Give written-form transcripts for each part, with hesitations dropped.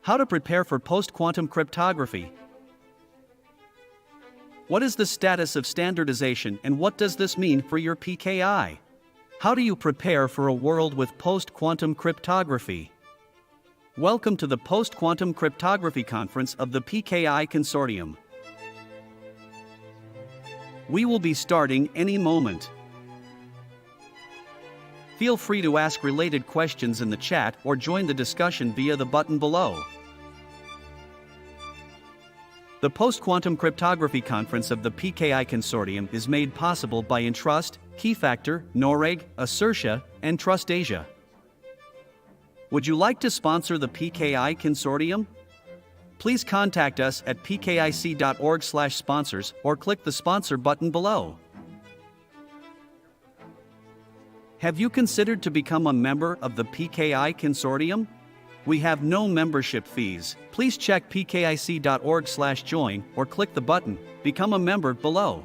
How to prepare for post-quantum cryptography. What is the status of standardization and what does this mean for your PKI? How do you prepare for a world with post-quantum cryptography? Welcome to the Post-Quantum Cryptography Conference of the PKI Consortium. We will be starting any moment. Feel free to ask related questions in the chat or join the discussion via the button below. The Post-Quantum Cryptography Conference of the PKI Consortium is made possible by Entrust, Keyfactor, Noreg, Assertia, and TrustAsia. Would you like to sponsor the PKI Consortium? Please contact us at pkic.org/sponsors or click the sponsor button below. Have you considered to become a member of the PKI Consortium? We have no membership fees. Please check pkic.org/join or click the button Become a Member below.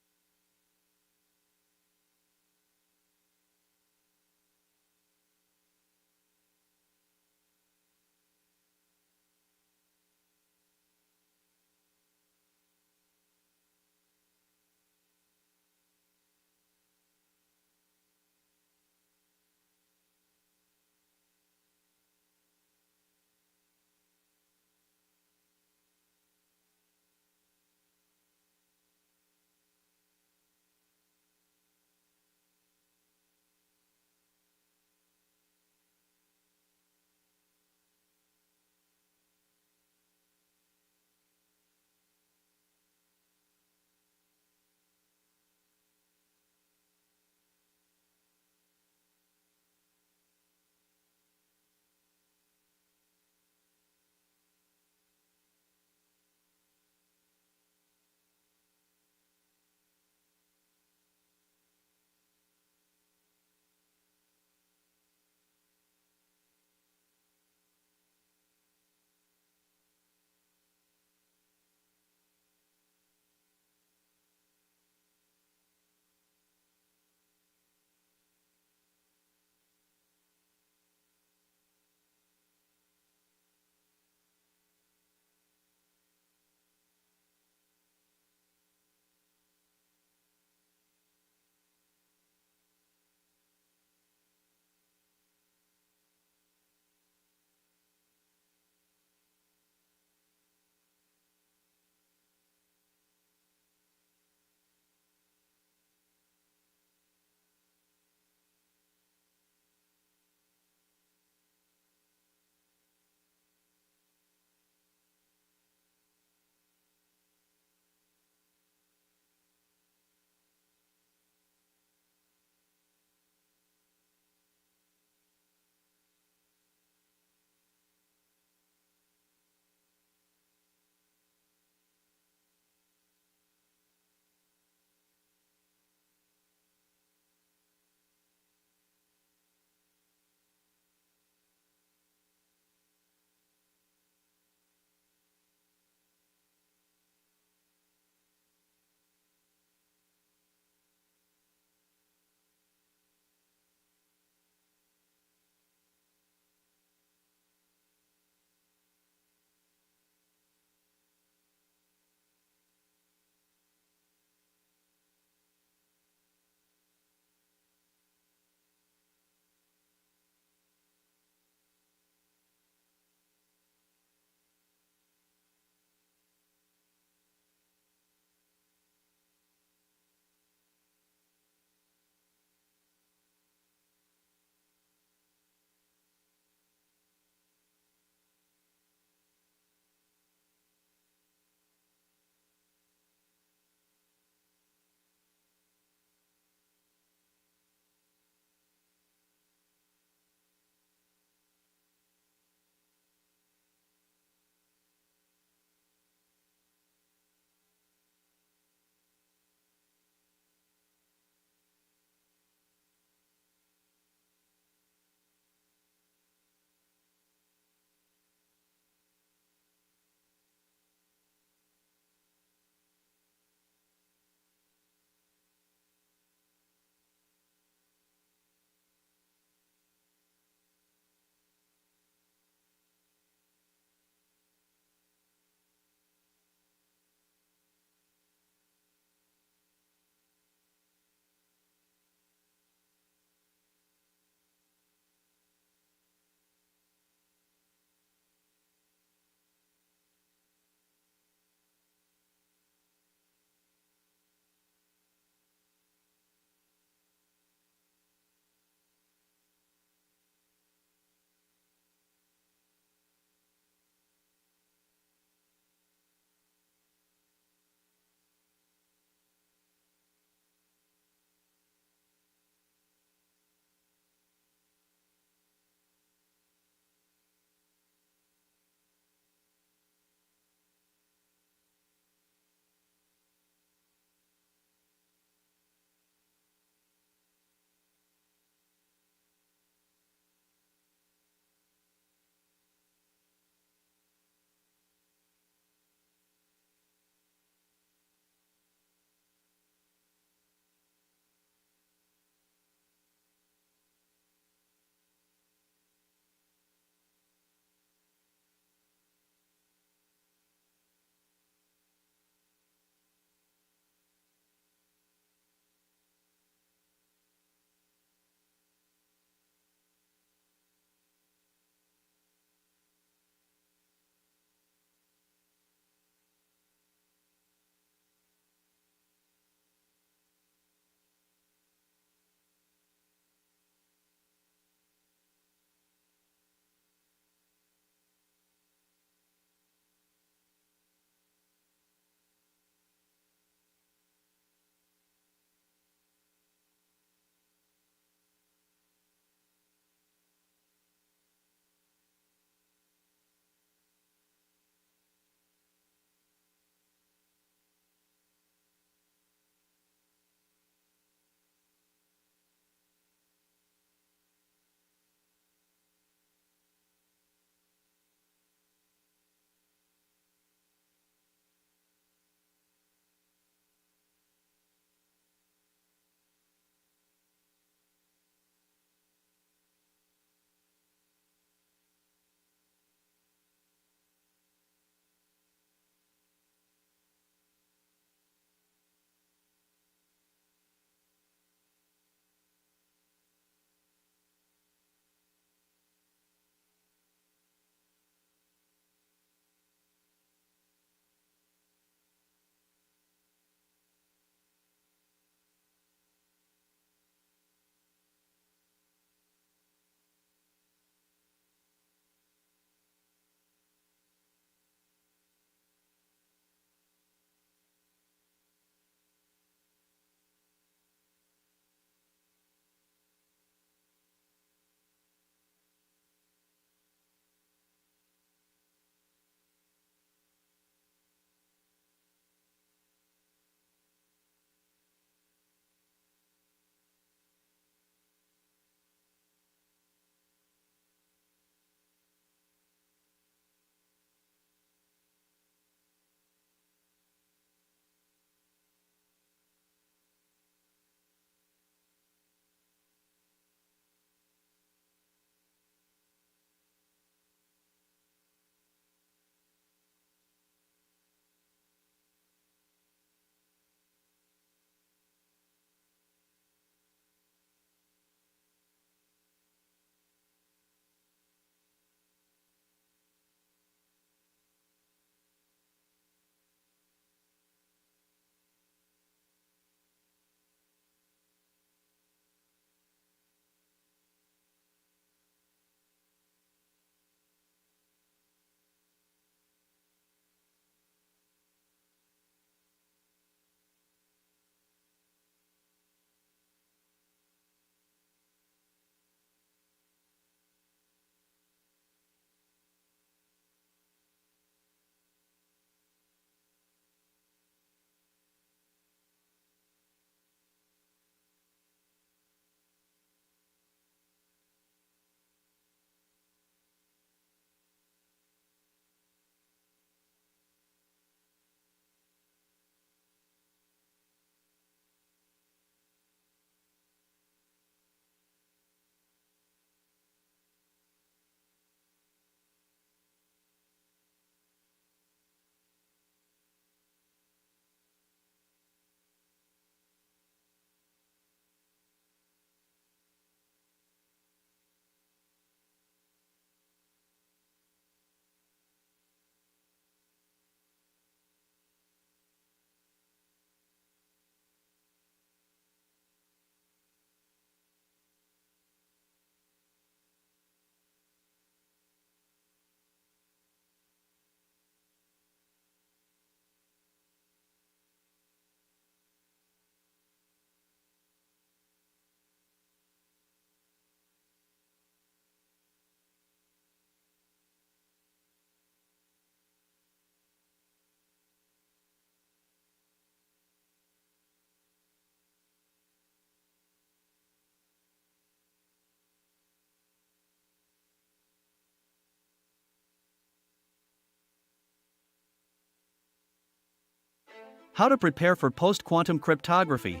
How to prepare for post-quantum cryptography.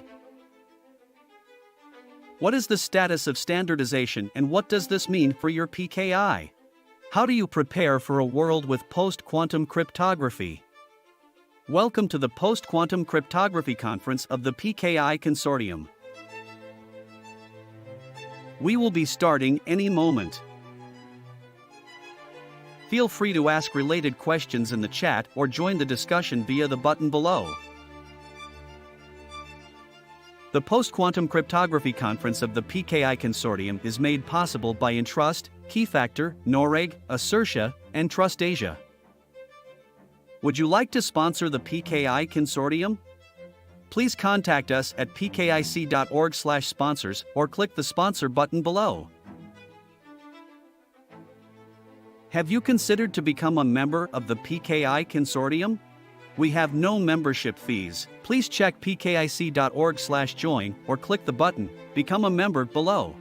What is the status of standardization and what does this mean for your PKI? How do you prepare for a world with post-quantum cryptography? Welcome to the Post-Quantum Cryptography Conference of the PKI Consortium. We will be starting any moment. Feel free to ask related questions in the chat or join the discussion via the button below. The Post-Quantum Cryptography Conference of the PKI Consortium is made possible by Entrust, Keyfactor, Noreg, Assertia, and TrustAsia. Would you like to sponsor the PKI Consortium? Please contact us at pkic.org/sponsors or click the sponsor button below. Have you considered to become a member of the PKI Consortium? We have no membership fees. Please check pkic.org/join or click the button Become a Member below.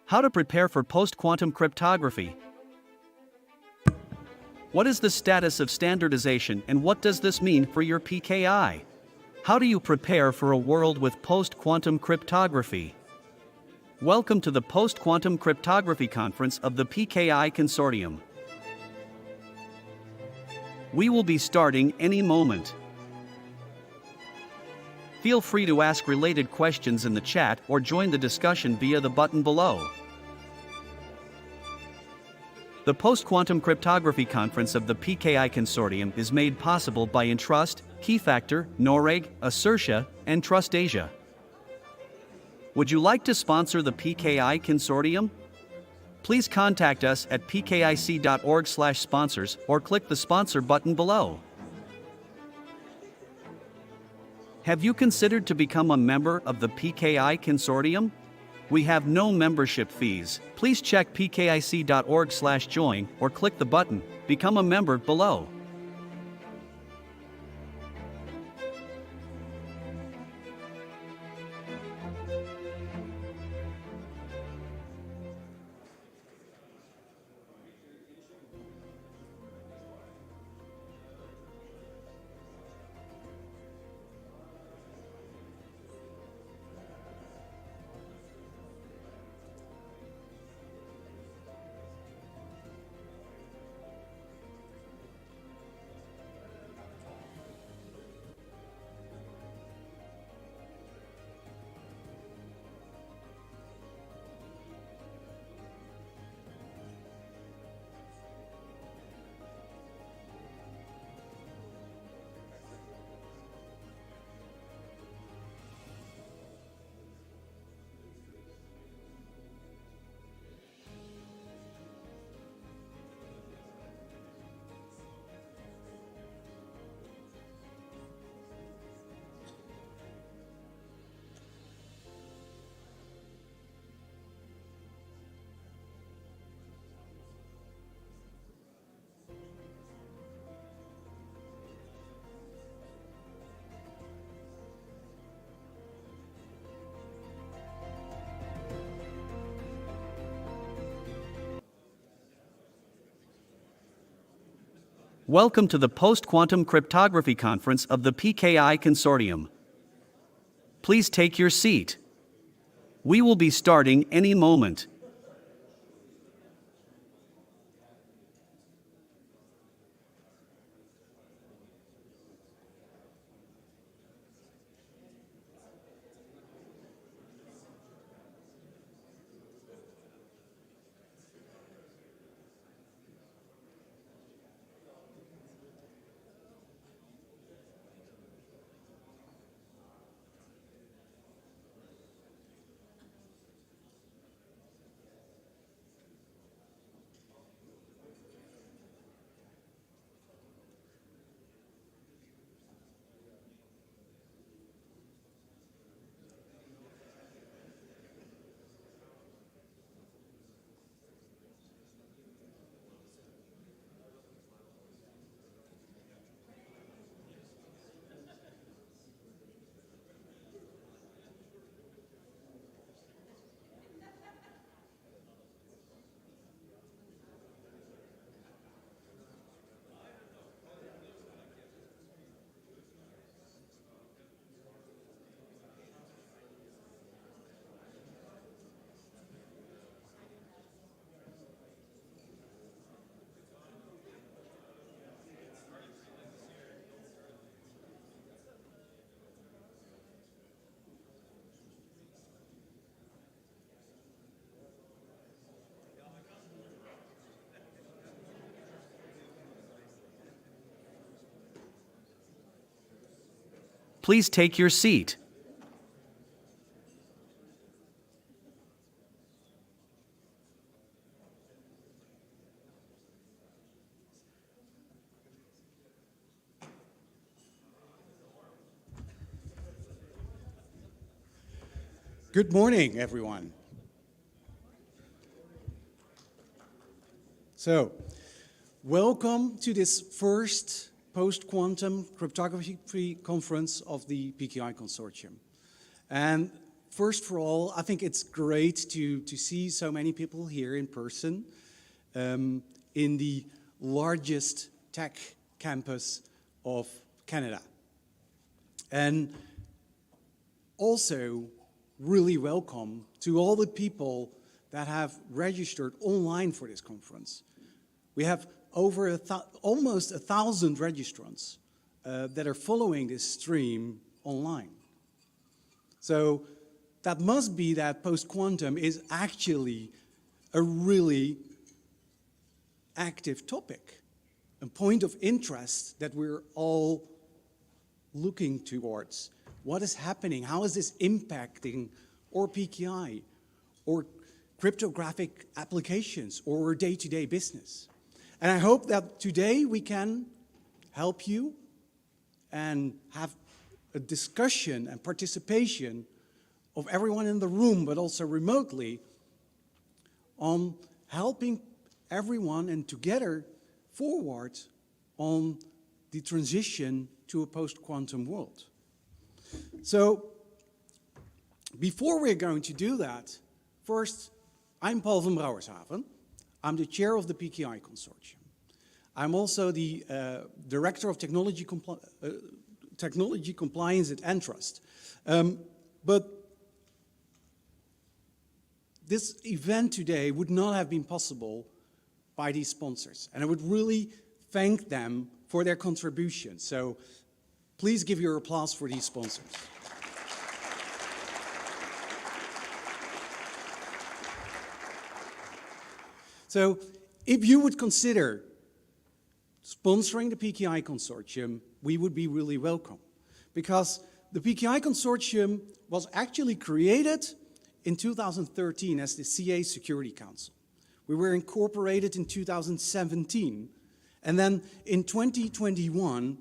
How to prepare for post-quantum cryptography. What is the status of standardization and what does this mean for your PKI? How do you prepare for a world with post-quantum cryptography? Welcome to the Post-Quantum Cryptography Conference of the PKI Consortium. We will be starting any moment. Feel free to ask related questions in the chat or join the discussion via the button below. The Post-Quantum Cryptography Conference of the PKI Consortium is made possible by Entrust, Keyfactor, Noreg, Assertia, and TrustAsia. Would you like to sponsor the PKI Consortium? Please contact us at pkic.org/sponsors or click the sponsor button below. Have you considered to become a member of the PKI Consortium? We have no membership fees. Please check pkic.org/join or click the button Become a Member below. Welcome to the Post-Quantum Cryptography Conference of the PKI Consortium. Please take your seat. We will be starting any moment. Please take your seat. Good morning, everyone. So, welcome to this first Post-Quantum Cryptography conference of the PKI Consortium. And first for all, I think it's great to see so many people here in person in the largest tech campus of Canada. And also really welcome to all the people that have registered online for this conference. We have over almost 1,000 registrants that are following this stream online. So that must be that post-quantum is actually a really active topic, a point of interest that we're all looking towards. What is happening? How is this impacting our PKI, or cryptographic applications, or day-to-day business? And I hope that today we can help you and have a discussion and participation of everyone in the room, but also remotely, on helping everyone and together forward on the transition to a post-quantum world. So, before we're going to do that, first, I'm Paul van Brouwershaven. I'm the chair of the PKI Consortium. I'm also the director of technology compliance at Entrust. But this event today would not have been possible by these sponsors. And I would really thank them for their contribution. So please give your applause for these sponsors. So if you would consider sponsoring the PKI Consortium, we would be really welcome. Because the PKI Consortium was actually created in 2013 as the CA Security Council. We were incorporated in 2017, and then in 2021,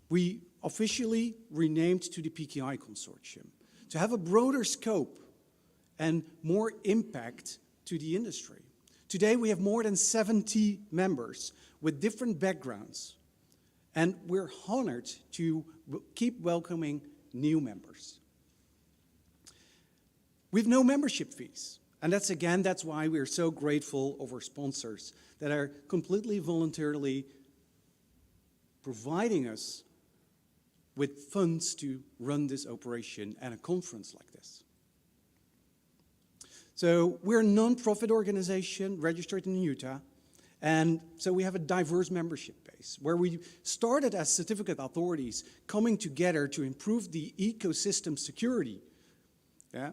we officially renamed to the PKI Consortium to have a broader scope and more impact to the industry. Today, we have more than 70 members with different backgrounds, and we're honored to keep welcoming new members. We have no membership fees, and that's why we're so grateful of our sponsors that are completely voluntarily providing us with funds to run this operation and a conference like this. So we're a non-profit organization registered in Utah, and so we have a diverse membership base where we started as certificate authorities coming together to improve the ecosystem security. Yeah?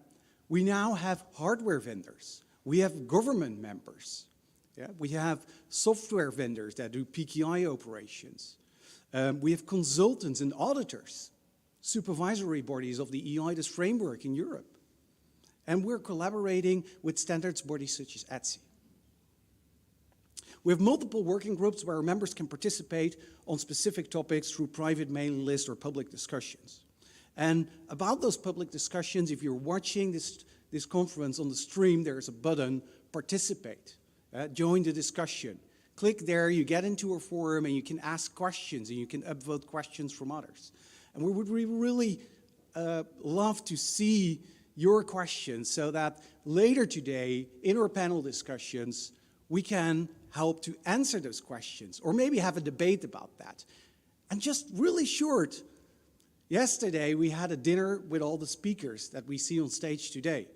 We now have hardware vendors. We have government members. Yeah? We have software vendors that do PKI operations. We have consultants and auditors, supervisory bodies of the EIDAS framework in Europe. And we're collaborating with standards bodies such as ETSI. We have multiple working groups where our members can participate on specific topics through private mailing lists or public discussions. And about those public discussions, if you're watching this conference on the stream, there's a button, participate, join the discussion. Click there, you get into a forum, and you can ask questions, and you can upvote questions from others. And we would really love to see your questions so that later today, in our panel discussions, we can help to answer those questions, or maybe have a debate about that. And just really short, yesterday we had a dinner with all the speakers that we see on stage today.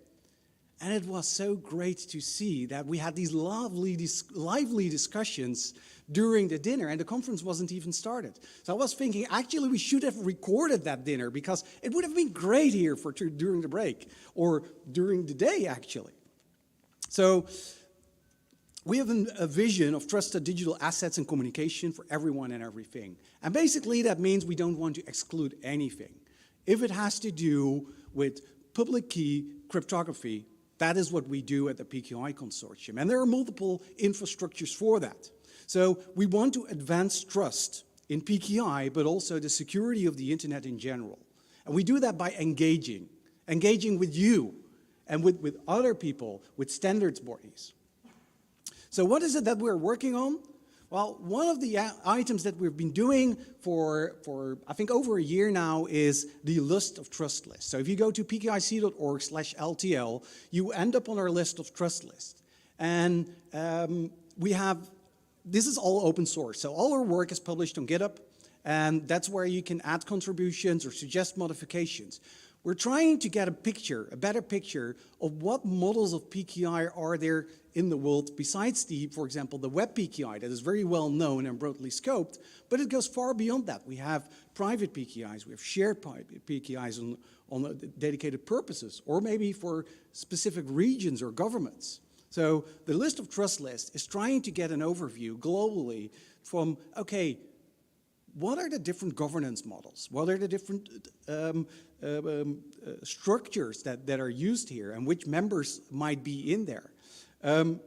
And it was so great to see that we had these lively discussions during the dinner, and the conference wasn't even started. So I was thinking, actually, we should have recorded that dinner, because it would have been great here during the break, or during the day, actually. So we have a vision of trusted digital assets and communication for everyone and everything. And basically, that means we don't want to exclude anything. If it has to do with public key cryptography, that is what we do at the PKI Consortium. And there are multiple infrastructures for that. So we want to advance trust in PKI, but also the security of the internet in general. And we do that by engaging with you and with other people, with standards bodies. So what is it that we're working on? Well, one of the items that we've been doing for I think over a year now is the list of trust list. So if you go to pkic.org/LTL, you end up on our list of trust list. And this is all open source. So all our work is published on GitHub, and that's where you can add contributions or suggest modifications. We're trying to get a better picture of what models of PKI are there in the world besides for example, the web PKI that is very well known and broadly scoped, but it goes far beyond that. We have private PKIs, we have shared PKIs on dedicated purposes, or maybe for specific regions or governments. So the list of trust list is trying to get an overview globally from, okay, what are the different governance models? What are the different structures that are used here, and which members might be in there? And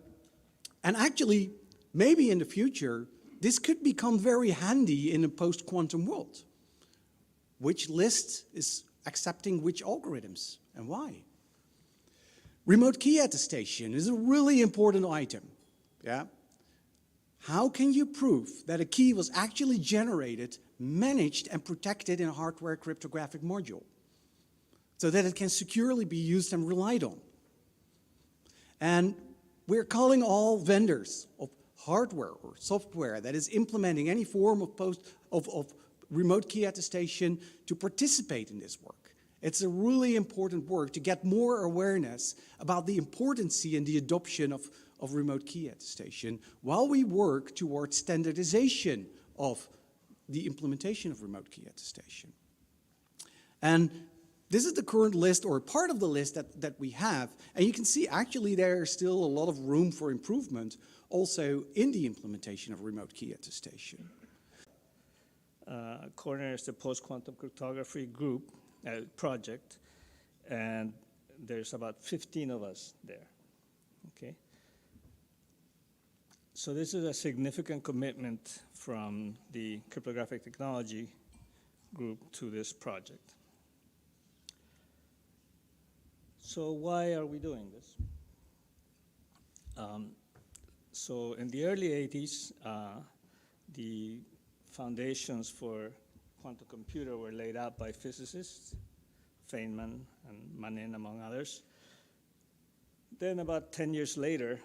actually, maybe in the future, this could become very handy in a post-quantum world. Which list is accepting which algorithms and why? Remote key attestation is a really important item. Yeah? How can you prove that a key was actually generated, managed, and protected in a hardware cryptographic module so that it can securely be used and relied on? And we're calling all vendors of hardware or software that is implementing any form of remote key attestation to participate in this work. It's a really important work to get more awareness about the importance and the adoption of remote key attestation while we work towards standardization of the implementation of remote key attestation. And this is the current list, or part of the list that we have. And you can see actually there's still a lot of room for improvement also in the implementation of remote key attestation. Corner is the Post-Quantum Cryptography group project, and there's about 15 of us there, okay? So this is a significant commitment from the cryptographic technology group to this project. So why are we doing this? So in the early 80s, the foundations for quantum computer were laid out by physicists, Feynman and Manin, among others. Then about 10 years later,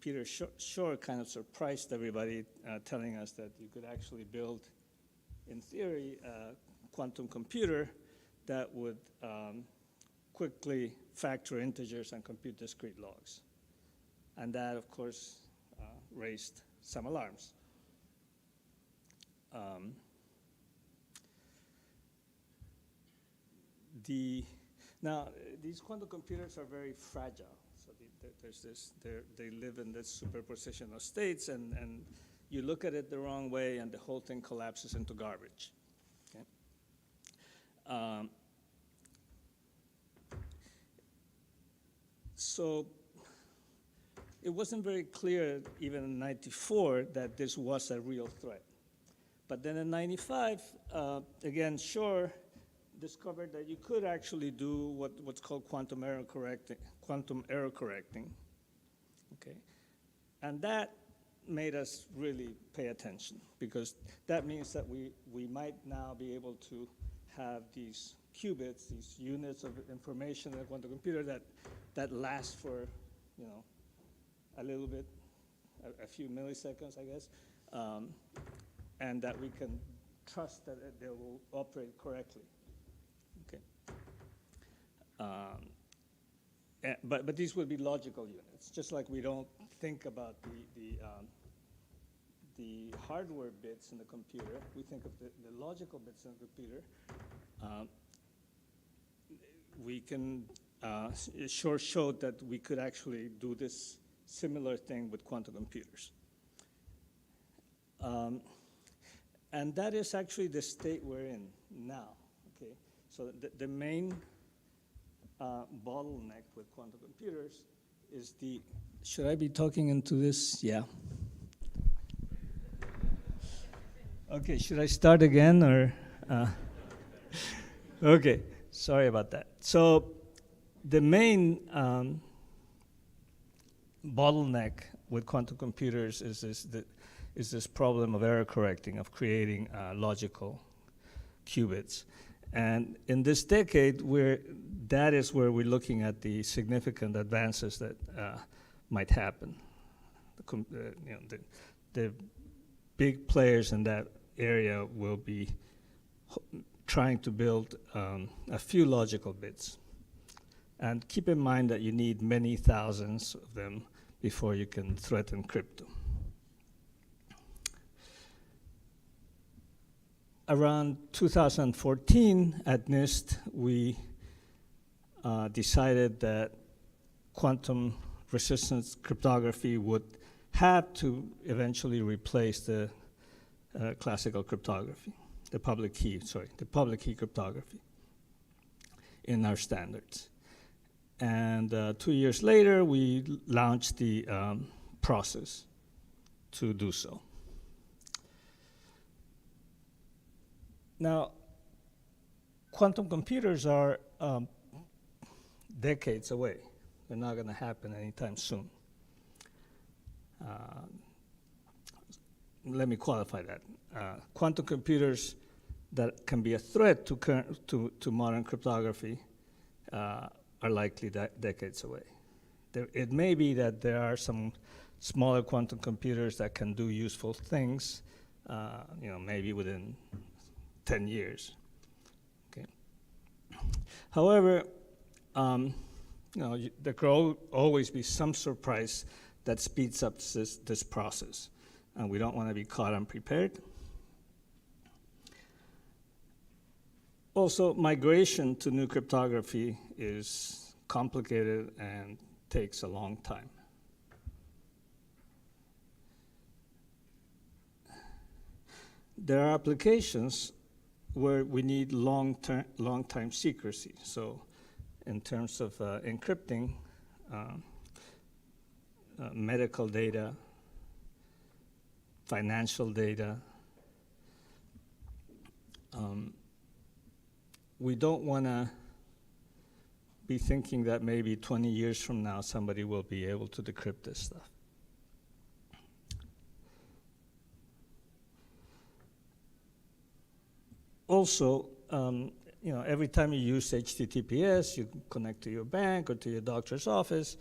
Peter Shor kind of surprised everybody, telling us that you could actually build, in theory, a quantum computer that would quickly factor integers and compute discrete logs. And that, of course, raised some alarms. Now, these quantum computers are very fragile. So they live in this superposition of states, and you look at it the wrong way, and the whole thing collapses into garbage. Okay? So it wasn't very clear, even in '94, that this was a real threat. But then in '95, again, Shor discovered that you could actually do what's called quantum error correcting, okay? And that made us really pay attention, because that means that we might now be able to have these qubits, these units of information in a quantum computer that last for, you know, a little bit, a few milliseconds, I guess, and that we can trust that they will operate correctly. Okay. But these would be logical units, just like we don't think about the hardware bits in the computer. We think of the logical bits in the computer. We can, Shor showed that we could actually do this similar thing with quantum computers. And that is actually the state we're in now, okay? So the main bottleneck with quantum computers is should I be talking into this? Yeah. Okay, should I start again, or? Okay, sorry about that. So the main bottleneck with quantum computers is this problem of error correcting, of creating logical qubits. And in this decade, that is where we're looking at the significant advances that might happen. The big players in that area will be trying to build a few logical bits. And keep in mind that you need many thousands of them before you can threaten crypto. Around 2014 at NIST, we decided that quantum resistance cryptography would have to eventually replace the classical cryptography, the public key cryptography in our standards. And 2 years later, we launched the process to do so. Now, quantum computers are decades away. They're not going to happen anytime soon. Let me qualify that. Quantum computers that can be a threat to modern cryptography are likely decades away. It may be that there are some smaller quantum computers that can do useful things, maybe within 10 years. Okay. However, there could always be some surprise that speeds up this process, and we don't want to be caught unprepared. Also, migration to new cryptography is complicated and takes a long time. There are applications where we need long-time secrecy. So in terms of encrypting medical data, financial data, we don't want to be thinking that maybe 20 years from now somebody will be able to decrypt this stuff. Also, every time you use HTTPS, you connect to your bank or to your doctor's office,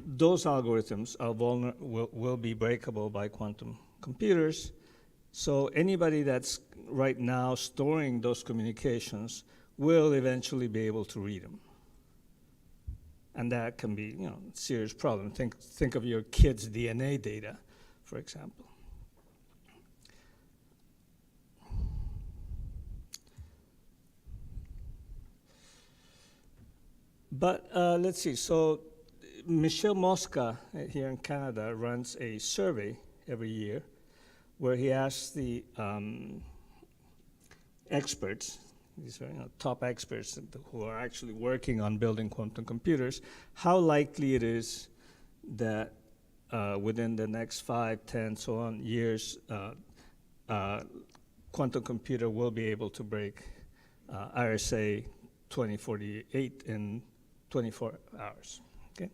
those algorithms are will be breakable by quantum computers. So anybody that's right now storing those communications will eventually be able to read them. And that can be, a serious problem. Think of your kid's DNA data, for example. But let's see, so Michel Mosca here in Canada runs a survey every year where he asks the experts, these are top experts who are actually working on building quantum computers, how likely it is that within the next 5, 10, so on years, quantum computer will be able to break RSA 2048 in 24 hours, okay?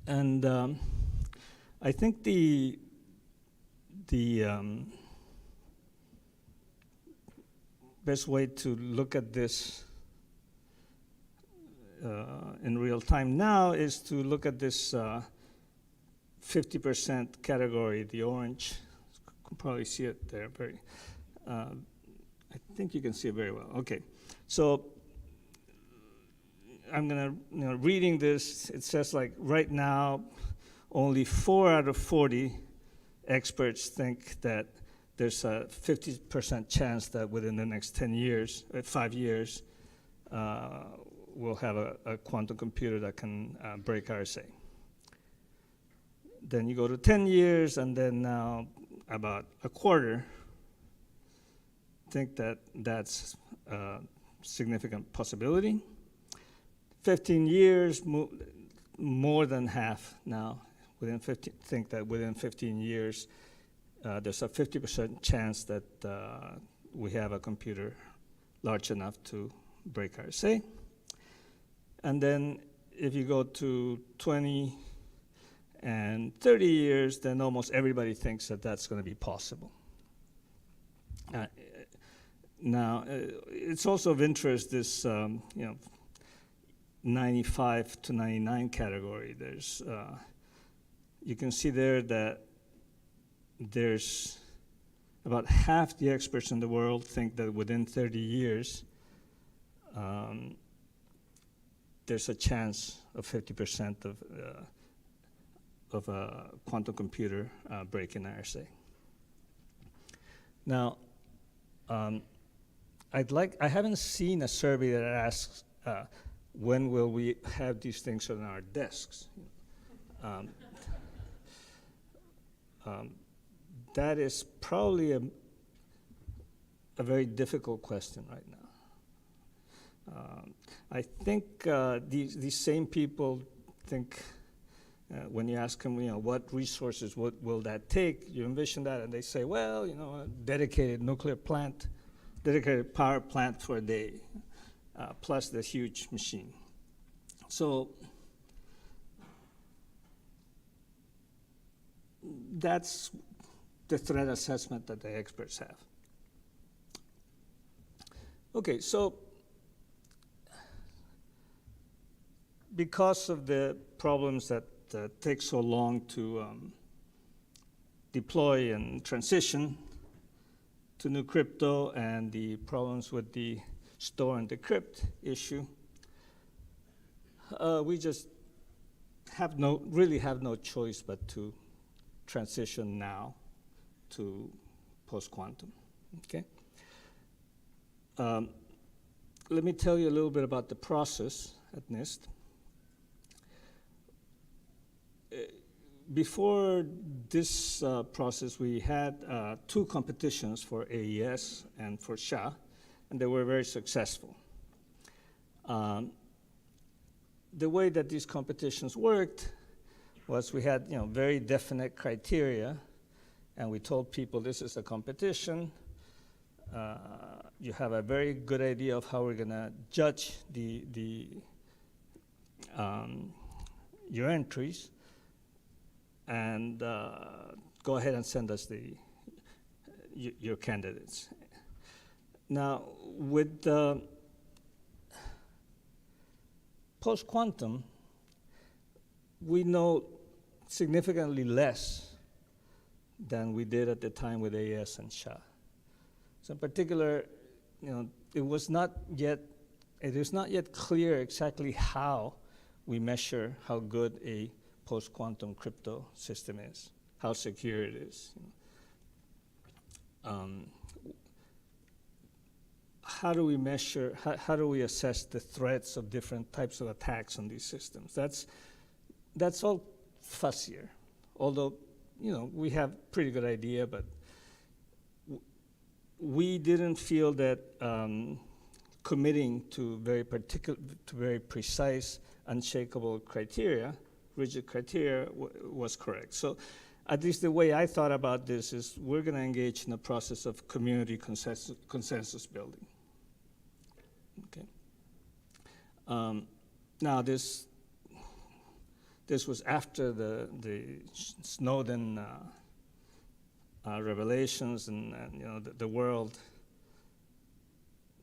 And I think the best way to look at this in real time now is to look at this 50% category, the orange. You can probably see it there I think you can see it very well. Okay, so I'm gonna, reading this, it says like right now, only 4 out of 40 experts think that there's a 50% chance that within the next 10 years, 5 years, we'll have a quantum computer that can break RSA. Then you go to 10 years, and then now about a quarter think that that's a significant possibility. 15 years, more than half now think that within 15 years, there's a 50% chance that we have a computer large enough to break RSA. And then if you go to 20 and 30 years, then almost everybody thinks that that's going to be possible. Now, it's also of interest, this 95 to 99 category. There's, you can see there that there's about half the experts in the world think that within 30 years, there's a chance of 50% of a quantum computer breaking RSA. Now, I haven't seen a survey that asks, when will we have these things on our desks? That is probably a very difficult question right now. I think these same people think, when you ask them, what resources will that take, you envision that, and they say, well, a dedicated nuclear plant, dedicated power plant for a day, plus the huge machine. So that's the threat assessment that the experts have. Okay, so because of the problems that take so long to deploy and transition to new crypto, and the problems with the store and decrypt issue, we just really have no choice but to transition now to post-quantum, okay? Let me tell you a little bit about the process at NIST. Before this process, we had 2 competitions for AES and for SHA, and they were very successful. The way that these competitions worked was we had very definite criteria, and we told people this is a competition. You have a very good idea of how we're going to judge your entries, and go ahead and send us your candidates. Now, with post-quantum, we know significantly less than we did at the time with AES and SHA. So in particular, it is not yet clear exactly how we measure how good a post-quantum crypto system is, how secure it is. How do we measure, how do we assess the threats of different types of attacks on these systems? That's all fussier, although we have pretty good idea, but we didn't feel that committing to very precise, unshakable criteria, rigid criteria, was correct. So at least the way I thought about this is we're going to engage in a process of community consensus building. Okay. Now this was after the Snowden revelations, and the world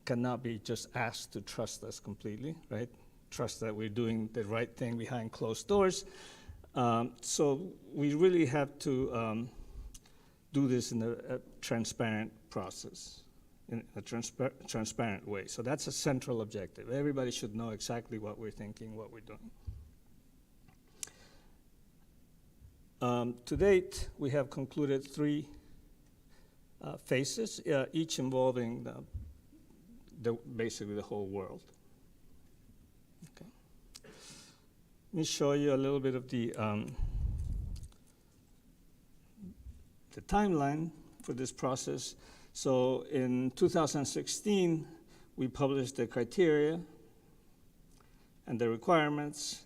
cannot be just asked to trust us completely, right? Trust that we're doing the right thing behind closed doors. So we really have to do this in a transparent process, in a transparent way. So that's a central objective. Everybody should know exactly what we're thinking, what we're doing. To date, we have concluded 3 phases, each involving basically the whole world. Okay. Let me show you a little bit of the timeline for this process. So in 2016, we published the criteria and the requirements.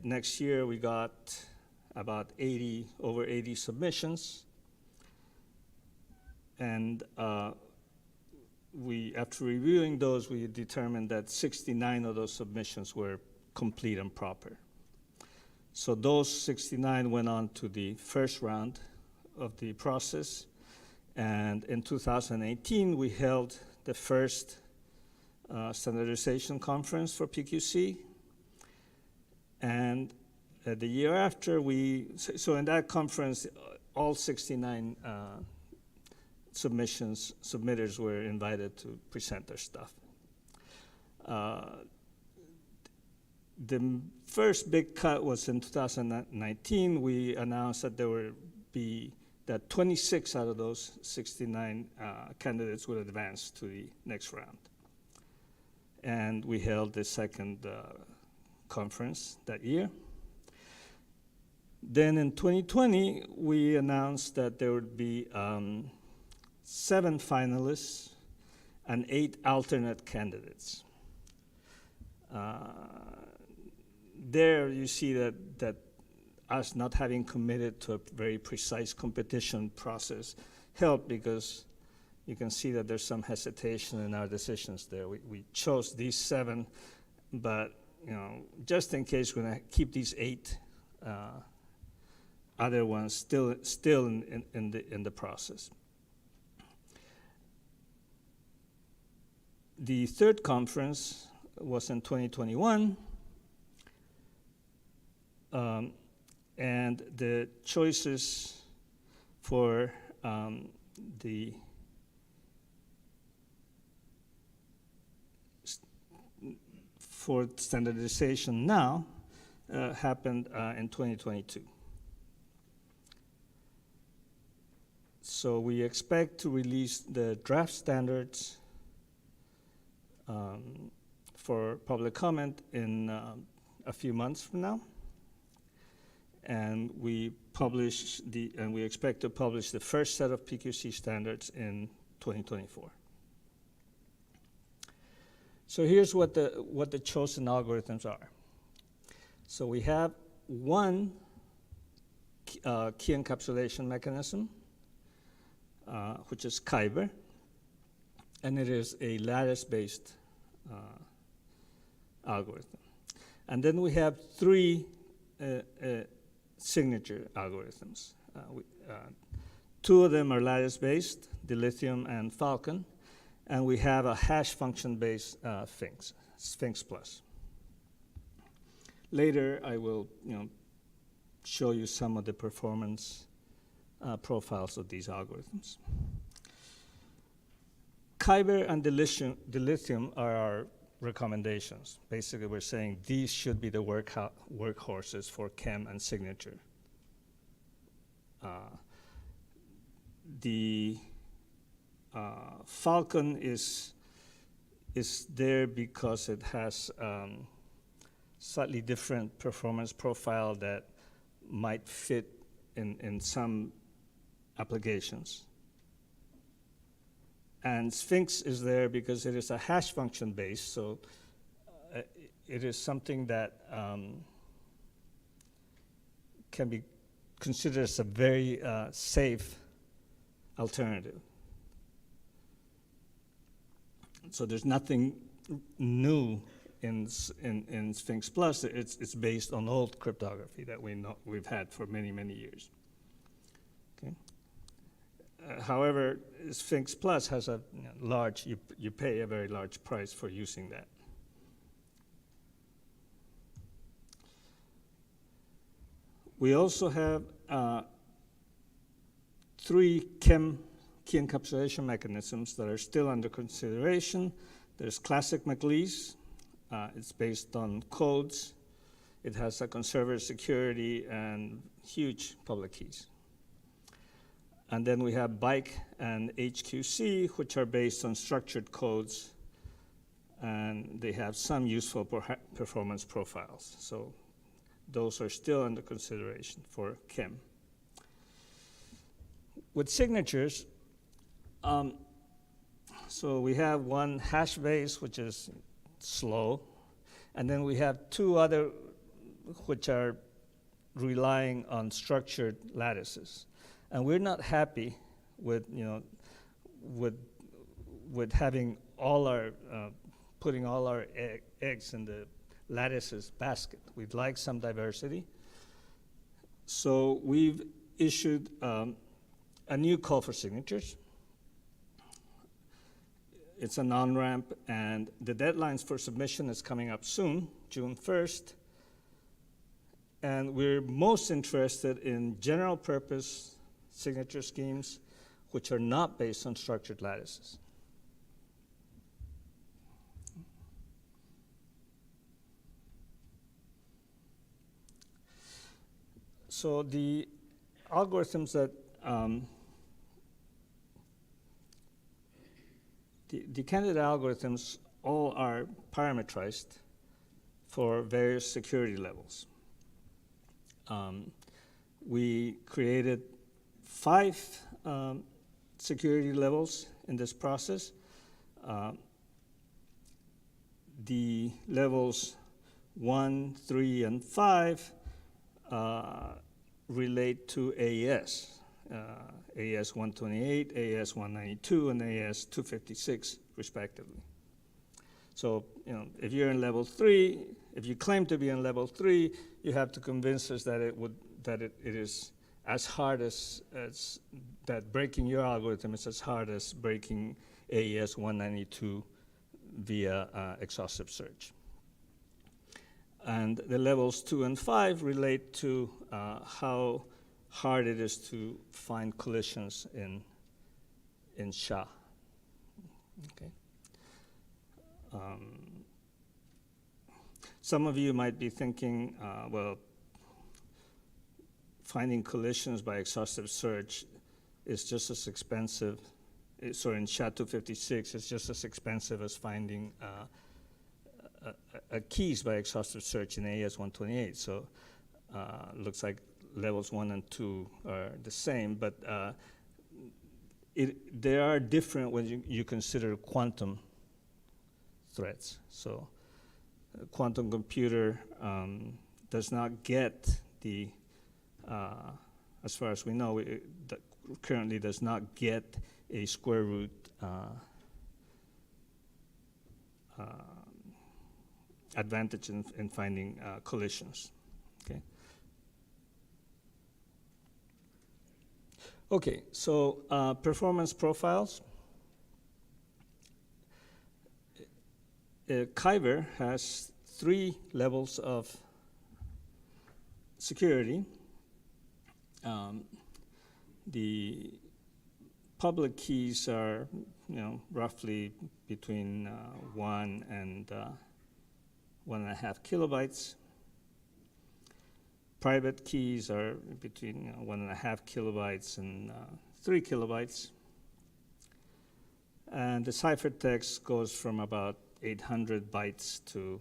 Next year, we got about over 80 submissions. And after reviewing those, we determined that 69 of those submissions were complete and proper. So those 69 went on to the first round of the process, and in 2018 we held the first standardization conference for PQC, and the year after so in that conference all 69 submitters were invited to present their stuff. The first big cut was in 2019. We announced that there would be that 26 out of those 69 candidates would advance to the next round. And we held the second conference that year. Then in 2020, we announced that there would be 7 finalists and 8 alternate candidates. There you see that us not having committed to a very precise competition process helped, because you can see that there's some hesitation in our decisions there. We chose these 7, but just in case we're gonna keep these 8 other ones still in the process. The third conference was in 2021, and the choices for for standardization now happened in 2022. So we expect to release the draft standards for public comment in a few months from now, and we expect to publish the first set of PQC standards in 2024. So here's what the chosen algorithms are. So we have one key encapsulation mechanism, which is Kyber, and it is a lattice-based algorithm. And then we have 3 signature algorithms. 2 of them are lattice-based, Dilithium and Falcon, and we have a hash function-based Sphinx Plus. Later, I will show you some of the performance profiles of these algorithms. Kyber and Dilithium are our recommendations. Basically, we're saying these should be the workhorses for chem and signature. The Falcon is there because it has slightly different performance profile that might fit in some applications. And Sphinx is there because it is a hash function based, so it is something that can be considered as a very safe alternative. So there's nothing new in Sphinx Plus. It's based on old cryptography that we've had for many, many years. Okay. However, Sphinx Plus has a large, you pay a very large price for using that. We also have 3 key encapsulation mechanisms that are still under consideration. There's classic McLeese. It's based on codes. It has a conservative security and huge public keys. And then we have Bike and HQC, which are based on structured codes, and they have some useful performance profiles. So those are still under consideration for chem. With signatures, so we have one hash base, which is slow, and then we have 2 other which are relying on structured lattices. And we're not happy with having all our putting all our eggs in the lattices basket. We'd like some diversity. So we've issued a new call for signatures. It's an on-ramp, and the deadlines for submission is coming up soon, June 1st. And we're most interested in general purpose signature schemes which are not based on structured lattices. So the algorithms that the candidate algorithms all are parametrized for various security levels. We created 5 security levels in this process. The levels 1, 3, and 5 relate to AES. AES 128, AES 192, and AES 256, respectively. So, if you're in level 3, if you claim to be in level 3, you have to convince us that it is as hard as that breaking your algorithm is as hard as breaking AES 192 via exhaustive search. And the levels 2 and 5 relate to how hard it is to find collisions in SHA. Okay. Some of you might be thinking, well, finding collisions by exhaustive search is just as expensive, so in SHA-256, it's just as expensive as finding keys by exhaustive search in AES-128. So looks like levels 1 and 2 are the same, but they are different when you consider quantum threats. So a quantum computer does not get the, as far as we know, currently does not get a square root advantage in finding collisions. Okay. Okay, so performance profiles. Kyber has 3 levels of security. The public keys are, roughly between 1 and 1.5 kilobytes. Private keys are between 1.5 kilobytes and 3 kilobytes. And the ciphertext goes from about 800 bytes to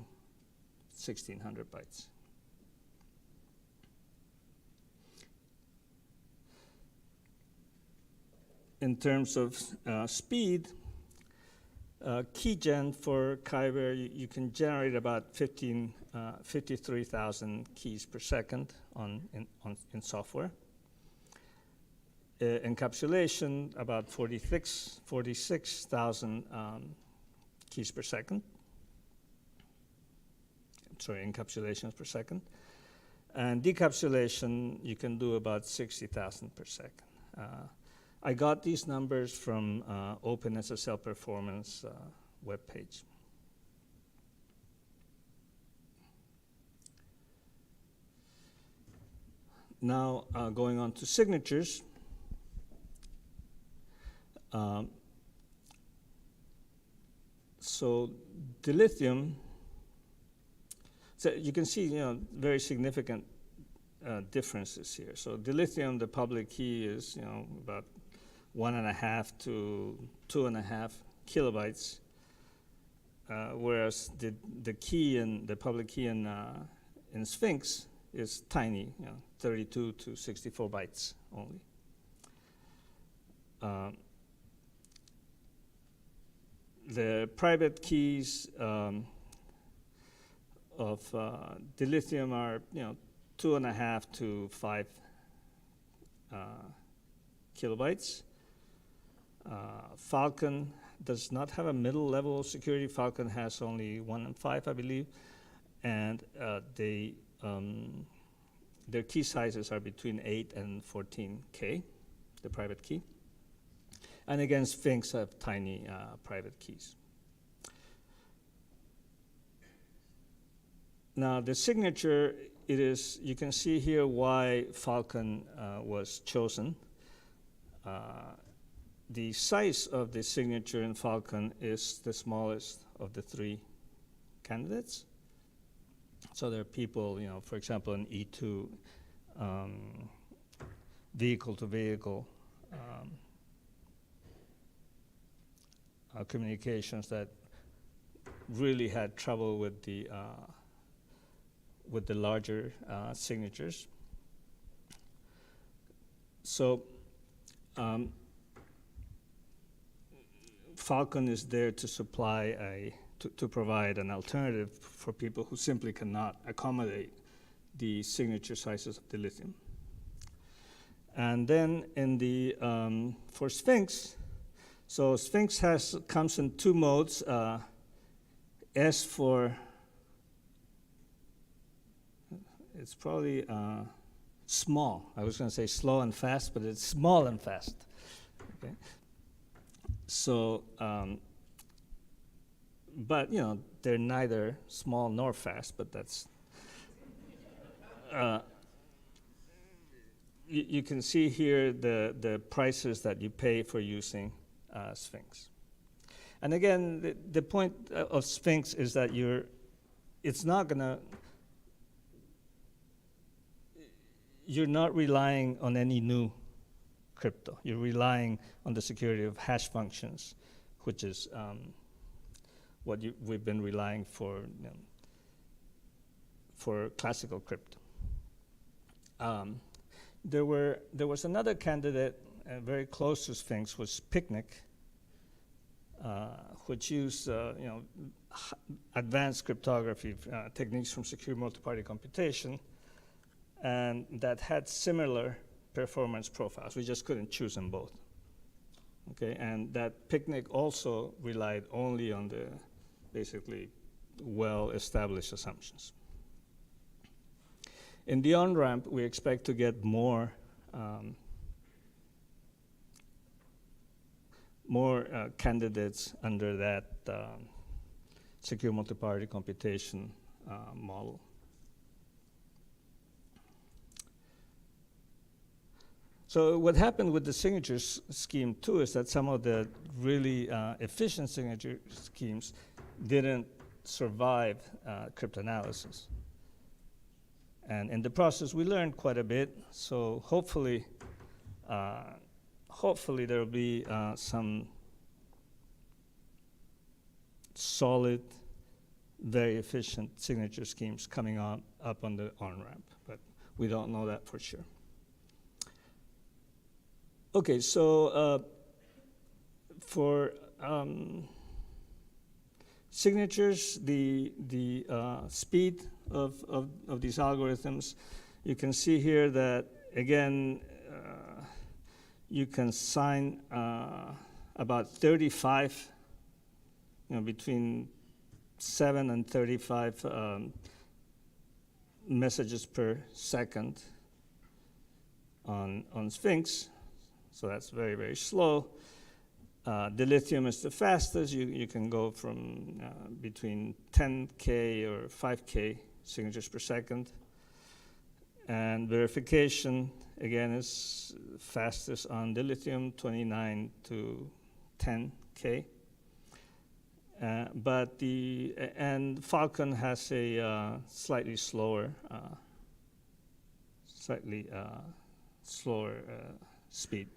1,600 bytes. In terms of speed, keygen for Kyber, you can generate about 53,000 keys per second in software. Encapsulation, about 46,000 keys per second. Sorry, encapsulations per second. And decapsulation, you can do about 60,000 per second. I got these numbers from OpenSSL Performance webpage. Now, going on to signatures. So dilithium, so you can see, very significant differences here. So dilithium, the public key is, about 1.5 to 2.5 kilobytes, whereas the key in the public key in Sphinx is tiny, 32 to 64 bytes only. The private keys of dilithium are, 2.5 to 5 kilobytes. Falcon does not have a middle level of security. Falcon has only 1 and 5, I believe. and their key sizes are between 8 and 14K, the private key. And again, Sphinx have tiny private keys. Now, the signature, you can see here why Falcon was chosen. The size of the signature in Falcon is the smallest of the 3 candidates. So there are people, for example, in E2, vehicle-to-vehicle communications that really had trouble with the larger signatures. So Falcon is there to supply to provide an alternative for people who simply cannot accommodate the signature sizes of the lithium. And then in the for Sphinx, so Sphinx comes in 2 modes. S for it's probably small. I was going to say slow and fast, but it's small and fast. Okay. So, but they're neither small nor fast. But that's you can see here the prices that you pay for using Sphinx. And again, the point of Sphinx is that you're not relying on any new crypto. You're relying on the security of hash functions, which is what we've been relying for classical crypto. There was another candidate very close to Sphinx, was Picnic, which used advanced cryptography techniques from secure multi-party computation, and that had similar performance profiles. We just couldn't choose them both. Okay, and that Picnic also relied only on the basically well-established assumptions. In the on-ramp, we expect to get more candidates under that secure multi-party computation model. So what happened with the signature scheme too is that some of the really efficient signature schemes didn't survive cryptanalysis. And in the process, we learned quite a bit. So hopefully there will be some solid, very efficient signature schemes coming up on the on-ramp, but we don't know that for sure. Okay, so for signatures, the speed of these algorithms, you can see here that, again, you can sign about 35, between 7 and 35 messages per second on Sphinx. So that's very, very slow. The lithium is the fastest. You can go from between 10K or 5K signatures per second. And verification, again, is fastest on the lithium, 29 to 10K. And Falcon has a slightly slower speed.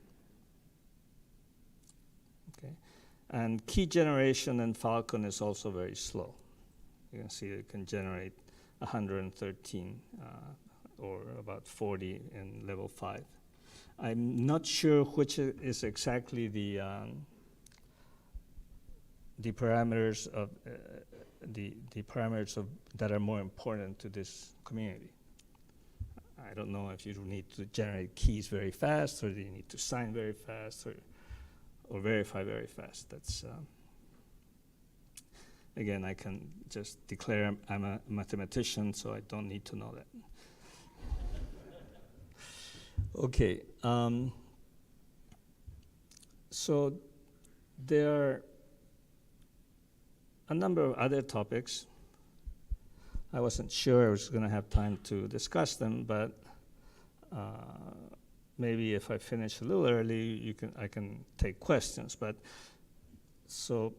Okay, and key generation in Falcon is also very slow. You can see it can generate 113 or about 40 in level 5. I'm not sure which is exactly the parameters of that are more important to this community. I don't know if you need to generate keys very fast, or do you need to sign very fast, or verify very fast. That's again, I can just declare I'm a mathematician, so I don't need to know that. Okay, so there are a number of other topics. I wasn't sure I was going to have time to discuss them, but maybe if I finish a little early, I can take questions. But so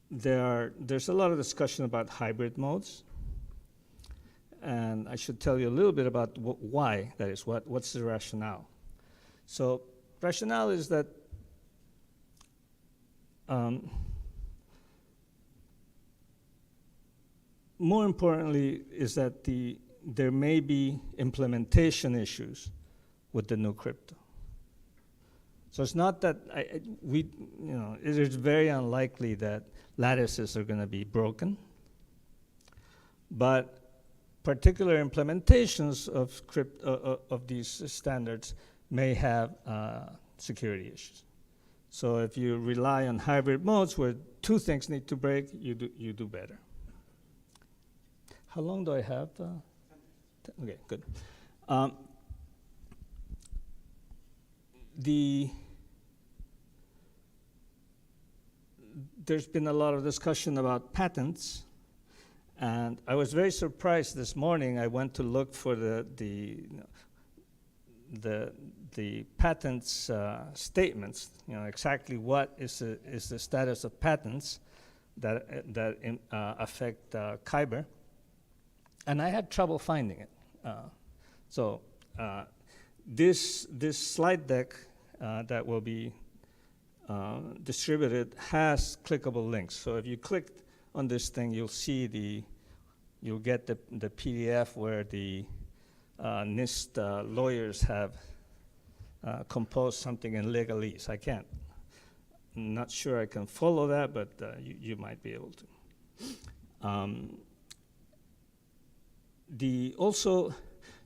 there's a lot of discussion about hybrid modes, and I should tell you a little bit about why that is. What's the rationale? So rationale is that more importantly is that there may be implementation issues with the new crypto. So it's not that it is very unlikely that lattices are going to be broken, but particular implementations of these standards may have security issues. So if you rely on hybrid modes where two things need to break, you do better. How long do I have? Okay, good. There's been a lot of discussion about patents, and I was very surprised this morning. I went to look for the patents statements. Exactly what is the status of patents that affect Kyber. And I had trouble finding it. This slide deck that will be distributed has clickable links. So if you click on this thing, you'll get the PDF where the NIST lawyers have composed something in legalese. I'm not sure I can follow that, but you might be able to.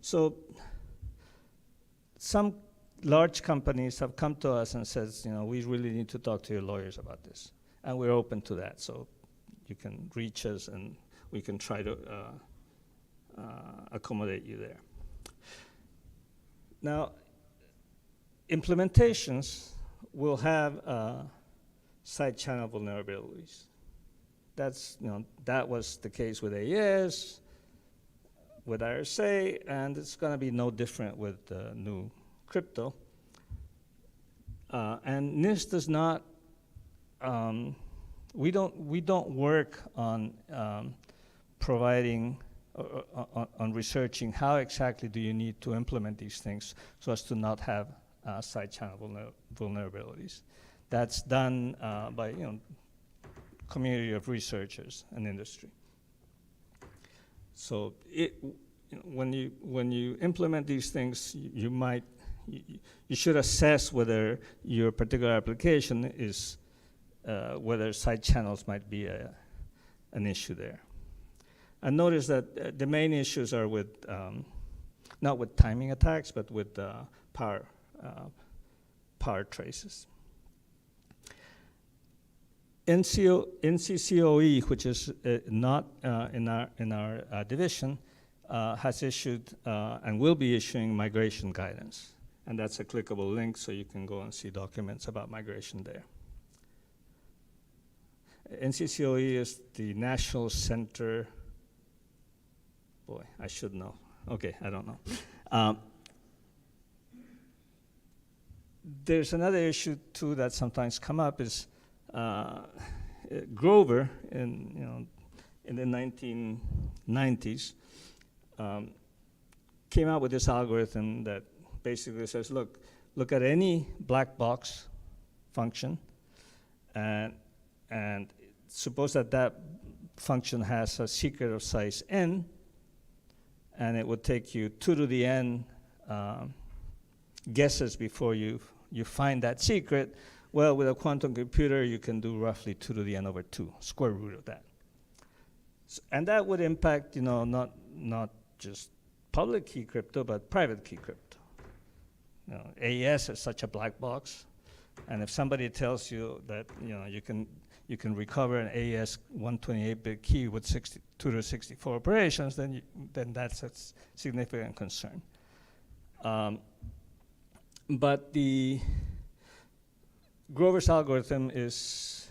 So some large companies have come to us and says, we really need to talk to your lawyers about this, and we're open to that. So you can reach us, and we can try to accommodate you there. Now, implementations will have side channel vulnerabilities. That was the case with AES, with RSA, and it's going to be no different with the new crypto. And NIST does not. We don't work on providing on researching how exactly do you need to implement these things so as to not have side channel vulnerabilities. That's done by community of researchers and industry. So when you implement these things, you should assess whether your particular application is whether side channels might be an issue there. And notice that the main issues are with not with timing attacks, but with power traces. NCCOE, which is not in our division, has issued and will be issuing migration guidance. And that's a clickable link, so you can go and see documents about migration there. NCCOE is the National Center. Boy, I should know. Okay, I don't know. There's another issue too that sometimes come up is Grover in the 1990s came out with this algorithm that basically says, look at any black box function, and suppose that function has a secret of size n, and it would take you 2 to the n guesses before you find that secret. Well, with a quantum computer, you can do roughly 2 to the n over 2, square root of that. And that would impact, not just public key crypto, but private key crypto. AES is such a black box. And if somebody tells you that you can recover an AES 128-bit key with 2 to 64 operations, then that's a significant concern. But the Grover's algorithm is,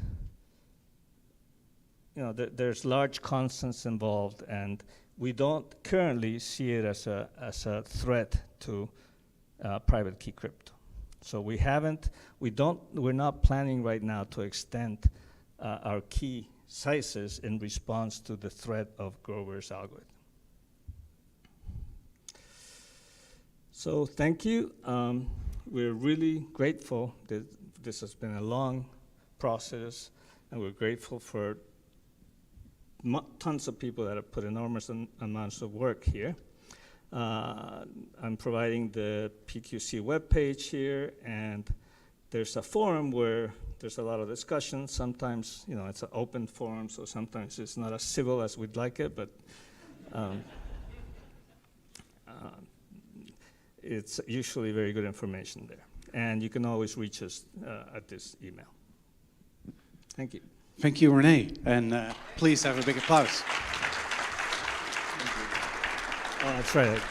there's large constants involved, and we don't currently see it as a threat to private key crypto. So we're not planning right now to extend our key sizes in response to the threat of Grover's algorithm. So thank you. We're really grateful that this has been a long process, and we're grateful for tons of people that have put enormous amounts of work here. I'm providing the PQC webpage here, and there's a forum where there's a lot of discussion. Sometimes, it's an open forum, so sometimes it's not as civil as we'd like it, but it's usually very good information there. And you can always reach us at this email. Thank you. Thank you, René, and please have a big applause. Oh, that's right.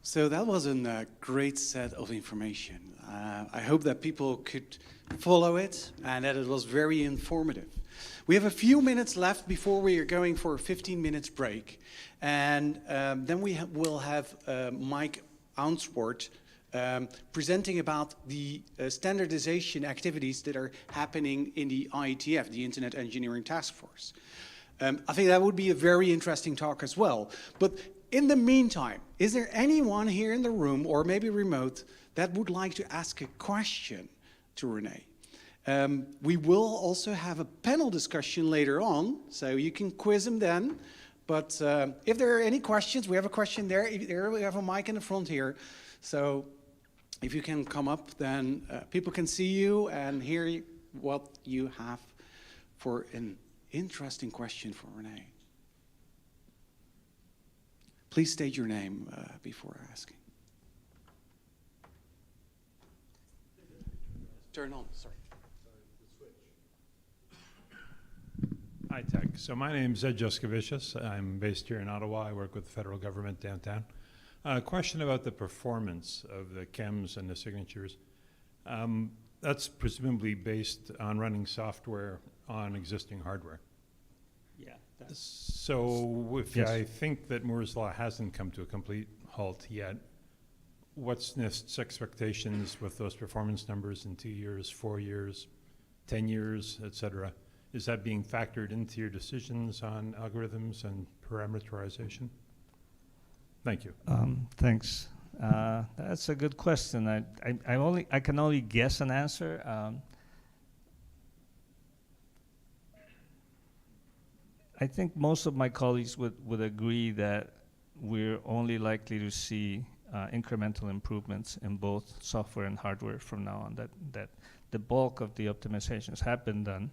So that was a great set of information. I hope that people could follow it and that it was very informative. We have a few minutes left before we are going for a 15 minutes break. And then we will have Mike Ounsworth presenting about the standardization activities that are happening in the IETF, the Internet Engineering Task Force. I think that would be a very interesting talk as well. But in the meantime, is there anyone here in the room or maybe remote that would like to ask a question to René? We will also have a panel discussion later on, so you can quiz him then. But if there are any questions, we have a question there. There we have a mic in the front here. So if you can come up, then people can see you and hear what you have for an interesting question for René. Please state your name before asking. Turn on, sorry. Hi, Tech. So my name is Ed Joskevicius. I'm based here in Ottawa. I work with the federal government downtown. A question about the performance of the chems and the signatures. That's presumably based on running software on existing hardware. Yeah. So if Yes. I think that Moore's Law hasn't come to a complete halt yet, what's NIST's expectations with those performance numbers in 2 years, 4 years, 10 years, et cetera? Is that being factored into your decisions on algorithms and parameterization? Thank you. Thanks. That's a good question. I can only guess an answer. I think most of my colleagues would agree that we're only likely to see incremental improvements in both software and hardware from now on, that the bulk of the optimizations have been done.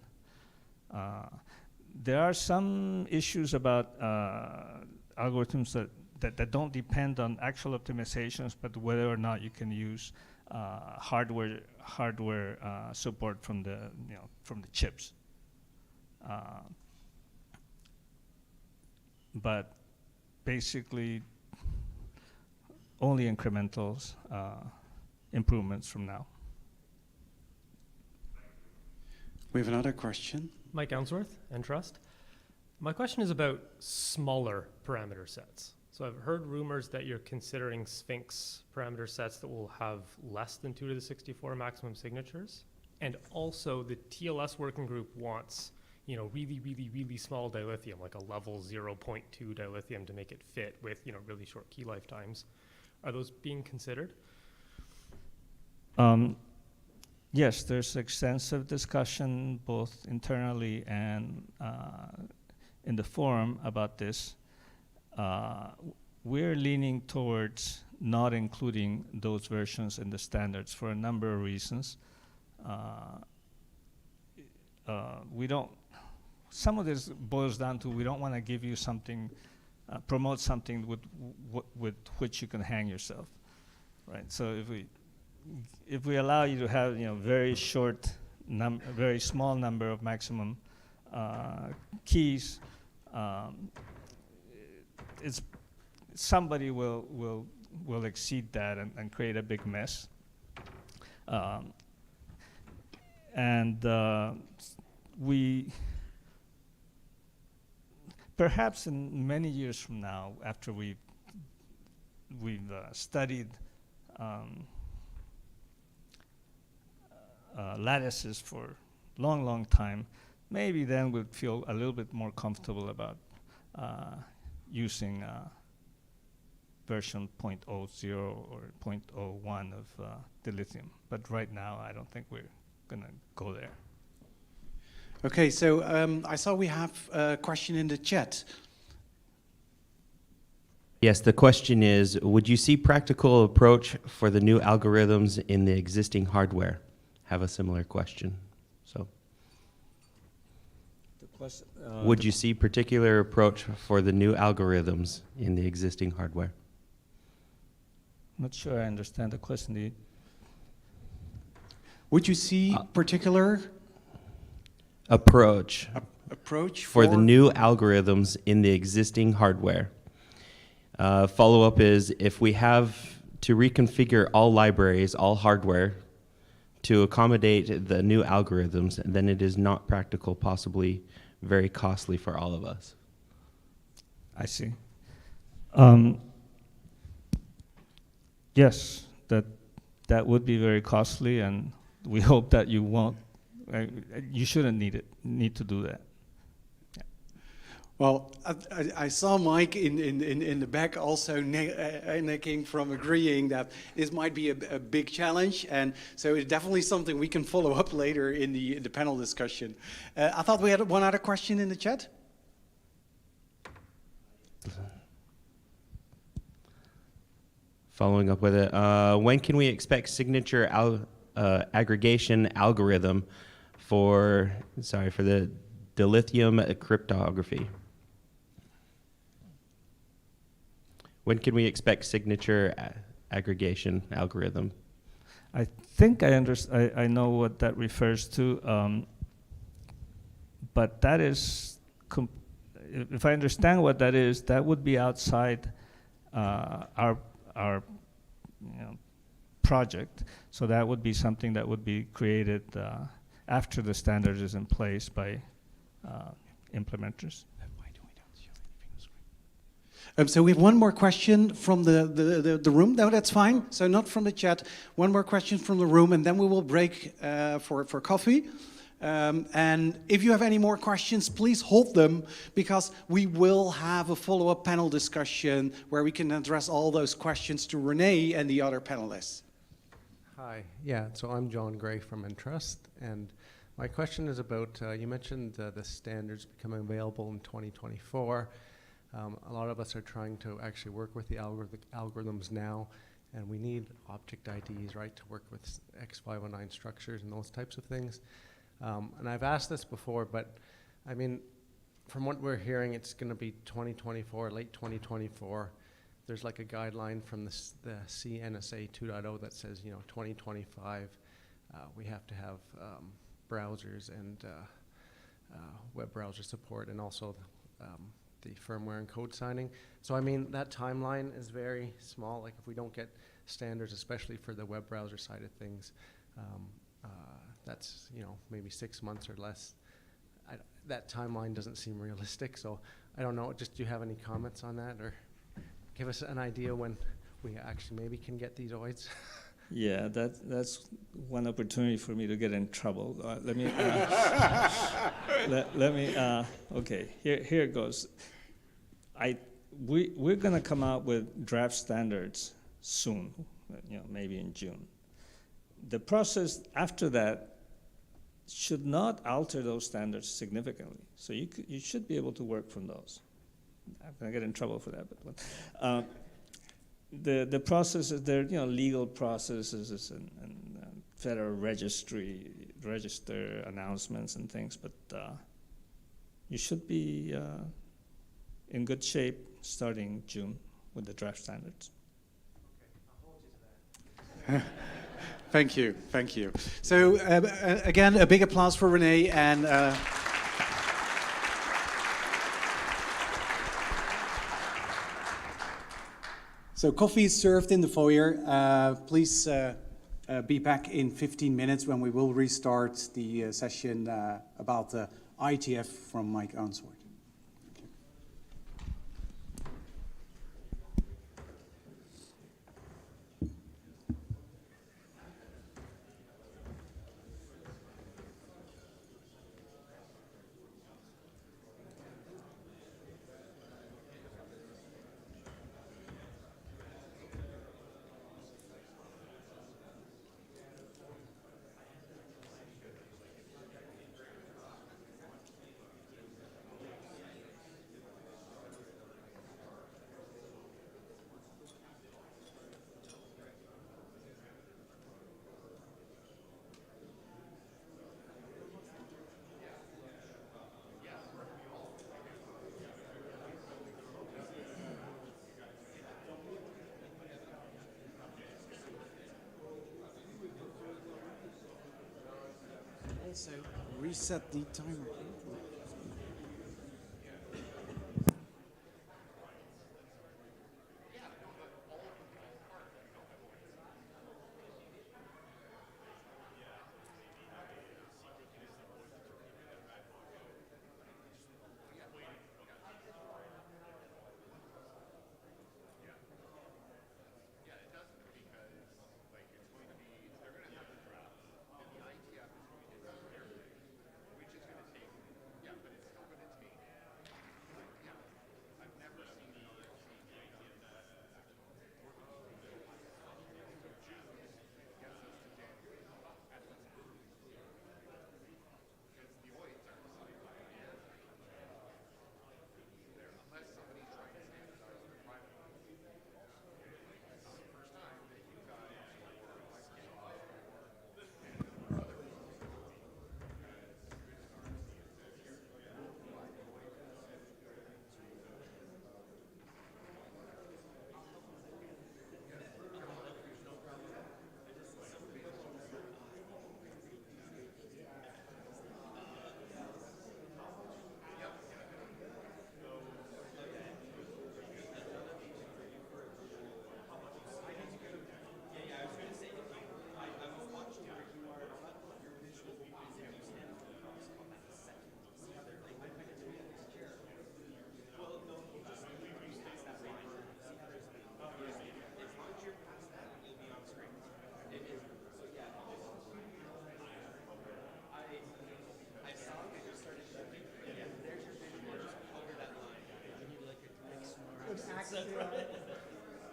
There are some issues about algorithms that don't depend on actual optimizations, but whether or not you can use hardware support from the chips. But basically, only incrementals improvements from now. We have another question. Mike Ounsworth, Entrust. My question is about smaller parameter sets. So I've heard rumors that you're considering Sphinx parameter sets that will have less than 2 to the 64 maximum signatures. And also the TLS working group wants, really, really, really small dilithium, like a level 0.2 dilithium to make it fit with, really short key lifetimes. Are those being considered? Yes, there's extensive discussion both internally and in the forum about this. We're leaning towards not including those versions in the standards for a number of reasons. Some of this boils down to we don't want to give you something, promote something with which you can hang yourself, right? So if we if we allow you to have, very short, very small number of maximum keys, it's somebody will exceed that and create a big mess. We perhaps in many years from now, after we've studied lattices for long time, maybe then we'll feel a little bit more comfortable about using version 0.00 or 0.01 of dilithium. But right now, I don't think we're going to go there. Okay, so I saw we have a question in the chat. Yes, the question is, would you see practical approach for the new algorithms in the existing hardware? Have a similar question. So, The question, would you see particular approach for the new algorithms in the existing hardware? Not sure I understand the question. Would you see particular Approach approach for the new algorithms in the existing hardware? Follow-up is, if we have to reconfigure all libraries, all hardware, to accommodate the new algorithms, then it is not practical, possibly very costly for all of us. I see. Yes, that would be very costly, and we hope that you won't. You shouldn't need to do that. Yeah. Well, I saw Mike in the back also necking from agreeing that this might be a big challenge, and so it's definitely something we can follow up later in the panel discussion. I thought we had one other question in the chat. Following up with it, when can we expect signature aggregation algorithm for the dilithium cryptography? When can we expect signature aggregation algorithm? I think I know what that refers to, but that is, if I understand what that is, that would be outside our project. So that would be something that would be created after the standard is in place by implementers. So we have one more question from the room. No, that's fine. So not from the chat. One more question from the room, and then we will break for coffee. And if you have any more questions, please hold them, because we will have a follow-up panel discussion where we can address all those questions to Renee and the other panelists. Hi, yeah, so I'm John Gray from Entrust, and my question is about, you mentioned the standards becoming available in 2024. A lot of us are trying to actually work with the algorithms now, and we need object IDs, right, to work with X509 structures and those types of things. And I've asked this before, but I mean, from what we're hearing, it's going to be 2024, late 2024. There's like a guideline from the CNSA 2.0 that says, 2025, we have to have browsers and web browser support, and also the firmware and code signing. So I mean, that timeline is very small. Like if we don't get standards, especially for the web browser side of things, that's maybe 6 months or less. That timeline doesn't seem realistic. So I don't know. Just do you have any comments on that, or give us an idea when we actually maybe can get these OIDs? Yeah, that's one opportunity for me to get in trouble. Let me. Okay, here it goes. We're going to come out with draft standards soon, maybe in June. The process after that should not alter those standards significantly. So you should be able to work from those. I'm going to get in trouble for that, but the processes, they're legal processes and federal register announcements and things, but you should be in good shape starting June with the draft standards. Okay, I'll hold you to that. Thank you, thank you. So again, a big applause for Renee and. So coffee is served in the foyer. Please be back in 15 minutes when we will restart the session about the IETF from Mike Onsworth. Also, reset the timer.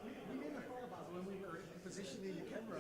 We made a thought about when we were positioning the camera.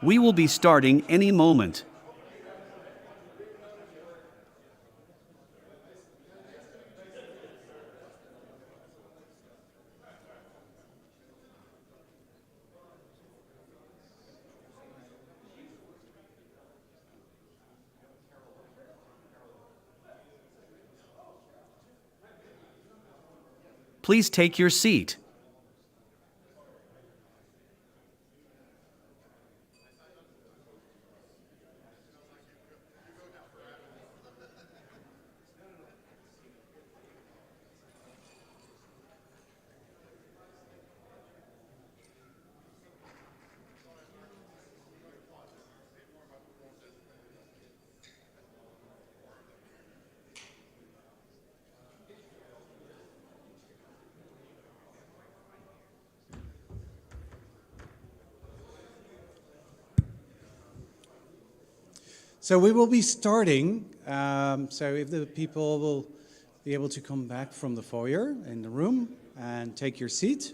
We will be starting any moment. Please take your seat. So we will be starting, so if the people will be able to come back from the foyer in the room and take your seat.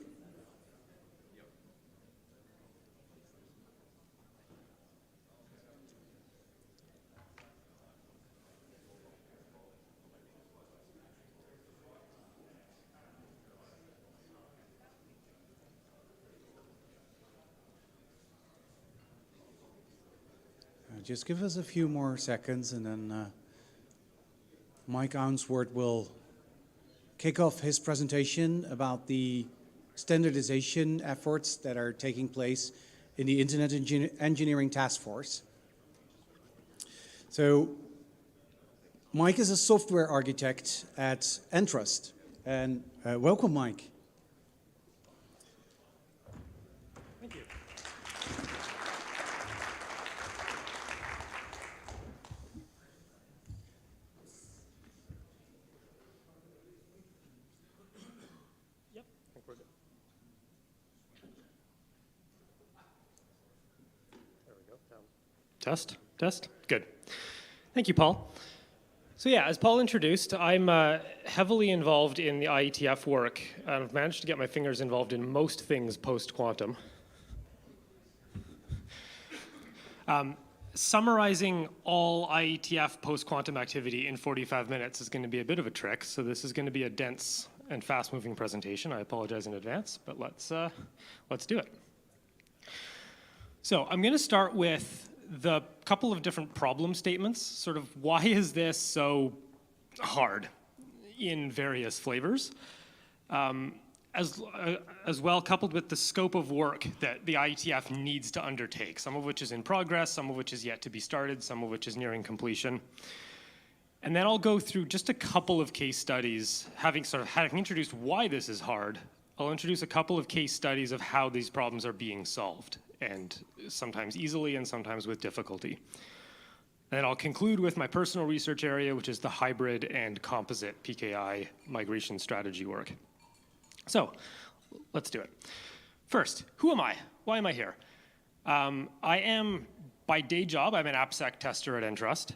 Just give us a few more seconds and then Mike Ounsworth will kick off his presentation about the standardization efforts that are taking place in the Internet Engineering Task Force. So Mike is a software architect at Entrust, and welcome, Mike. Thank you. Yep, I think we're good. There we go. Test, test, good. Thank you, Paul. So yeah, as Paul introduced, I'm heavily involved in the IETF work, and I've managed to get my fingers involved in most things post-quantum. Summarizing all IETF post-quantum activity in 45 minutes is going to be a bit of a trick, so this is going to be a dense and fast-moving presentation. I apologize in advance, but let's do it. So I'm going to start with the couple of different problem statements, sort of why is this so hard in various flavors, as well coupled with the scope of work that the IETF needs to undertake, some of which is in progress, some of which is yet to be started, some of which is nearing completion. And then I'll go through just a couple of case studies, having introduced why this is hard. I'll introduce a couple of case studies of how these problems are being solved, and sometimes easily and sometimes with difficulty. And then I'll conclude with my personal research area, which is the hybrid and composite PKI migration strategy work. So let's do it. First, who am I? Why am I here? I am, by day job, I'm an AppSec tester at Entrust.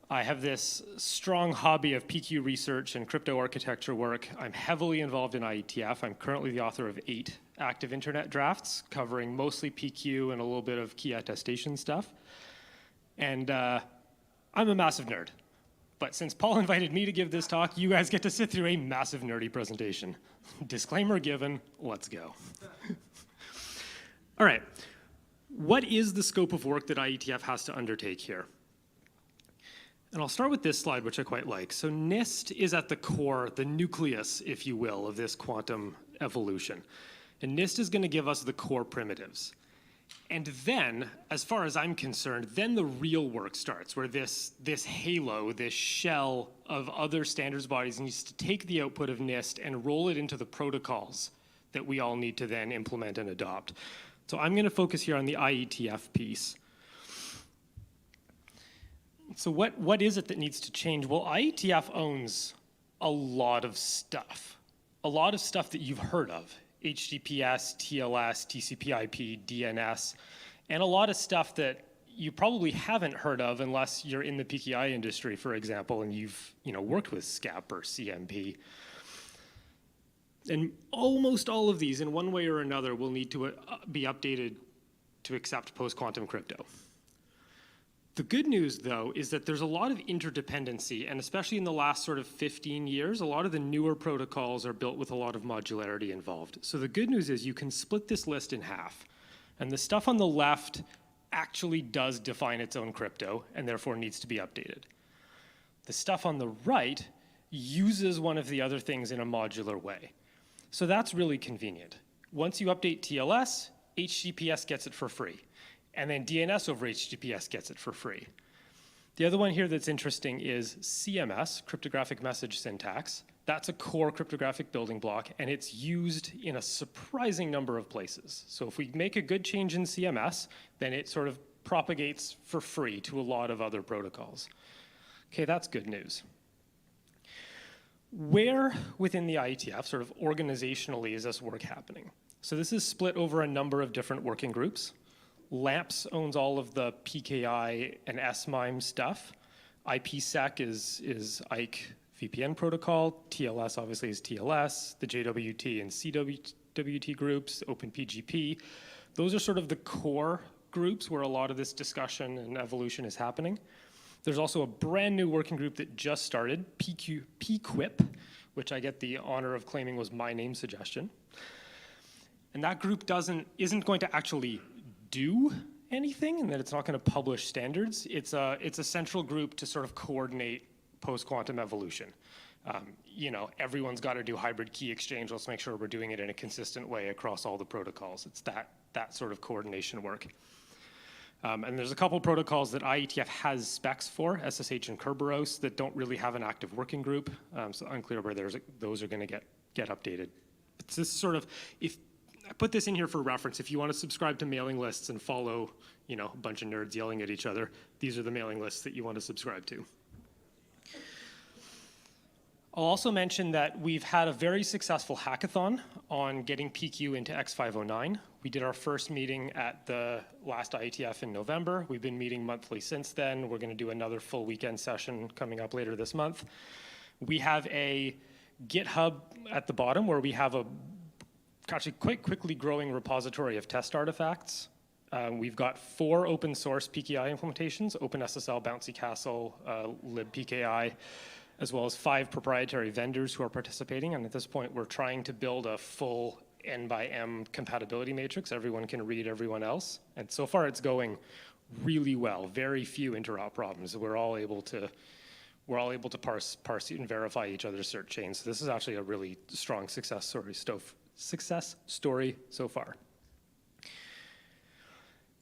I have this strong hobby of PQ research and crypto architecture work. I'm heavily involved in IETF. I'm currently the author of 8 active internet drafts, covering mostly PQ and a little bit of key attestation stuff. And I'm a massive nerd. But since Paul invited me to give this talk, you guys get to sit through a massive nerdy presentation. Disclaimer given, let's go. All right, what is the scope of work that IETF has to undertake here? And I'll start with this slide, which I quite like. So NIST is at the core, the nucleus, if you will, of this quantum evolution. And NIST is going to give us the core primitives. And then, as far as I'm concerned, then the real work starts, where this halo, this shell of other standards bodies needs to take the output of NIST and roll it into the protocols that we all need to then implement and adopt. So I'm going to focus here on the IETF piece. So what is it that needs to change? Well, IETF owns a lot of stuff that you've heard of. HTTPS, TLS, TCP/IP, DNS, and a lot of stuff that you probably haven't heard of unless you're in the PKI industry, for example, and you've worked with SCAP or CMP. And almost all of these, in one way or another, will need to be updated to accept post-quantum crypto. The good news, though, is that there's a lot of interdependency, and especially in the last sort of 15 years, a lot of the newer protocols are built with a lot of modularity involved. So the good news is you can split this list in half, and the stuff on the left actually does define its own crypto, and therefore needs to be updated. The stuff on the right uses one of the other things in a modular way. So that's really convenient. Once you update TLS, HTTPS gets it for free. And then DNS over HTTPS gets it for free. The other one here that's interesting is CMS, cryptographic message syntax. That's a core cryptographic building block, and it's used in a surprising number of places. So if we make a good change in CMS, then it sort of propagates for free to a lot of other protocols. Okay, that's good news. Where within the IETF, sort of organizationally, is this work happening? So this is split over a number of different working groups. LAMPS owns all of the PKI and SMIME stuff. IPsec is IKE VPN protocol. TLS obviously is TLS. The JWT and CWT groups, OpenPGP. Those are sort of the core groups where a lot of this discussion and evolution is happening. There's also a brand new working group that just started, PQIP, which I get the honor of claiming was my name suggestion. And that group isn't going to actually do anything, and that it's not going to publish standards. It's a central group to sort of coordinate post-quantum evolution. You know, everyone's got to do hybrid key exchange. Let's make sure we're doing it in a consistent way across all the protocols. It's that sort of coordination work. And there's a couple protocols that IETF has specs for, SSH and Kerberos, that don't really have an active working group. So unclear where those are going to get updated. It's this sort of, if I put this in here for reference. If you want to subscribe to mailing lists and follow, you know, a bunch of nerds yelling at each other, these are the mailing lists that you want to subscribe to. I'll also mention that we've had a very successful hackathon on getting PQ into X509. We did our first meeting at the last IETF in November. We've been meeting monthly since then. We're going to do another full weekend session coming up later this month. We have a GitHub at the bottom where we have a actually quite quickly growing repository of test artifacts. We've got 4 open source PKI implementations, OpenSSL, Bouncy Castle, libPKI, as well as 5 proprietary vendors who are participating. And at this point, we're trying to build a full N by M compatibility matrix. Everyone can read everyone else. And so far, it's going really well. Very few interop problems. We're all able to parse and verify each other's cert chains. So this is actually a really strong success story so far.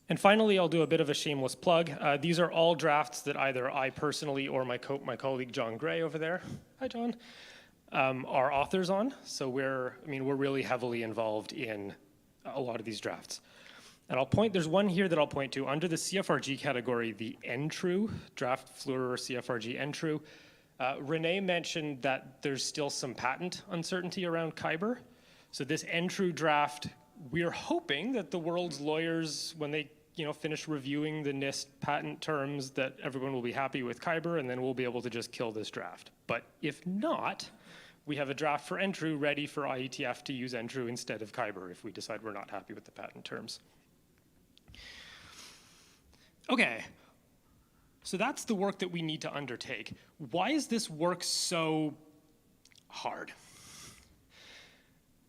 And finally, I'll do a bit of a shameless plug. These are all drafts that either I personally or my colleague John Gray over there, hi John, are authors on. So we're really heavily involved in a lot of these drafts. And there's one here that I'll point to under the CFRG category, the NTRU, draft Fluor CFRG NTRU. Renee mentioned that there's still some patent uncertainty around Kyber. So this NTRU draft, we're hoping that the world's lawyers, when they finish reviewing the NIST patent terms, that everyone will be happy with Kyber, and then we'll be able to just kill this draft. But if not, we have a draft for NTRU ready for IETF to use NTRU instead of Kyber if we decide we're not happy with the patent terms. Okay, so that's the work that we need to undertake. Why is this work so hard?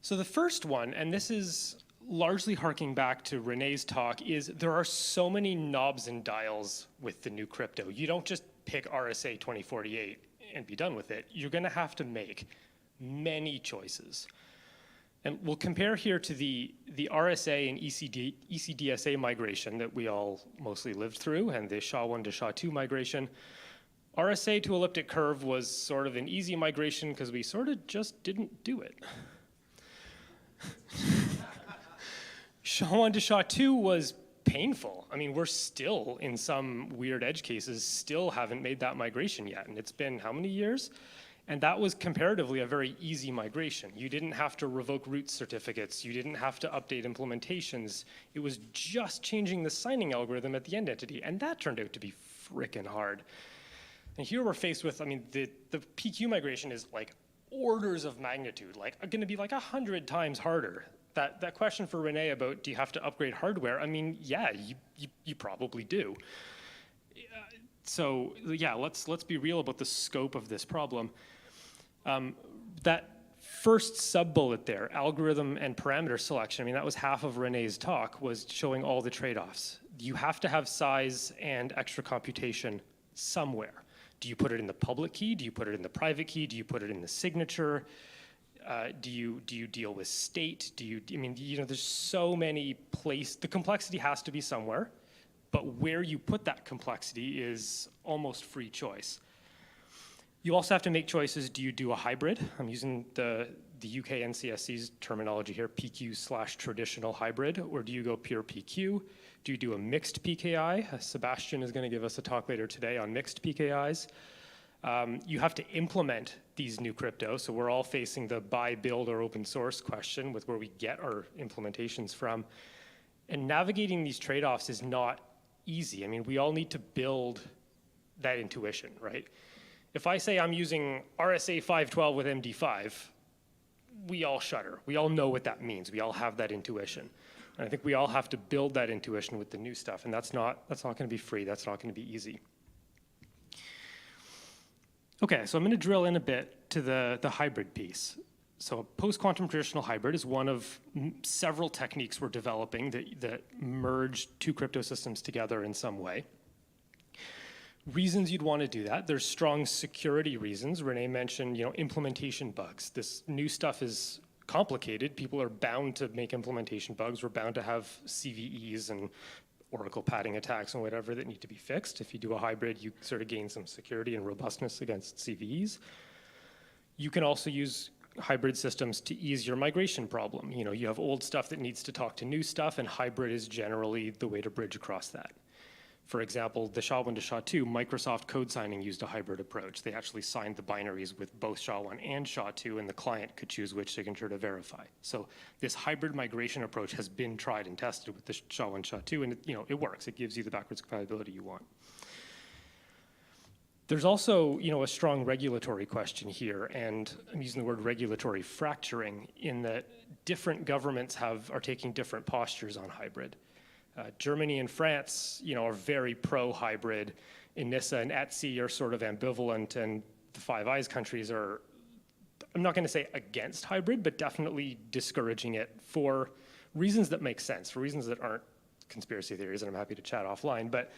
So the first one, and this is largely harking back to Renee's talk, is there are so many knobs and dials with the new crypto. You don't just pick RSA 2048 and be done with it. You're going to have to make many choices. And we'll compare here to the RSA and ECDSA migration that we all mostly lived through, and the SHA-1 to SHA-2 migration. RSA to elliptic curve was sort of an easy migration because we sort of just didn't do it. SHA-1 to SHA-2 was painful. I mean, we're still, in some weird edge cases, still haven't made that migration yet. And it's been how many years? And that was comparatively a very easy migration. You didn't have to revoke root certificates. You didn't have to update implementations. It was just changing the signing algorithm at the end entity. And that turned out to be frickin' hard. And here we're faced with, the PQ migration is like orders of magnitude, like going to be like 100 times harder that question for Renee about do you have to upgrade hardware? I mean, yeah, you probably do. So yeah, let's be real about the scope of this problem. That first sub-bullet there, algorithm and parameter selection, I mean, that was half of Renee's talk, was showing all the trade-offs. You have to have size and extra computation somewhere. Do you put it in the public key? Do you put it in the private key? Do you put it in the signature? Do you deal with state? I mean, there's so many places. The complexity has to be somewhere, but where you put that complexity is almost free choice. You also have to make choices. Do you do a hybrid? I'm using the UK NCSC's terminology here, PQ/traditional hybrid, or do you go pure PQ? Do you do a mixed PKI? Sebastian is going to give us a talk later today on mixed PKIs. You have to implement these new crypto, so we're all facing the buy, build, or open source question with where we get our implementations from. And navigating these trade-offs is not easy. I mean, we all need to build that intuition, right? If I say I'm using RSA 512 with MD5, we all shudder. We all know what that means. We all have that intuition. And I think we all have to build that intuition with the new stuff, and that's not going to be free. That's not going to be easy. Okay, so I'm going to drill in a bit to the hybrid piece. So post-quantum traditional hybrid is one of several techniques we're developing that merge two crypto systems together in some way. Reasons you'd want to do that, there's strong security reasons. Renee mentioned, implementation bugs. This new stuff is complicated. People are bound to make implementation bugs. We're bound to have CVEs and Oracle padding attacks and whatever that need to be fixed. If you do a hybrid, you sort of gain some security and robustness against CVEs. You can also use hybrid systems to ease your migration problem. You have old stuff that needs to talk to new stuff, and hybrid is generally the way to bridge across that. For example, the SHA-1 to SHA-2, Microsoft code signing used a hybrid approach. They actually signed the binaries with both SHA-1 and SHA-2, and the client could choose which signature to verify. So this hybrid migration approach has been tried and tested with the SHA-1, SHA-2, and it works. It gives you the backwards compatibility you want. There's also, a strong regulatory question here, and I'm using the word regulatory fracturing in that different governments are taking different postures on hybrid. Germany and France, are very pro-hybrid. ENISA and ETSI are sort of ambivalent, and the Five Eyes countries are, I'm not going to say against hybrid, but definitely discouraging it for reasons that make sense, for reasons that aren't conspiracy theories, and I'm happy to chat offline. But,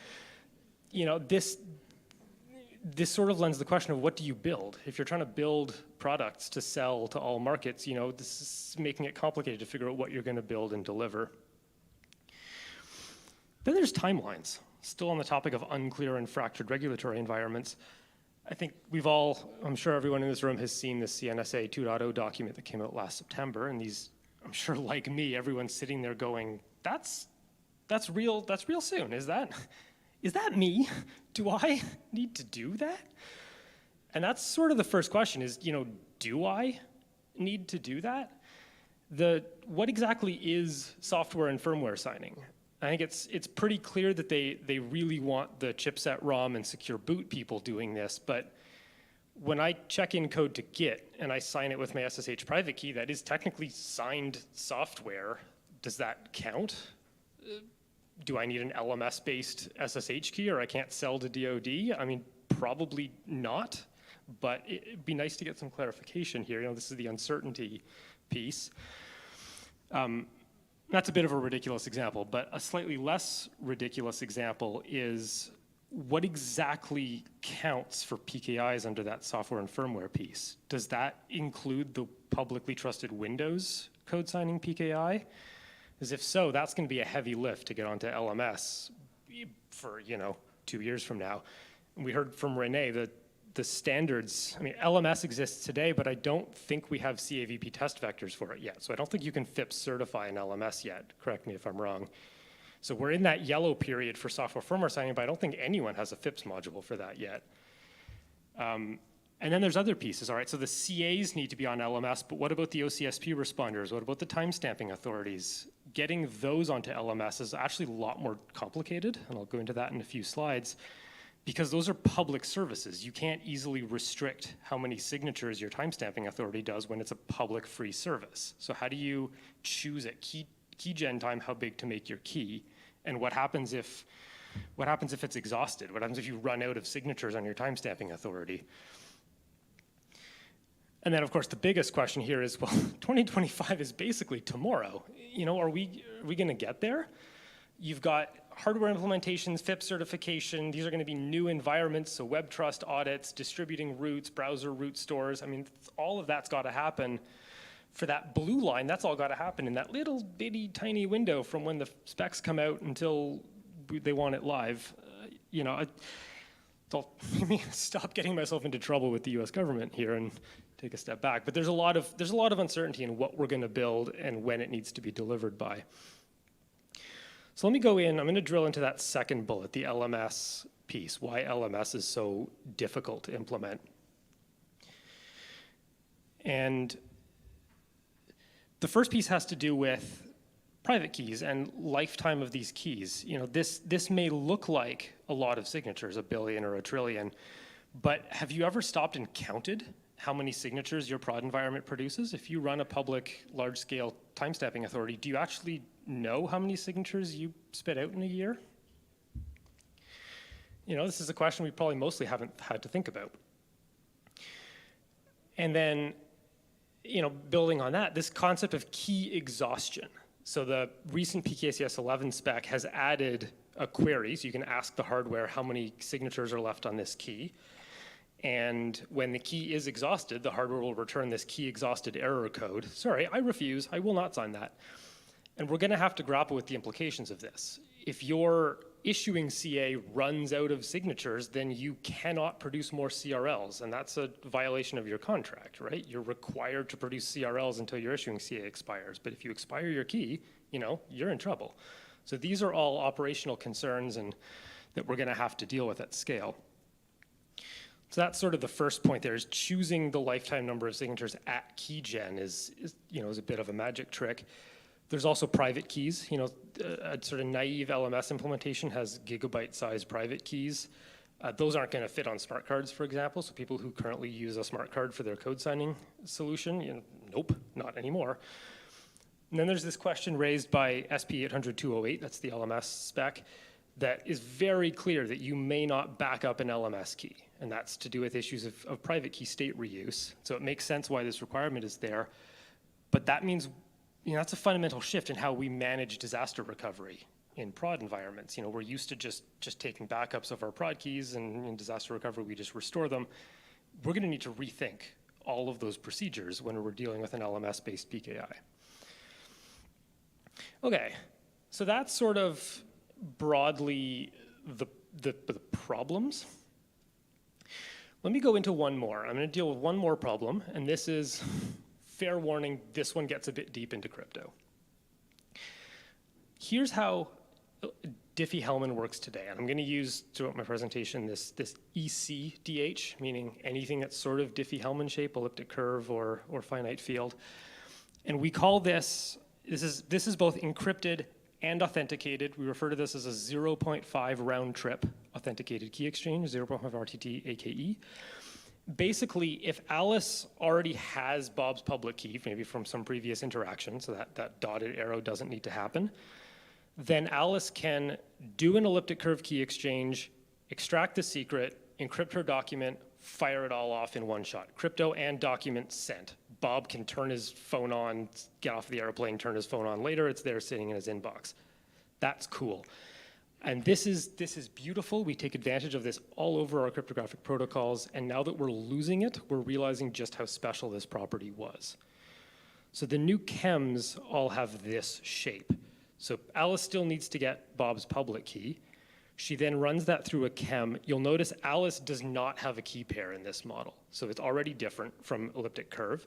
this sort of lends the question of what do you build? If you're trying to build products to sell to all markets, this is making it complicated to figure out what you're going to build and deliver. Then there's timelines. Still on the topic of unclear and fractured regulatory environments, I think I'm sure everyone in this room has seen the CNSA 2.0 document that came out last September, and I'm sure like me, everyone's sitting there going, that's real soon, is that me? Do I need to do that? And that's sort of the first question is, do I need to do that? What exactly is software and firmware signing? I think it's pretty clear that they really want the chipset ROM and secure boot people doing this, but when I check in code to Git and I sign it with my SSH private key, that is technically signed software. Does that count? Do I need an LMS-based SSH key, or I can't sell to DoD? I mean, probably not, but it'd be nice to get some clarification here. This is the uncertainty piece. That's a bit of a ridiculous example, but a slightly less ridiculous example is what exactly counts for PKIs under that software and firmware piece? Does that include the publicly trusted Windows code signing PKI? Because if so, that's going to be a heavy lift to get onto LMS for, 2 years from now. And we heard from Renee that the standards, LMS exists today, but I don't think we have CAVP test vectors for it yet. So I don't think you can FIPS certify an LMS yet. Correct me if I'm wrong. So we're in that yellow period for software firmware signing, but I don't think anyone has a FIPS module for that yet. And then there's other pieces, all right? So the CAs need to be on LMS, but what about the OCSP responders? What about the timestamping authorities? Getting those onto LMS is actually a lot more complicated, and I'll go into that in a few slides. because those are public services. You can't easily restrict how many signatures your timestamping authority does when it's a public free service. So how do you choose at keygen time how big to make your key? And what happens if it's exhausted? What happens if you run out of signatures on your timestamping authority? And then, of course, the biggest question here is, well, 2025 is basically tomorrow. You know, are we going to get there? You've got hardware implementations, FIP certification. These are going to be new environments, so web trust audits, distributing roots, browser root stores. I mean, all of that's got to happen. For that blue line, that's all got to happen in that little bitty tiny window from when the specs come out until they want it live. You know, I'll stop getting myself into trouble with the U.S. government here and take a step back. But there's a lot of uncertainty in what we're going to build and when it needs to be delivered by. So let me go in. I'm going to drill into that second bullet, the LMS piece. Why LMS is so difficult to implement. And the first piece has to do with private keys and lifetime of these keys. You know, this may look like a lot of signatures, 1 billion or 1 trillion, but have you ever stopped and counted how many signatures your prod environment produces? If you run a public large-scale timestamping authority, do you actually know how many signatures you spit out in a year? You know, this is a question we probably mostly haven't had to think about. And then, you know, building on that, this concept of key exhaustion. So the recent PKCS 11 spec has added a query, so you can ask the hardware how many signatures are left on this key. And when the key is exhausted, the hardware will return this key exhausted error code. Sorry, I refuse, I will not sign that. And we're gonna have to grapple with the implications of this. If your issuing CA runs out of signatures, then you cannot produce more CRLs, and that's a violation of your contract, right? You're required to produce CRLs until your issuing CA expires, but if you expire your key, you know, you're in trouble. So these are all operational concerns and that we're gonna have to deal with at scale. So that's sort of the first point there, is choosing the lifetime number of signatures at keygen is a bit of a magic trick. There's also private keys. You know, a sort of naive LMS implementation has gigabyte-sized private keys. Those aren't going to fit on smart cards, for example. So people who currently use a smart card for their code signing solution, you know, nope, not anymore. And then there's this question raised by SP 800-208, that's the LMS spec, that is very clear that you may not back up an LMS key. And that's to do with issues of private key state reuse. So it makes sense why this requirement is there. But that means, you know, that's a fundamental shift in how we manage disaster recovery in prod environments. You know, we're used to just taking backups of our prod keys, and in disaster recovery, we just restore them. We're gonna need to rethink all of those procedures when we're dealing with an LMS-based PKI. Okay, so that's sort of broadly the problems. Let me go into one more. I'm gonna deal with one more problem, and this is, fair warning, this one gets a bit deep into crypto. Here's how Diffie-Hellman works today, and I'm gonna use throughout my presentation this ECDH, meaning anything that's sort of Diffie-Hellman shape, elliptic curve or finite field. And we call this is both encrypted and authenticated. We refer to this as a 0.5 round trip authenticated key exchange, 0.5 RTT AKE. Basically, if Alice already has Bob's public key, maybe from some previous interaction, so that dotted arrow doesn't need to happen, then Alice can do an elliptic curve key exchange, extract the secret, encrypt her document, fire it all off in one shot. Crypto and document sent. Bob can turn his phone on, get off the airplane, turn his phone on later, it's there sitting in his inbox. That's cool. And this is beautiful. We take advantage of this all over our cryptographic protocols, and now that we're losing it, we're realizing just how special this property was. So the new chems all have this shape. So Alice still needs to get Bob's public key. She then runs that through a chem. You'll notice Alice does not have a key pair in this model. So it's already different from elliptic curve.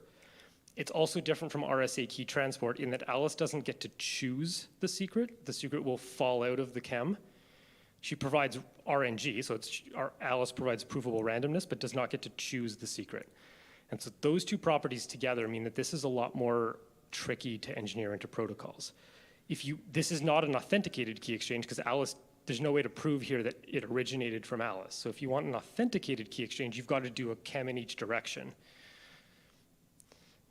It's also different from RSA key transport in that Alice doesn't get to choose the secret. The secret will fall out of the chem. She provides RNG, so Alice provides provable randomness, but does not get to choose the secret. And so those two properties together mean that this is a lot more tricky to engineer into protocols. This is not an authenticated key exchange because Alice there's no way to prove here that it originated from Alice. So if you want an authenticated key exchange, you've got to do a chem in each direction.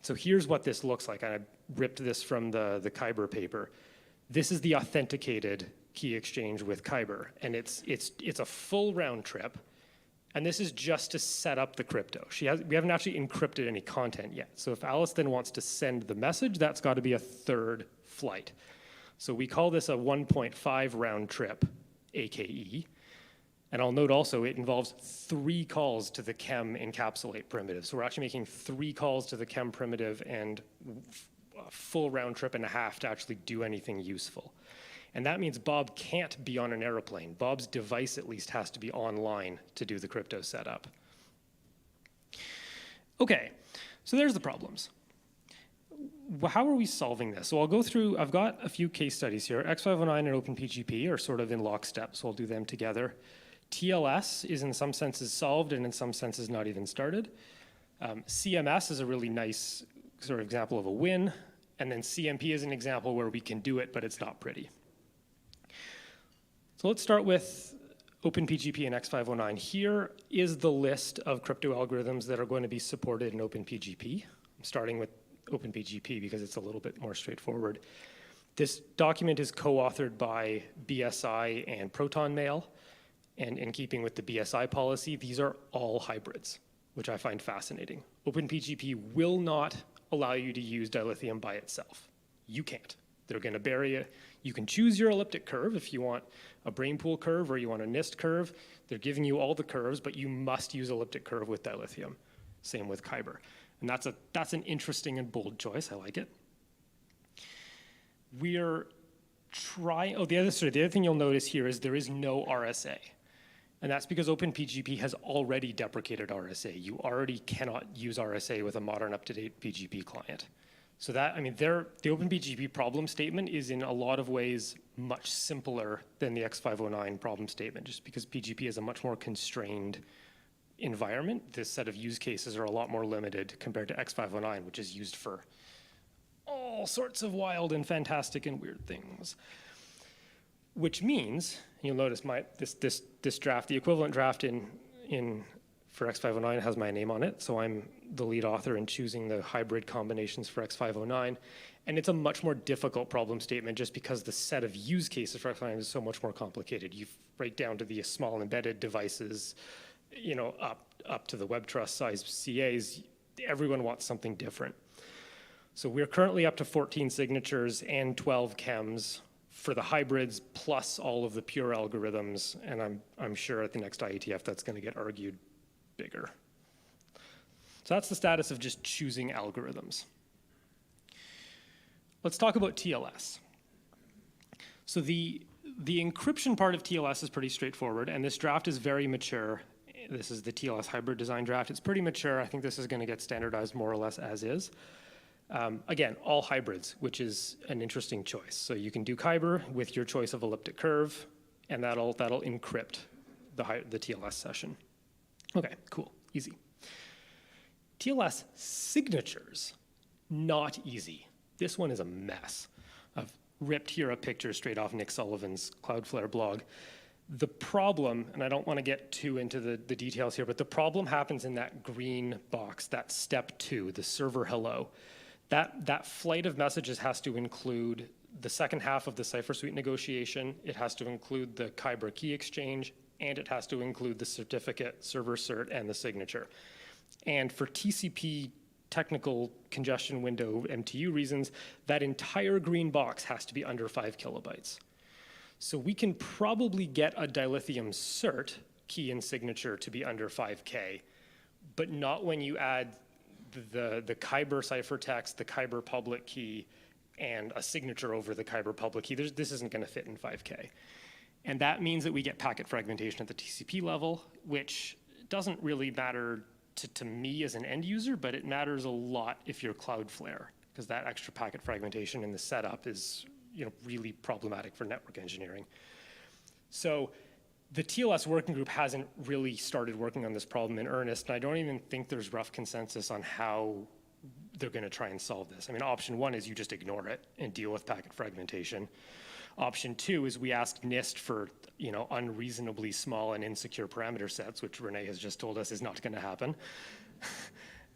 So here's what this looks like. I ripped this from the Kyber paper. This is the authenticated key exchange with Kyber, and it's a full round trip. And this is just to set up the crypto. We haven't actually encrypted any content yet. So if Alice then wants to send the message, that's got to be a third flight. So we call this a 1.5 round trip, AKE. And I'll note also it involves 3 calls to the chem encapsulate primitive. So we're actually making 3 calls to the chem primitive and a full round trip and a half to actually do anything useful. And that means Bob can't be on an airplane. Bob's device at least has to be online to do the crypto setup. Okay, so there's the problems. How are we solving this? So I'll go through, I've got a few case studies here. X509 and OpenPGP are sort of in lockstep, so I'll do them together. TLS is in some senses solved and in some senses not even started. CMS is a really nice sort of example of a win. And then CMP is an example where we can do it, but it's not pretty. So let's start with OpenPGP and X509. Here is the list of crypto algorithms that are going to be supported in OpenPGP. I'm starting with OpenPGP because it's a little bit more straightforward. This document is co-authored by BSI and ProtonMail. And in keeping with the BSI policy, these are all hybrids, which I find fascinating. OpenPGP will not allow you to use dilithium by itself. You can't. They're going to bury it. You can choose your elliptic curve if you want a brainpool curve or you want a NIST curve. They're giving you all the curves, but you must use elliptic curve with dilithium. Same with Kyber. And that's an interesting and bold choice. I like it. We're trying, the other thing you'll notice here is there is no RSA. And that's because OpenPGP has already deprecated RSA. You already cannot use RSA with a modern up-to-date PGP client. So that, I mean, the OpenPGP problem statement is in a lot of ways much simpler than the X509 problem statement, just because PGP is a much more constrained environment. This set of use cases are a lot more limited compared to X509, which is used for all sorts of wild and fantastic and weird things. Which means, you'll notice this draft, the equivalent draft for X509 has my name on it, so I'm the lead author in choosing the hybrid combinations for X509, and it's a much more difficult problem statement just because the set of use cases for X509 is so much more complicated. You right down to the small embedded devices, up to the web trust size CAs, everyone wants something different. So we're currently up to 14 signatures and 12 chems for the hybrids plus all of the pure algorithms, and I'm sure at the next IETF that's going to get argued bigger. So that's the status of just choosing algorithms. Let's talk about TLS. So the encryption part of TLS is pretty straightforward, and this draft is very mature. This is the TLS hybrid design draft. It's pretty mature. I think this is going to get standardized more or less as is. Again, all hybrids, which is an interesting choice. So you can do Kyber with your choice of elliptic curve, and that'll encrypt the TLS session. Okay, cool, easy. TLS signatures, not easy. This one is a mess. I've ripped here a picture straight off Nick Sullivan's Cloudflare blog. The problem, and I don't want to get too into the details here, but the problem happens in that green box, that step 2, the server hello. That flight of messages has to include the second half of the cipher suite negotiation, it has to include the Kyber key exchange, and it has to include the certificate, server cert, and the signature. And for TCP technical congestion window MTU reasons, that entire green box has to be under 5 kilobytes. So we can probably get a dilithium cert, key and signature, to be under 5K, but not when you add the Kyber ciphertext, the Kyber public key, and a signature over the Kyber public key. This isn't going to fit in 5K. And that means that we get packet fragmentation at the TCP level, which doesn't really matter to me as an end user, but it matters a lot if you're Cloudflare, because that extra packet fragmentation in the setup is really problematic for network engineering. So the TLS working group hasn't really started working on this problem in earnest, and I don't even think there's rough consensus on how they're going to try and solve this. I mean, option 1 is you just ignore it and deal with packet fragmentation. Option 2 is we ask NIST for, unreasonably small and insecure parameter sets, which Renee has just told us is not going to happen.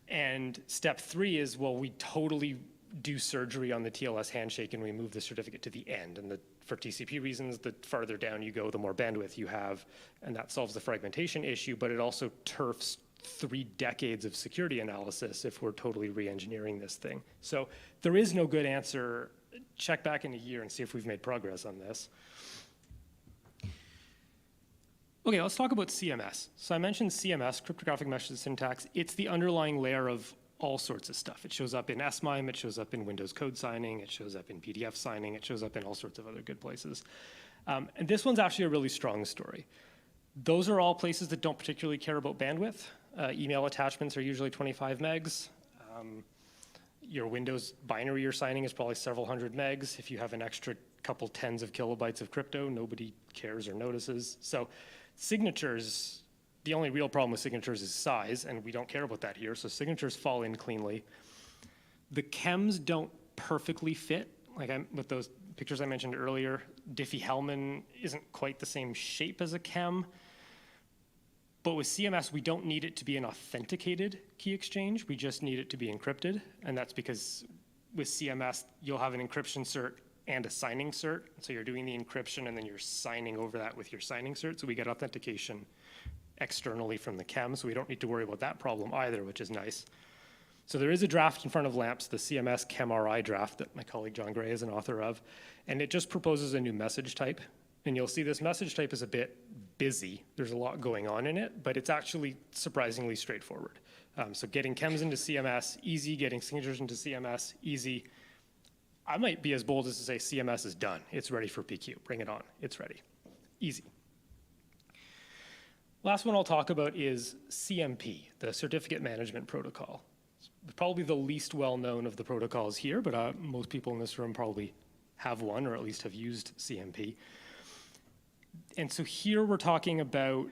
And step 3 is, well, we totally do surgery on the TLS handshake and we move the certificate to the end. And for TCP reasons, the farther down you go, the more bandwidth you have, and that solves the fragmentation issue, but it also turfs 3 decades of security analysis if we're totally re-engineering this thing. So there is no good answer. Check back in a year and see if we've made progress on this. Okay, let's talk about CMS. So I mentioned CMS, cryptographic message syntax. It's the underlying layer of all sorts of stuff. It shows up in SMIME, it shows up in Windows code signing, it shows up in PDF signing, it shows up in all sorts of other good places. And this one's actually a really strong story. Those are all places that don't particularly care about bandwidth. Email attachments are usually 25 megs. Your Windows binary you're signing is probably several hundred megs. If you have an extra couple tens of kilobytes of crypto, nobody cares or notices. So signatures, the only real problem with signatures is size, and we don't care about that here, so signatures fall in cleanly. The chems don't perfectly fit, with those pictures I mentioned earlier. Diffie-Hellman isn't quite the same shape as a chem, but with CMS, we don't need it to be an authenticated key exchange, we just need it to be encrypted, and that's because with CMS, you'll have an encryption cert and a signing cert, so you're doing the encryption and then you're signing over that with your signing cert, so we get authentication externally from the chem, so we don't need to worry about that problem either, which is nice. So there is a draft in front of LAMPS, the CMS ChemRI draft that my colleague John Gray is an author of, and it just proposes a new message type. And you'll see this message type is a bit busy. There's a lot going on in it, but it's actually surprisingly straightforward. So getting chems into CMS, easy. Getting signatures into CMS, easy. I might be as bold as to say CMS is done. It's ready for PQ. Bring it on. It's ready. Easy. Last one I'll talk about is CMP, the Certificate Management Protocol. It's probably the least well-known of the protocols here, but most people in this room probably have one or at least have used CMP. And so here we're talking about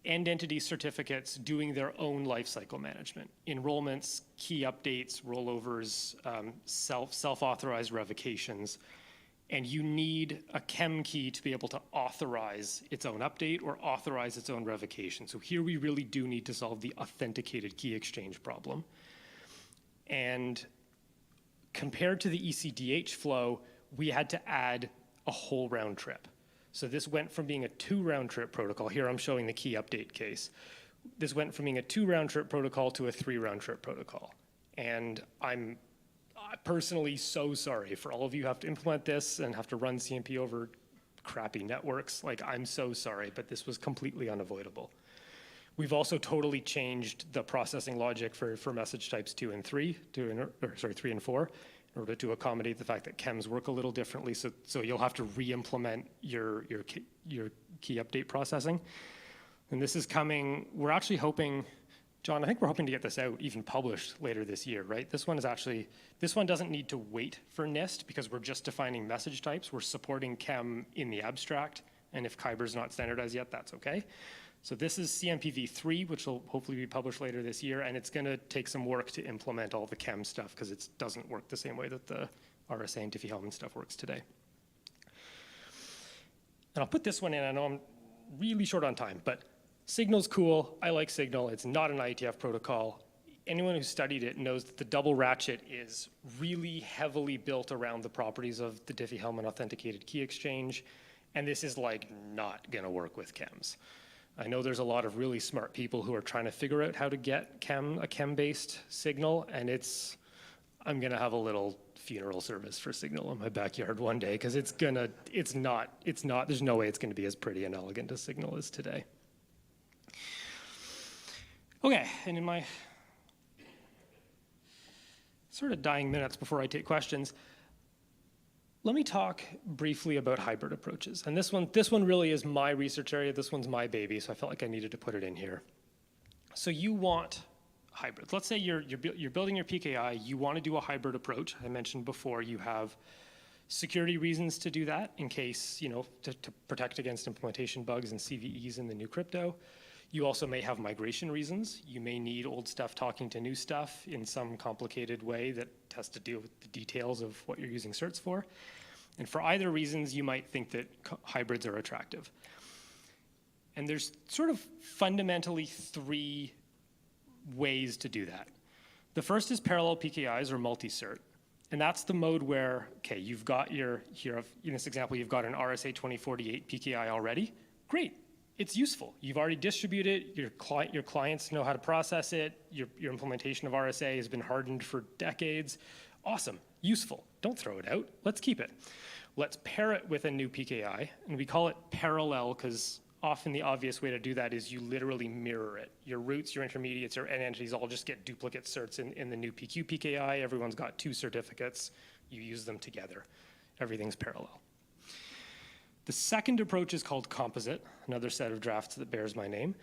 end entity certificates doing their own lifecycle management, enrollments, key updates, rollovers, self-authorized revocations, and you need a chem key to be able to authorize its own update or authorize its own revocation. So here we really do need to solve the authenticated key exchange problem. And compared to the ECDH flow, we had to add a whole round trip. So this went from being a 2 round trip protocol. Here I'm showing the key update case. This went from being a 2 round trip protocol to a 3 round trip protocol. And I'm personally so sorry for all of you who have to implement this and have to run CMP over crappy networks. I'm so sorry, but this was completely unavoidable. We've also totally changed the processing logic for message types 2 and 3, 3 and 4, in order to accommodate the fact that chems work a little differently. So you'll have to re-implement your key update processing. And this is coming, we're actually hoping, John, I think we're hoping to get this out, even published later this year, right? This one doesn't need to wait for NIST because we're just defining message types. We're supporting chem in the abstract, and if Kyber's not standardized yet, that's okay. So this is CMPv3, which will hopefully be published later this year, and it's gonna take some work to implement all the chem stuff because it doesn't work the same way that the RSA and Diffie-Hellman stuff works today. And I'll put this one in, I know I'm really short on time, but Signal's cool, I like Signal, it's not an IETF protocol. Anyone who's studied it knows that the double ratchet is really heavily built around the properties of the Diffie-Hellman authenticated key exchange, and this is not gonna work with chems. I know there's a lot of really smart people who are trying to figure out how to get a chem-based Signal, and I'm gonna have a little funeral service for Signal in my backyard one day, because there's no way it's gonna be as pretty and elegant as Signal is today. Okay, and in my sort of dying minutes before I take questions, let me talk briefly about hybrid approaches. And this one really is my research area. This one's my baby, so I felt like I needed to put it in here. So you want hybrids. Let's say you're building your PKI. You want to do a hybrid approach. I mentioned before you have security reasons to do that in case, to protect against implementation bugs and CVEs in the new crypto. You also may have migration reasons. You may need old stuff talking to new stuff in some complicated way that has to deal with the details of what you're using certs for. And for either reasons, you might think that hybrids are attractive. And there's sort of fundamentally three ways to do that. The first is parallel PKIs or multi-cert. And that's the mode where, okay, you've got here in this example, you've got an RSA 2048 PKI already. Great, it's useful. You've already distributed it, your clients know how to process it, your implementation of RSA has been hardened for decades. Awesome, useful, don't throw it out, let's keep it. Let's pair it with a new PKI, and we call it parallel because often the obvious way to do that is you literally mirror it. Your roots, your intermediates, your end entities all just get duplicate certs in the new PQ PKI. Everyone's got 2 certificates. You use them together. Everything's parallel. The second approach is called composite, another set of drafts that bears my name.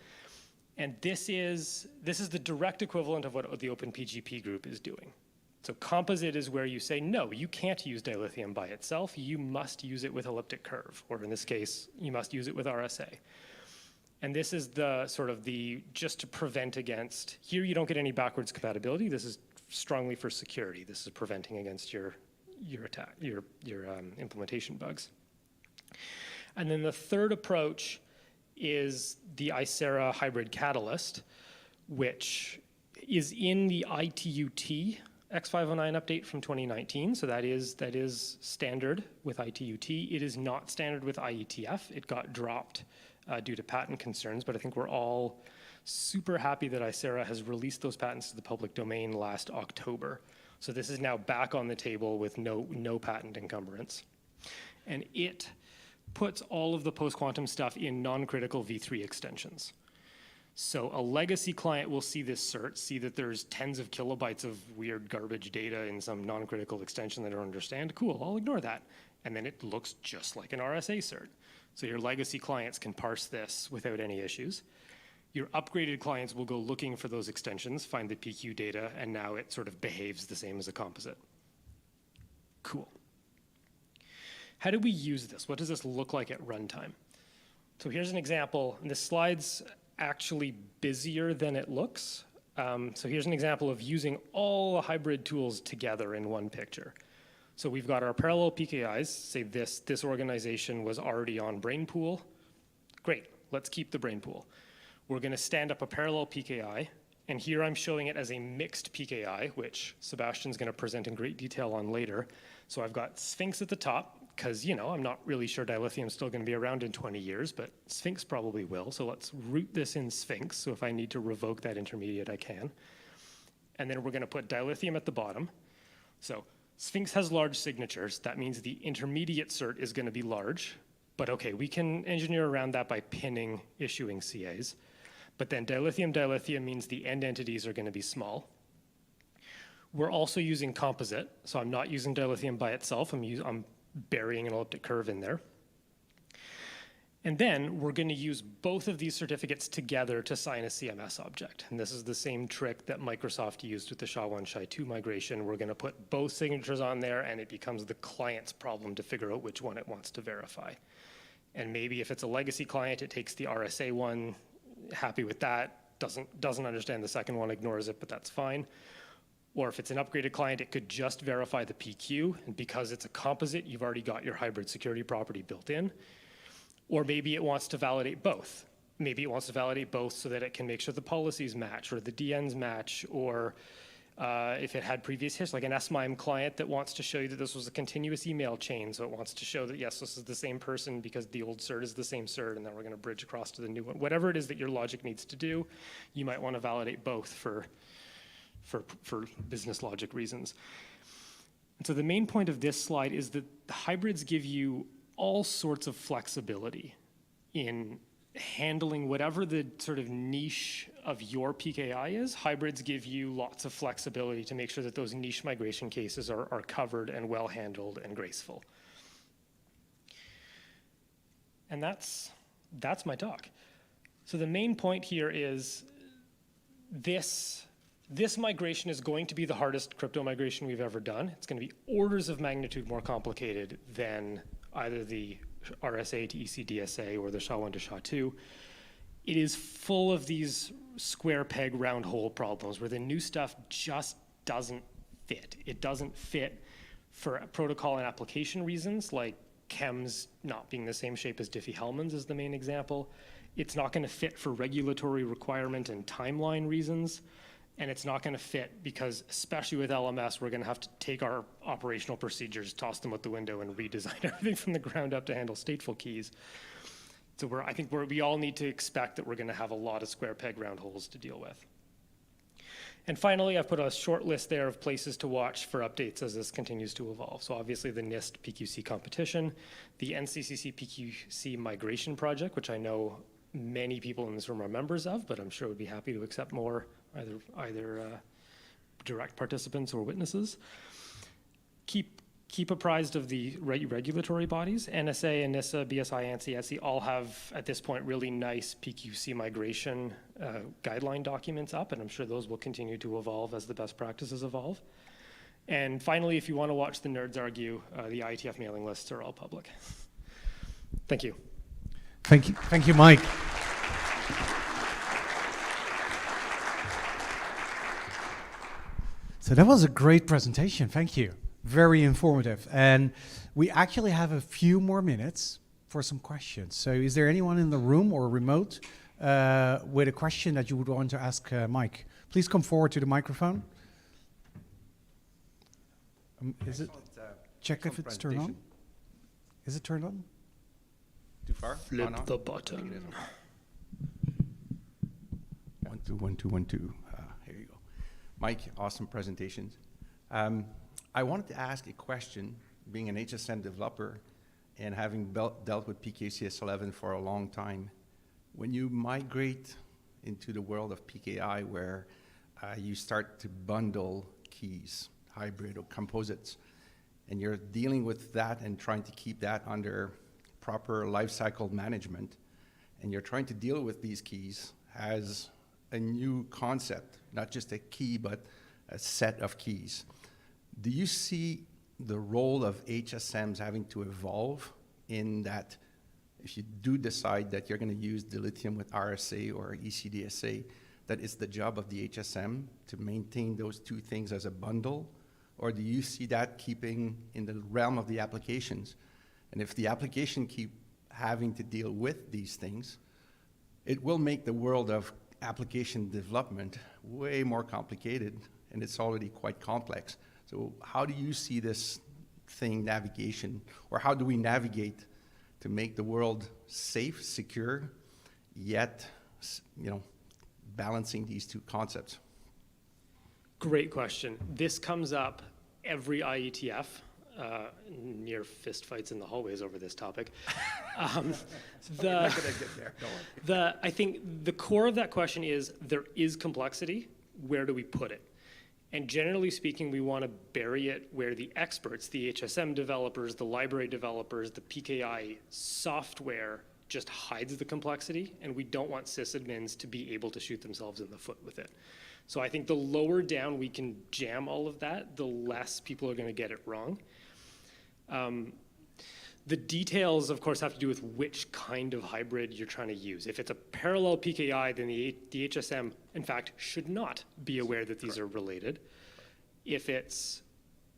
And this is the direct equivalent of what the OpenPGP group is doing. So composite is where you say, no, you can't use dilithium by itself. You must use it with elliptic curve, or in this case, you must use it with RSA. And this is the sort of just to prevent against, here you don't get any backwards compatibility. This is strongly for security. This is preventing against your implementation bugs. And then the third approach is the Icera hybrid catalyst, which is in the ITUT X509 update from 2019, so that is standard with ITUT. It is not standard with IETF. It got dropped due to patent concerns, but I think we're all super happy that Icera has released those patents to the public domain last October. So this is now back on the table with no patent encumbrance. And it puts all of the post-quantum stuff in non-critical V3 extensions. So a legacy client will see this cert, see that there's tens of kilobytes of weird garbage data in some non-critical extension that I don't understand. Cool, I'll ignore that. And then it looks just like an RSA cert. So your legacy clients can parse this without any issues. Your upgraded clients will go looking for those extensions, find the PQ data, and now it sort of behaves the same as a composite. Cool. How do we use this? What does this look like at runtime? So here's an example, and this slide's actually busier than it looks. So here's an example of using all the hybrid tools together in one picture. So we've got our parallel PKIs, say this organization was already on Brainpool. Great, let's keep the Brainpool. We're gonna stand up a parallel PKI, and here I'm showing it as a mixed PKI, which Sebastian's gonna present in great detail on later. So I've got Sphinx at the top, because, I'm not really sure dilithium's still going to be around in 20 years, but Sphinx probably will. So let's root this in Sphinx. So if I need to revoke that intermediate, I can. And then we're going to put dilithium at the bottom. So Sphinx has large signatures. That means the intermediate cert is going to be large. But okay, we can engineer around that by pinning issuing CAs. But then dilithium means the end entities are going to be small. We're also using composite. So I'm not using dilithium by itself. I'm burying an elliptic curve in there. And then we're going to use both of these certificates together to sign a CMS object. And this is the same trick that Microsoft used with the SHA-1, SHA-2 migration. We're going to put both signatures on there, and it becomes the client's problem to figure out which one it wants to verify. And maybe if it's a legacy client, it takes the RSA one, happy with that, doesn't understand the second one, ignores it, but that's fine. Or if it's an upgraded client, it could just verify the PQ, and because it's a composite, you've already got your hybrid security property built in. Or maybe it wants to validate both. Maybe it wants to validate both so that it can make sure the policies match, or the DNs match, or if it had previous history, like an SMIME client that wants to show you that this was a continuous email chain, so it wants to show that, yes, this is the same person because the old cert is the same cert, and then we're going to bridge across to the new one. Whatever it is that your logic needs to do, you might want to validate both for business logic reasons. And so the main point of this slide is that the hybrids give you all sorts of flexibility in handling whatever the sort of niche of your PKI is. Hybrids give you lots of flexibility to make sure that those niche migration cases are covered and well handled and graceful. And that's my talk. So the main point here is this migration is going to be the hardest crypto migration we've ever done. It's going to be orders of magnitude more complicated than either the RSA to ECDSA or the SHA-1 to SHA-2. It is full of these square peg round hole problems where the new stuff just doesn't fit. It doesn't fit for protocol and application reasons, like chems not being the same shape as Diffie-Hellman's is the main example. It's not going to fit for regulatory requirement and timeline reasons. And it's not going to fit because, especially with LMS, we're going to have to take our operational procedures, toss them out the window, and redesign everything from the ground up to handle stateful keys. So I think we all need to expect that we're going to have a lot of square peg round holes to deal with. And finally, I've put a short list there of places to watch for updates as this continues to evolve. So obviously the NIST PQC competition, the NCCC PQC migration project, which I know many people in this room are members of, but I'm sure would be happy to accept more either direct participants or witnesses. Keep apprised of the regulatory bodies. NSA, NISA, BSI, ANSI, ETSI all have, at this point, really nice PQC migration guideline documents up, and I'm sure those will continue to evolve as the best practices evolve. And finally, if you want to watch the nerds argue, the IETF mailing lists are all public. Thank you. Thank you, Mike. So that was a great presentation. Thank you. Very informative. And we actually have a few more minutes for some questions. So is there anyone in the room or remote with a question that you would want to ask Mike? Please come forward to the microphone. Is it? Check if it's turned on. Is it turned on? Too far? Flip the button. 1, 2, 1, 2, 1, 2. Here you go. Mike, awesome presentations. I wanted to ask a question, being an HSM developer and having dealt with PKCS11 for a long time. When you migrate into the world of PKI where you start to bundle keys, hybrid or composites, and you're dealing with that and trying to keep that under proper lifecycle management, and you're trying to deal with these keys as a new concept, not just a key, but a set of keys. Do you see the role of HSMs having to evolve in that if you do decide that you're going to use dilithium with RSA or ECDSA, that it's the job of the HSM to maintain those two things as a bundle? Or do you see that keeping in the realm of the applications? And if the application keep having to deal with these things, it will make the world of application development way more complicated, and it's already quite complex. So how do you see this thing navigation, or how do we navigate to make the world safe, secure, yet, balancing these two concepts? Great question. This comes up every IETF. Near fistfights in the hallways over this topic. I think the core of that question is there is complexity. Where do we put it? And generally speaking, we want to bury it where the experts, the HSM developers, the library developers, the PKI software just hides the complexity, and we don't want sysadmins to be able to shoot themselves in the foot with it. So I think the lower down we can jam all of that, the less people are going to get it wrong. The details, of course, have to do with which kind of hybrid you're trying to use. If it's a parallel PKI, then the HSM, in fact, should not be aware that these are related. If it's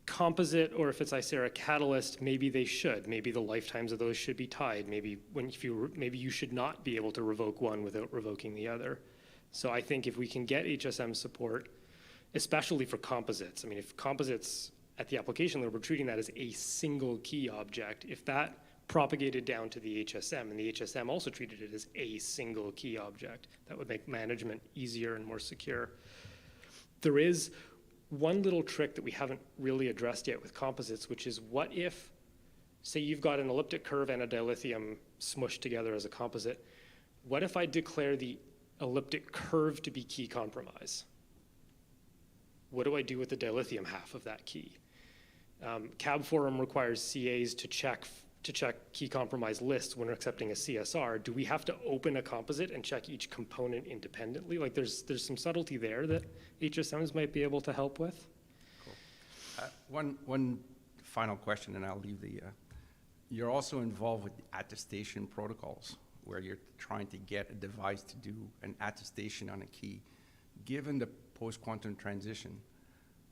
composite or if it's Icera catalyst, maybe they should. Maybe the lifetimes of those should be tied. Maybe you should not be able to revoke one without revoking the other. So I think if we can get HSM support, especially for composites, I mean, if composites at the application level, we're treating that as a single key object. If that propagated down to the HSM, and the HSM also treated it as a single key object, that would make management easier and more secure. There is one little trick that we haven't really addressed yet with composites, which is what if, say you've got an elliptic curve and a dilithium smushed together as a composite, what if I declare the elliptic curve to be key compromise? What do I do with the dilithium half of that key? CAB forum requires CAs to check key compromise lists when accepting a CSR. Do we have to open a composite and check each component independently? Like there's some subtlety there that HSMs might be able to help with. Cool. One final question, and I'll leave the. You're also involved with attestation protocols, where you're trying to get a device to do an attestation on a key. Given the post-quantum transition,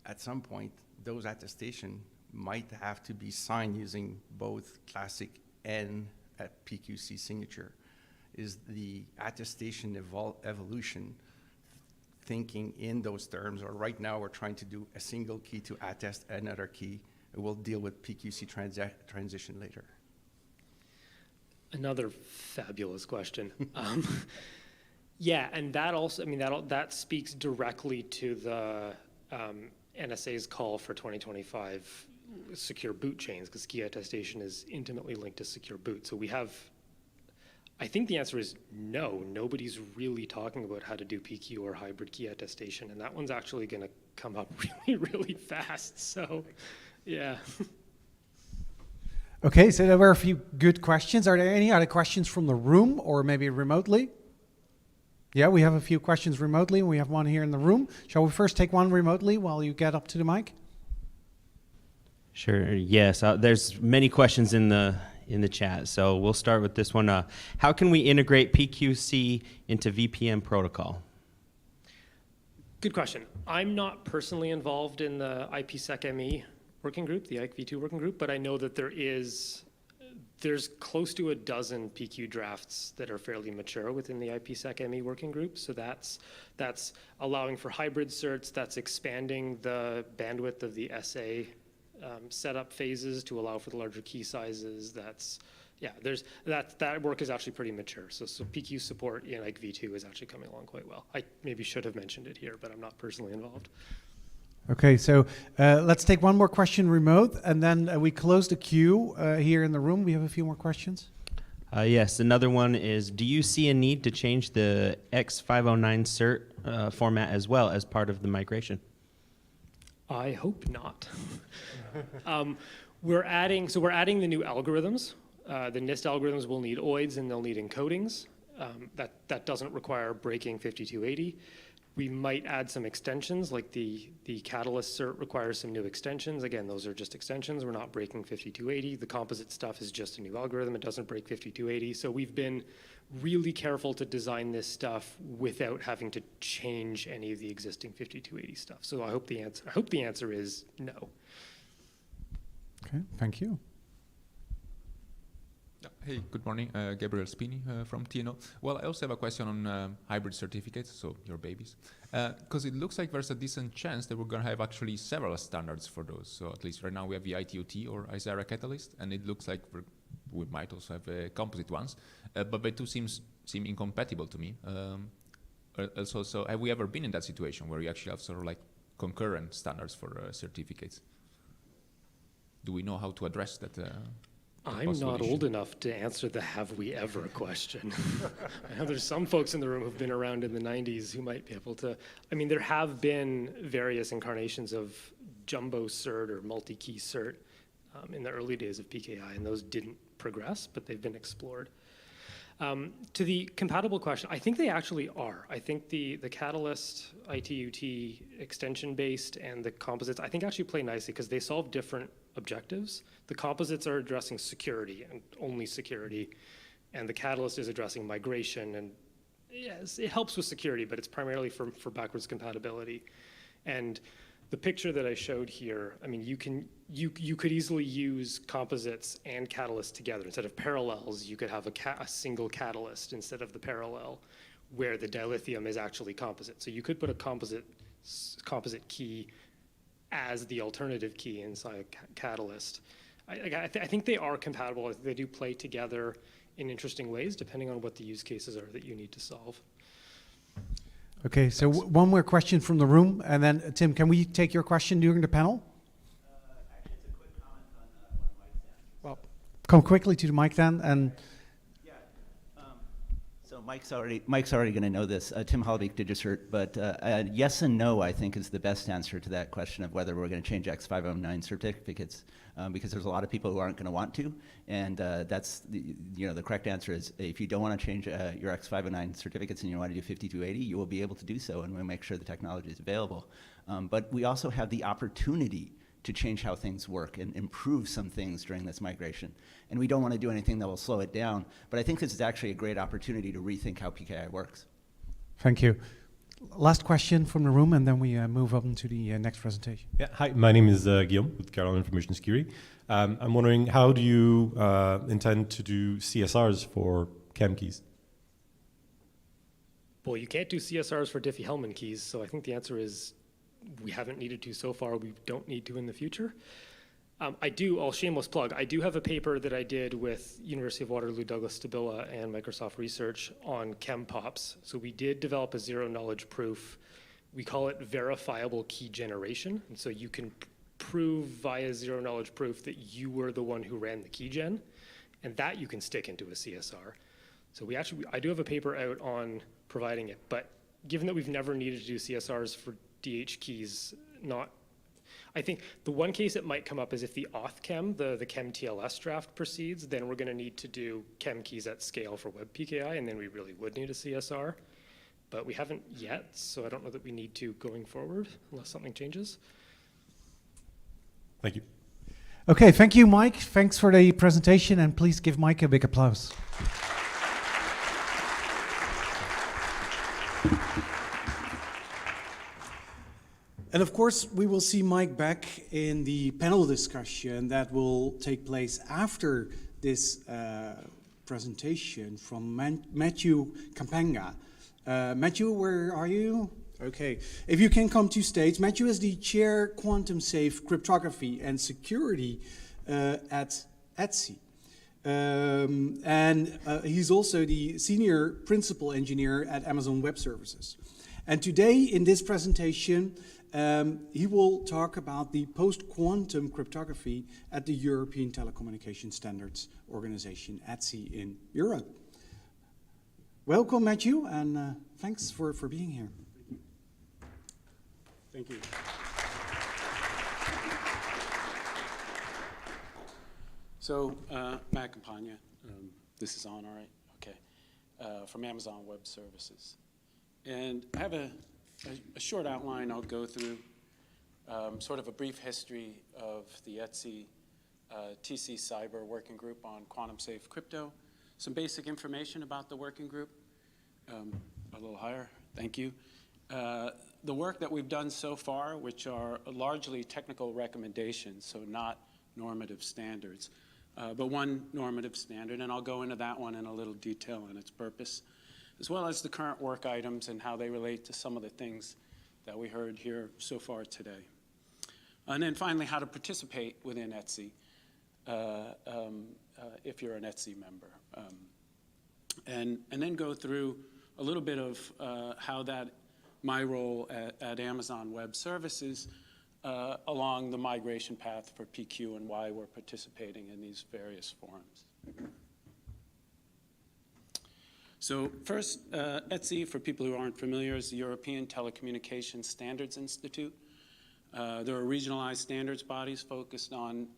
at some point, those attestation might have to be signed using both classic and a PQC signature. Is the attestation evolution thinking in those terms, or right now we're trying to do a single key to attest another key? We'll deal with PQC transition later. Another fabulous question. Yeah, and that also, I mean, that speaks directly to the NSA's call for 2025 secure boot chains, because key attestation is intimately linked to secure boot. So we have, I think the answer is no. Nobody's really talking about how to do PQ or hybrid key attestation, and that one's actually going to come up really, really fast. So, yeah. Okay, so there were a few good questions. Are there any other questions from the room or maybe remotely? Yeah, we have a few questions remotely, and we have one here in the room. Shall we first take one remotely while you get up to the mic? Sure. Yes. There's many questions in the chat, so we'll start with this one. How can we integrate PQC into VPN protocol? Good question. I'm not personally involved in the IPsec-ME working group, the IKE v2 working group, but I know that there's close to a dozen PQ drafts that are fairly mature within the IPsec-ME working group. So that's allowing for hybrid certs, that's expanding the bandwidth of the SA setup phases to allow for the larger key sizes. That work is actually pretty mature. So PQ support in IKE v2 is actually coming along quite well. I maybe should have mentioned it here, but I'm not personally involved. Okay, so let's take one more question remote, and then we close the queue here in the room. We have a few more questions. Yes, another one is, do you see a need to change the X509 cert format as well as part of the migration? I hope not. We're adding the new algorithms. The NIST algorithms will need OIDs and they'll need encodings. That doesn't require breaking 5280. We might add some extensions, like the Catalyst cert requires some new extensions. Again, those are just extensions. We're not breaking 5280. The composite stuff is just a new algorithm. It doesn't break 5280. So we've been really careful to design this stuff without having to change any of the existing 5280 stuff. So I hope the answer is no. Okay, thank you. Hey, good morning. Gabriel Spini from TNO. Well, I also have a question on hybrid certificates, so your babies. Because it looks like there's a decent chance that we're going to have actually several standards for those. So at least right now we have the ITOT or Isara Catalyst, and it looks like we might also have composite ones. But the two seem incompatible to me. Also, so have we ever been in that situation where you actually have sort of like concurrent standards for certificates? Do we know how to address that? I'm not old enough to answer the have we ever question. I know there's some folks in the room who've been around in the 90s who might be able to. I mean, there have been various incarnations of jumbo cert or multi-key cert in the early days of PKI, and those didn't progress, but they've been explored. To the compatible question, I think they actually are. I think the Catalyst, ITUT extension-based and the composites, I think actually play nicely because they solve different objectives. The composites are addressing security and only security, and the Catalyst is addressing migration, and yes, it helps with security, but it's primarily for backwards compatibility. And the picture that I showed here, I mean, you could easily use composites and catalysts together. Instead of parallels, you could have a single catalyst instead of the parallel, where the dilithium is actually composite. So you could put a composite key as the alternative key inside a catalyst. I think they are compatible. They do play together in interesting ways, depending on what the use cases are that you need to solve. Okay, so one more question from the room, and then Tim, can we take your question during the panel? Actually, it's a quick comment on what Mike's answer. Well, come quickly to the mic then, and so Mike's already going to know this. Tim Holloway, DigiCert, but yes and no, I think, is the best answer to that question of whether we're going to change X509 certificates, because there's a lot of people who aren't going to want to, and that's the correct answer is if you don't want to change your X509 certificates and you want to do 5280, you will be able to do so, and we'll make sure the technology is available. But we also have the opportunity to change how things work and improve some things during this migration. And we don't want to do anything that will slow it down, but I think this is actually a great opportunity to rethink how PKI works. thank you. Last question from the room, and then we move on to the next presentation. Yeah, hi, my name is Guillaume with Carolina Information Security. I'm wondering, how do you intend to do CSRs for CAM keys? Well, you can't do CSRs for Diffie-Hellman keys, so I think the answer is we haven't needed to so far, we don't need to in the future. I'll shameless plug, I do have a paper that I did with University of Waterloo Douglas Stabila and Microsoft Research on ChemPops. So we did develop a zero knowledge proof. We call it verifiable key generation. And so you can prove via zero knowledge proof that you were the one who ran the key gen, and that you can stick into a CSR. So I do have a paper out on providing it, but given that we've never needed to do CSRs for DH keys, I think the one case it might come up is if the auth-chem, the chem TLS draft proceeds, then we're going to need to do chem keys at scale for web PKI, and then we really would need a CSR. But we haven't yet, so I don't know that we need to going forward unless something changes. Thank you. Okay, thank you, Mike. Thanks for the presentation, and please give Mike a big applause. And of course, we will see Mike back in the panel discussion that will take place after this presentation from Matthew Campanga. Matthew, where are you? Okay, if you can come to stage. Matthew is the Chair Quantum Safe Cryptography and Security at ETSI. And he's also the Senior Principal Engineer at Amazon Web Services. And today in this presentation, he will talk about the post-quantum cryptography at the European Telecommunication Standards Organization, ETSI, in Europe. Welcome, Matthew, and thanks for being here. Thank you. So, Matt Campagna, this is on, all right? Okay. From Amazon Web Services. And I have a short outline I'll go through, sort of a brief history of the ETSI TC Cyber Working Group on Quantum Safe Crypto, some basic information about the working group, a little higher, thank you. The work that we've done so far, which are largely technical recommendations, so not normative standards, but one normative standard, and I'll go into that one in a little detail on its purpose, as well as the current work items and how they relate to some of the things that we heard here so far today. And then finally, how to participate within ETSI if you're an ETSI member. And then go through a little bit of how that, my role at Amazon Web Services along the migration path for PQ and why we're participating in these various forums. So first, ETSI, for people who aren't familiar, is the European Telecommunication Standards Institute. There are regionalized standards bodies focused on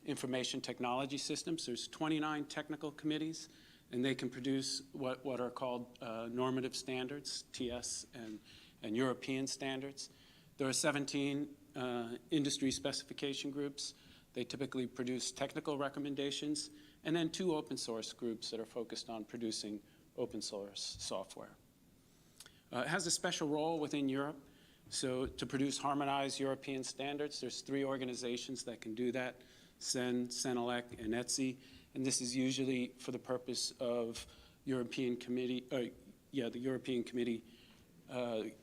information technology systems. There's 29 technical committees, and they can produce what are called normative standards, TS, and European standards. There are 17 industry specification groups. They typically produce technical recommendations, and then 2 open source groups that are focused on producing open source software. It has a special role within Europe. So to produce harmonized European standards, there's 3 organizations that can do that, CEN, CENELEC, and ETSI. And this is usually for the purpose of European Committee, the European Committee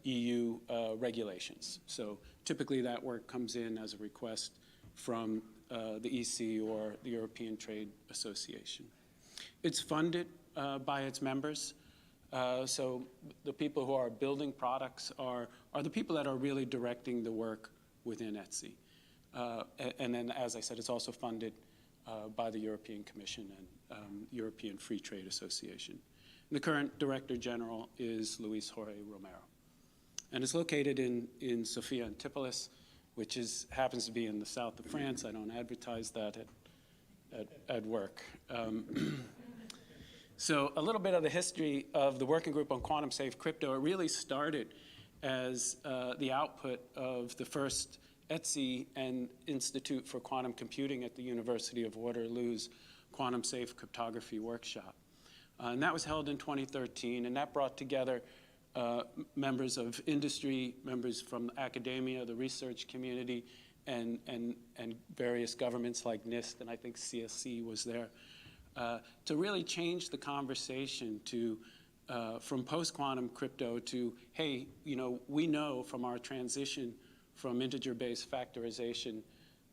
EU regulations. So typically that work comes in as a request from the EC or the European Trade Association. It's funded by its members. So the people who are building products are the people that are really directing the work within ETSI. And then, as I said, it's also funded by the European Commission and European Free Trade Association. And the current Director General is Luis Jorge Romero. And it's located in Sofia Antipolis, which happens to be in the south of France. I don't advertise that at work. So a little bit of the history of the working group on quantum safe crypto. It really started as the output of the first ETSI and Institute for Quantum Computing at the University of Waterloo's Quantum Safe Cryptography Workshop. And that was held in 2013, and that brought together members of industry, members from academia, the research community, and various governments like NIST, and I think CSC was there, to really change the conversation to from post-quantum crypto to, hey, we know from our transition from integer-based factorization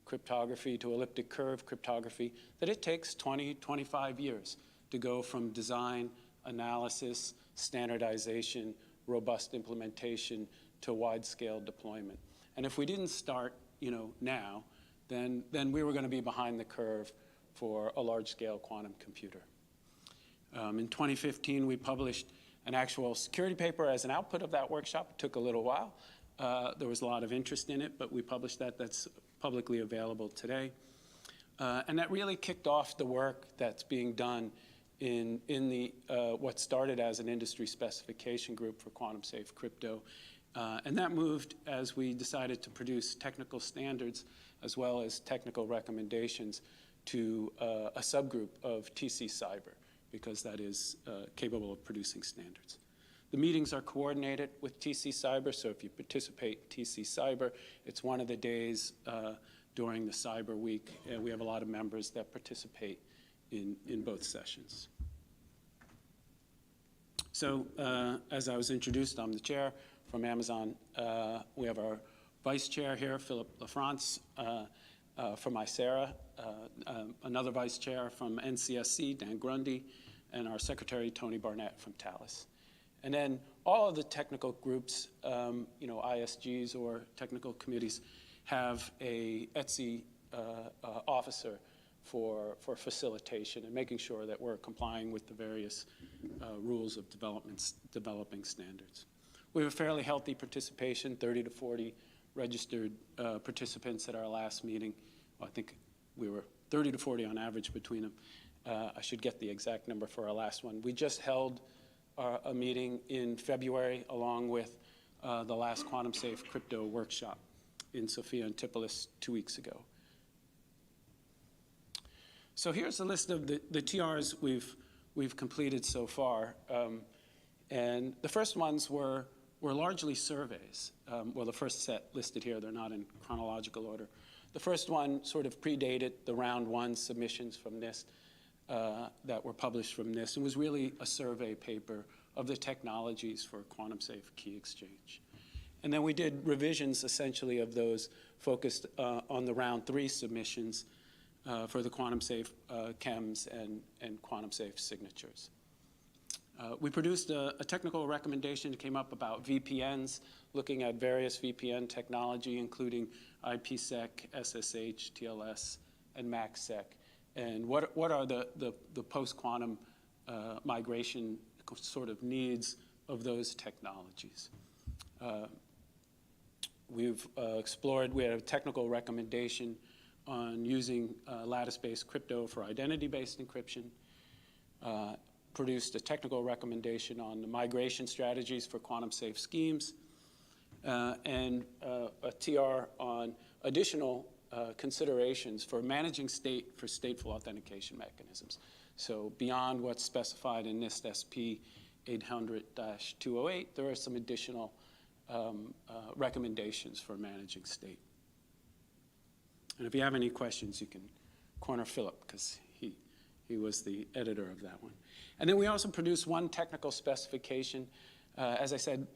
cryptography to elliptic curve cryptography that it takes 20, 25 years to go from design, analysis, standardization, robust implementation to wide-scale deployment. And if we didn't start, now, then we were going to be behind the curve for a large-scale quantum computer. In 2015, we published an actual security paper as an output of that workshop. It took a little while. There was a lot of interest in it, but we published that. That's publicly available today. And that really kicked off the work that's being done in the what started as an industry specification group for quantum-safe crypto. And that moved as we decided to produce technical standards as well as technical recommendations to a subgroup of TC Cyber, because that is capable of producing standards. The meetings are coordinated with TC Cyber, so if you participate in TC Cyber, it's one of the days during the Cyber Week, and we have a lot of members that participate in both sessions. So as I was introduced, I'm the chair from Amazon. We have our vice chair here, Philip LaFrance, from Icera, another vice chair from NCSC, Dan Grundy, and our secretary, Tony Barnett from Thales. And then all of the technical groups, ISGs or technical committees, have a ETSI officer for facilitation and making sure that we're complying with the various rules of developing standards. We have a fairly healthy participation, 30 to 40 registered participants at our last meeting. Well, I think we were 30 to 40 on average between them. I should get the exact number for our last one. We just held a meeting in February along with the last Quantum Safe Crypto workshop in Sophia Antipolis 2 weeks ago. So here's a list of the TRs we've completed so far. And the first ones were largely surveys. Well, the first set listed here, they're not in chronological order. The first one sort of predated the round one submissions from NIST that were published from NIST, and was really a survey paper of the technologies for quantum safe key exchange. And then we did revisions essentially of those focused on the round three submissions for the quantum safe chems and quantum safe signatures. We produced a technical recommendation that came up about VPNs, looking at various VPN technology, including IPsec, SSH, TLS, and MACsec. And what are the post-quantum migration sort of needs of those technologies? We've explored, we had a technical recommendation on using lattice-based crypto for identity-based encryption, produced a technical recommendation on the migration strategies for quantum-safe schemes, and a TR on additional considerations for managing state for stateful authentication mechanisms. So beyond what's specified in NIST SP 800-208, there are some additional recommendations for managing state. And if you have any questions, you can corner Philip, because he was the editor of that one. And then we also produced one technical specification. As I said,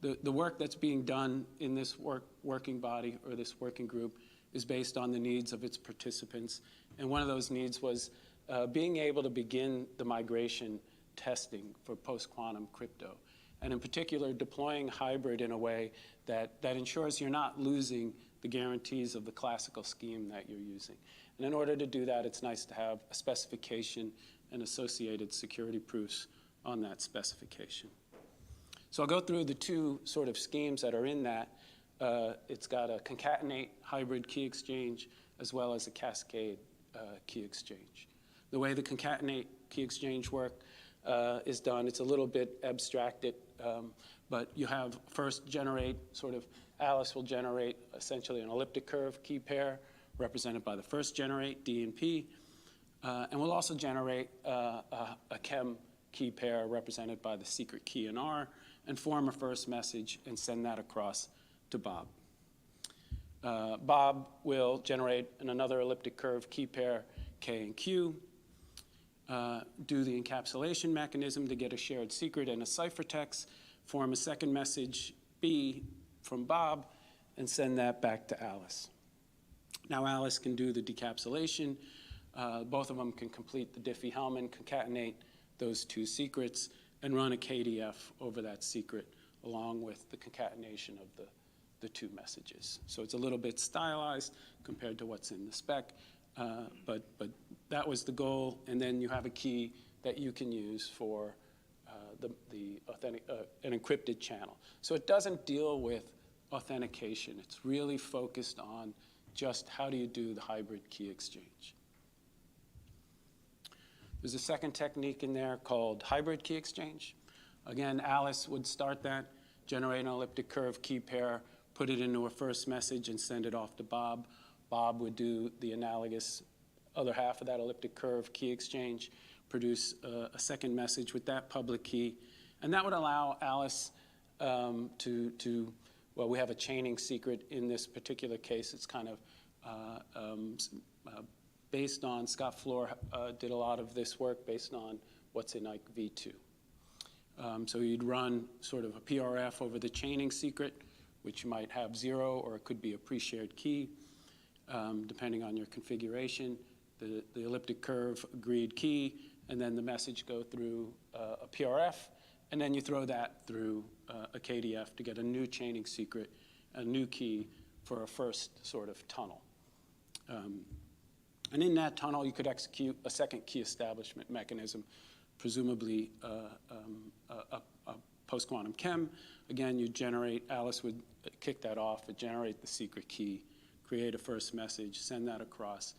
the work that's being done in this working body or this working group is based on the needs of its participants. And one of those needs was being able to begin the migration testing for post-quantum crypto. And in particular, deploying hybrid in a way that ensures you're not losing the guarantees of the classical scheme that you're using. And in order to do that, it's nice to have a specification and associated security proofs on that specification. So I'll go through the two sort of schemes that are in that. It's got a concatenate hybrid key exchange as well as a cascade key exchange. The way the concatenate key exchange work is done, it's a little bit abstracted, but you have first generate sort of, Alice will generate essentially an elliptic curve key pair represented by the first generate, D and P, and we'll also generate a chem key pair represented by the secret key in R, and form a first message and send that across to Bob. Bob will generate another elliptic curve key pair K and Q, do the encapsulation mechanism to get a shared secret and a ciphertext, form a second message B from Bob, and send that back to Alice. Now Alice can do the decapsulation. Both of them can complete the Diffie-Hellman, concatenate those two secrets, and run a KDF over that secret along with the concatenation of the two messages. So it's a little bit stylized compared to what's in the spec, but that was the goal, and then you have a key that you can use for an encrypted channel. So it doesn't deal with authentication. It's really focused on just how do you do the hybrid key exchange. There's a second technique in there called hybrid key exchange. Again, Alice would start that, generate an elliptic curve key pair, put it into a first message and send it off to Bob. Bob would do the analogous other half of that elliptic curve key exchange, produce a second message with that public key, and that would allow Alice well, we have a chaining secret in this particular case. It's kind of based on, Scott Floor did a lot of this work based on what's in like V2. So you'd run sort of a PRF over the chaining secret, which might have 0, or it could be a pre-shared key, depending on your configuration. The elliptic curve agreed key, and then the message go through a PRF, and then you throw that through a KDF to get a new chaining secret, a new key for a first sort of tunnel. And in that tunnel, you could execute a second key establishment mechanism, presumably a post-quantum chem. Again, you generate, Alice would kick that off, would generate the secret key, create a first message, send that across,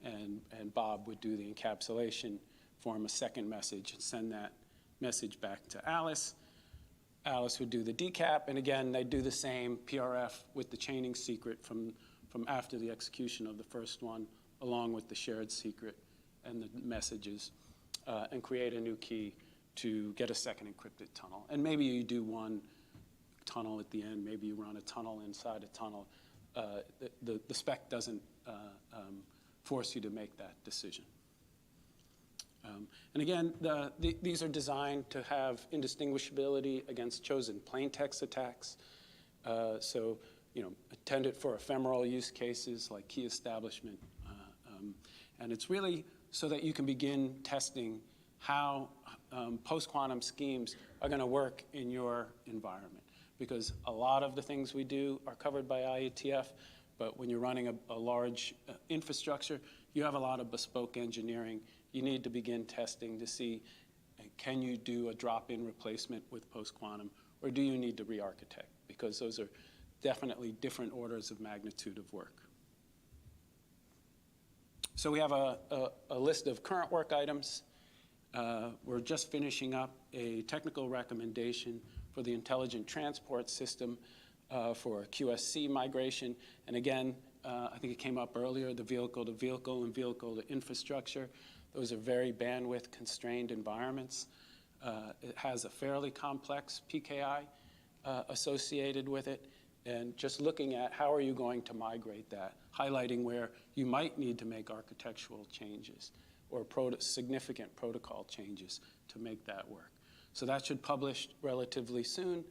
and Bob would do the encapsulation, form a second message, and send that message back to Alice. Alice would do the decap, and again, they'd do the same PRF with the chaining secret from after the execution of the first one, along with the shared secret and the messages, and create a new key to get a second encrypted tunnel. And maybe you do one tunnel at the end, maybe you run a tunnel inside a tunnel. The spec doesn't force you to make that decision. And again, these are designed to have indistinguishability against chosen plaintext attacks. So, intended for ephemeral use cases like key establishment. And it's really so that you can begin testing how post-quantum schemes are going to work in your environment. Because a lot of the things we do are covered by IETF, but when you're running a large infrastructure, you have a lot of bespoke engineering. You need to begin testing to see, can you do a drop-in replacement with post-quantum, or do you need to re-architect? Because those are definitely different orders of magnitude of work. So we have a list of current work items. We're just finishing up a technical recommendation for the intelligent transport system for QSC migration. And again, I think it came up earlier, the vehicle to vehicle and vehicle to infrastructure. Those are very bandwidth constrained environments. It has a fairly complex PKI associated with it. And just looking at how are you going to migrate that, highlighting where you might need to make architectural changes or significant protocol changes to make that work. So that should publish relatively soon.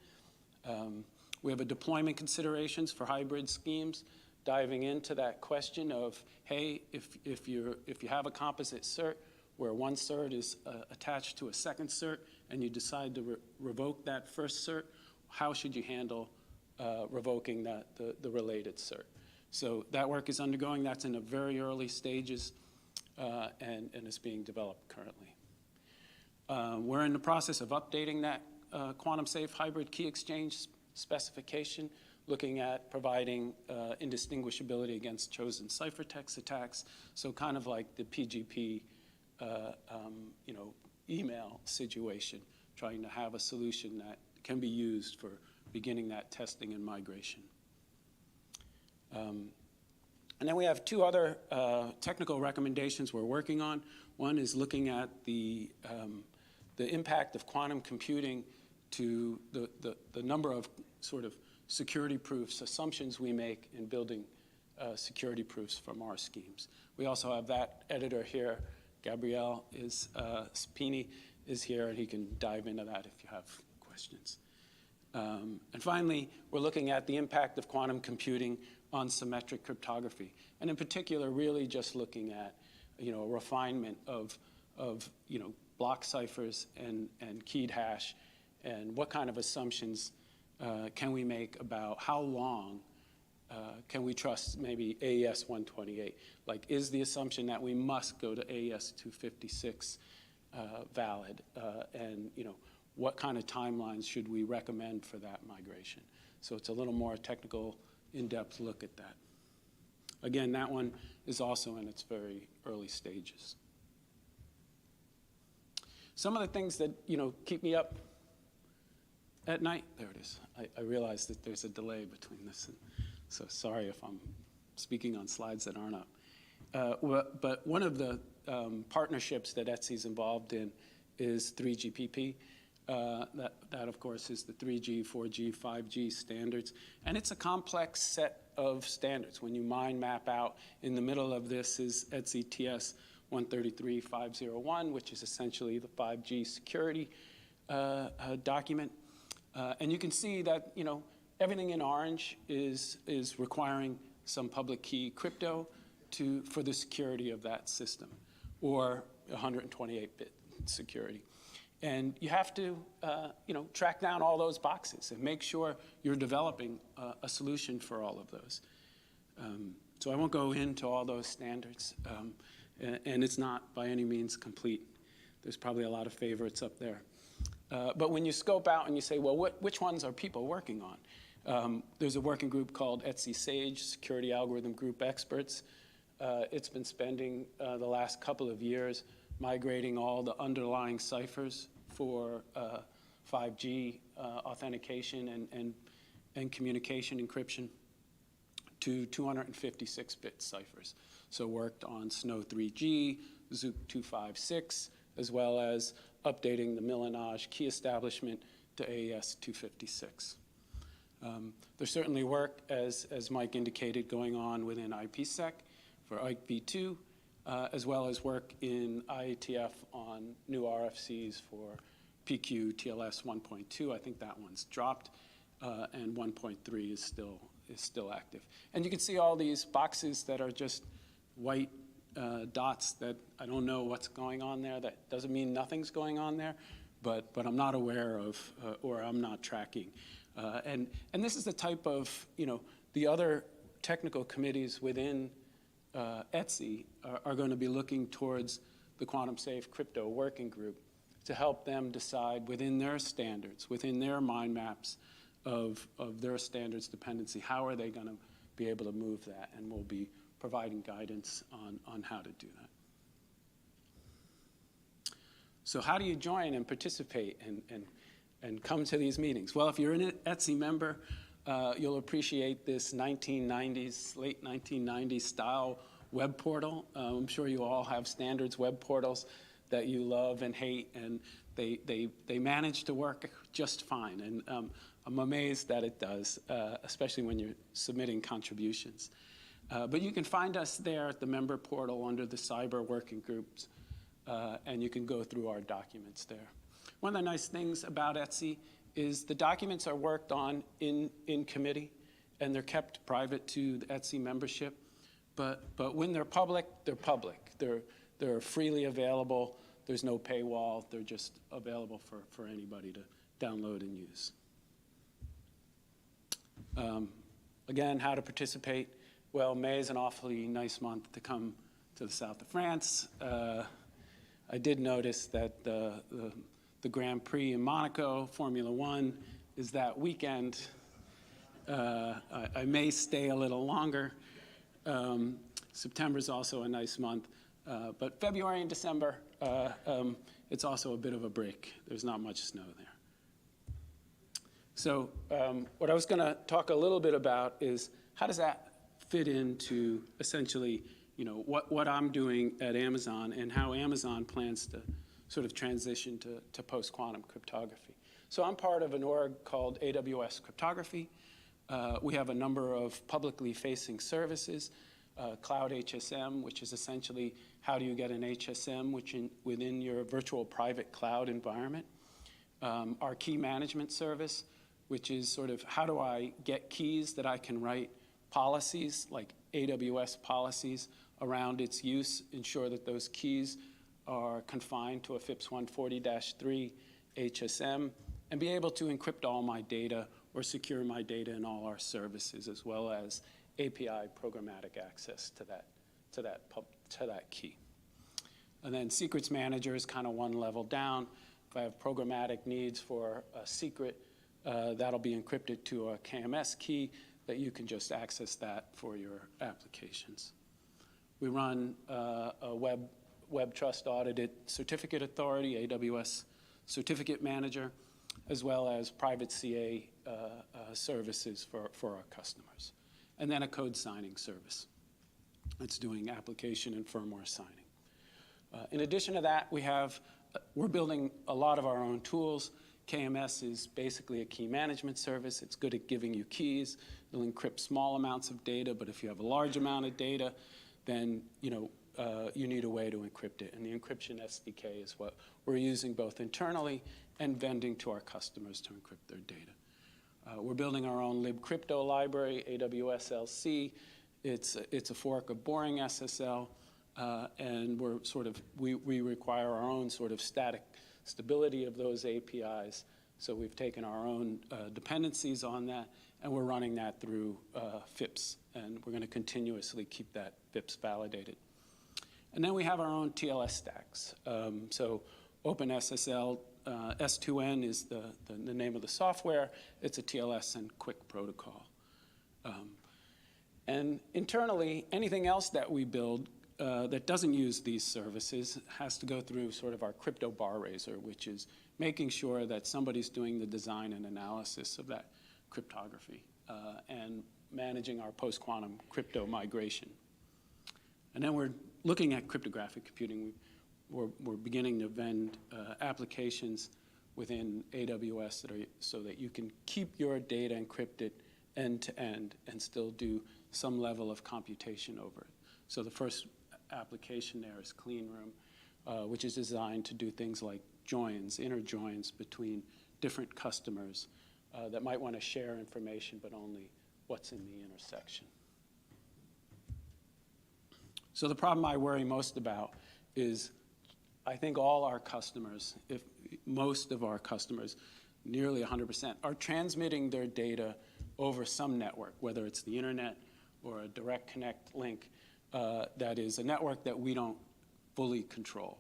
We have a deployment considerations for hybrid schemes, diving into that question of, hey, if you have a composite cert where one cert is attached to a second cert and you decide to revoke that first cert, how should you handle revoking the related cert? So that work is undergoing. That's in the very early stages and is being developed currently. We're in the process of updating that quantum safe hybrid key exchange specification, looking at providing indistinguishability against chosen ciphertext attacks. So kind of like the PGP email situation, trying to have a solution that can be used for beginning that testing and migration. And then we have two other technical recommendations we're working on. One is looking at the impact of quantum computing to the number of sort of security proofs, assumptions we make in building security proofs from our schemes. We also have that editor here. Gabriele Spini is here, and he can dive into that if you have questions. And finally, we're looking at the impact of quantum computing on symmetric cryptography, and in particular, really just looking at, a refinement of block ciphers and keyed hash, and what kind of assumptions can we make about how long can we trust maybe AES 128? Like, is the assumption that we must go to AES 256 valid? And what kind of timelines should we recommend for that migration? So it's a little more technical, in-depth look at that. Again, that one is also in its very early stages. Some of the things that keep me up at night, there it is. I realize that there's a delay between this, and so sorry if I'm speaking on slides that aren't up. But one of the partnerships that ETSI's involved in is 3GPP. That, of course, is the 3G, 4G, 5G standards. And it's a complex set of standards. When you mind map out, in the middle of this is ETSI TS 133.501, which is essentially the 5G security document. And you can see that, everything in orange is requiring some public key crypto for the security of that system, or 128-bit security. And you have to, track down all those boxes and make sure you're developing a solution for all of those. So I won't go into all those standards, and it's not by any means complete. There's probably a lot of favorites up there. But when you scope out and you say, well, which ones are people working on? There's a working group called ETSI SAGE, Security Algorithm Group Experts. It's been spending the last couple of years migrating all the underlying ciphers for 5G authentication and communication encryption to 256-bit ciphers. So worked on SNO 3G, Zoop 256, as well as updating the Millinage key establishment to AES 256. There's certainly work, as Mike indicated, going on within IPsec for IPv2, as well as work in IETF on new RFCs for PQ TLS 1.2. I think that one's dropped, and 1.3 is still active. And you can see all these boxes that are just white dots that I don't know what's going on there. That doesn't mean nothing's going on there, but I'm not aware of, or I'm not tracking. And this is the type of, the other technical committees within ETSI are going to be looking towards the Quantum Safe Crypto Working Group to help them decide within their standards, within their mind maps of their standards dependency, how are they going to be able to move that, and we'll be providing guidance on how to do that. So how do you join and participate and come to these meetings? Well, if you're an ETSI member, you'll appreciate this 1990s, late 1990s style web portal. I'm sure you all have standards web portals that you love and hate, and they manage to work just fine. And I'm amazed that it does, especially when you're submitting contributions. But you can find us there at the member portal under the cyber working groups, and you can go through our documents there. One of the nice things about ETSI is the documents are worked on in committee, and they're kept private to the ETSI membership. But when they're public, they're public. They're freely available. There's no paywall. They're just available for anybody to download and use. Again, how to participate. Well, May is an awfully nice month to come to the south of France. I did notice that the Grand Prix in Monaco, Formula One, is that weekend. I may stay a little longer. September is also a nice month. But February and December, it's also a bit of a break. There's not much snow there. So what I was going to talk a little bit about is how does that fit into essentially, what I'm doing at Amazon and how Amazon plans to sort of transition to post-quantum cryptography. So I'm part of an org called AWS Cryptography. We have a number of publicly facing services, Cloud HSM, which is essentially how do you get an HSM within your virtual private cloud environment. Our key management service, which is sort of how do I get keys that I can write policies, like AWS policies, around its use, ensure that those keys are confined to a FIPS 140-3 HSM, and be able to encrypt all my data or secure my data in all our services, as well as API programmatic access to that key. And then secrets manager is kind of one level down. If I have programmatic needs for a secret, that'll be encrypted to a KMS key that you can just access that for your applications. We run a Web Trust Audited Certificate Authority, AWS Certificate Manager, as well as private CA services for our customers. And then a code signing service that's doing application and firmware signing. In addition to that, we're building a lot of our own tools. KMS is basically a key management service. It's good at giving you keys. It'll encrypt small amounts of data, but if you have a large amount of data, then you need a way to encrypt it. And the encryption SDK is what we're using both internally and vending to our customers to encrypt their data. We're building our own libcrypto library, AWSLC. It's a fork of Boring SSL, and we require our own sort of static stability of those APIs. So we've taken our own dependencies on that, and we're running that through FIPS, and we're going to continuously keep that FIPS validated. And then we have our own TLS stacks. So OpenSSL S2N is the name of the software. It's a TLS and QUIC protocol. And internally, anything else that we build that doesn't use these services has to go through sort of our crypto bar raiser, which is making sure that somebody's doing the design and analysis of that cryptography and managing our post-quantum crypto migration. And then we're looking at cryptographic computing. We're beginning to vend applications within AWS so that you can keep your data encrypted end to end and still do some level of computation over it. So the first application there is Cleanroom, which is designed to do things like joins, inner joins between different customers that might want to share information, but only what's in the intersection. So the problem I worry most about is I think all our customers, if most of our customers, nearly 100%, are transmitting their data over some network, whether it's the internet or a direct connect link that is a network that we don't fully control.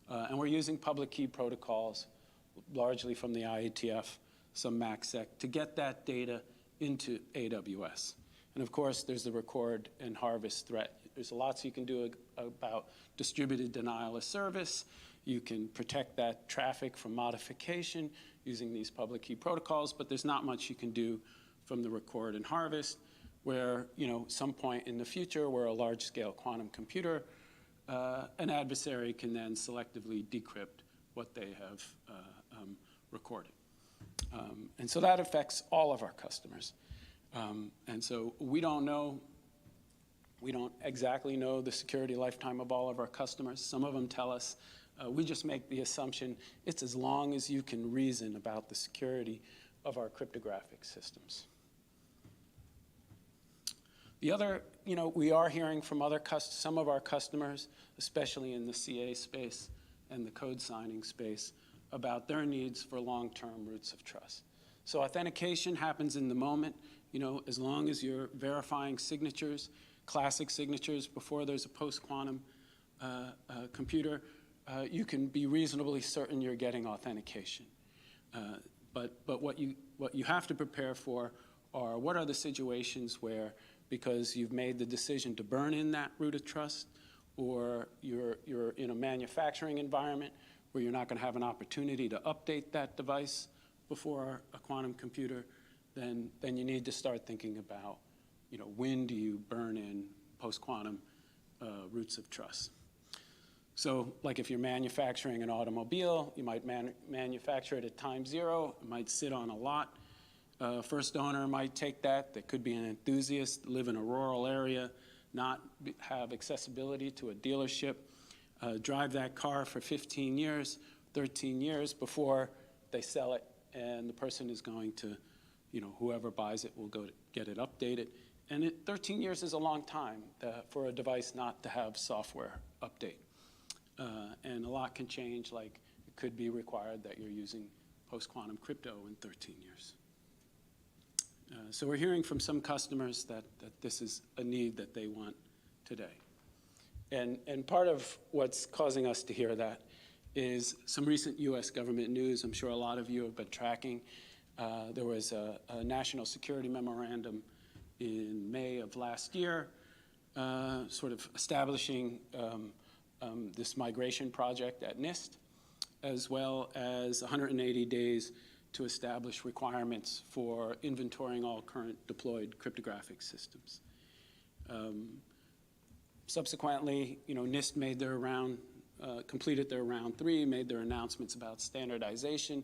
And we're using public key protocols, largely from the IETF, some MACsec, to get that data into AWS. And of course, there's the record and harvest threat. There's lots you can do about distributed denial of service. You can protect that traffic from modification using these public key protocols, but there's not much you can do from the record and harvest, where, some point in the future, where a large-scale quantum computer, an adversary can then selectively decrypt what they have recorded. And so that affects all of our customers. And so we don't exactly know the security lifetime of all of our customers. Some of them tell us, we just make the assumption it's as long as you can reason about the security of our cryptographic systems. The other, we are hearing from some of our customers, especially in the CA space and the code signing space, about their needs for long-term roots of trust. So authentication happens in the moment, as long as you're verifying signatures, classic signatures before there's a post-quantum computer, you can be reasonably certain you're getting authentication. But what you have to prepare for are what are the situations where, because you've made the decision to burn in that root of trust, or you're in a manufacturing environment where you're not going to have an opportunity to update that device before a quantum computer, then you need to start thinking about, when do you burn in post-quantum roots of trust. So like if you're manufacturing an automobile, you might manufacture it at time zero, it might sit on a lot. First owner might take that. They could be an enthusiast, live in a rural area, not have accessibility to a dealership, drive that car for 15 years, 13 years before they sell it, and the person is going to, whoever buys it will go to get it updated. And 13 years is a long time for a device not to have software update. And a lot can change, like it could be required that you're using post-quantum crypto in 13 years. So we're hearing from some customers that this is a need that they want today. And part of what's causing us to hear that is some recent US government news. I'm sure a lot of you have been tracking. There was a national security memorandum in May of last year, sort of establishing this migration project at NIST, as well as 180 days to establish requirements for inventorying all current deployed cryptographic systems. Subsequently, NIST made their completed their round 3, made their announcements about standardization,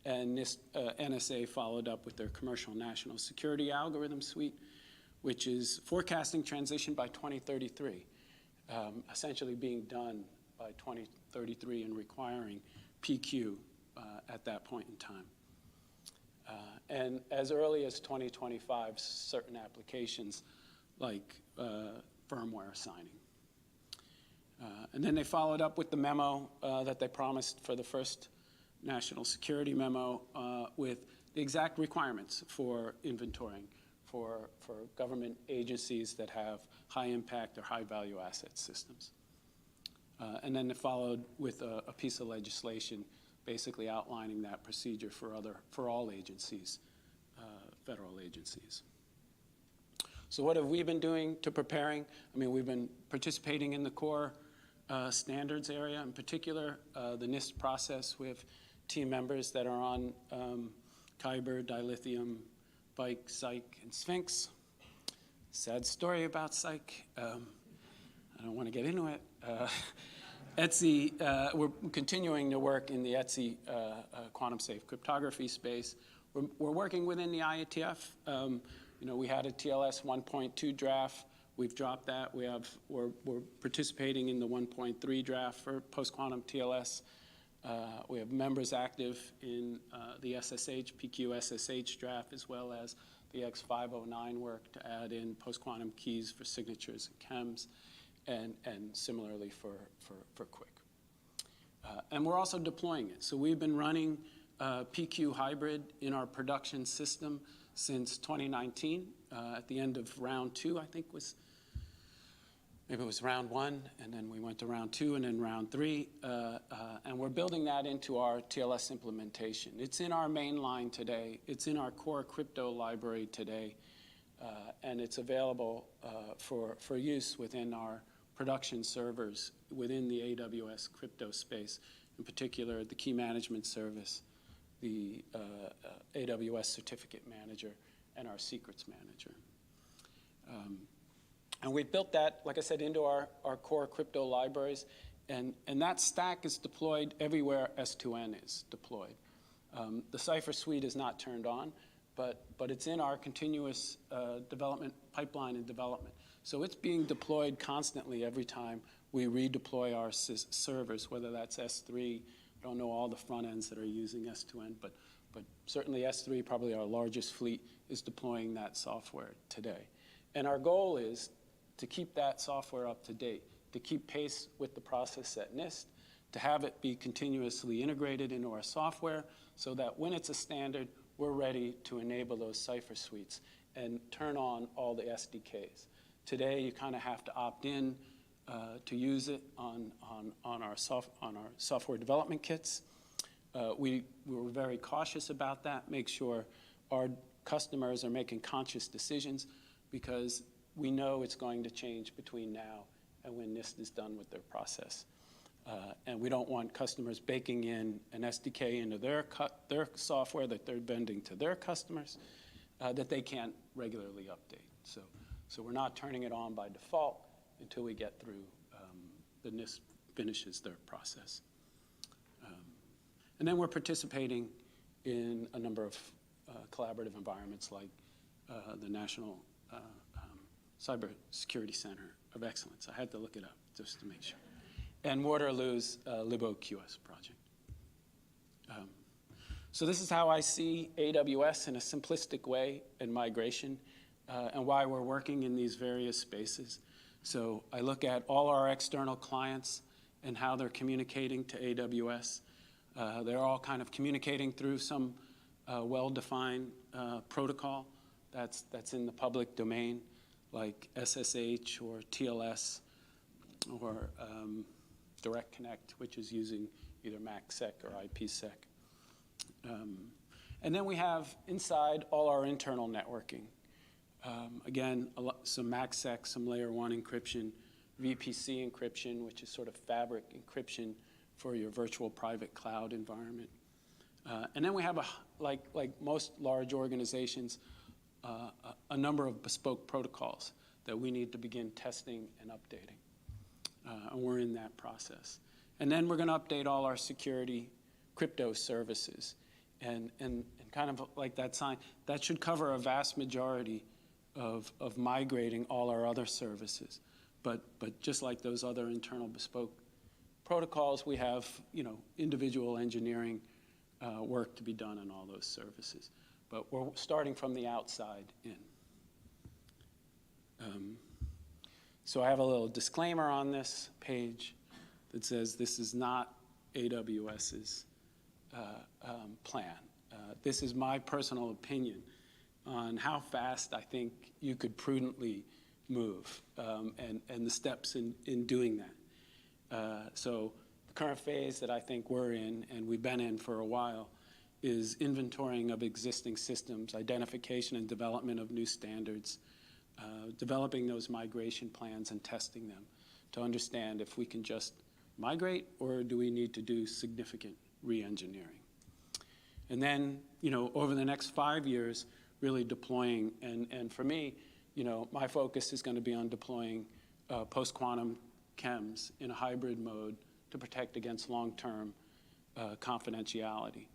and NSA followed up with their commercial national security algorithm suite, which is forecasting transition by 2033, essentially being done by 2033 and requiring PQ at that point in time. And as early as 2025, certain applications like firmware signing. And then they followed up with the memo that they promised for the first national security memo with the exact requirements for inventorying for government agencies that have high impact or high value asset systems. And then they followed with a piece of legislation basically outlining that procedure for all agencies, federal agencies. So what have we been doing to preparing? I mean, we've been participating in the core standards area, in particular, the NIST process. We have team members that are on Kyber, dilithium, Bike, Psych, and Sphinx. Sad story about Psych. I don't want to get into it. ETSI, we're continuing to work in the ETSI quantum safe cryptography space. We're working within the IETF. We had a TLS 1.2 draft. We've dropped that. We're participating in the 1.3 draft for post-quantum TLS. We have members active in the SSH, PQ SSH draft, as well as the X509 work to add in post-quantum keys for signatures and chems, and similarly for Quick. And we're also deploying it. So we've been running PQ hybrid in our production system since 2019. At the end of round 2, I think maybe it was round 1, and then we went to round 2, and then round 3. And we're building that into our TLS implementation. It's in our main line today. It's in our core crypto library today. And it's available for use within our production servers within the AWS crypto space, in particular the key management service, the AWS certificate manager, and our secrets manager. And we built that, like I said, into our core crypto libraries, and that stack is deployed everywhere S2N is deployed. The Cypher suite is not turned on, but it's in our continuous development pipeline and development. So it's being deployed constantly every time we redeploy our servers, whether that's S3. I don't know all the front ends that are using S2N, but certainly S3, probably our largest fleet, is deploying that software today. And our goal is to keep that software up to date, to keep pace with the process at NIST, to have it be continuously integrated into our software so that when it's a standard, we're ready to enable those Cypher suites and turn on all the SDKs. Today, you kind of have to opt in to use it on our software development kits. We were very cautious about that, make sure our customers are making conscious decisions, because we know it's going to change between now and when NIST is done with their process. And we don't want customers baking in an SDK into their software that they're vending to their customers that they can't regularly update. So we're not turning it on by default until we get through the NIST finishes their process. And then we're participating in a number of collaborative environments like the National Cybersecurity Center of Excellence. I had to look it up just to make sure. And Waterloo's LibOQS project. So this is how I see AWS in a simplistic way in migration and why we're working in these various spaces. So I look at all our external clients and how they're communicating to AWS. They're all kind of communicating through some well-defined protocol that's in the public domain, like SSH or TLS or Direct Connect, which is using either MACsec or IPsec. And then we have inside all our internal networking. Again, some MACsec, some layer 1 encryption, VPC encryption, which is sort of fabric encryption for your virtual private cloud environment. And then we have, like most large organizations, a number of bespoke protocols that we need to begin testing and updating. And we're in that process. And then we're going to update all our security crypto services. And kind of like that sign, that should cover a vast majority of migrating all our other services. But just like those other internal bespoke protocols, we have individual engineering work to be done on all those services. But we're starting from the outside in. So I have a little disclaimer on this page that says this is not AWS's plan. This is my personal opinion on how fast I think you could prudently move and the steps in doing that. So the current phase that I think we're in, and we've been in for a while, is inventorying of existing systems, identification and development of new standards, developing those migration plans and testing them to understand if we can just migrate or do we need to do significant re-engineering. And then, over the next 5 years, really deploying, and for me, my focus is going to be on deploying post-quantum chems in a hybrid mode to protect against long-term confidentiality.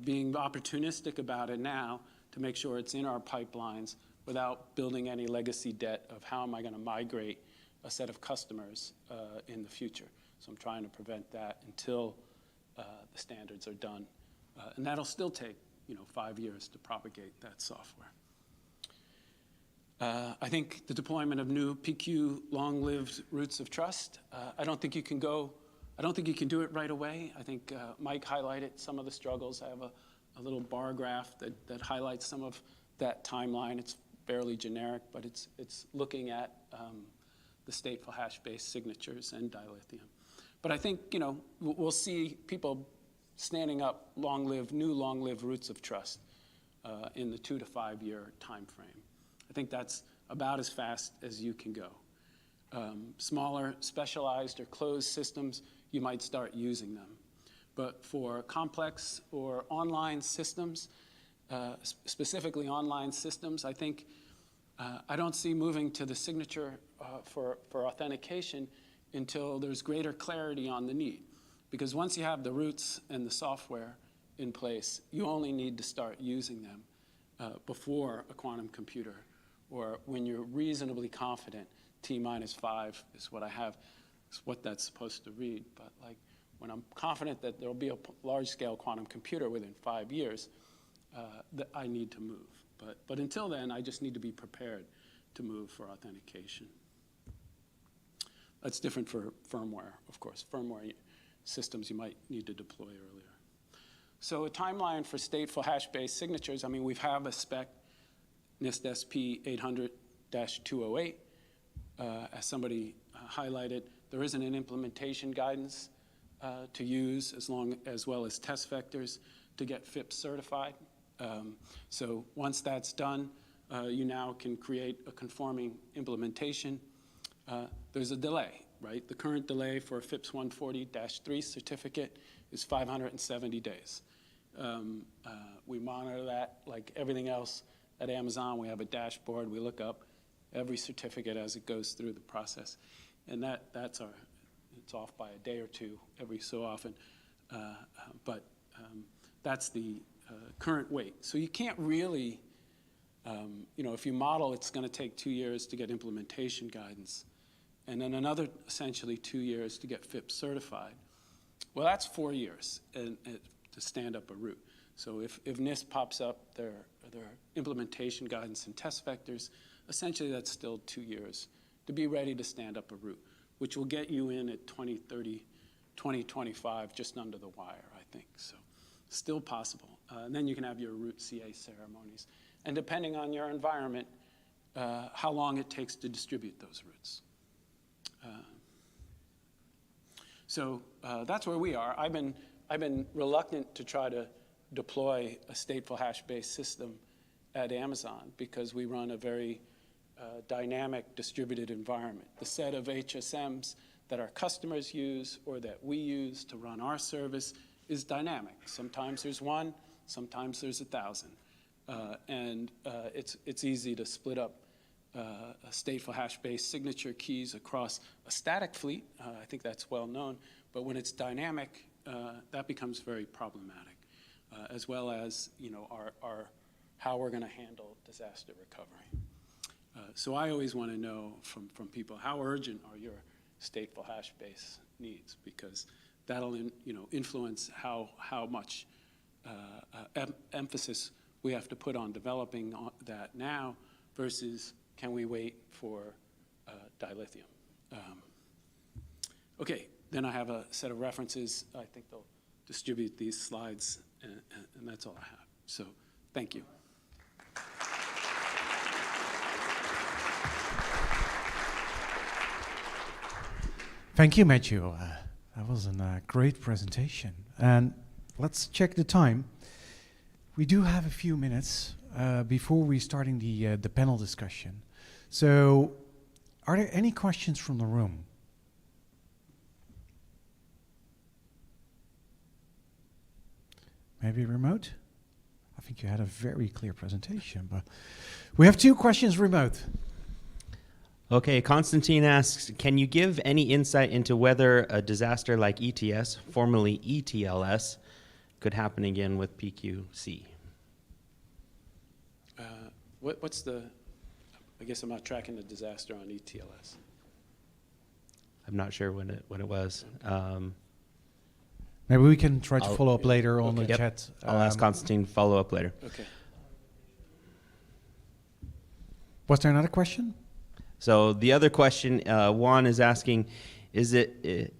Being opportunistic about it now to make sure it's in our pipelines without building any legacy debt of how am I going to migrate a set of customers in the future. So I'm trying to prevent that until the standards are done. And that'll still take 5 years to propagate that software. I think the deployment of new PQ long-lived roots of trust, I don't think you can do it right away. I think Mike highlighted some of the struggles. I have a little bar graph that highlights some of that timeline. It's fairly generic, but it's looking at the stateful hash-based signatures and dilithium. But I think, we'll see people standing up new long-lived roots of trust in the 2 to 5 year time frame. I think that's about as fast as you can go. Smaller, specialized, or closed systems, you might start using them. But for complex or online systems, specifically online systems, I think I don't see moving to the signature for authentication until there's greater clarity on the need. Because once you have the roots and the software in place, you only need to start using them before a quantum computer, or when you're reasonably confident. T-5 is what I have, is what that's supposed to read. But when I'm confident that there'll be a large-scale quantum computer within 5 years, that I need to move. But until then, I just need to be prepared to move for authentication. That's different for firmware, of course. Firmware systems you might need to deploy earlier. So a timeline for stateful hash-based signatures, we have a spec, NIST SP 800-208. As somebody highlighted, there isn't an implementation guidance to use as well as test vectors to get FIPS certified. So once that's done, you now can create a conforming implementation. There's a delay, right? The current delay for a FIPS 140-3 certificate is 570 days. We monitor that like everything else at Amazon. We have a dashboard. We look up every certificate as it goes through the process. And that's our It's off by a day or two every so often, but that's the current weight. So you can't really, if you model, it's going to take 2 years to get implementation guidance, and then another essentially 2 years to get FIPS certified. Well, that's 4 years to stand up a root. So if NIST pops up their implementation guidance and test vectors, essentially that's still 2 years to be ready to stand up a root, which will get you in at 2030, 2025, just under the wire, I think. So still possible. And then you can have your root CA ceremonies. And depending on your environment, how long it takes to distribute those roots. So that's where we are. I've been reluctant to try to deploy a stateful hash-based system at Amazon because we run a very dynamic distributed environment. The set of HSMs that our customers use or that we use to run our service is dynamic. Sometimes there's one, sometimes there's 1,000. And it's easy to split up stateful hash-based signature keys across a static fleet. I think that's well known. But when it's dynamic, that becomes very problematic, as well as our how we're going to handle disaster recovery. So I always want to know from people, how urgent are your stateful hash-based needs? Because that'll influence how much emphasis we have to put on developing that now versus can we wait for dilithium. Okay, then I have a set of references. I think they'll distribute these slides, and that's all I have. So thank you. Thank you, Matthew. That was a great presentation. And let's check the time. We do have a few minutes before we starting the panel discussion. So, are there any questions from the room? Maybe remote? I think you had a very clear presentation, but we have 2 questions remote. Okay, Constantine asks, can you give any insight into whether a disaster like ETS, formerly ETLS, could happen again with PQC? What's the, I guess I'm not tracking the disaster on ETLS. I'm not sure when it was. Maybe we can try to follow up later on the Yep. chat. I'll ask Constantine to follow up later. Okay. Was there another question? So the other question, Juan is asking, is it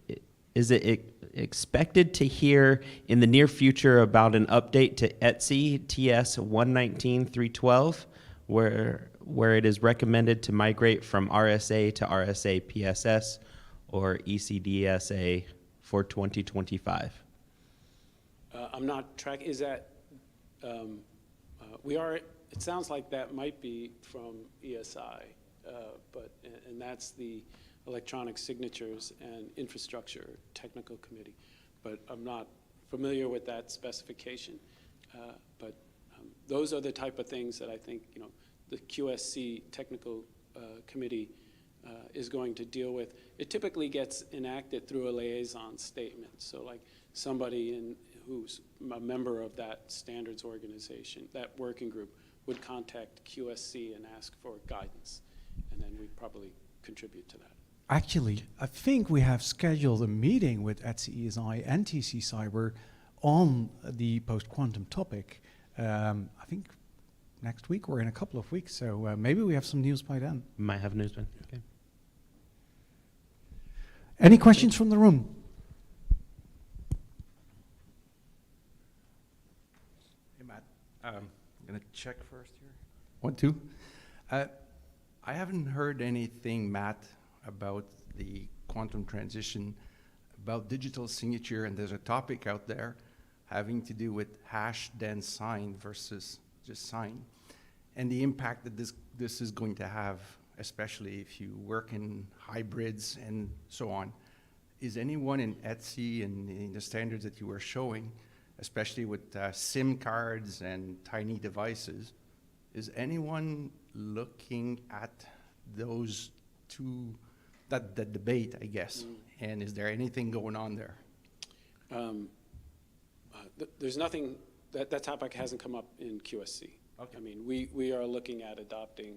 expected to hear in the near future about an update to ETSI TS 119.312, where it is recommended to migrate from RSA to RSA PSS or ECDSA for 2025? I'm not tracking. Is that it sounds like that might be from ESI, and that's the Electronic Signatures and Infrastructure Technical Committee. But I'm not familiar with that specification. But those are the type of things that I think the QSC Technical Committee is going to deal with. It typically gets enacted through a liaison statement. So like somebody who's a member of that standards organization, that working group, would contact QSC and ask for guidance. And then we'd probably contribute to that. Actually, I think we have scheduled a meeting with ETSI ESI and TC Cyber on the post-quantum topic. I think next week or in a couple of weeks. So maybe we have some news by then. Might have news by then. Okay. Any questions from the room? Hey, Matt. I'm going to check first here. 1, 2. I haven't heard anything, Matt, about the quantum transition, about digital signature, and there's a topic out there having to do with hash then sign versus just sign, and the impact that this is going to have, especially if you work in hybrids and so on. Is anyone in ETSI and in the standards that you were showing, especially with SIM cards and tiny devices, is anyone looking at those two that debate, I guess. And is there anything going on there? There's nothing, that topic hasn't come up in QSC. Okay. I mean, we are looking at adopting,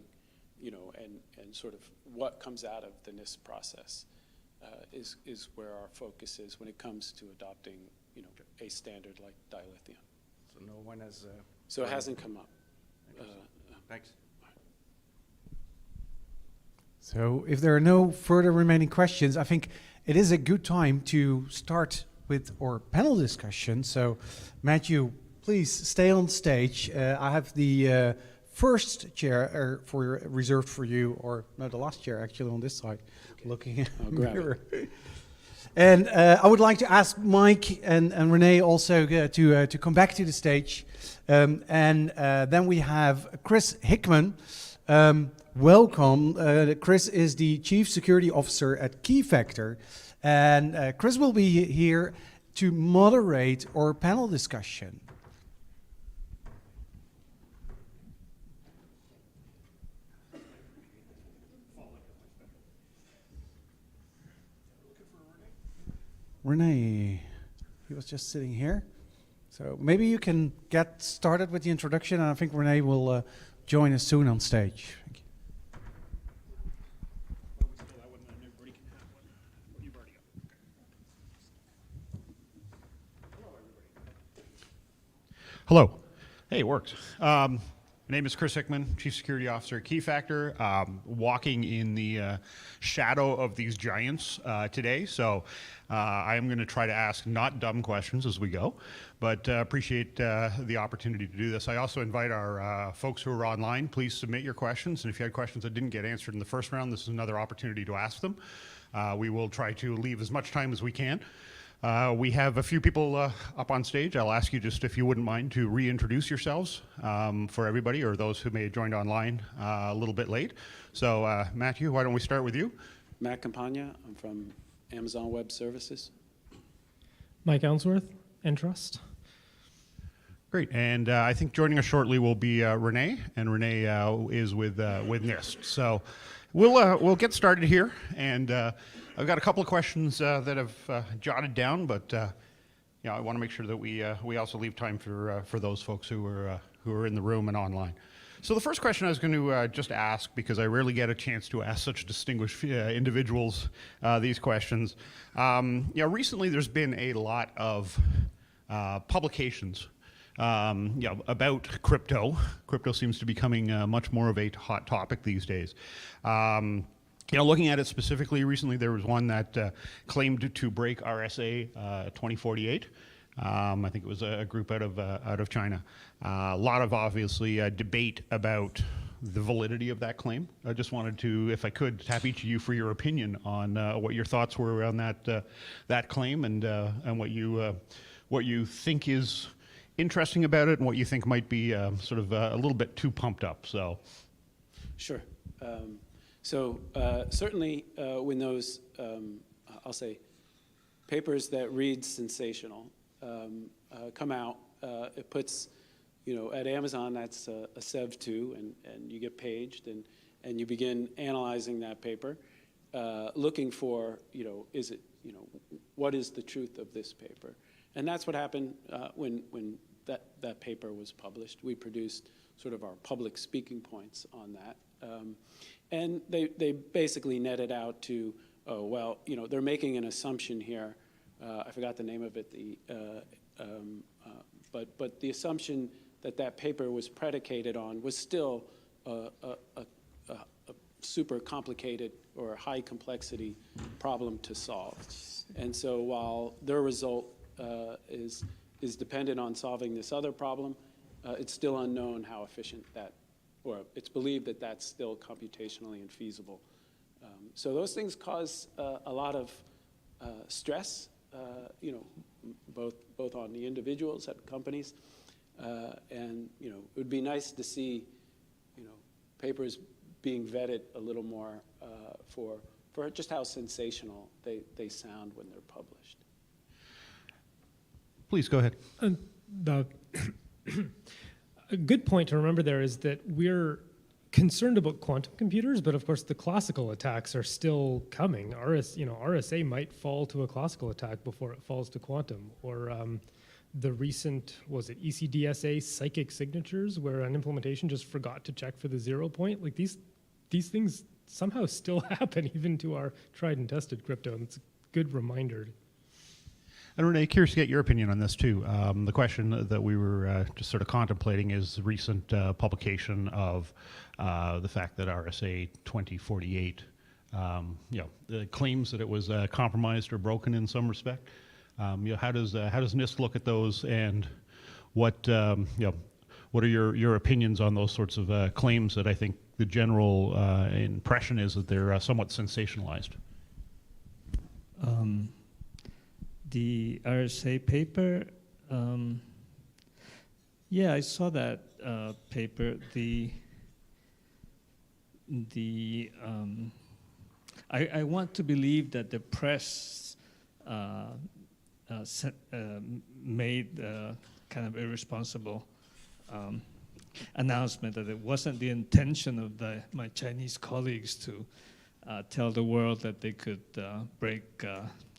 you know, and sort of what comes out of the NIST process is where our focus is when it comes to adopting, you know, a standard like dilithium. So no one has... So it hasn't come up. Thanks. So if there are no further remaining questions, I think it is a good time to start with our panel discussion. So Matthew, please stay on stage. I have the first chair reserved for you, or no, the last chair actually on this side, looking at the mirror. And I would like to ask Mike and Renee also to come back to the stage. And then we have Chris Hickman. Welcome. Chris is the Chief Security Officer at Keyfactor. And Chris will be here to moderate our panel discussion. Renee, he was just sitting here. So maybe you can get started with the introduction, and I think Renee will join us soon on stage. Thank you. Hello. Hey, it worked. My name is Chris Hickman, Chief Security Officer at Keyfactor, walking in the shadow of these giants today. So I am going to try to ask not dumb questions as we go, but appreciate the opportunity to do this. I also invite our folks who are online, please submit your questions. And if you had questions that didn't get answered in the first round, this is another opportunity to ask them. We will try to leave as much time as we can. We have a few people up on stage. I'll ask you just if you wouldn't mind to reintroduce yourselves for everybody, or those who may have joined online a little bit late. So Matthew, why don't we start with you? Matt Campagna, I'm from Amazon Web Services. Mike Ellsworth, Entrust. Great, and I think joining us shortly will be Renee, and Renee is with NIST. So we'll get started here, and I've got a couple of questions that I've jotted down, but I want to make sure that we also leave time for those folks who are in the room and online. So the first question I was going to just ask, because I rarely get a chance to ask such distinguished individuals these questions. Recently there's been a lot of publications about crypto. Crypto seems to be becoming much more of a hot topic these days. Looking at it specifically, recently there was one that claimed to break RSA 2048. I think it was a group out of China. A lot of obviously debate about the validity of that claim. I just wanted to, if I could, tap each of you for your opinion on what your thoughts were on that claim, and what you think is interesting about it, and what you think might be sort of a little bit too pumped up. So, sure. Certainly when those, I'll say, papers that read sensational come out, it puts, at Amazon, that's a Sev2, and you get paged, and you begin analyzing that paper, looking for, is it, what is the truth of this paper? And that's what happened when that paper was published. We produced sort of our public speaking points on that. And they basically netted out to, they're making an assumption here. I forgot the name of it. But the assumption that paper was predicated on was still a super complicated or high complexity problem to solve. And so while their result is dependent on solving this other problem, it's still unknown how efficient that, or it's believed that that's still computationally infeasible. So those things cause a lot of stress, both on the individuals at companies, and it would be nice to see, papers being vetted a little more for just how sensational they sound when they're published. Please go ahead. A good point to remember there is that we're concerned about quantum computers, but of course the classical attacks are still coming. RSA might fall to a classical attack before it falls to quantum, or the recent, was it ECDSA psychic signatures, where an implementation just forgot to check for the 0 point. Like these things somehow still happen even to our tried and tested crypto, and it's a good reminder. And Renee, curious to get your opinion on this too. The question that we were just sort of contemplating is the recent publication of the fact that RSA 2048, claims that it was compromised or broken in some respect. How does NIST look at those, and what what are your opinions on those sorts of claims that I think the general impression is that they're somewhat sensationalized? The RSA paper, yeah, I saw that paper. I want to believe that the press made kind of irresponsible announcement that it wasn't the intention of my Chinese colleagues to tell the world that they could break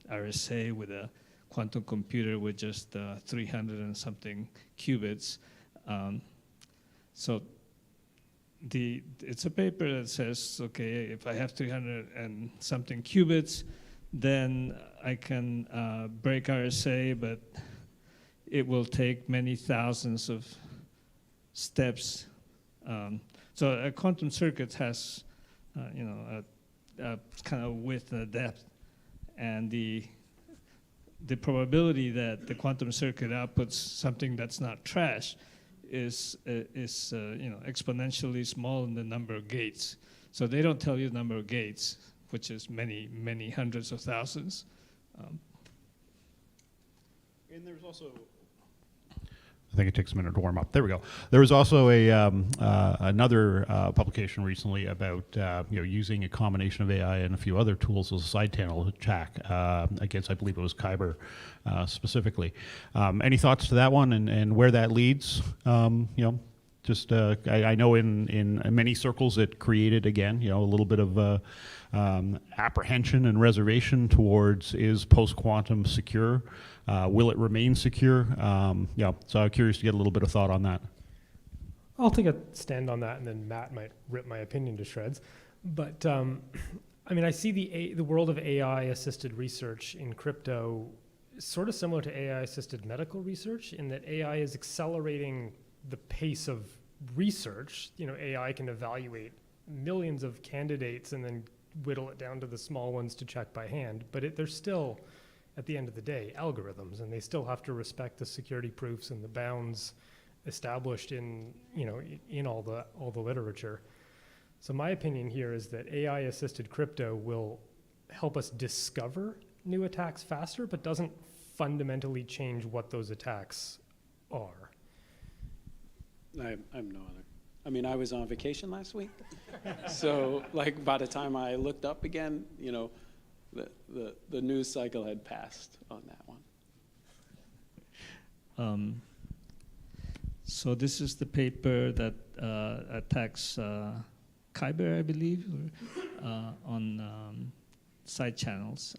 RSA with a quantum computer with just 300 and something qubits. So it's a paper that says, okay, if I have 300 and something qubits, then I can break RSA, but it will take many thousands of steps. So a quantum circuit has, a kind of width and a depth, and the probability that the quantum circuit outputs something that's not trash is exponentially small in the number of gates. So they don't tell you the number of gates, which is many, many hundreds of thousands. And there's also, I think it takes a minute to warm up. There we go. There was also another publication recently about using a combination of AI and a few other tools as a side channel attack against, I believe it was Kyber specifically. Any thoughts to that one, and where that leads? Just I know in many circles it created, again, a little bit of apprehension and reservation towards, is post-quantum secure? Will it remain secure? So I'm curious to get a little bit of thought on that. I'll take a stand on that, and then Matt might rip my opinion to shreds. But I see the world of AI-assisted research in crypto sort of similar to AI-assisted medical research, in that AI is accelerating the pace of research. AI can evaluate millions of candidates and then whittle it down to the small ones to check by hand. But they're still, at the end of the day, algorithms, and they still have to respect the security proofs and the bounds established in all the literature. So my opinion here is that AI-assisted crypto will help us discover new attacks faster, but doesn't fundamentally change what those attacks are. I'm no other. I was on vacation last week, so by the time I looked up again, the news cycle had passed on that one. So this is the paper that attacks Kyber, I believe, on side channels.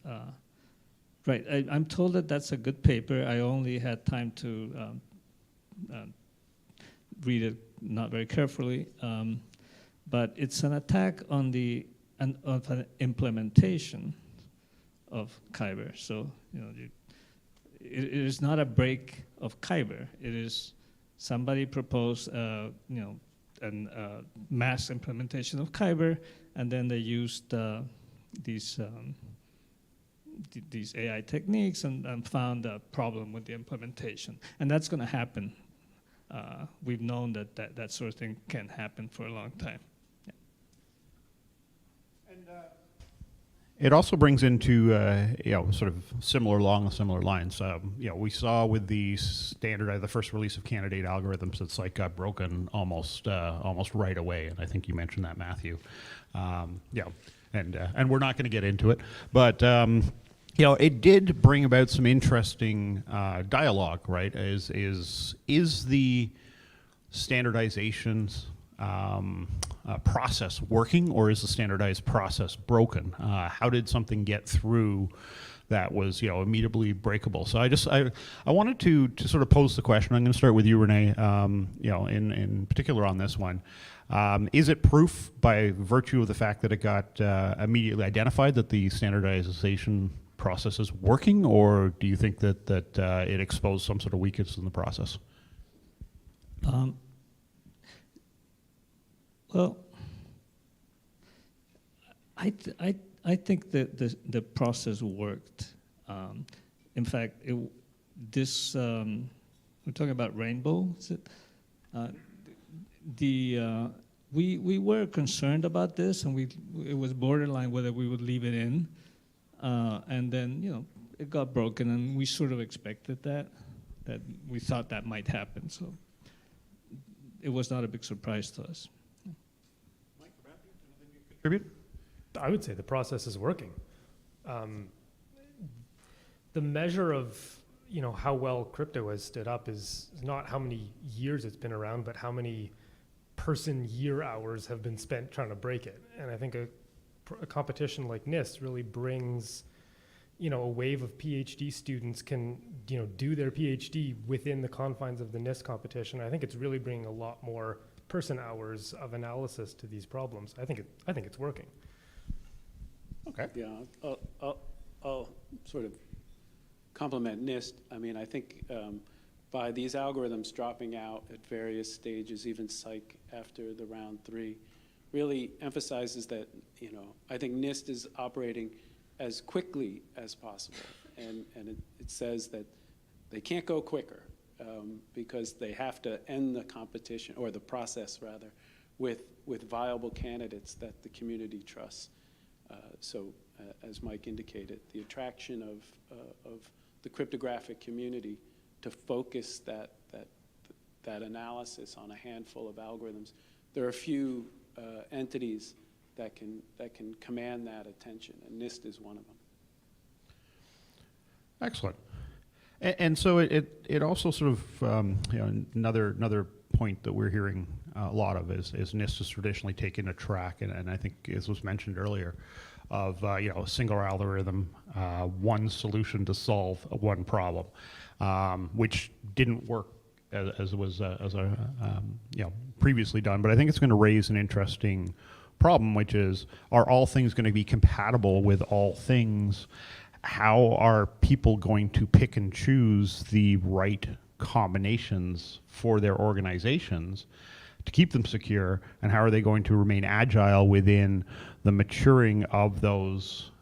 Right, I'm told that that's a good paper. I only had time to read it not very carefully, but it's an attack on an implementation of Kyber. So it is not a break of Kyber. It is somebody proposed a mass implementation of Kyber, and then they used these AI techniques and found a problem with the implementation. And that's going to happen. We've known that sort of thing can happen for a long time. Yeah. And it also brings into sort of similar lines. We saw with the the first release of candidate algorithms, it's got broken almost right away, and I think you mentioned that, Matthew. And we're not going to get into it, but it did bring about some interesting dialogue, right? Is the standardizations process working, or is the standardized process broken? How did something get through that was, immediately breakable? So I wanted to sort of pose the question. I'm going to start with you, Renee, in particular on this one. Is it proof by virtue of the fact that it got immediately identified that the standardization process is working, or do you think that it exposed some sort of weakness in the process? Well, I think that the process worked. In fact, we're talking about Rainbow. Is it? We were concerned about this, and it was borderline whether we would leave it in, and then it got broken, and we sort of expected that we thought that might happen. So it was not a big surprise to us. Mike, anything you contribute? I would say the process is working. The measure of how well crypto has stood up is not how many years it's been around, but how many person-year hours have been spent trying to break it. And I think a competition like NIST really brings a wave of PhD students can do their PhD within the confines of the NIST competition. I think it's really bringing a lot more person hours of analysis to these problems. I think it's working. Okay. Yeah, I'll sort of compliment NIST. I mean, I think by these algorithms dropping out at various stages, even psych after the round 3, really emphasizes that, I think NIST is operating as quickly as possible. And it says that they can't go quicker because they have to end the competition, or the process rather, with viable candidates that the community trusts. So as Mike indicated, the attraction of the cryptographic community to focus that analysis on a handful of algorithms. There are a few entities that can command that attention, and NIST is one of them. Excellent. And so it also sort of another point that we're hearing a lot of is NIST has traditionally taken a track, and I think as was mentioned earlier, of a single algorithm, one solution to solve one problem, which didn't work as was previously done. But I think it's going to raise an interesting problem, which is, are all things going to be compatible with all things? How are people going to pick and choose the right combinations for their organizations to keep them secure, and how are they going to remain agile within the maturing of those,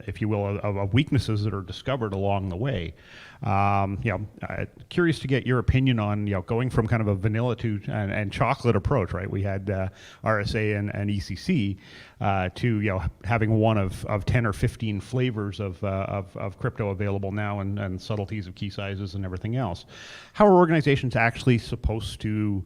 if you will, of weaknesses that are discovered along the way? Curious to get your opinion on going from kind of a vanilla to and chocolate approach, right? We had RSA and ECC to having one of 10 or 15 flavors of crypto available now, and subtleties of key sizes and everything else. How are organizations actually supposed to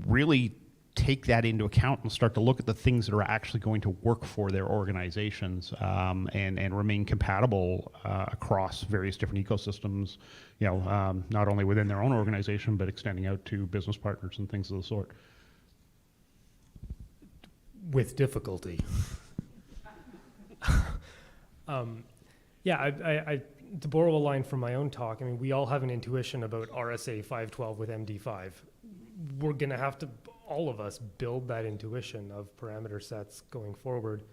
really take that into account and start to look at the things that are actually going to work for their organizations, and remain compatible across various different ecosystems, not only within their own organization, but extending out to business partners and things of the sort? With difficulty. I to borrow a line from my own talk, I mean, we all have an intuition about RSA 512 with MD5. We're going to have to, all of us, build that intuition of parameter sets going forward.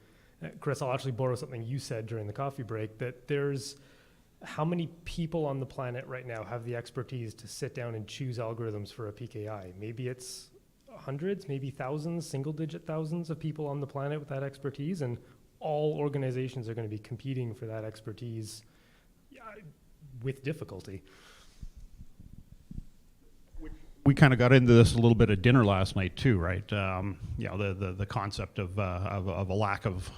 Chris, I'll actually borrow something you said during the coffee break, that there's, how many people on the planet right now have the expertise to sit down and choose algorithms for a PKI? Maybe it's hundreds, maybe thousands, single-digit thousands of people on the planet with that expertise, and all organizations are going to be competing for that expertise with difficulty. We kind of got into this a little bit at dinner last night too, right? The concept of a lack of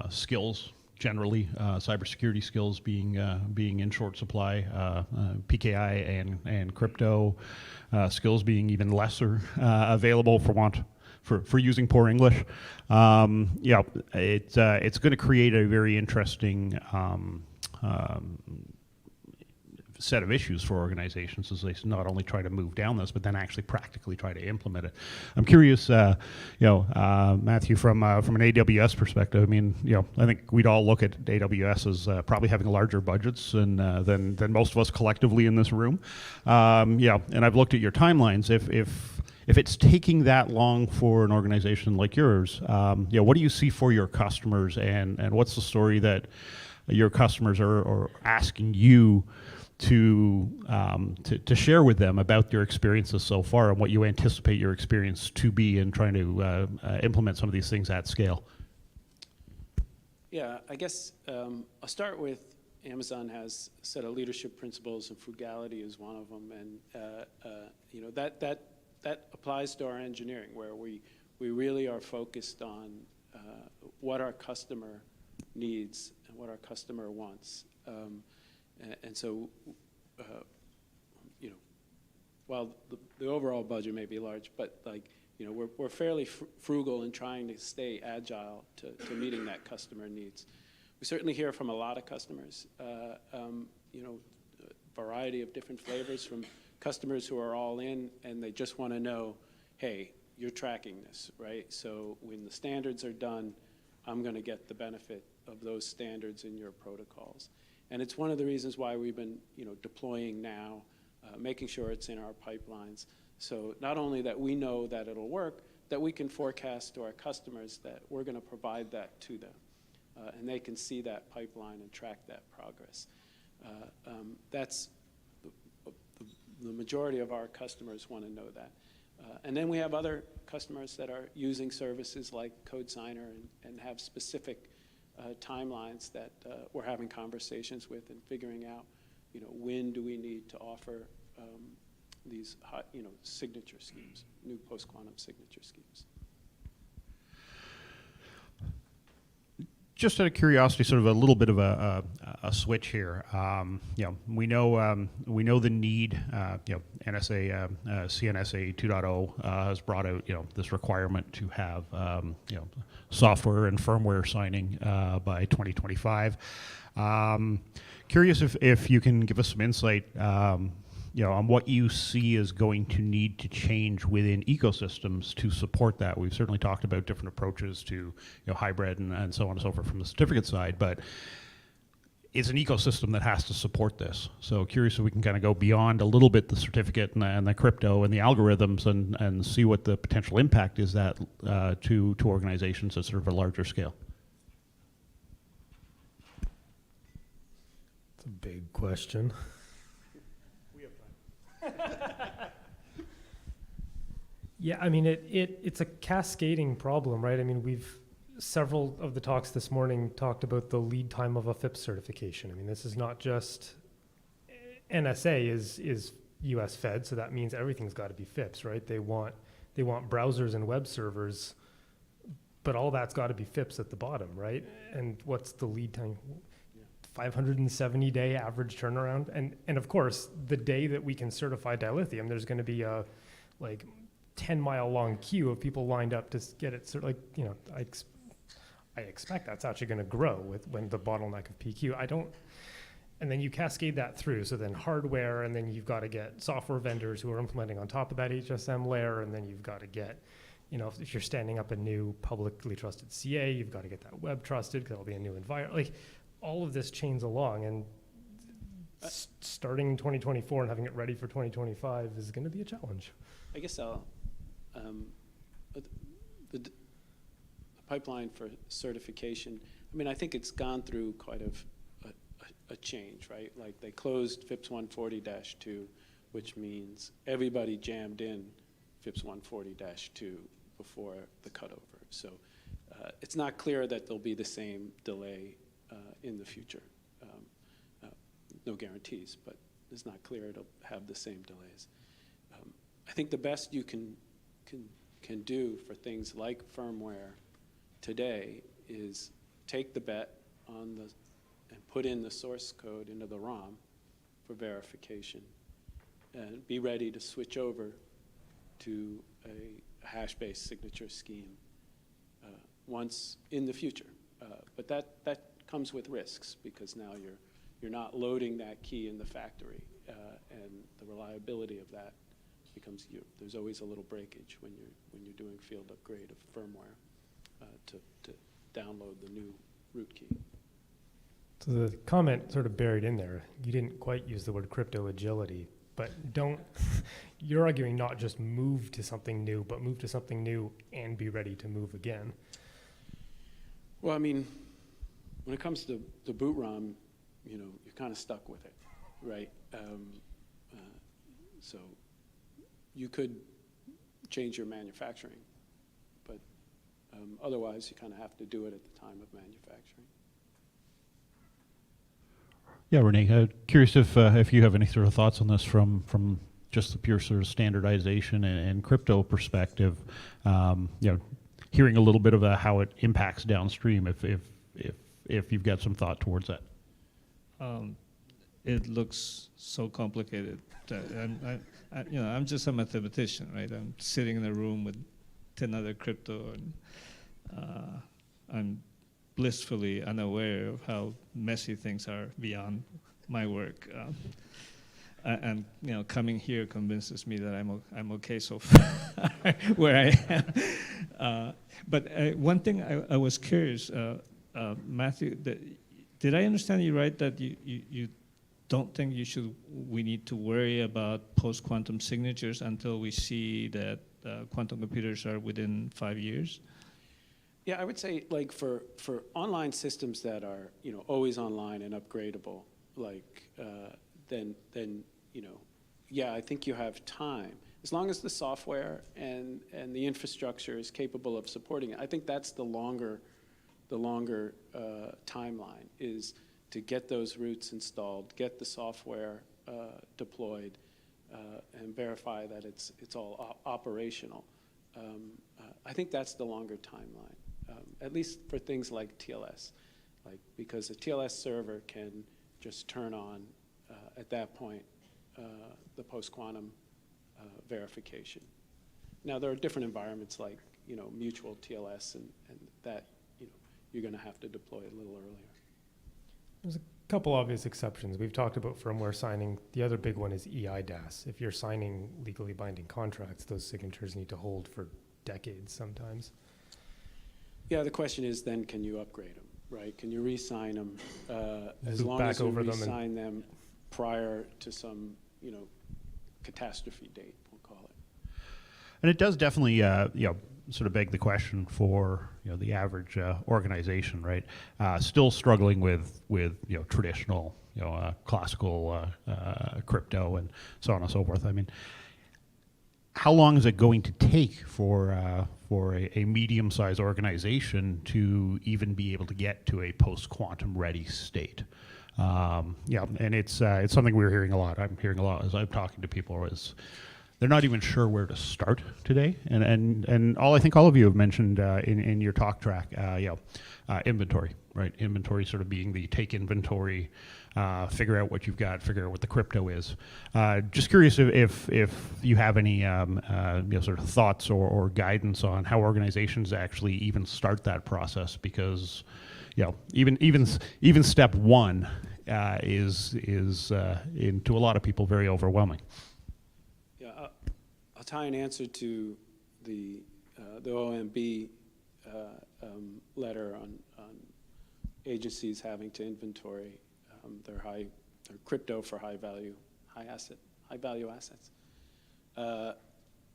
skills generally, cybersecurity skills being in short supply, PKI and crypto skills being even lesser available for using poor English. It's going to create a very interesting set of issues for organizations as they not only try to move down this, but then actually practically try to implement it. I'm curious, Matthew, from an AWS perspective. I mean, I think we'd all look at AWS as probably having larger budgets than most of us collectively in this room. And I've looked at your timelines. If it's taking that long for an organization like yours, what do you see for your customers, and what's the story that your customers are asking you to share with them about their experiences so far, and what you anticipate your experience to be in trying to implement some of these things at scale? Yeah, I guess I'll start with Amazon has a set of leadership principles, and frugality is one of them, and that applies to our engineering, where we really are focused on what our customer needs and what our customer wants. So, while the overall budget may be large, but we're fairly frugal in trying to stay agile to meeting that customer needs. We certainly hear from a lot of customers, variety of different flavors, from customers who are all in and they just want to know, hey, you're tracking this, right? So when the standards are done, I'm going to get the benefit of those standards in your protocols. And it's one of the reasons why we've been deploying now, making sure it's in our pipelines. So not only that we know that it'll work, that we can forecast to our customers that we're going to provide that to them. And they can see that pipeline and track that progress. That's the majority of our customers want to know that. And then we have other customers that are using services like CodeSigner and have specific timelines that we're having conversations with and figuring out, when do we need to offer these hot, signature schemes, new post-quantum signature schemes. Just out of curiosity, sort of a little bit of a switch here. We know the need. NSA CNSA 2.0 has brought out this requirement to have software and firmware signing by 2025. Curious if you can give us some insight on what you see is going to need to change within ecosystems to support that. We've certainly talked about different approaches to hybrid and so on and so forth from the certificate side, but it's an ecosystem that has to support this. So curious if we can kind of go beyond a little bit the certificate and the crypto and the algorithms and see what the potential impact is that to organizations at sort of a larger scale. It's a big question. Yeah, I mean, it's a cascading problem, right? I mean, several of the talks this morning talked about the lead time of a FIPS certification. I mean, this is not just NSA is US Fed, so that means everything's got to be FIPS, right? They want browsers and web servers, but all that's got to be FIPS at the bottom, right? And what's the lead time? 570-day average turnaround, and of course, the day that we can certify dilithium, there's going to be a 10-mile long queue of people lined up to get it. I expect that's actually going to grow when the bottleneck of PQ. And then you cascade that through. So then hardware, and then you've got to get software vendors who are implementing on top of that HSM layer, and then you've got to get, if you're standing up a new publicly trusted CA, you've got to get that web trusted because it'll be a new environment. All of this chains along, and starting in 2024 and having it ready for 2025 is going to be a challenge. I guess the pipeline for certification, I mean, I think it's gone through quite a change, right? Like they closed FIPS 140-2, which means everybody jammed in FIPS 140-2 before the cutover. So it's not clear that there'll be the same delay in the future. No guarantees, but it's not clear it'll have the same delays. I think the best you can do for things like firmware today is take the bet on and put in the source code into the ROM for verification, and be ready to switch over to a hash-based signature scheme once in the future. But that comes with risks, because now you're not loading that key in the factory, and the reliability of that becomes, there's always a little breakage when you're doing field upgrade of firmware to download the new root key. So the comment sort of buried in there, you didn't quite use the word crypto agility, but you're arguing not just move to something new, but move to something new and be ready to move again. Well, I mean, when it comes to the boot ROM, you're kind of stuck with it, right? So you could change your manufacturing, but otherwise you kind of have to do it at the time of manufacturing. Yeah, Renee, curious if you have any sort of thoughts on this from just the pure sort of standardization and crypto perspective. Hearing a little bit of how it impacts downstream, if you've got some thought towards that. It looks so complicated. I'm just a mathematician, right? I'm sitting in a room with 10 other crypto, and I'm blissfully unaware of how messy things are beyond my work. And coming here convinces me that I'm okay so far where I am. But one thing I was curious, Matthew, did I understand you right that you don't think we need to worry about post-quantum signatures until we see that quantum computers are within 5 years? Yeah, I would say like for online systems that are always online and upgradable, like then yeah, I think you have time as long as the software and the infrastructure is capable of supporting it. I think that's the longer timeline, is to get those roots installed, get the software deployed, and verify that it's all operational. I think that's the longer timeline. At least for things like TLS, because a TLS server can just turn on at that point the post-quantum verification. Now there are different environments like mutual TLS, and that you're going to have to deploy a little earlier. There's a couple obvious exceptions. We've talked about firmware signing. The other big one is EIDAS. If you're signing legally binding contracts, those signatures need to hold for decades sometimes. Yeah, the question is then, can you upgrade them, right? Can you re-sign them as Loop long back as you over them re-sign them prior to some, catastrophe date, we'll call it. And it does definitely, sort of beg the question for the average organization, right? Still struggling with traditional, classical crypto and so on and so forth. I mean, how long is it going to take for a medium-sized organization to even be able to get to a post-quantum ready state? And it's something we're hearing a lot. I'm hearing a lot as I'm talking to people is they're not even sure where to start today. And I think all of you have mentioned in your talk track, inventory, right? Inventory sort of being the take inventory, figure out what you've got, figure out what the crypto is. Just curious if you have any sort of thoughts or guidance on how organizations actually even start that process, because even step one is to a lot of people very overwhelming. Yeah, I'll tie an answer to the OMB letter on agencies having to inventory their crypto for high value assets.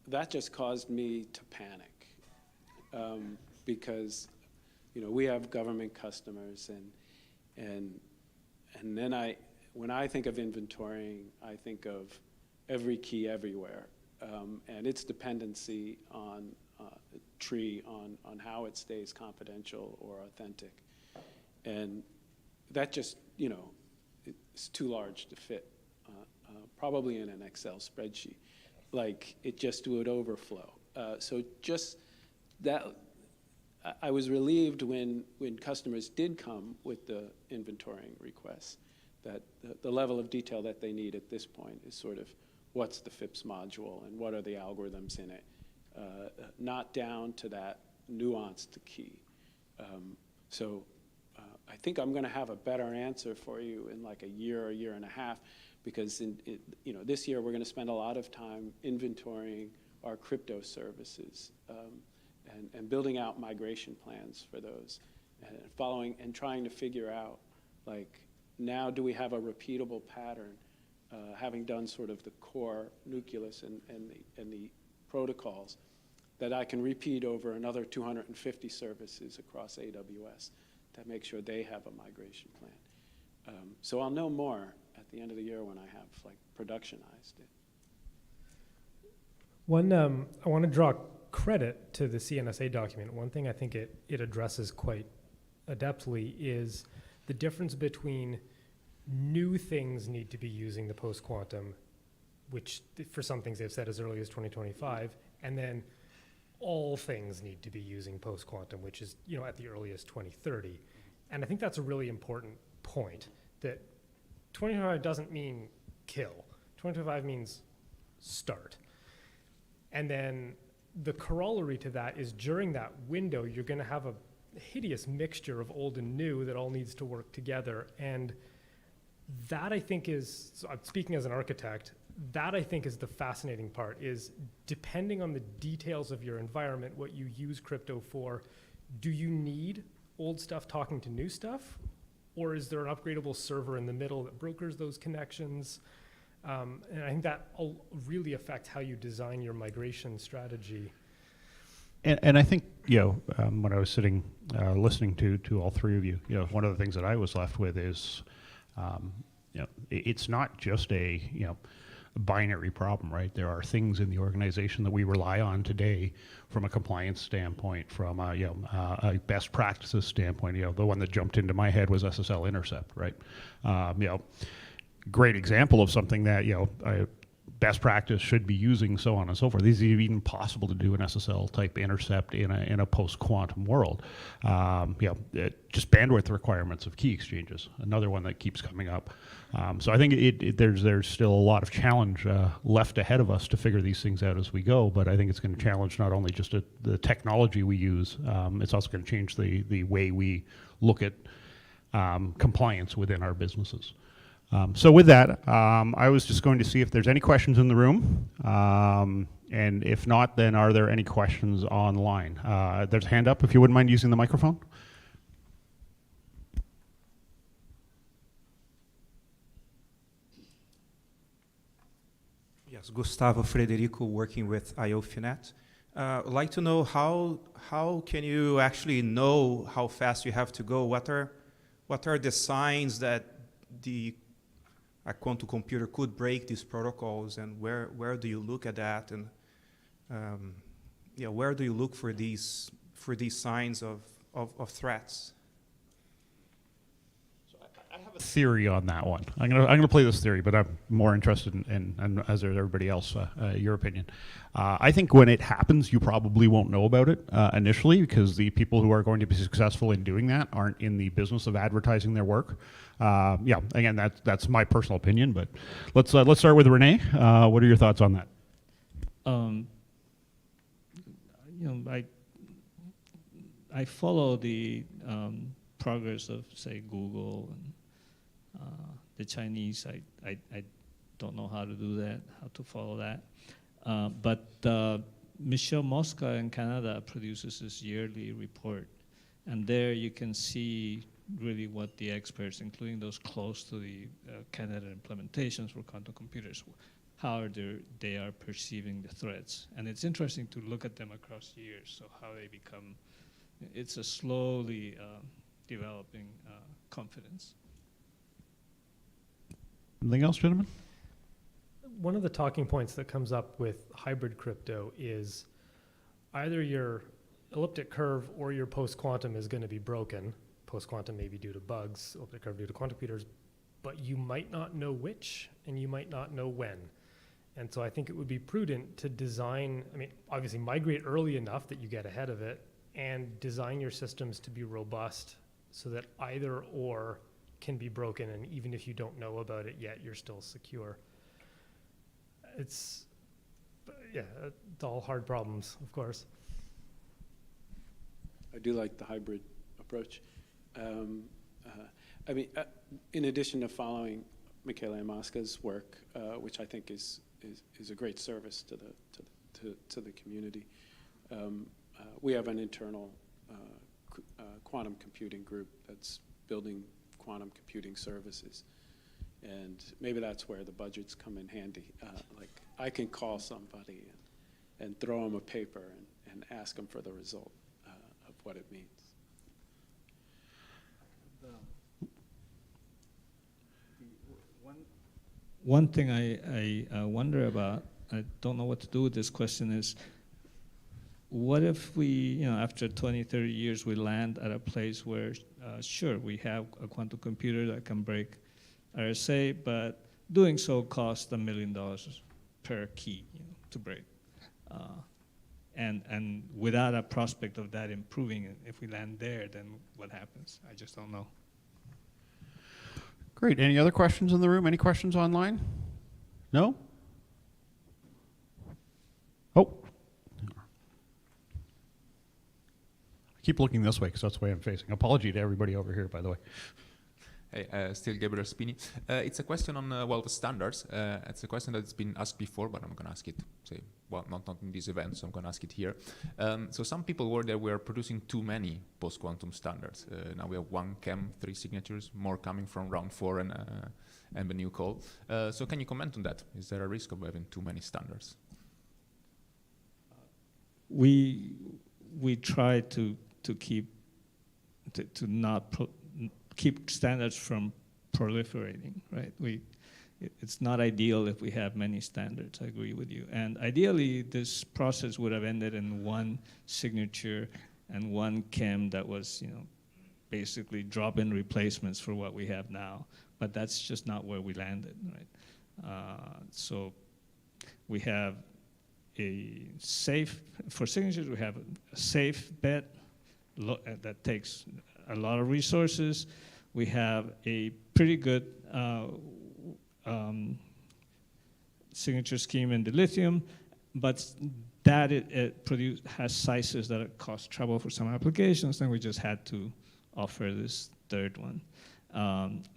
That just caused me to panic because we have government customers, and then when I think of inventorying, I think of every key everywhere and its dependency on a tree on how it stays confidential or authentic, and that just it's too large to fit probably in an Excel spreadsheet. Like it just would overflow. So just that. I was relieved when customers did come with the inventorying requests, that the level of detail that they need at this point is sort of what's the FIPS module and what are the algorithms in it, not down to that nuanced key. So I think I'm going to have a better answer for you in like a year and a half, because this year we're going to spend a lot of time inventorying our crypto services and building out migration plans for those, and following and trying to figure out, like, now do we have a repeatable pattern, having done sort of the core nucleus and the protocols, that I can repeat over another 250 services across AWS to make sure they have a migration plan. So I'll know more at the end of the year when I have like productionized it. I want to draw credit to the CNSA document. One thing I think it addresses quite adeptly is the difference between new things need to be using the post-quantum, which for some things they've said as early as 2025, and then all things need to be using post-quantum, which is, at the earliest 2030. And I think that's a really important point, that 2025 doesn't mean kill. 2025 means start. And then the corollary to that is during that window, you're going to have a hideous mixture of old and new that all needs to work together. And that, I think, is, so I'm speaking as an architect, that I think is the fascinating part, is depending on the details of your environment, what you use crypto for, do you need old stuff talking to new stuff? Or is there an upgradable server in the middle that brokers those connections? And I think that will really affect how you design your migration strategy. And I think, when I was sitting listening to all three of you, one of the things that I was left with is, it's not just a binary problem, right? There are things in the organization that we rely on today from a compliance standpoint, from a best practices standpoint. The one that jumped into my head was SSL intercept, right? Great example of something that best practice should be using, so on and so forth. Is it even possible to do an SSL type intercept in a post-quantum world? Just bandwidth requirements of key exchanges, another one that keeps coming up. So I think there's still a lot of challenge left ahead of us to figure these things out as we go, but I think it's going to challenge not only just the technology we use, it's also going to change the way we look at compliance within our businesses. So with that, I was just going to see if there's any questions in the room, and if not, then are there any questions online? There's a hand up, if you wouldn't mind using the microphone. Yes, Gustavo Frederico, working with IOFINET. I'd like to know how can you actually know how fast you have to go? What are the signs that a quantum computer could break these protocols, and where do you look at that, and where do you look for these signs of threats? So I have a theory on that one. I'm gonna play this theory, but I'm more interested in as is everybody else, your opinion. I think when it happens, you probably won't know about it initially, because the people who are going to be successful in doing that aren't in the business of advertising their work. Again, that's my personal opinion, but let's start with Renee. What are your thoughts on that? I follow the progress of, say, Google and the Chinese. I don't know how to do that, how to follow that. But Michelle Mosca in Canada produces this yearly report, and there you can see really what the experts, including those close to the Canada implementations for quantum computers, how they are perceiving the threats. And it's interesting to look at them across years, so how they become, it's a slowly developing confidence. Anything else, gentlemen? One of the talking points that comes up with hybrid crypto is either your elliptic curve or your post-quantum is going to be broken. Post-quantum may be due to bugs, elliptic curve due to quantum computers, but you might not know which, and you might not know when. And so I think it would be prudent to design, obviously migrate early enough that you get ahead of it, and design your systems to be robust so that either or can be broken, and even if you don't know about it yet, you're still secure. It's all hard problems, of course. I do like the hybrid approach. I mean, in addition to following Michele Mosca's work, which I think is a great service to the community, we have an internal quantum computing group that's building quantum computing services. And maybe that's where the budgets come in handy. Like, I can call somebody and throw them a paper and ask them for the result of what it means. One thing I wonder about, I don't know what to do with this question, is what if we, after 20, 30 years, we land at a place where, sure, we have a quantum computer that can break RSA, but doing so costs $1 million per key to break. And without a prospect of that improving, if we land there, then what happens? I just don't know. Great. Any other questions in the room? Any questions online? No? Oh. I keep looking this way because that's the way I'm facing. Apology to everybody over here, by the way. Hey, still Gabriel Spini. It's a question on, the standards. It's a question that's been asked before, but I'm going to ask it, not in this event, so I'm going to ask it here. So some people were that we're producing too many post-quantum standards. Now we have 1 chem, 3 signatures, more coming from round 4 and the new call. So can you comment on that? Is there a risk of having too many standards? We try to not keep standards from proliferating, right? It's not ideal if we have many standards, I agree with you. And ideally, this process would have ended in 1 signature and 1 chem that was, basically drop-in replacements for what we have now. But that's just not where we landed, right? So we have for signatures, we have a safe bet that takes a lot of resources. We have a pretty good signature scheme in the lithium, but that has sizes that cost trouble for some applications, and we just had to offer this 3rd one.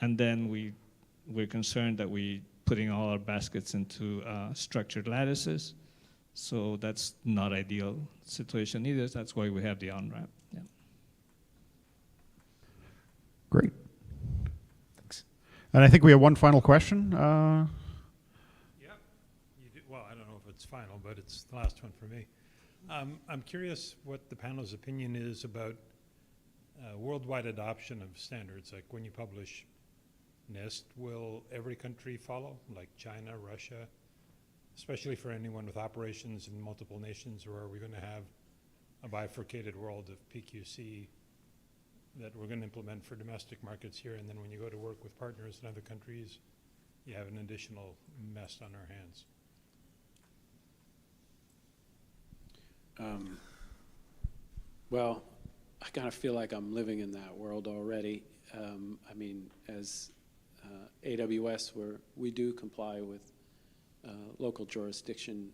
And then we're concerned that we're putting all our baskets into structured lattices, so that's not ideal situation either. That's why we have the on-ramp. Yeah. Great. Thanks. And I think we have one final question. Yeah. Well, I don't know if it's final, but it's the last one for me. I'm curious what the panel's opinion is about worldwide adoption of standards. Like when you publish NIST, will every country follow, like China, Russia, especially for anyone with operations in multiple nations, or are we going to have a bifurcated world of PQC that we're going to implement for domestic markets here, and then when you go to work with partners in other countries, you have an additional mess on our hands? Well, I kind of feel like I'm living in that world already. I mean, as AWS, we do comply with local jurisdiction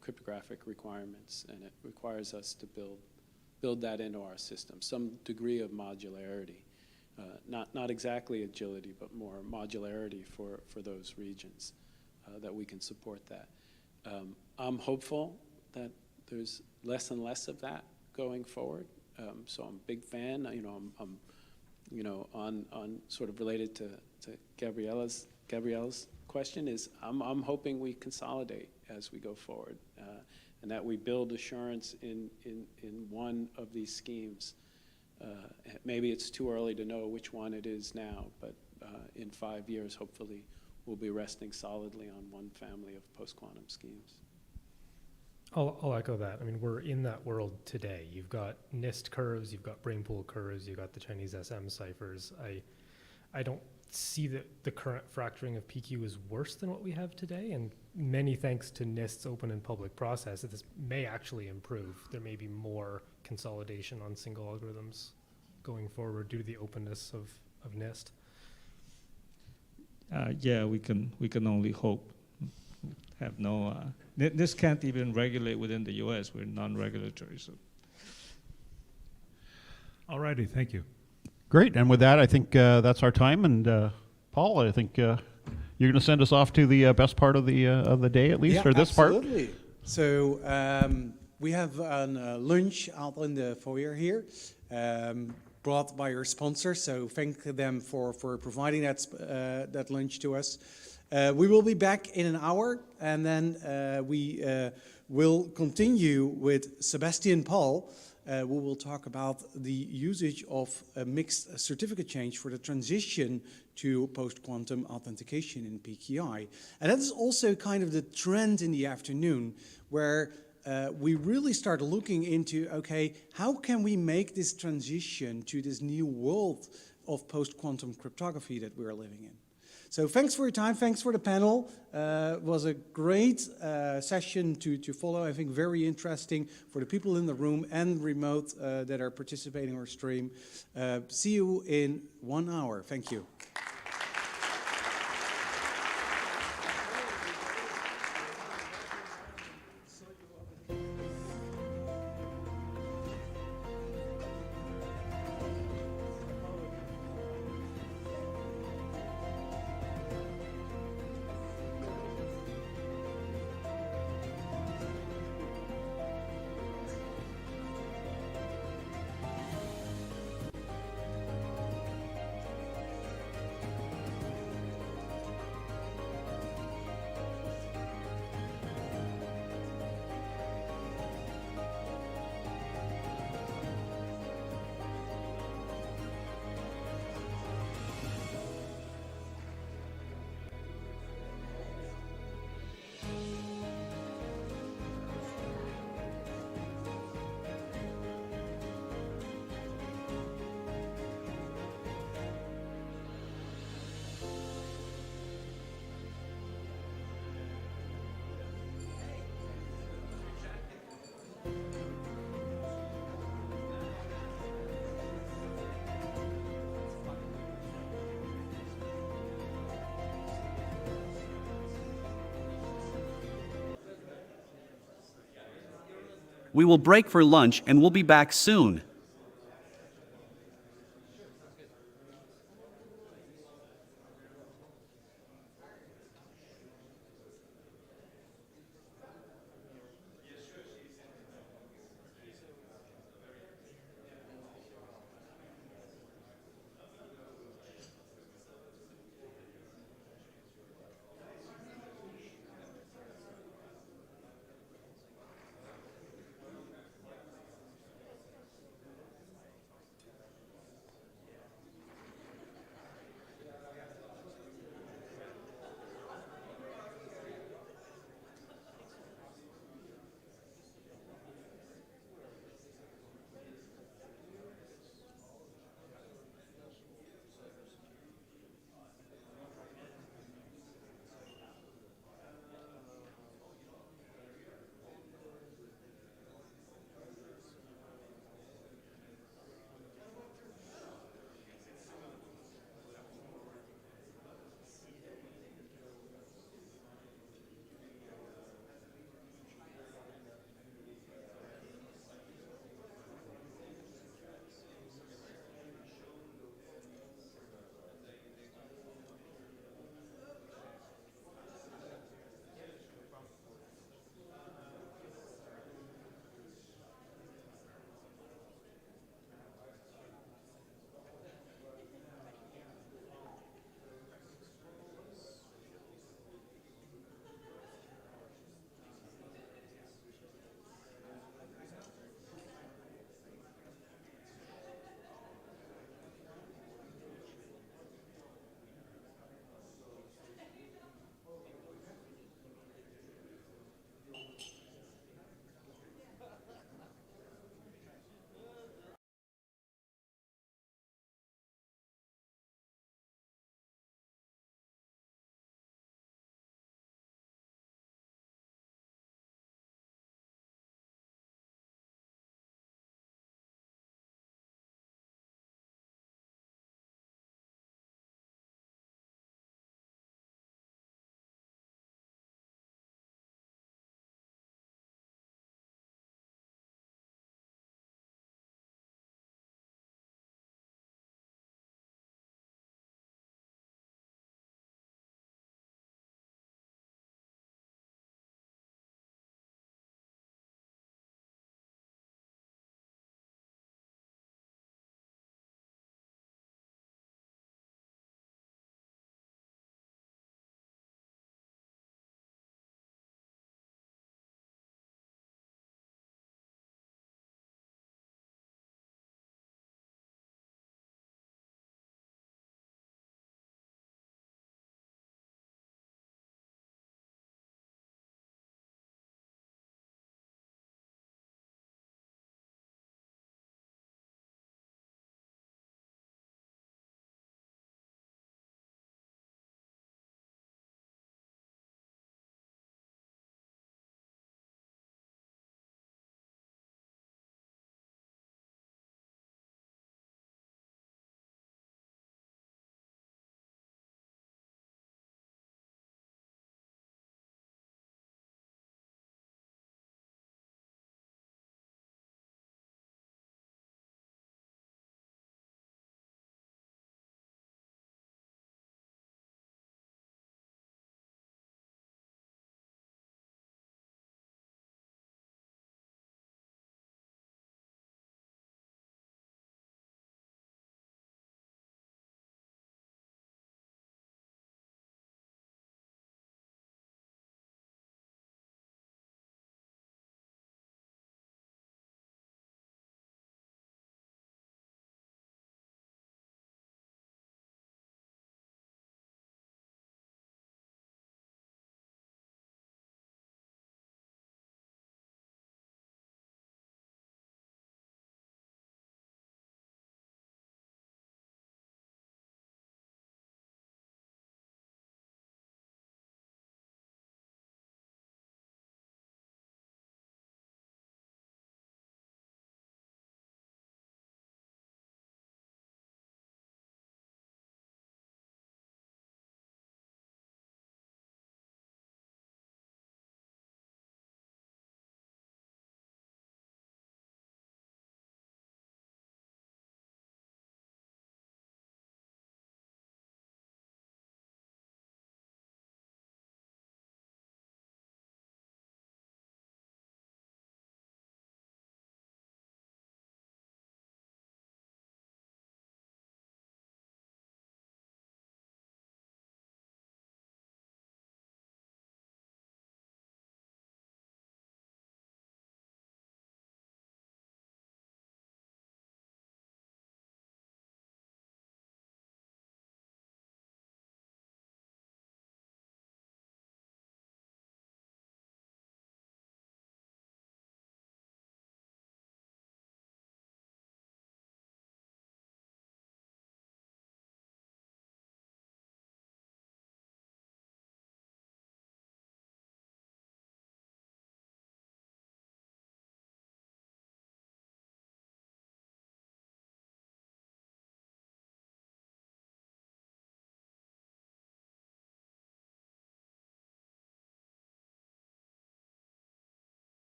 cryptographic requirements, and it requires us to build that into our system, some degree of modularity, not exactly agility, but more modularity for those regions, that we can support that. I'm hopeful that there's less and less of that going forward. So I'm a big fan. I'm on sort of related to Gabrielle's question is I'm hoping we consolidate as we go forward, and that we build assurance in one of these schemes. Maybe it's too early to know which one it is now, but in 5 years, hopefully, we'll be resting solidly on one family of post-quantum schemes. I'll echo that. I mean, we're in that world today. You've got NIST curves, you've got brainpool curves, you've got the Chinese SM ciphers. I don't see that the current fracturing of PQ is worse than what we have today, and many thanks to NIST's open and public process, that this may actually improve. There may be more consolidation on single algorithms going forward due to the openness of NIST. Yeah, we can only hope. Have no, this can't even regulate within the US. We're non-regulatory, so. All righty, thank you. Great, and with that, I think that's our time. And Paul, I think you're going to send us off to the best part of the day, at least, or this absolutely. part. So we have a lunch out in the foyer here, brought by our sponsor. So thank them for providing that lunch to us. We will be back in an hour, and then we will continue with Sebastian Paul. We will talk about the usage of a mixed certificate change for the transition to post-quantum authentication in PKI. And that is also kind of the trend in the afternoon, where we really start looking into, okay, how can we make this transition to this new world of post-quantum cryptography that we're living in? So thanks for your time, thanks for the panel. It was a great session to follow. I think very interesting for the people in the room and remote that are participating in our stream. See you in 1 hour. Thank you. We will break for lunch and we'll be back soon.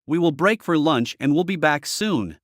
We will break for lunch and we'll be back soon.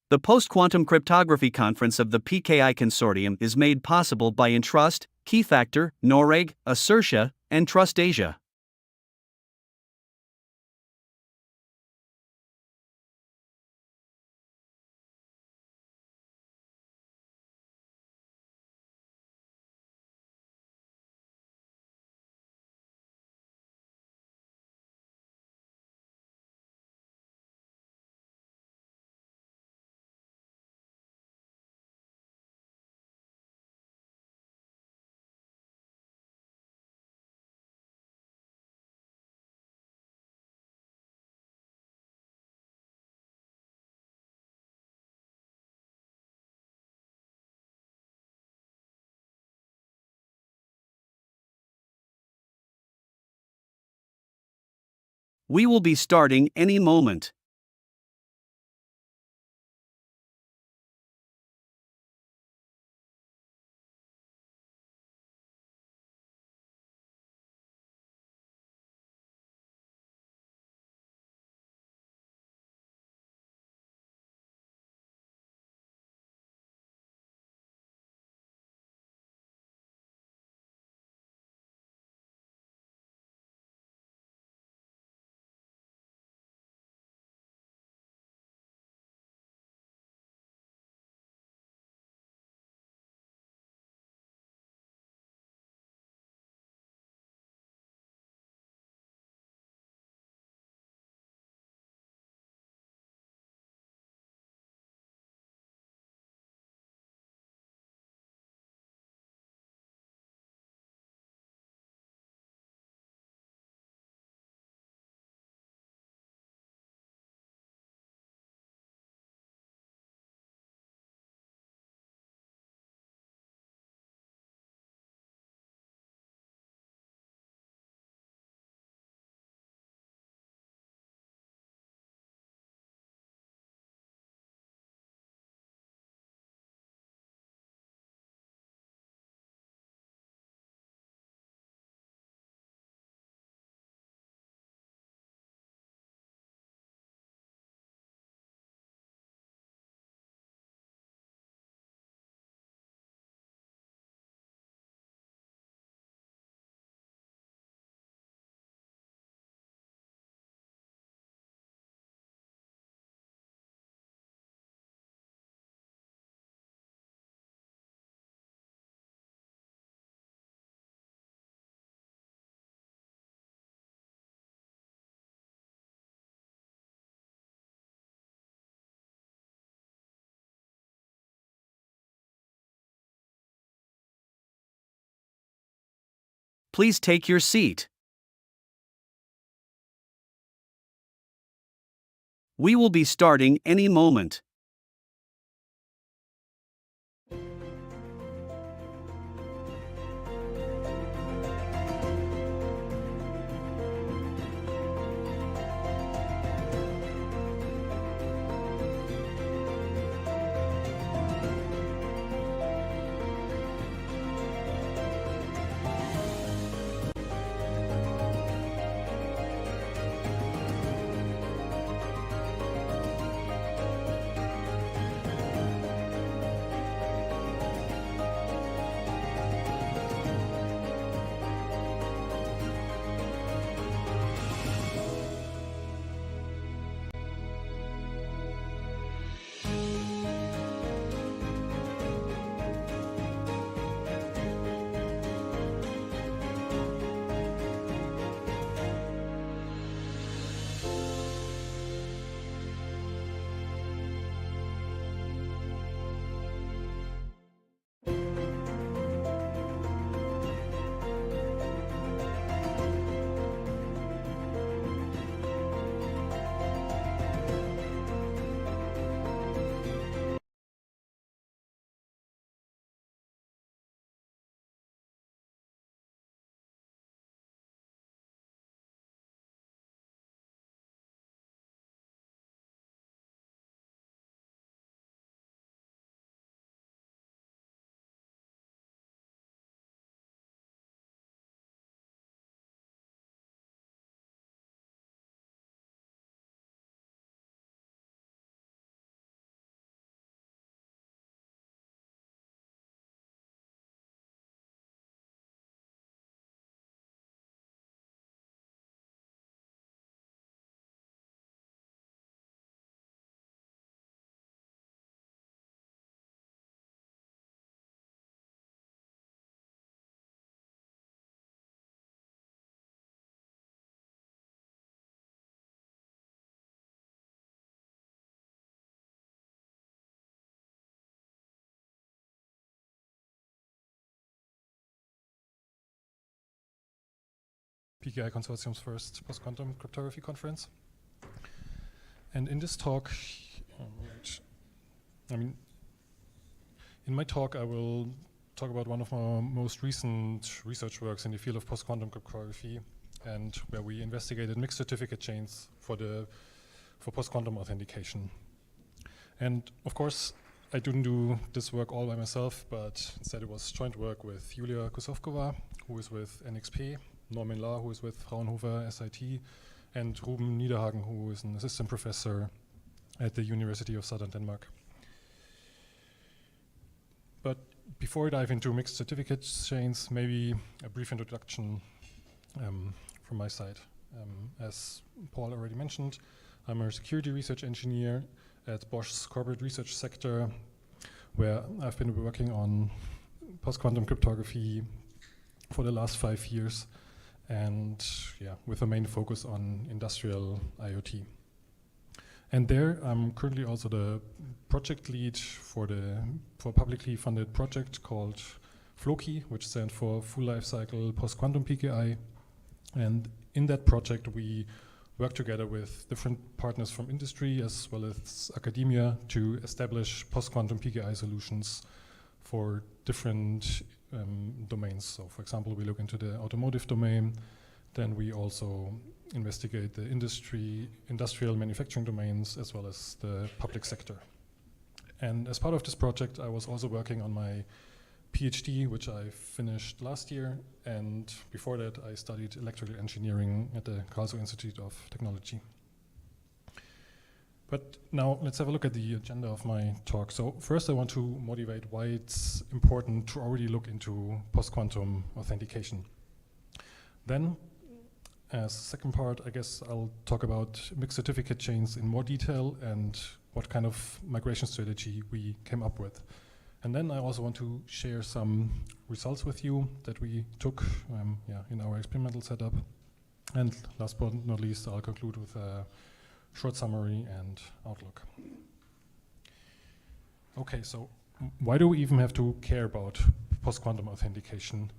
The Post-Quantum Cryptography Conference of the PKI Consortium is made possible by Entrust, Keyfactor, Noreg, Assertia, and TrustAsia. We will be starting any moment. Please take your seat. We will be starting any moment. PKI Consortium's first Post-Quantum Cryptography conference. And in this talk, in my talk I will talk about one of our most recent research works in the field of post-quantum cryptography, and where we investigated mixed certificate chains for post-quantum authentication. And of course, I didn't do this work all by myself, but instead it was joint work with Julia Kusovkova, who is with NXP, Norman Lahr, who is with Fraunhofer SIT, and Ruben Niederhagen, who is an assistant professor at the University of Southern Denmark. But before I dive into mixed certificate chains, maybe a brief introduction from my side. As Paul already mentioned, I'm a security research engineer at Bosch's corporate research sector, where I've been working on post-quantum cryptography for the last 5 years, and with a main focus on industrial IoT. And there, I'm currently also the project lead for a publicly funded project called FLOKI, which stands for Full Lifecycle Post-Quantum PKI. And in that project, we work together with different partners from industry as well as academia to establish post-quantum PKI solutions for different domains. So for example, we look into the automotive domain, then we also investigate the industrial manufacturing domains, as well as the public sector. And as part of this project, I was also working on my PhD, which I finished last year, and before that I studied electrical engineering at the Karlsruhe Institute of Technology. But now let's have a look at the agenda of my talk. So first I want to motivate why it's important to already look into post-quantum authentication. Then, as second part, I guess I'll talk about mixed certificate chains in more detail and what kind of migration strategy we came up with. And then I also want to share some results with you that we took in our experimental setup. And last but not least, I'll conclude with a short summary and outlook. Okay, so why do we even have to care about post-quantum authentication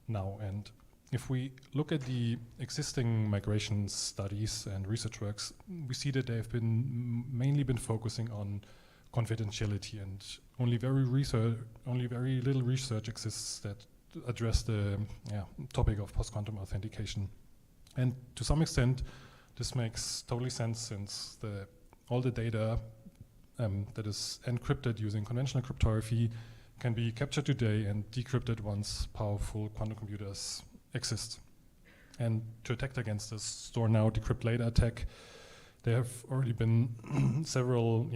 now? And if we look at the existing migration studies and research works, we see that they've mainly been focusing on confidentiality, and only very little research exists that address the topic of post-quantum authentication. And to some extent, this makes totally sense, since all the data that is encrypted using conventional cryptography can be captured today and decrypted once powerful quantum computers exist. And to attack against this store now, decrypt later attack, there have already been several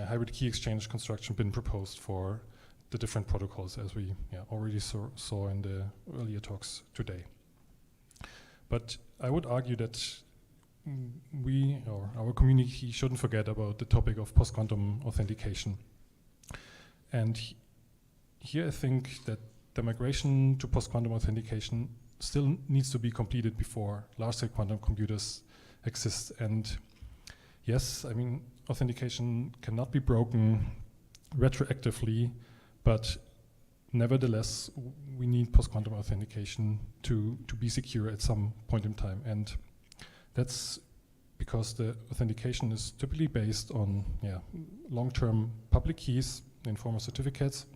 hybrid key exchange construction been proposed for the different protocols, as we already saw in the earlier talks today. But I would argue that we, or our community, shouldn't forget about the topic of post-quantum authentication. And here I think that the migration to post-quantum authentication still needs to be completed before large-scale quantum computers exist. And yes, I mean, authentication cannot be broken retroactively, but nevertheless, we need post-quantum authentication to be secure at some point in time. And that's because the authentication is typically based on long-term public keys in form of certificates.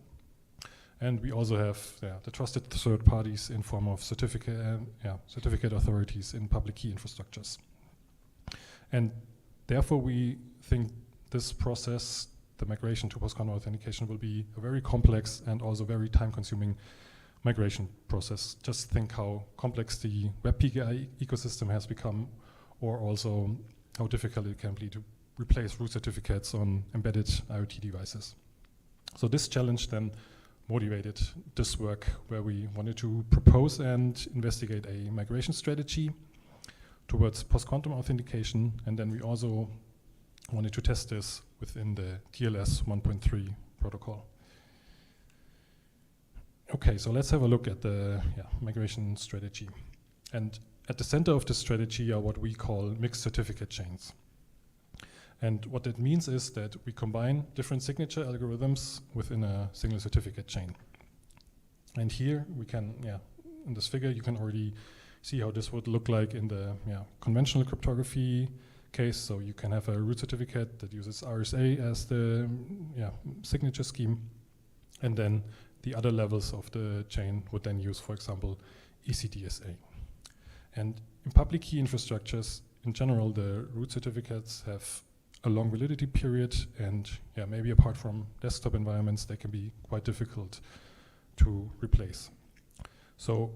And we also have the trusted third parties in form of certificate authorities in public key infrastructures. And therefore, we think this process, the migration to post-quantum authentication, will be a very complex and also very time-consuming migration process. Just think how complex the web PKI ecosystem has become, or also how difficult it can be to replace root certificates on embedded IoT devices. So this challenge then motivated this work, where we wanted to propose and investigate a migration strategy towards post-quantum authentication, and then we also wanted to test this within the TLS 1.3 protocol. Okay, so let's have a look at the migration strategy. And at the center of the strategy are what we call mixed certificate chains. And what that means is that we combine different signature algorithms within a single certificate chain. And here we can, in this figure, you can already see how this would look like in the conventional cryptography case. So you can have a root certificate that uses RSA as the signature scheme, and then the other levels of the chain would then use, for example, ECDSA. And in public key infrastructures, in general, the root certificates have a long validity period, and maybe apart from desktop environments, they can be quite difficult to replace. So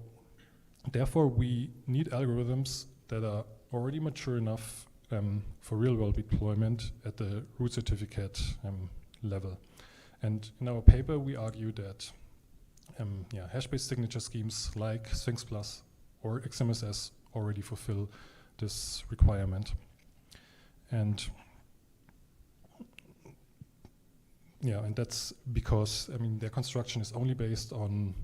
therefore, we need algorithms that are already mature enough for real-world deployment at the root certificate level. And in our paper, we argue that hash-based signature schemes like Sphinx Plus or XMSS already fulfill this requirement. And and that's because, their construction is only based on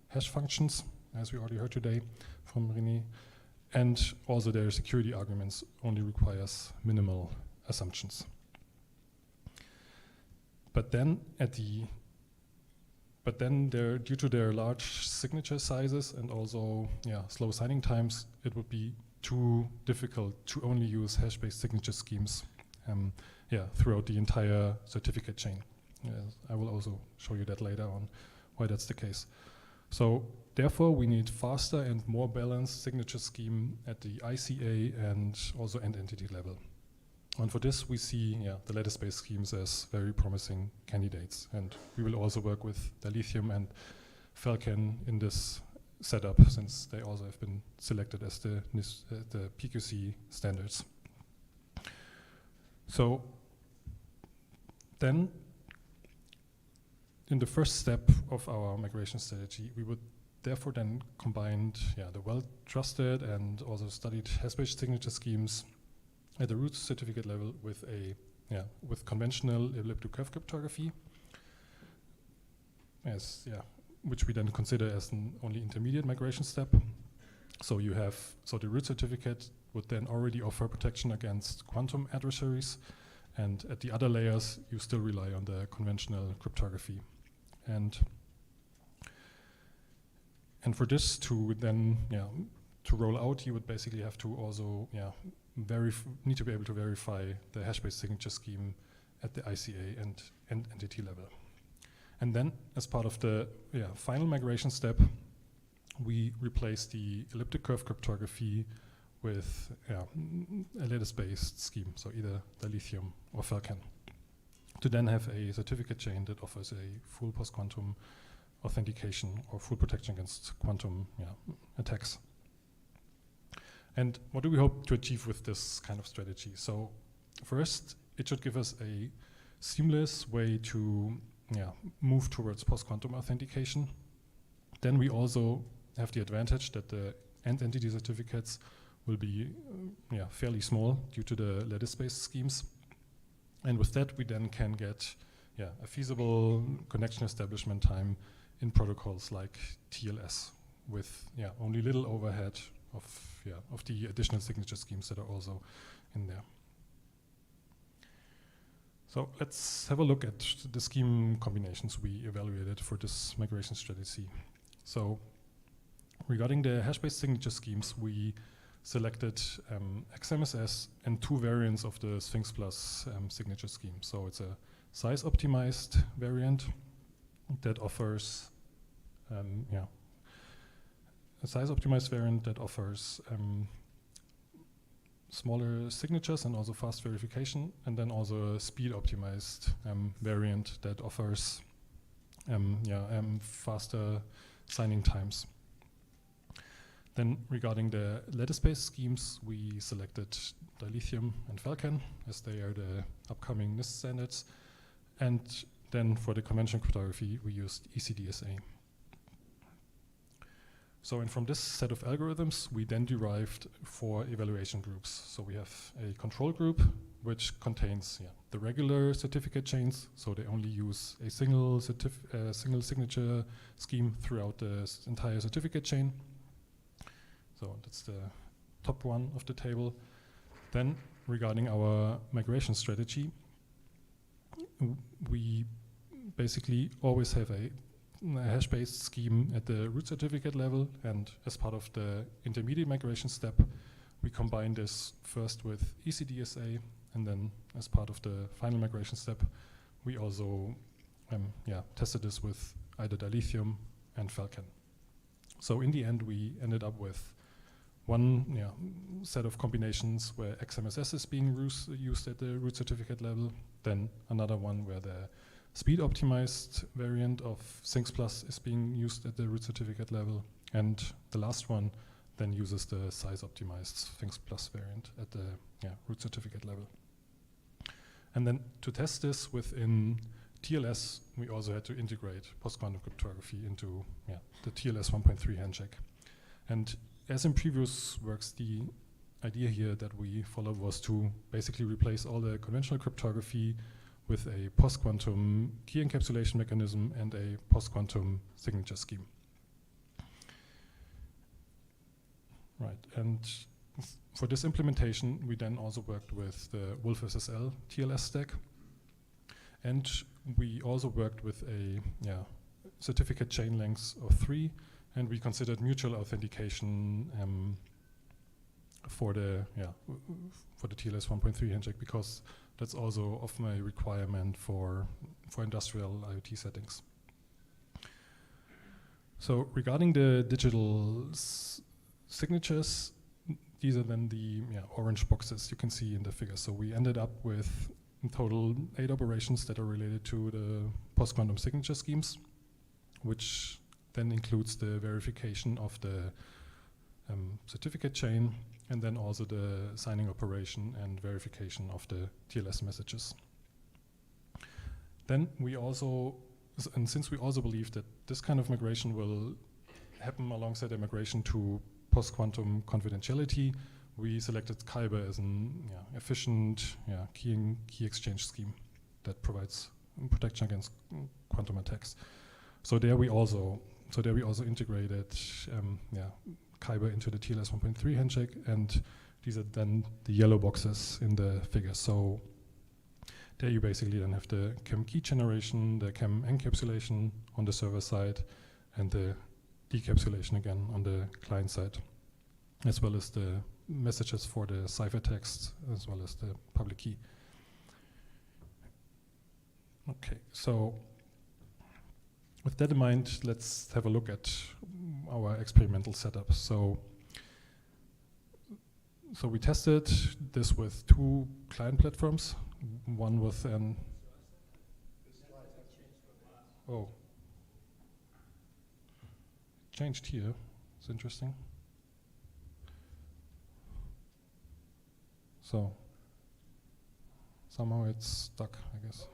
hash functions, as we already heard today from René, and also their security arguments only requires minimal assumptions. But then due to their large signature sizes and also slow signing times, it would be too difficult to only use hash-based signature schemes throughout the entire certificate chain. I will also show you that later on why that's the case. So therefore, we need faster and more balanced signature scheme at the ICA and also end entity level. And for this, we see the lattice-based schemes as very promising candidates. And we will also work with dilithium and Falcon in this setup, since they also have been selected as the PQC standards. So then, in the first step of our migration strategy, we would therefore then combine the well-trusted and also studied hash-based signature schemes at the root certificate level with with conventional elliptic curve cryptography, which we then consider as an only intermediate migration step. So the root certificate would then already offer protection against quantum adversaries, and at the other layers you still rely on the conventional cryptography. And for this to then to roll out, you would basically have to also need to be able to verify the hash-based signature scheme at the ICA and entity level. And then, as part of the final migration step, we replace the elliptic curve cryptography with a lattice-based scheme, so either dilithium or Falcon, to then have a certificate chain that offers a full post-quantum authentication or full protection against quantum attacks. And what do we hope to achieve with this kind of strategy? So first, it should give us a seamless way to move towards post-quantum authentication. Then we also have the advantage that the end entity certificates will be fairly small due to the lattice-based schemes. And with that, we then can get a feasible connection establishment time in protocols like TLS with only little overhead of the additional signature schemes that are also in there. So let's have a look at the scheme combinations we evaluated for this migration strategy. So regarding the hash-based signature schemes, we selected XMSS and two variants of the Sphinx Plus signature scheme. So it's a size-optimized variant that offers a size-optimized variant that offers smaller signatures and also fast verification, and then also a speed-optimized variant that offers faster signing times. Then regarding the lattice-based schemes, we selected dilithium and Falcon, as they are the upcoming NIST standards. And then for the conventional cryptography, we used ECDSA. So, and from this set of algorithms, we then derived 4 evaluation groups. So we have a control group, which contains the regular certificate chains. So they only use a single signature scheme throughout the entire certificate chain. So that's the top one of the table. Then regarding our migration strategy, we basically always have a hash-based scheme at the root certificate level, and as part of the intermediate migration step, we combine this first with ECDSA, and then as part of the final migration step, we also tested this with either dilithium and Falcon. So in the end, we ended up with one set of combinations where XMSS is being used at the root certificate level, then another one where the speed optimized variant of Sinks Plus is being used at the root certificate level, and the last one then uses the size optimized Sinks Plus variant at the root certificate level. And then to test this within TLS, we also had to integrate post-quantum cryptography into the TLS 1.3 handshake. And as in previous works, the idea here that we followed was to basically replace all the conventional cryptography with a post-quantum key encapsulation mechanism and a post-quantum signature scheme. Right, and for this implementation, we then also worked with the Wolf SSL TLS stack, and we also worked with a certificate chain length of 3, and we considered mutual authentication for the TLS 1.3 handshake, because that's also often a requirement for industrial IoT settings. So regarding the digital signatures, these are then the orange boxes you can see in the figure. So we ended up with in total 8 operations that are related to the post-quantum signature schemes, which then includes the verification of the certificate chain, and then also the signing operation and verification of the TLS messages. Then we also, and since we also believe that this kind of migration will happen alongside a migration to post-quantum confidentiality, we selected Kyber as an efficient key exchange scheme that provides protection against quantum attacks. So there we also integrated Kyber into the TLS 1.3 handshake, and these are then the yellow boxes in the figure. So there you basically then have the CAM key generation, the CAM encapsulation on the server side, and the decapsulation again on the client side, as well as the messages for the ciphertext, as well as the public key. Okay, so with that in mind, let's have a look at our experimental setup. So we tested this with 2 client platforms, one with an changed here. It's interesting. So somehow it's stuck, I guess.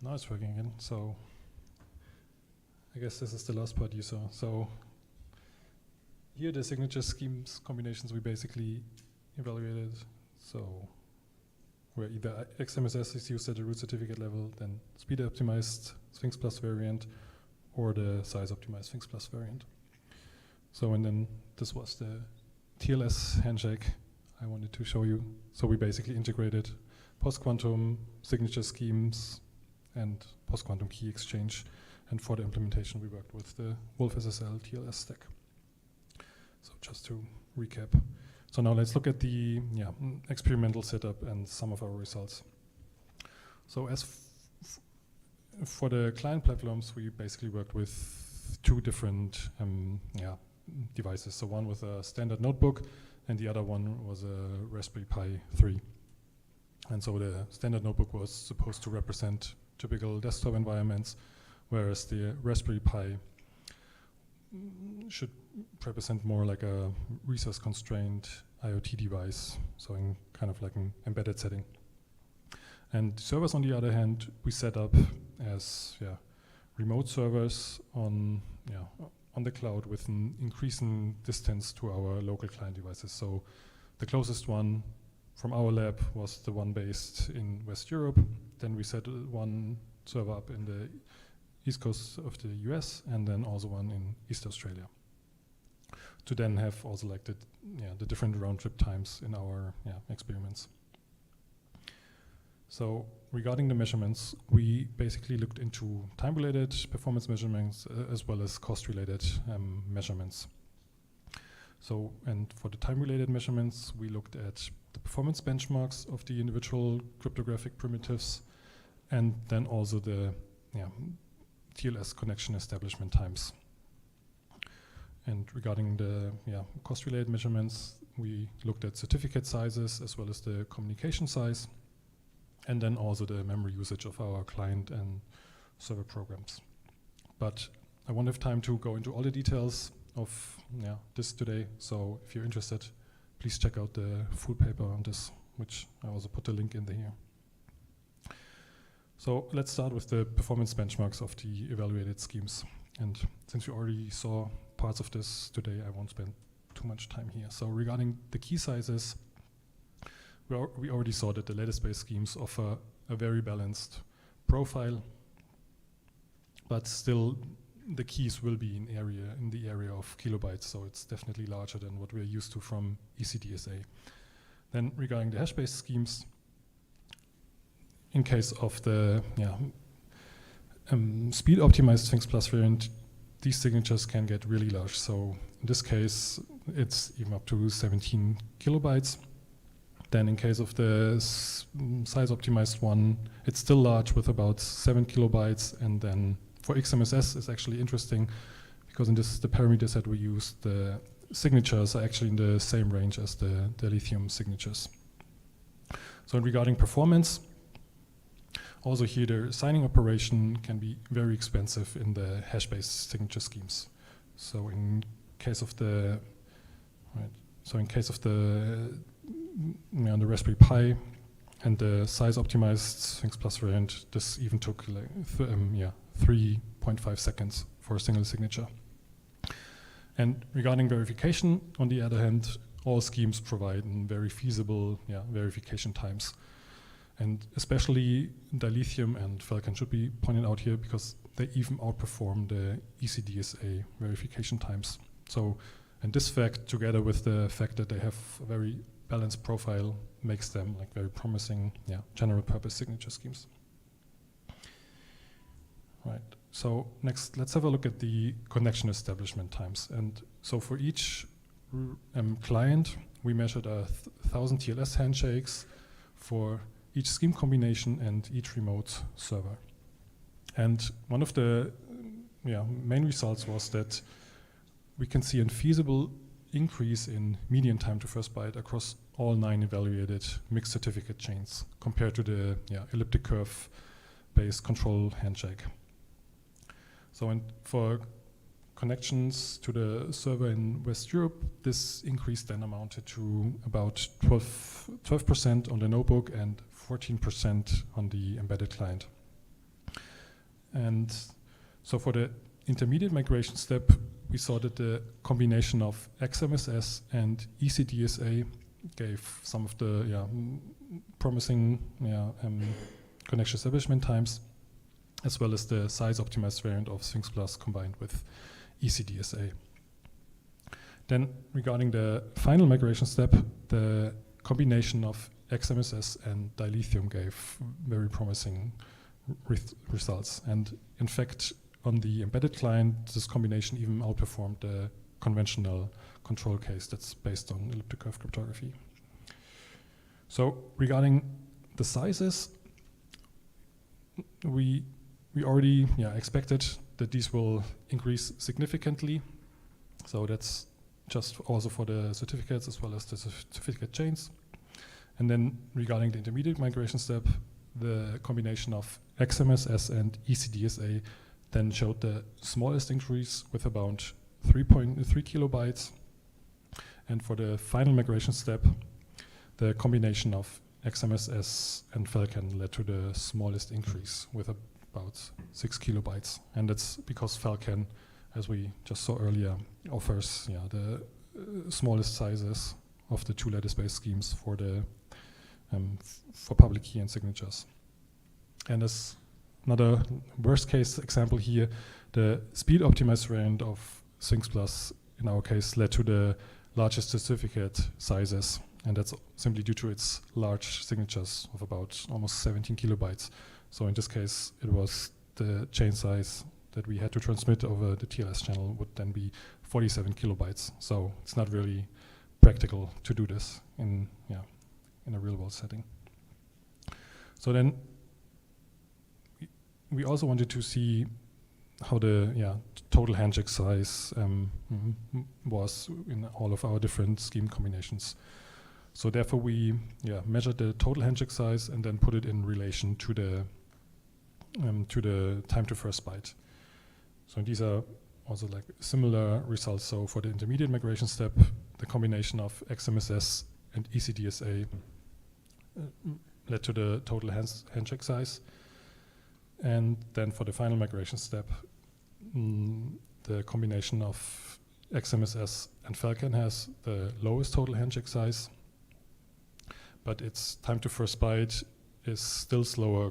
now it's working again. So I guess this is the last part you saw. So here the signature schemes combinations we basically evaluated. So where either XMSS is used at the root certificate level, then speed optimized Sphinx Plus variant, or the size optimized Sphinx Plus variant. So and then this was the TLS handshake I wanted to show you. So we basically integrated post-quantum signature schemes and post-quantum key exchange. And for the implementation, we worked with the Wolf SSL TLS stack. So just to recap. So now let's look at the experimental setup and some of our results. So as for the client platforms, we basically worked with two different devices. So one with a standard notebook, and the other one was a Raspberry Pi 3. And so the standard notebook was supposed to represent typical desktop environments, whereas the Raspberry Pi should represent more like a resource-constrained IoT device, so in kind of like an embedded setting. And servers, on the other hand, we set up as remote servers on the cloud with an increasing distance to our local client devices. So the closest one from our lab was the one based in West Europe. Then we set one server up in the east coast of the US, and then also one in East Australia, to then have also like the different round trip times in our experiments. So regarding the measurements, we basically looked into time-related performance measurements as well as cost-related measurements. So, and for the time-related measurements, we looked at the performance benchmarks of the individual cryptographic primitives, and then also the TLS connection establishment times. And regarding the cost-related measurements, we looked at certificate sizes as well as the communication size, and then also the memory usage of our client and server programs. But I won't have time to go into all the details of this today, so if you're interested, please check out the full paper on this, which I also put the link in here. So let's start with the performance benchmarks of the evaluated schemes. And since you already saw parts of this today, I won't spend too much time here. So regarding the key sizes, we already saw that the lattice-based schemes offer a very balanced profile, but still the keys will be in the area of kilobytes, so it's definitely larger than what we're used to from ECDSA. Then regarding the hash-based schemes, in case of the speed-optimized Sphinx Plus variant, these signatures can get really large. So in this case, it's even up to 17 kilobytes. Then in case of the size-optimized one, it's still large with about 7 kilobytes. And then for XMSS, it's actually interesting because in the parameter set we use, the signatures are actually in the same range as the lithium signatures. So regarding performance, also here the signing operation can be very expensive in the hash-based signature schemes. So in case of the the Raspberry Pi and the size-optimized Sphinx Plus variant, this even took like 3.5 seconds for a single signature. And regarding verification, on the other hand, all schemes provide very feasible verification times. And especially dilithium and Falcon should be pointed out here because they even outperform the ECDSA verification times. So, and this fact, together with the fact that they have a very balanced profile, makes them like very promising general purpose signature schemes. Right, so next let's have a look at the connection establishment times. And so for each client, we measured 1,000 TLS handshakes for each scheme combination and each remote server. And one of the main results was that we can see a feasible increase in median time to first byte across all 9 evaluated mixed certificate chains compared to the elliptic curve based control handshake. So for connections to the server in West Europe, this increase then amounted to about 12% on the notebook and 14% on the embedded client. And so for the intermediate migration step, we saw that the combination of XMSS and ECDSA gave some of the promising connection establishment times, as well as the size optimized variant of Sphinx Plus combined with ECDSA. Then regarding the final migration step, the combination of XMSS and dilithium gave very promising results. And in fact, on the embedded client, this combination even outperformed the conventional control case that's based on elliptic curve cryptography. So regarding the sizes, we already expected that these will increase significantly. So that's just also for the certificates as well as the certificate chains. And then regarding the intermediate migration step, the combination of XMSS and ECDSA then showed the smallest increase with about 3.3 kilobytes. And for the final migration step, the combination of XMSS and Falcon led to the smallest increase with about 6 kilobytes. And that's because Falcon, as we just saw earlier, offers the smallest sizes of the two lattice-based schemes for the for public key and signatures. And as another worst-case example here, the speed-optimized variant of Sphinx Plus, in our case, led to the largest certificate sizes, and that's simply due to its large signatures of about almost 17 kilobytes. So in this case, it was the chain size that we had to transmit over the TLS channel would then be 47 kilobytes. So it's not really practical to do this in a real-world setting. So then we also wanted to see how the total handshake size was in all of our different scheme combinations. So therefore we measured the total handshake size and then put it in relation to the time to first byte. So these are also like similar results. So for the intermediate migration step, the combination of XMSS and ECDSA led to the total handshake size. And then for the final migration step, the combination of XMSS and Falcon has the lowest total handshake size, but its time to first byte is still slower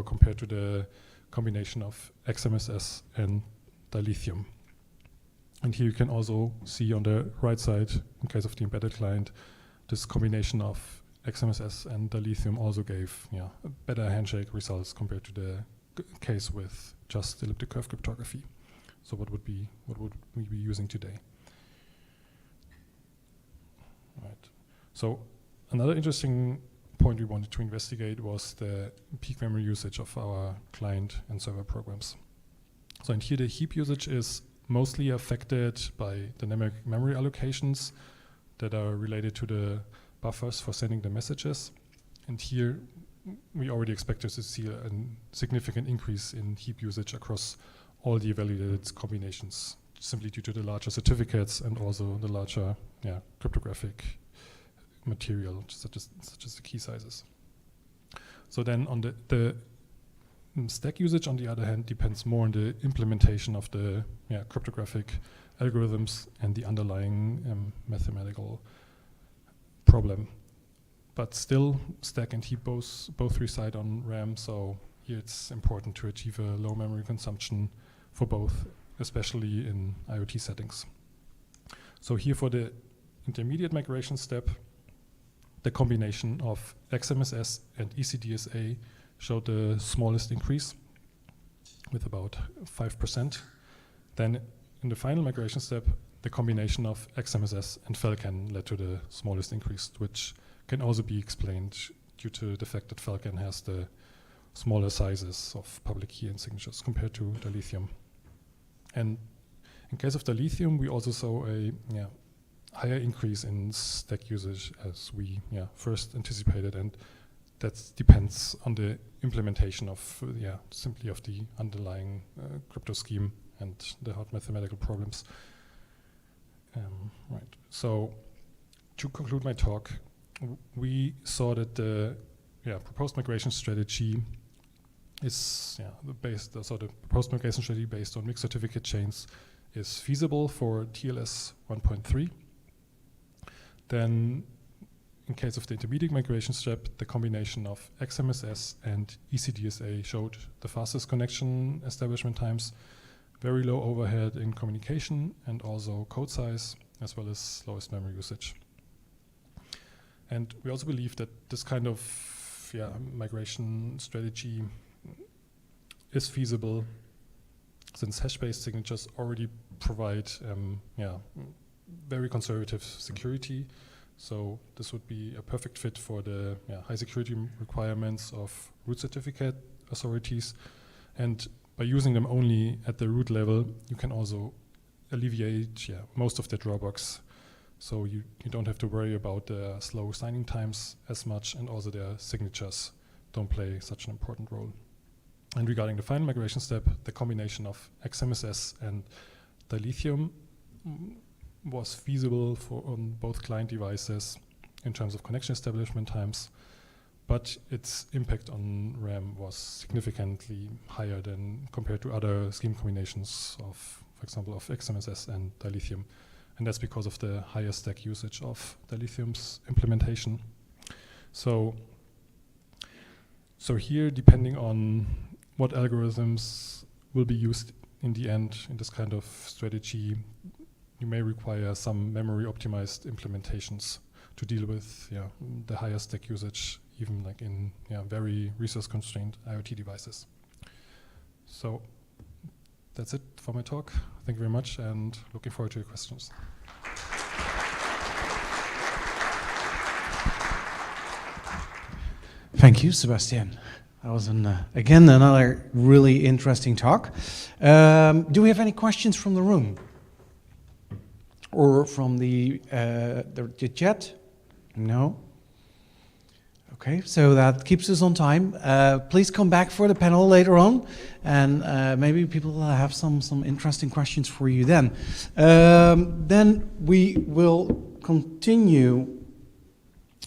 compared to the combination of XMSS and dilithium. And here you can also see on the right side, in case of the embedded client, this combination of XMSS and dilithium also gave better handshake results compared to the case with just elliptic curve cryptography. So what would we be using today? Right. So another interesting point we wanted to investigate was the peak memory usage of our client and server programs. So and here the heap usage is mostly affected by dynamic memory allocations that are related to the buffers for sending the messages. And here we already expected to see a significant increase in heap usage across all the evaluated combinations, simply due to the larger certificates and also the larger cryptographic material, such as the key sizes. So then on the stack usage, on the other hand, depends more on the implementation of the cryptographic algorithms and the underlying mathematical problem. But still, stack and heap both reside on RAM, so here it's important to achieve a low memory consumption for both, especially in IoT settings. So here for the intermediate migration step, the combination of XMSS and ECDSA showed the smallest increase with about 5%. Then in the final migration step, the combination of XMSS and Falcon led to the smallest increase, which can also be explained due to the fact that Falcon has the smaller sizes of public key and signatures compared to dilithium. And in case of dilithium, we also saw a higher increase in stack usage as we first anticipated, and that depends on the implementation of simply of the underlying crypto scheme and the hard mathematical problems. Right. So to conclude my talk, we saw that the proposed migration strategy is so the post-migration strategy based on mixed certificate chains is feasible for TLS 1.3. Then, in case of the intermediate migration step, the combination of XMSS and ECDSA showed the fastest connection establishment times, very low overhead in communication, and also code size, as well as lowest memory usage. And we also believe that this kind of migration strategy is feasible, since hash-based signatures already provide very conservative security. So this would be a perfect fit for the high security requirements of root certificate authorities. And by using them only at the root level, you can also alleviate most of the drawbacks. So you don't have to worry about the slow signing times as much, and also their signatures don't play such an important role. And regarding the final migration step, the combination of XMSS and dilithium was feasible on both client devices in terms of connection establishment times, but its impact on RAM was significantly higher than compared to other scheme combinations of, for example, of XMSS and dilithium. And that's because of the higher stack usage of dilithium's implementation. So here, depending on what algorithms will be used in the end in this kind of strategy, you may require some memory optimized implementations to deal with the higher stack usage, even like in very resource constrained IoT devices. So that's it for my talk. Thank you very much, and looking forward to your questions. Thank you, Sebastian. That was again another really interesting talk. Do we have any questions from the room? Or from the chat? No? Okay, so that keeps us on time. Please come back for the panel later on, and maybe people will have some interesting questions for you then. Then we will continue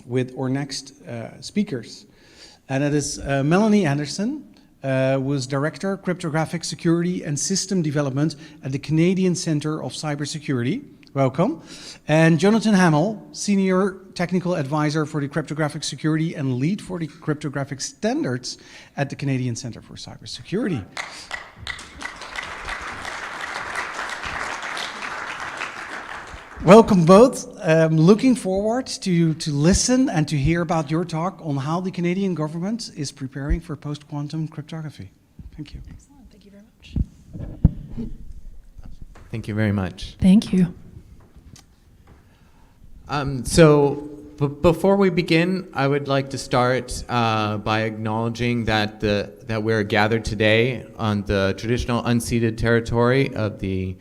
with our next speakers. And it is Melanie Anderson, who is Director, Cryptographic Security and System Development at the Canadian Centre of Cybersecurity. Welcome. And Jonathan Hamill, Senior Technical Advisor for the Cryptographic Security and Lead for the Cryptographic Standards at the Canadian Centre for Cybersecurity. Welcome both. Looking forward to listen and to hear about your talk on how the Canadian government is preparing for post-quantum cryptography. Thank you. Excellent. Thank you very much. Thank you very much. Thank you. Before we begin, I would like to start by acknowledging that we're gathered today on the traditional unceded territory of the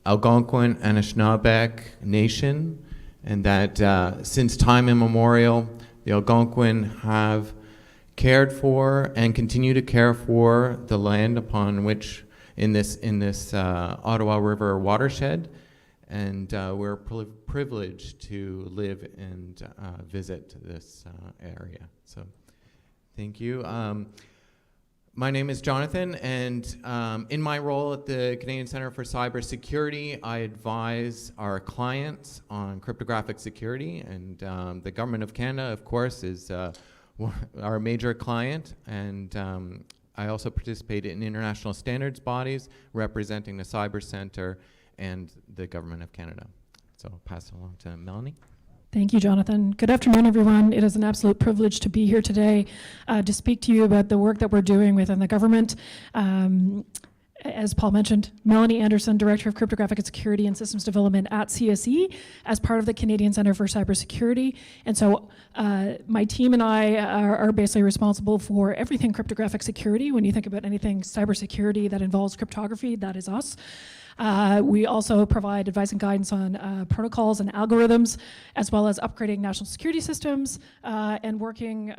Algonquin and Anishinaabe Nation, and that since time immemorial, the Algonquin have cared for and continue to care for the land upon which in this Ottawa River watershed, and we're privileged to live and visit this area. So, thank you. My name is Jonathan, and in my role at the Canadian Centre for Cybersecurity, I advise our clients on cryptographic security, and the Government of Canada, of course, is our major client, and I also participate in international standards bodies representing the Cyber Centre and the Government of Canada. So I'll pass it along to Melanie. Thank you, Jonathan. Good afternoon, everyone. It is an absolute privilege to be here today to speak to you about the work that we're doing within the government. As Paul mentioned, Melanie Anderson, Director of Cryptographic Security and Systems Development at CSE, as part of the Canadian Centre for Cybersecurity. And so my team and I are basically responsible for everything cryptographic security. When you think about anything cybersecurity that involves cryptography, that is us. We also provide advice and guidance on protocols and algorithms, as well as upgrading national security systems and working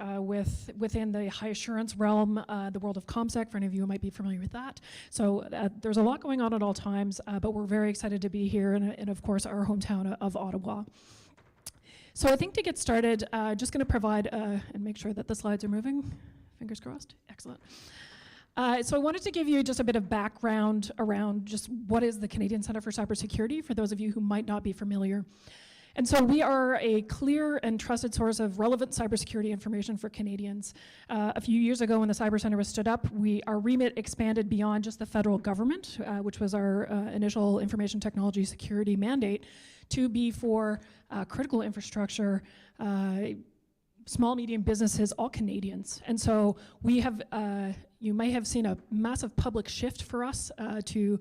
within the high assurance realm, the world of ComSec, for any of you who might be familiar with that. So there's a lot going on at all times, but we're very excited to be here in of course, our hometown of Ottawa. So I think to get started, just going to provide, and make sure that the slides are moving. Fingers crossed. Excellent. So I wanted to give you just a bit of background around just what is the Canadian Centre for Cybersecurity, for those of you who might not be familiar. And so we are a clear and trusted source of relevant cybersecurity information for Canadians. A few years ago when the Cyber Centre was stood up, our remit expanded beyond just the federal government, which was our initial information technology security mandate, to be for critical infrastructure, small, medium businesses, all Canadians. And so we have, you may have seen a massive public shift for us to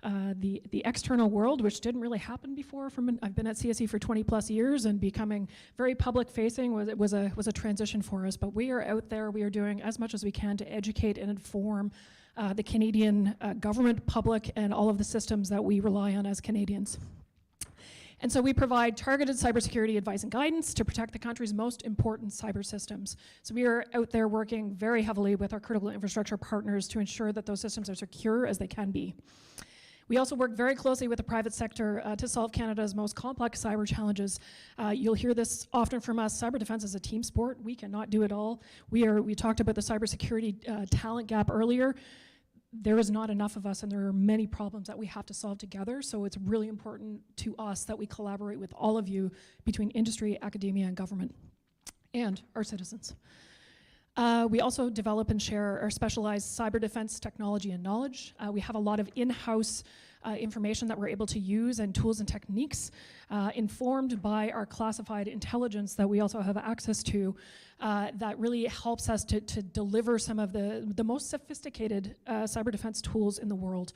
the external world, which didn't really happen before. I've been at CSE for 20 plus years, and becoming very public facing was a transition for us. But we are out there, we are doing as much as we can to educate and inform the Canadian government, public, and all of the systems that we rely on as Canadians. And so we provide targeted cybersecurity advice and guidance to protect the country's most important cyber systems. So we are out there working very heavily with our critical infrastructure partners to ensure that those systems are secure as they can be. We also work very closely with the private sector to solve Canada's most complex cyber challenges. You'll hear this often from us. Cyber defense is a team sport. We cannot do it all. We talked about the cybersecurity talent gap earlier. There is not enough of us, and there are many problems that we have to solve together. So it's really important to us that we collaborate with all of you between industry, academia, and government, and our citizens. We also develop and share our specialized cyber defense technology and knowledge. We have a lot of in-house information that we're able to use, and tools and techniques informed by our classified intelligence that we also have access to, that really helps us to deliver some of the most sophisticated cyber defense tools in the world.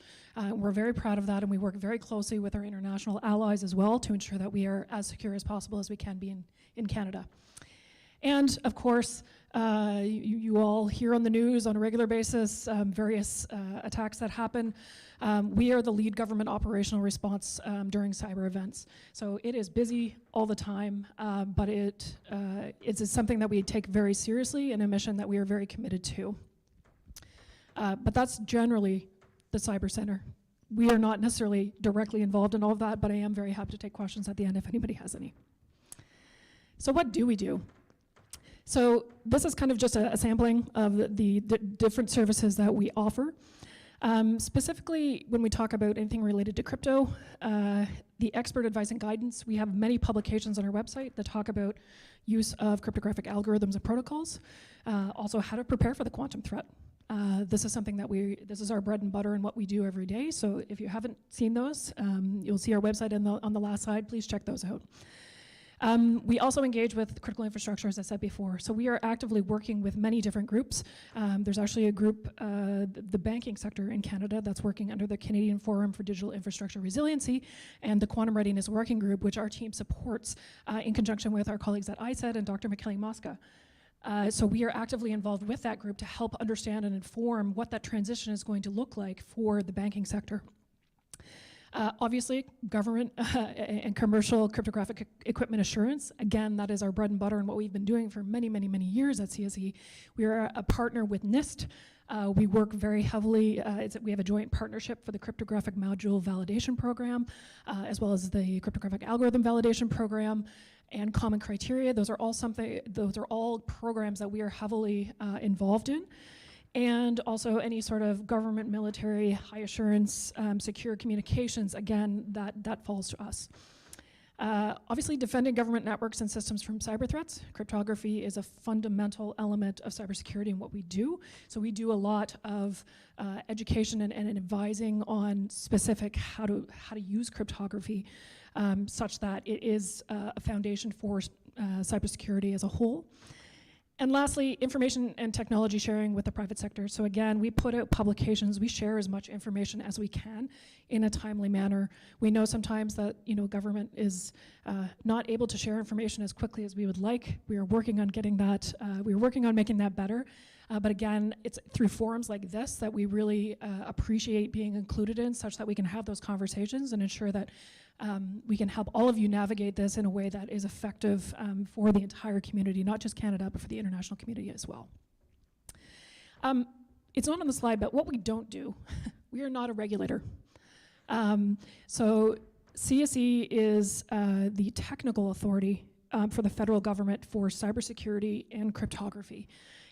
We're very proud of that, and we work very closely with our international allies as well to ensure that we are as secure as possible as we can be in Canada. And of course, you all hear on the news on a regular basis various attacks that happen. We are the lead government operational response during cyber events. So it is busy all the time, but it's something that we take very seriously and a mission that we are very committed to. But that's generally the Cyber Centre. We are not necessarily directly involved in all of that, but I am very happy to take questions at the end if anybody has any. So what do we do? So this is kind of just a sampling of the different services that we offer. Specifically, when we talk about anything related to crypto, the expert advice and guidance, we have many publications on our website that talk about use of cryptographic algorithms and protocols, also how to prepare for the quantum threat. This is something that this is our bread and butter and what we do every day. So if you haven't seen those, you'll see our website on the last slide. Please check those out. We also engage with critical infrastructure, as I said before. So we are actively working with many different groups. There's actually a group, the banking sector in Canada, that's working under the Canadian Forum for Digital Infrastructure Resiliency, and the Quantum Readiness Working Group, which our team supports in conjunction with our colleagues at ISED and Dr. McKelly Mosca. So we are actively involved with that group to help understand and inform what that transition is going to look like for the banking sector. Obviously, government and commercial cryptographic equipment assurance. Again, that is our bread and butter and what we've been doing for many, many, many years at CSE. We are a partner with NIST. We work very heavily. We have a joint partnership for the cryptographic module validation program, as well as the cryptographic algorithm validation program, and common criteria. Those are all programs that we are heavily involved in. And also any sort of government, military, high assurance, secure communications, again, that falls to us. Obviously, defending government networks and systems from cyber threats. Cryptography is a fundamental element of cybersecurity and what we do. So we do a lot of education and advising on specific how to use cryptography such that it is a foundation for cybersecurity as a whole. And lastly, information and technology sharing with the private sector. So again, we put out publications, we share as much information as we can in a timely manner. We know sometimes that government is not able to share information as quickly as we would like. We are working on getting that, we are working on making that better. But again, it's through forums like this that we really appreciate being included in, such that we can have those conversations and ensure that we can help all of you navigate this in a way that is effective for the entire community, not just Canada, but for the international community as well. It's not on the slide, but what we don't do, we are not a regulator. So CSE is the technical authority for the federal government for cybersecurity and cryptography.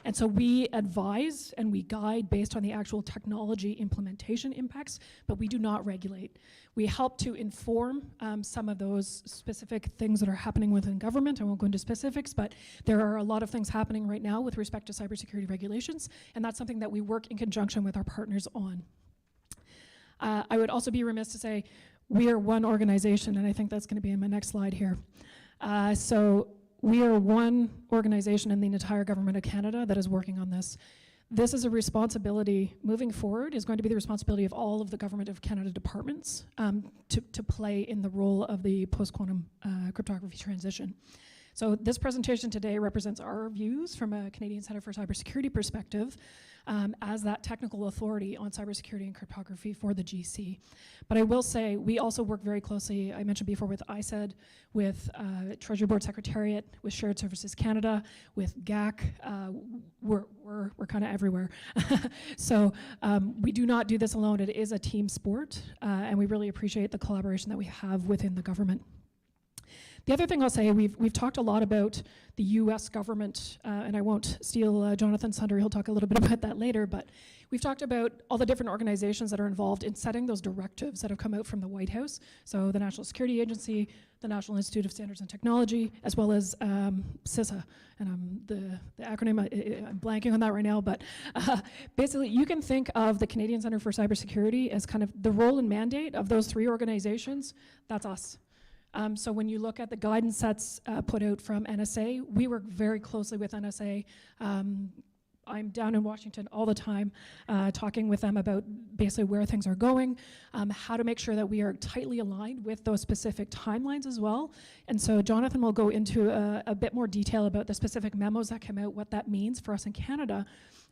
And so we advise and we guide based on the actual technology implementation impacts, but we do not regulate. We help to inform some of those specific things that are happening within government. I won't go into specifics, but there are a lot of things happening right now with respect to cybersecurity regulations, and that's something that we work in conjunction with our partners on. I would also be remiss to say we are one organization, and I think that's going to be in my next slide here. So we are one organization in the entire government of Canada that is working on this. This is a responsibility moving forward, is going to be the responsibility of all of the government of Canada departments to play in the role of the post-quantum cryptography transition. So this presentation today represents our views from a Canadian Centre for Cybersecurity perspective as that technical authority on cybersecurity and cryptography for the GC. But I will say we also work very closely, I mentioned before, with ISED, with Treasury Board Secretariat, with Shared Services Canada, with GAC. We're kind of everywhere. So we do not do this alone. It is a team sport, and we really appreciate the collaboration that we have within the government. The other thing I'll say, we've talked a lot about the US government, and I won't steal Jonathan's thunder, he'll talk a little bit about that later, but we've talked about all the different organizations that are involved in setting those directives that have come out from the White House. So the National Security Agency, the National Institute of Standards and Technology, as well as CISA. And the acronym, I'm blanking on that right now, but basically you can think of the Canadian Centre for Cybersecurity as kind of the role and mandate of those three organizations. That's us. So when you look at the guidance sets put out from NSA, we work very closely with NSA. I'm down in Washington all the time talking with them about basically where things are going, how to make sure that we are tightly aligned with those specific timelines as well. And so Jonathan will go into a bit more detail about the specific memos that come out, what that means for us in Canada.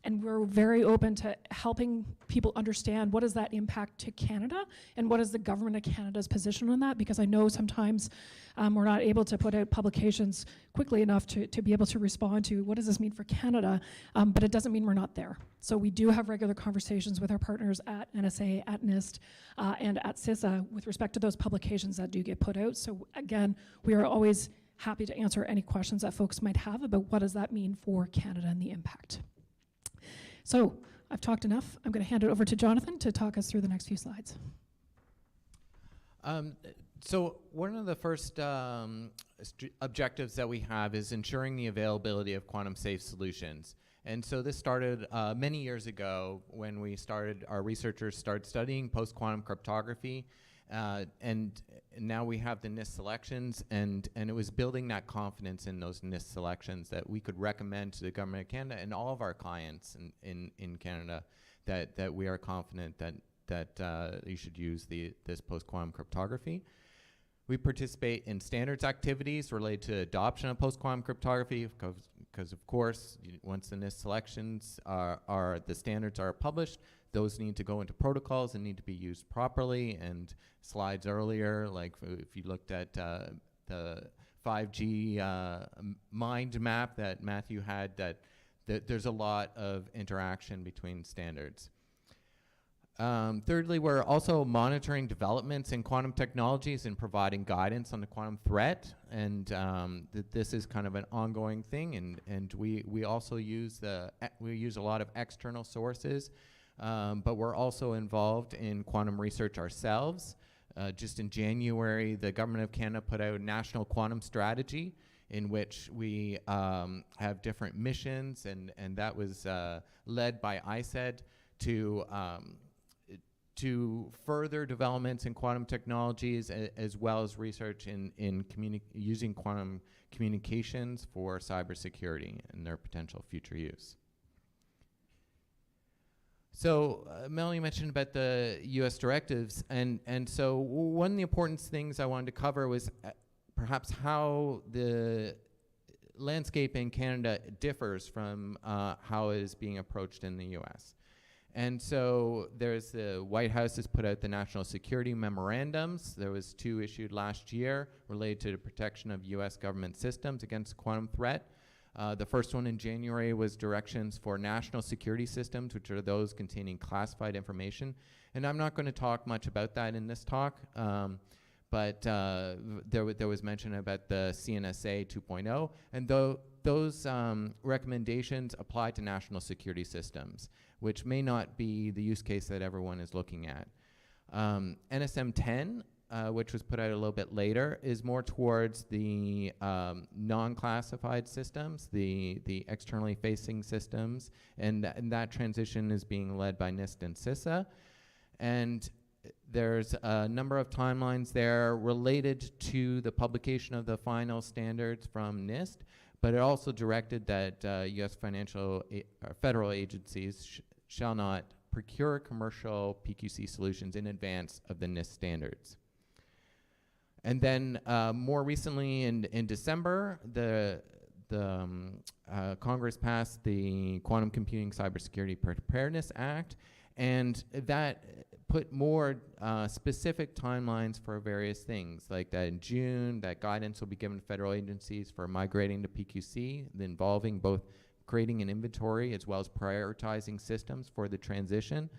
And we're very open to helping people understand what is that impact to Canada and what is the government of Canada's position on that, because I know sometimes we're not able to put out publications quickly enough to be able to respond to what does this mean for Canada, but it doesn't mean we're not there. So we do have regular conversations with our partners at NSA, at NIST, and at CISA with respect to those publications that do get put out. So again, we are always happy to answer any questions that folks might have about what does that mean for Canada and the impact. So I've talked enough. I'm going to hand it over to Jonathan to talk us through the next few slides. So one of the first objectives that we have is ensuring the availability of quantum safe solutions. And so this started many years ago when we started, our researchers started studying post-quantum cryptography. And now we have the NIST selections, and it was building that confidence in those NIST selections that we could recommend to the government of Canada and all of our clients in Canada that we are confident that you should use this post-quantum cryptography. We participate in standards activities related to adoption of post-quantum cryptography because of course, once the NIST selections the standards are published, those need to go into protocols and need to be used properly. And slides earlier, like if you looked at the 5G mind map that Matthew had, that there's a lot of interaction between standards. Thirdly, we're also monitoring developments in quantum technologies and providing guidance on the quantum threat. And this is kind of an ongoing thing. And we also use we use a lot of external sources. But we're also involved in quantum research ourselves. Just in January, the Government of Canada put out a national quantum strategy in which we have different missions, and that was led by ISED to further developments in quantum technologies as well as research in using quantum communications for cybersecurity and their potential future use. So Melanie mentioned about the U.S. directives, and so one of the important things I wanted to cover was perhaps how the landscape in Canada differs from how it is being approached in the U.S. And so there's the White House has put out the national security memorandums. There was 2 issued last year related to the protection of U.S. government systems against quantum threat. The first one in January was directions for national security systems, which are those containing classified information. And I'm not going to talk much about that in this talk, but there was mention about the CNSA 2.0, and those recommendations apply to national security systems, which may not be the use case that everyone is looking at. NSM 10, which was put out a little bit later, is more towards the non-classified systems, the externally facing systems, and that transition is being led by NIST and CISA. And there's a number of timelines there related to the publication of the final standards from NIST, but it also directed that U.S. federal agencies shall not procure commercial PQC solutions in advance of the NIST standards. And then more recently in December, Congress passed the Quantum Computing Cybersecurity Preparedness Act, and that put more specific timelines for various things, like that in June, that guidance will be given to federal agencies for migrating to PQC, involving both creating an inventory as well as prioritizing systems for the transition.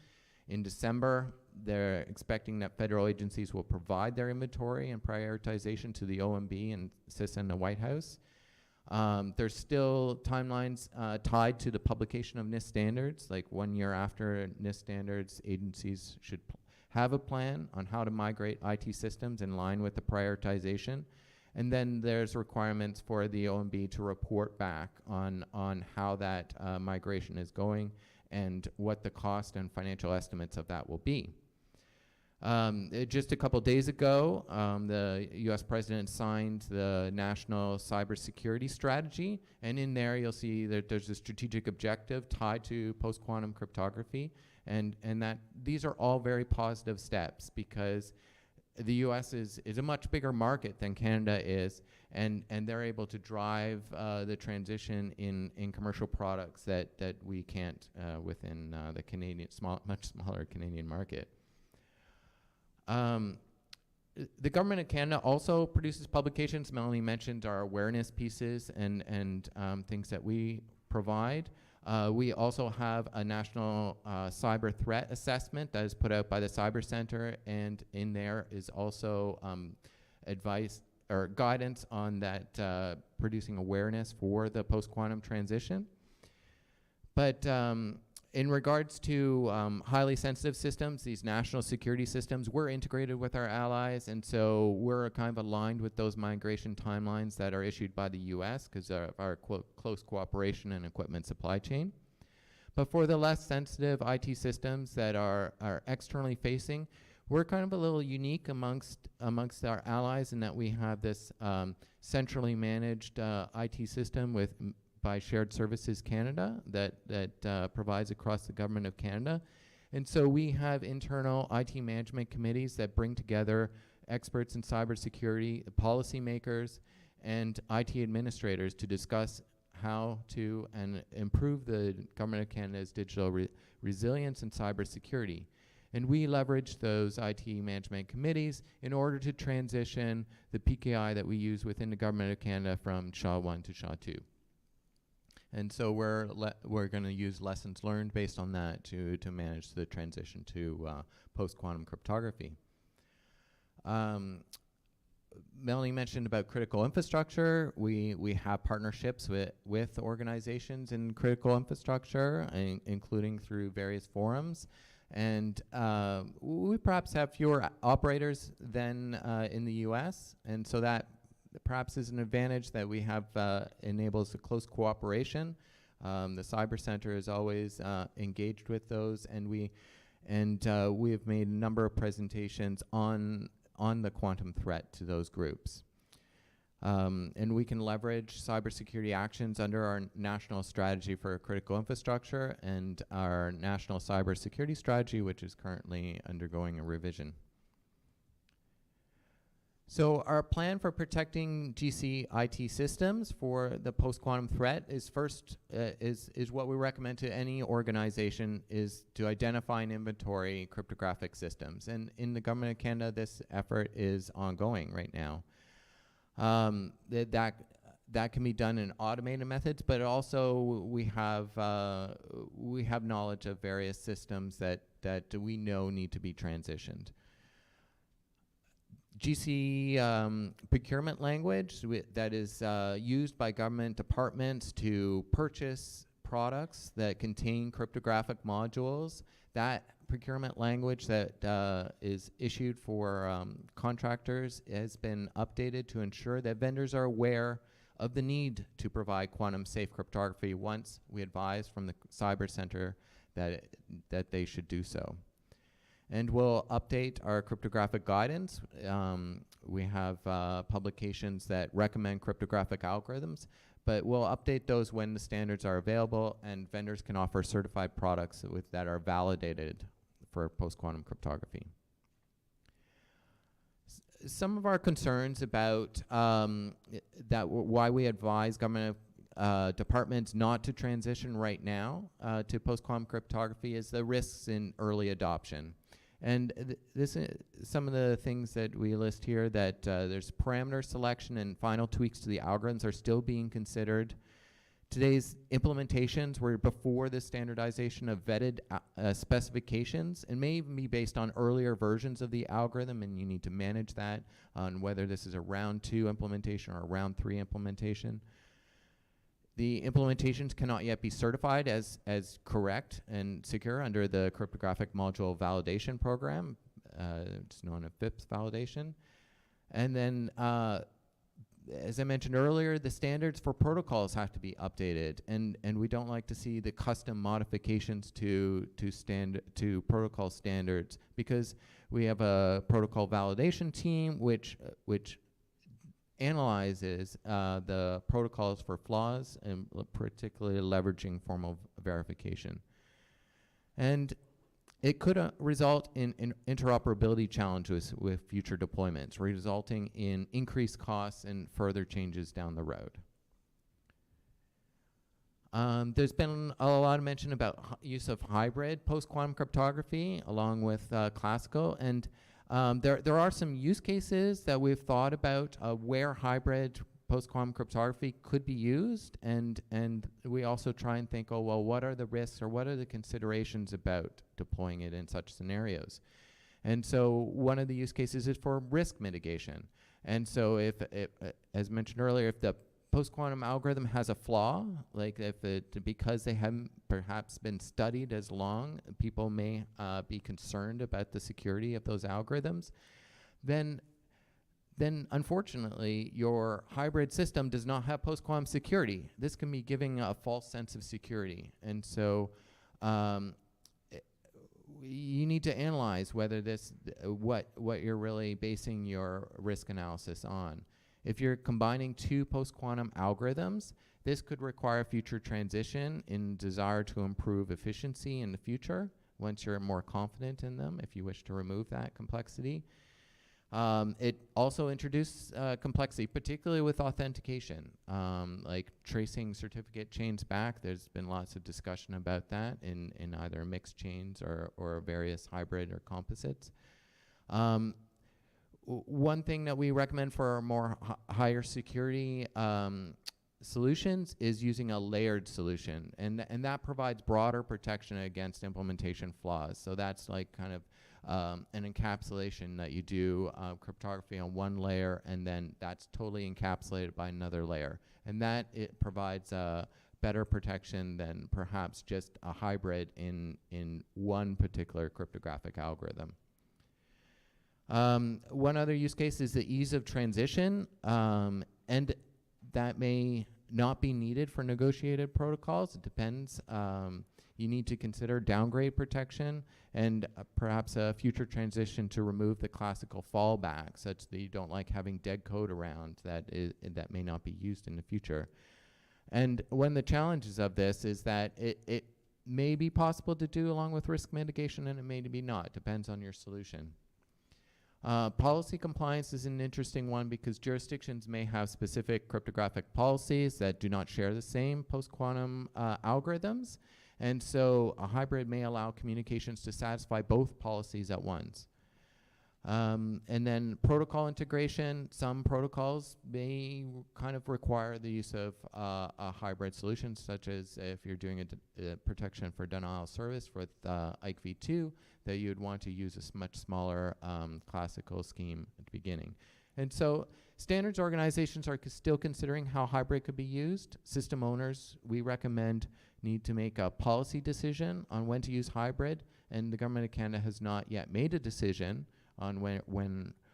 In December, they're expecting that federal agencies will provide their inventory and prioritization to the OMB and CISA and the White House. There's still timelines tied to the publication of NIST standards, like 1 year after NIST standards, agencies should have a plan on how to migrate IT systems in line with the prioritization. And then there's requirements for the OMB to report back on how that migration is going and what the cost and financial estimates of that will be. Just a couple days ago, the US President signed the National Cybersecurity Strategy, and in there you'll see that there's a strategic objective tied to post-quantum cryptography, and that these are all very positive steps, because the US is a much bigger market than Canada is, and they're able to drive the transition in commercial products that we can't within the Canadian, much smaller Canadian market. The government of Canada also produces publications. Melanie mentioned our awareness pieces and things that we provide. We also have a national cyber threat assessment that is put out by the Cyber Center, and in there is also advice or guidance on that producing awareness for the post-quantum transition. But in regards to highly sensitive systems, these national security systems, we're integrated with our allies, and so we're kind of aligned with those migration timelines that are issued by the US because of our close cooperation and equipment supply chain. But for the less sensitive IT systems that are externally facing, we're kind of a little unique amongst our allies in that we have this centrally managed IT system by Shared Services Canada that provides across the government of Canada. And so we have internal IT management committees that bring together experts in cybersecurity, policymakers, and IT administrators to discuss how to improve the government of Canada's digital resilience and cybersecurity. And we leverage those IT management committees in order to transition the PKI that we use within the government of Canada from SHA-1 to SHA-2. And so we're going to use lessons learned based on that to manage the transition to post-quantum cryptography. Melanie mentioned about critical infrastructure. We have partnerships with organizations in critical infrastructure, including through various forums. And we perhaps have fewer operators than in the US, and so that perhaps is an advantage that we have enables a close cooperation. The Cyber Center is always engaged with those, and we have made a number of presentations on the quantum threat to those groups. And we can leverage cybersecurity actions under our national strategy for critical infrastructure and our national cybersecurity strategy, which is currently undergoing a revision. So our plan for protecting GC IT systems for the post-quantum threat is first, is what we recommend to any organization, is to identify and inventory cryptographic systems. And in the government of Canada, this effort is ongoing right now. That can be done in automated methods, but also we have knowledge of various systems that we know need to be transitioned. GC procurement language that is used by government departments to purchase products that contain cryptographic modules. That procurement language that is issued for contractors has been updated to ensure that vendors are aware of the need to provide quantum safe cryptography once we advise from the Cyber Center that they should do so. And we'll update our cryptographic guidance. We have publications that recommend cryptographic algorithms, but we'll update those when the standards are available and vendors can offer certified products that are validated for post-quantum cryptography. Some of our concerns about why we advise government departments not to transition right now to post-quantum cryptography is the risks in early adoption. And some of the things that we list here, that there's parameter selection and final tweaks to the algorithms are still being considered. Today's implementations were before the standardization of vetted specifications and may even be based on earlier versions of the algorithm, and you need to manage that on whether this is a round 2 implementation or a round 3 implementation. The implementations cannot yet be certified as correct and secure under the Cryptographic Module Validation Program. It's known as FIPS validation. And then, as I mentioned earlier, the standards for protocols have to be updated, and we don't like to see the custom modifications to protocol standards, because we have a protocol validation team which analyzes the protocols for flaws, and particularly leveraging formal verification. And it could result in interoperability challenges with future deployments, resulting in increased costs and further changes down the road. There's been a lot of mention about use of hybrid post-quantum cryptography along with classical, and there are some use cases that we've thought about where hybrid post-quantum cryptography could be used, and we also try and think, oh, well, what are the risks or what are the considerations about deploying it in such scenarios? And so one of the use cases is for risk mitigation. And so if, as mentioned earlier, if the post-quantum algorithm has a flaw, like because they haven't perhaps been studied as long, people may be concerned about the security of those algorithms, then unfortunately your hybrid system does not have post-quantum security. This can be giving a false sense of security. And so you need to analyze whether what you're really basing your risk analysis on. If you're combining 2 post-quantum algorithms, this could require future transition in desire to improve efficiency in the future once you're more confident in them, if you wish to remove that complexity. It also introduced complexity, particularly with authentication, like tracing certificate chains back. There's been lots of discussion about that in either mixed chains or various hybrid or composites. One thing that we recommend for more higher security solutions is using a layered solution, and that provides broader protection against implementation flaws. So that's like kind of an encapsulation that you do cryptography on one layer, and then that's totally encapsulated by another layer, and that it provides better protection than perhaps just a hybrid in one particular cryptographic algorithm. One other use case is the ease of transition, and that may not be needed for negotiated protocols. It depends. You need to consider downgrade protection and perhaps a future transition to remove the classical fallback, such that you don't like having dead code around that may not be used in the future. And one of the challenges of this is that it may be possible to do along with risk mitigation, and it may be not. It depends on your solution. Policy compliance is an interesting one because jurisdictions may have specific cryptographic policies that do not share the same post-quantum algorithms, and so a hybrid may allow communications to satisfy both policies at once. And then protocol integration, some protocols may kind of require the use of a hybrid solution, such as if you're doing a protection for denial of service with IKE v2, that you'd want to use a much smaller classical scheme at the beginning. And so standards organizations are still considering how hybrid could be used. System owners, we recommend, need to make a policy decision on when to use hybrid, and the Government of Canada has not yet made a decision on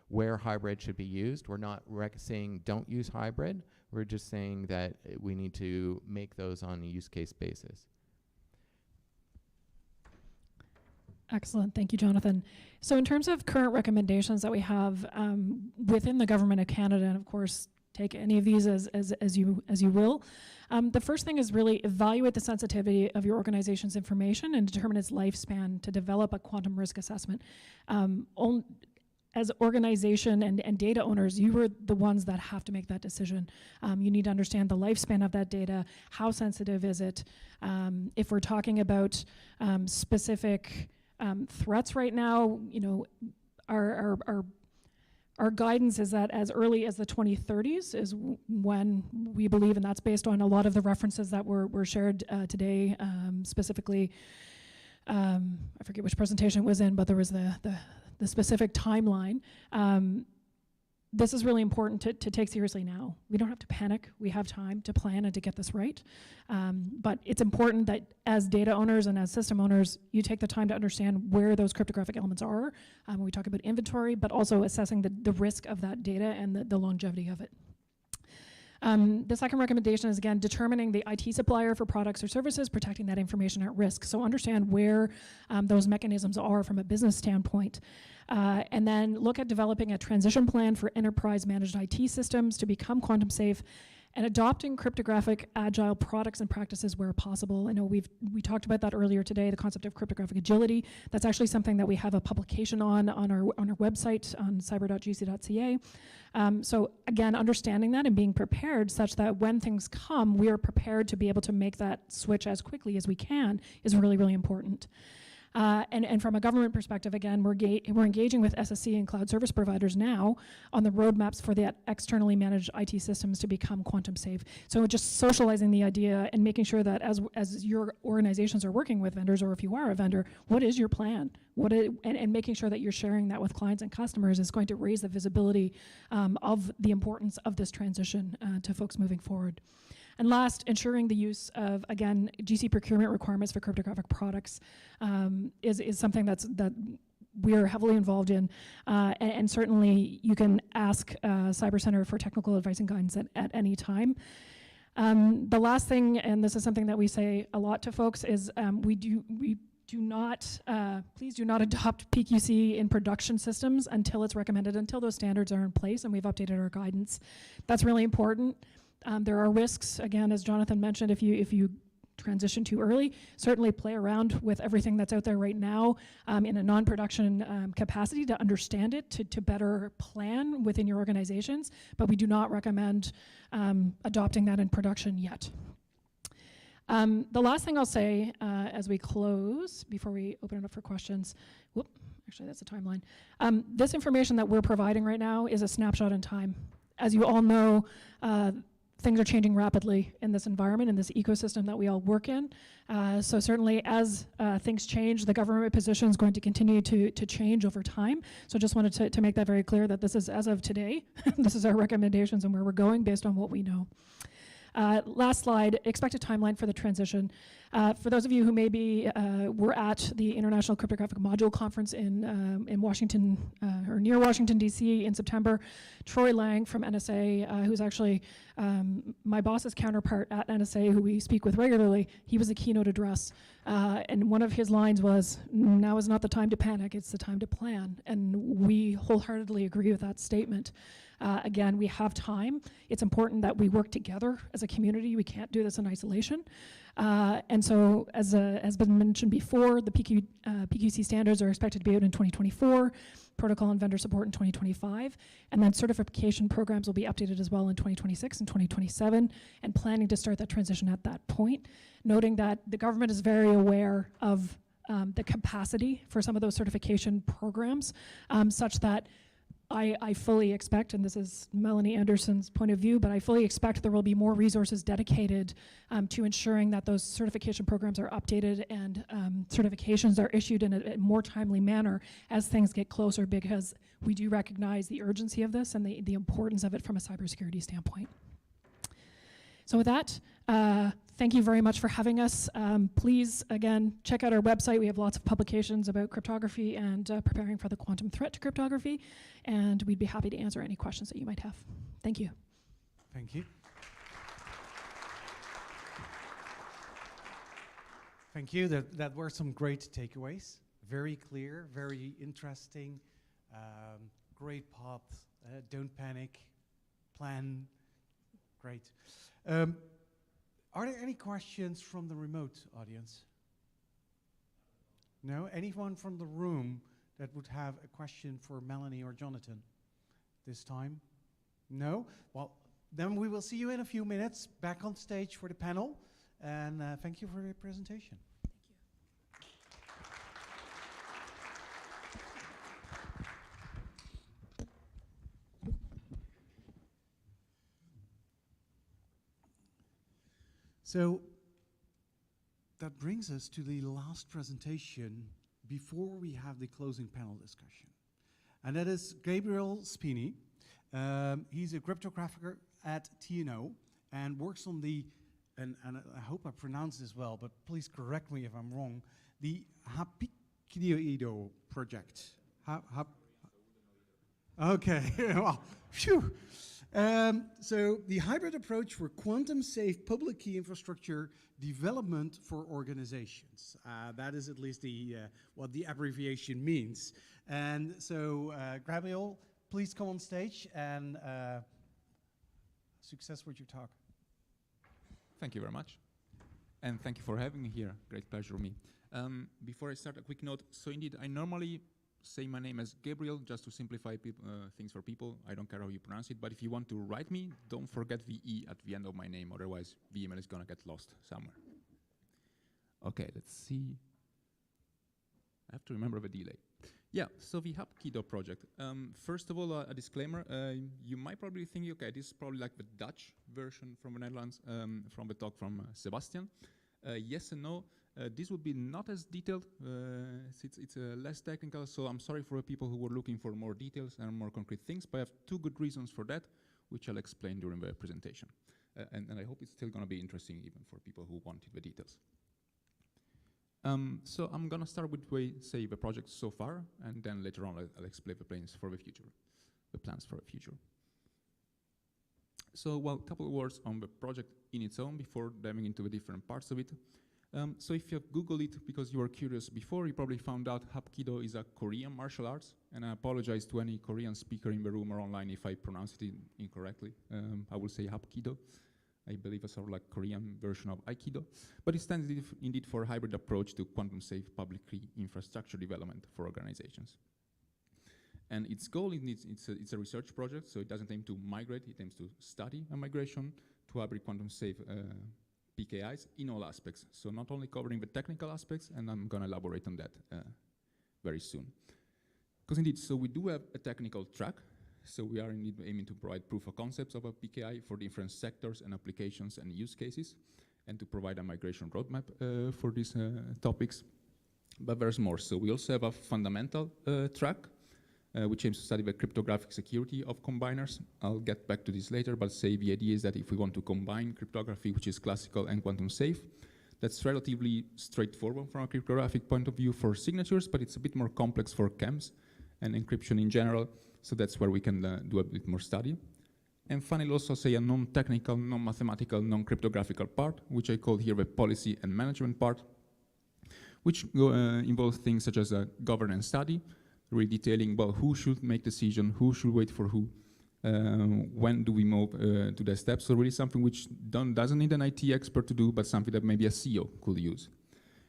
where hybrid should be used. We're not saying don't use hybrid. We're just saying that we need to make those on a use case basis. Excellent. Thank you, Jonathan. So in terms of current recommendations that we have within the Government of Canada, and of course, take any of these as you will. The first thing is really evaluate the sensitivity of your organization's information and determine its lifespan to develop a quantum risk assessment. As organization and data owners, you are the ones that have to make that decision. You need to understand the lifespan of that data. How sensitive is it? If we're talking about specific threats right now, you know, our guidance is that as early as the 2030s is when we believe, and that's based on a lot of the references that were shared today, specifically, I forget which presentation it was in, but there was the specific timeline. This is really important to take seriously now. We don't have to panic. We have time to plan and to get this right. But it's important that as data owners and as system owners, you take the time to understand where those cryptographic elements are when we talk about inventory, but also assessing the risk of that data and the longevity of it. The second recommendation is, again, determining the IT supplier for products or services, protecting that information at risk. So understand where those mechanisms are from a business standpoint. And then look at developing a transition plan for enterprise managed IT systems to become quantum safe, and adopting cryptographic agile products and practices where possible. I know we talked about that earlier today, the concept of cryptographic agility. That's actually something that we have a publication on our website on cyber.gc.ca. So again, understanding that and being prepared such that when things come, we are prepared to be able to make that switch as quickly as we can is really, really important. And from a government perspective, again, we're engaging with SSC and cloud service providers now on the roadmaps for the externally managed IT systems to become quantum safe. So just socializing the idea and making sure that as your organizations are working with vendors, or if you are a vendor, what is your plan? And making sure that you're sharing that with clients and customers is going to raise the visibility of the importance of this transition to folks moving forward. And last, ensuring the use of, again, GC procurement requirements for cryptographic products is something that we are heavily involved in. And certainly you can ask Cyber Center for technical advice and guidance at any time. The last thing, and this is something that we say a lot to folks, is please do not adopt PQC in production systems until it's recommended, until those standards are in place and we've updated our guidance. That's really important. There are risks, again, as Jonathan mentioned, if you transition too early. Certainly play around with everything that's out there right now in a non-production capacity to understand it, to better plan within your organizations, but we do not recommend adopting that in production yet. The last thing I'll say as we close, before we open it up for questions, actually that's a timeline. This information that we're providing right now is a snapshot in time. As you all know, things are changing rapidly in this environment, in this ecosystem that we all work in. So certainly as things change, the government position is going to continue to change over time. So just wanted to make that very clear that this is as of today. This is our recommendations and where we're going based on what we know. Last slide, expected timeline for the transition. For those of you who maybe were at the International Cryptographic Module Conference in Washington, or near Washington, D.C. in September, Troy Lang from NSA, who's actually my boss's counterpart at NSA, who we speak with regularly, he was a keynote address. And one of his lines was, "Now is not the time to panic, it's the time to plan." And we wholeheartedly agree with that statement. Again, we have time. It's important that we work together as a community. We can't do this in isolation. And so, as has been mentioned before, the PQC standards are expected to be out in 2024, protocol and vendor support in 2025, and then certification programs will be updated as well in 2026 and 2027, and planning to start that transition at that point, noting that the government is very aware of the capacity for some of those certification programs, such that I fully expect, and this is Melanie Anderson's point of view, but I fully expect there will be more resources dedicated to ensuring that those certification programs are updated and certifications are issued in a more timely manner as things get closer, because we do recognize the urgency of this and the importance of it from a cybersecurity standpoint. So with that, thank you very much for having us. Please, again, check out our website. We have lots of publications about cryptography and preparing for the quantum threat to cryptography, and we'd be happy to answer any questions that you might have. Thank you. Thank you. Thank you. That were some great takeaways. Very clear, very interesting, great paths. Don't panic, plan. Great. Are there any questions from the remote audience? No? Anyone from the room that would have a question for Melanie or Jonathan this time? No? Well, then we will see you in a few minutes back on stage for the panel. And thank you for your presentation. So that brings us to the last presentation before we have the closing panel discussion. And that is Gabriel Spini. He's a cryptographer at TNO and works on the, and I hope I pronounced this well, but please correct me if I'm wrong, the Hapkido project. Okay, well, phew. So the hybrid approach for quantum-safe public key infrastructure development for organizations. That is at least the what the abbreviation means. And so, Gabriel, please come on stage and success with your talk. Thank you very much. And thank you for having me here. Great pleasure for me. Before I start, a quick note. So indeed, I normally say my name as Gabriel, just to simplify things for people. I don't care how you pronounce it, but if you want to write me, don't forget the E at the end of my name, otherwise the email is gonna get lost somewhere. Okay, let's see. I have to remember the delay. Yeah, so the Hapkido project. First of all, a disclaimer. You might probably think, okay, this is probably like the Dutch version from the Netherlands, from the talk from Sebastian. Yes and no. This would be not as detailed, it's less technical, so I'm sorry for the people who were looking for more details and more concrete things, but I have two good reasons for that, which I'll explain during the presentation. And I hope it's still going to be interesting even for people who wanted the details. So I'm going to start with the project so far, and then later on I'll explain the plans for the future, So, well, a couple of words on the project in its own before diving into the different parts of it. So if you have Googled it because you were curious before, you probably found out Hapkido is a Korean martial arts, and I apologize to any Korean speaker in the room or online if I pronounced it incorrectly. I will say Hapkido. I believe a sort of like Korean version of Aikido, but it stands indeed for a hybrid approach to quantum-safe public key infrastructure development for organizations. And its goal is it's a research project, so it doesn't aim to migrate, it aims to study a migration to hybrid quantum-safe PKIs in all aspects. So not only covering the technical aspects, and I'm going to elaborate on that very soon. Because indeed, so we do have a technical track. So we are indeed aiming to provide proof of concepts of a PKI for different sectors and applications and use cases, and to provide a migration roadmap for these topics. But there's more. So we also have a fundamental track, which aims to study the cryptographic security of combiners. I'll get back to this later, but say the idea is that if we want to combine cryptography, which is classical and quantum safe, that's relatively straightforward from a cryptographic point of view for signatures, but it's a bit more complex for chems and encryption in general, so that's where we can do a bit more study. And finally, also say a non-technical, non-mathematical, non-cryptographical part, which I call here the policy and management part, which involves things such as a governance study, really detailing, well, who should make decision, who should wait for who, when do we move to the steps. So really something which doesn't need an IT expert to do, but something that maybe a CEO could use.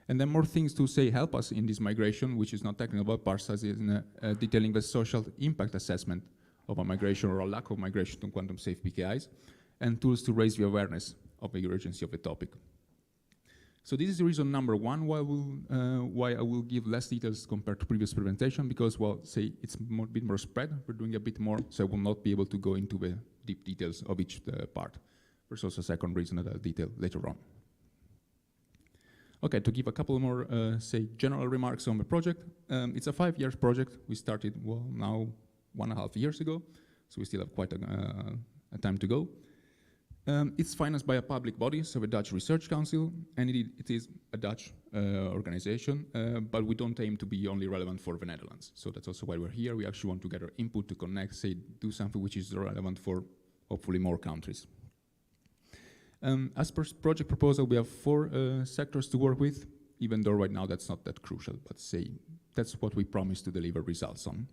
And then more things to say help us in this migration, which is not technical, but parts as in detailing the social impact assessment of a migration or a lack of migration to quantum safe PKIs, and tools to raise the awareness of the urgency of the topic. So this is the reason number one why I will give less details compared to previous presentation, because, well, say it's a bit more spread. We're doing a bit more, so I will not be able to go into the deep details of each part. There's also a second reason that I'll detail later on. Okay, to give a couple more, say, general remarks on the project. It's a 5-year project. We started, well, now 1.5 years ago, so we still have quite a time to go. It's financed by a public body, so the Dutch Research Council, and it is a Dutch organization, but we don't aim to be only relevant for the Netherlands. So that's also why we're here. We actually want to gather input to connect, say, do something which is relevant for hopefully more countries. As per project proposal, we have 4 sectors to work with, even though right now that's not that crucial, but say that's what we promise to deliver results on.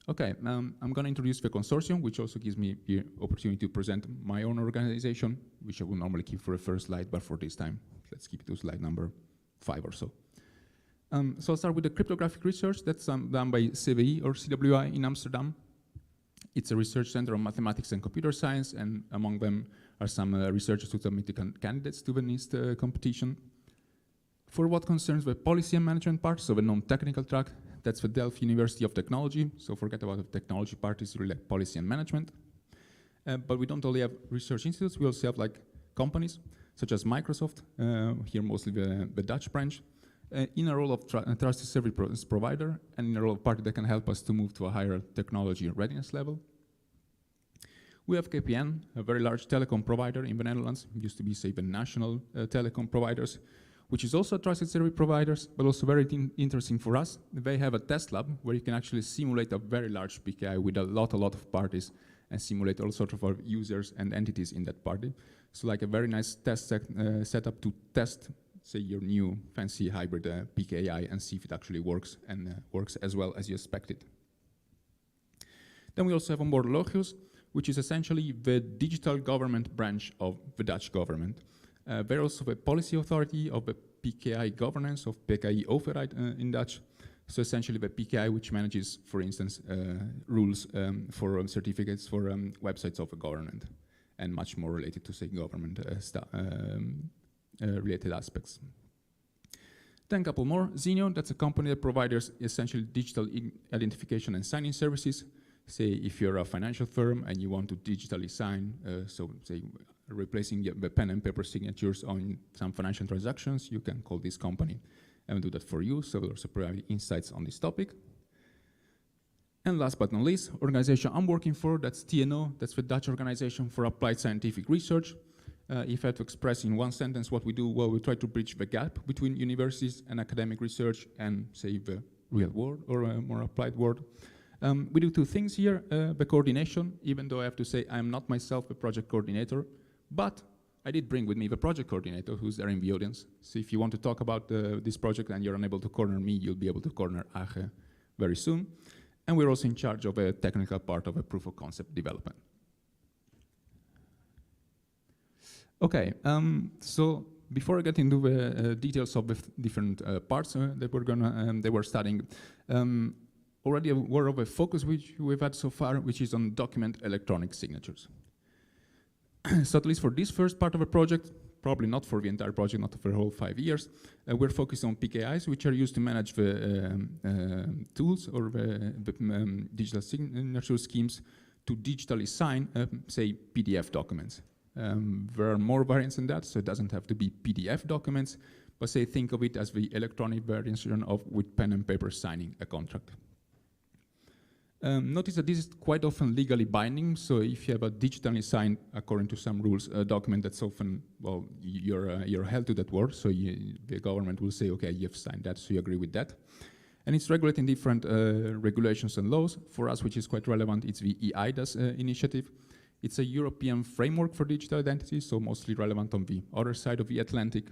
Okay, I'm going to introduce the consortium, which also gives me the opportunity to present my own organization, which I will normally keep for the first slide, but for this time, let's keep it to slide number 5 or so. So I'll start with the cryptographic research that's done by CWI or CWI in Amsterdam. It's a research center on mathematics and computer science, and among them are some researchers who submitted candidates to the NIST competition. For what concerns the policy and management part, so the non-technical track, that's the Delft University of Technology, so forget about the technology part, it's really like policy and management. But we don't only have research institutes, we also have like companies, such as Microsoft, here mostly the Dutch branch, in a role of trusted service provider, and in a role of party that can help us to move to a higher technology readiness level. We have KPN, a very large telecom provider in the Netherlands, used to be, say, the national telecom providers, which is also a trusted service providers, but also very interesting for us. They have a test lab where you can actually simulate a very large PKI with a lot of parties and simulate all sorts of users and entities in that party. So like a very nice test setup to test, say, your new fancy hybrid PKI and see if it actually works and works as well as you expected. Then we also have on board Logios, which is essentially the digital government branch of the Dutch government. They're also the policy authority of the PKI governance, of PKI overheid in Dutch. So essentially the PKI which manages, for instance, rules for certificates for websites of the government, and much more related to, say, government related aspects. Then a couple more. Zenio, that's a company that provides essentially digital identification and signing services. Say if you're a financial firm and you want to digitally sign, so say replacing the pen and paper signatures on some financial transactions, you can call this company and do that for you. So we'll also provide insights on this topic. And last but not least, organization I'm working for, that's TNO, that's the Dutch Organization for Applied Scientific Research. If I had to express in one sentence what we do, well, we try to bridge the gap between universities and academic research and, say, the real world or a more applied world. We do 2 things here, the coordination, even though I have to say I'm not myself a project coordinator, but I did bring with me the project coordinator who's there in the audience. So if you want to talk about this project and you're unable to corner me, you'll be able to corner Age very soon. And we're also in charge of a technical part of a proof of concept development. Okay, so before I get into the details of the different parts that we're studying, already aware of a focus which we've had so far, which is on document electronic signatures. So at least for this first part of the project, probably not for the entire project, not for the whole 5 years, we're focused on PKIs, which are used to manage the tools or the digital signature schemes to digitally sign, say, PDF documents. There are more variants than that, so it doesn't have to be PDF documents, but say think of it as the electronic version of with pen and paper signing a contract. Notice that this is quite often legally binding, so if you have a digitally signed, according to some rules, a document that's often, well, you're held to that word, so the government will say, okay, you've signed that, so you agree with that. And it's regulated in different regulations and laws. For us, which is quite relevant, it's the eIDAS initiative. It's a European framework for digital identity, so mostly relevant on the other side of the Atlantic,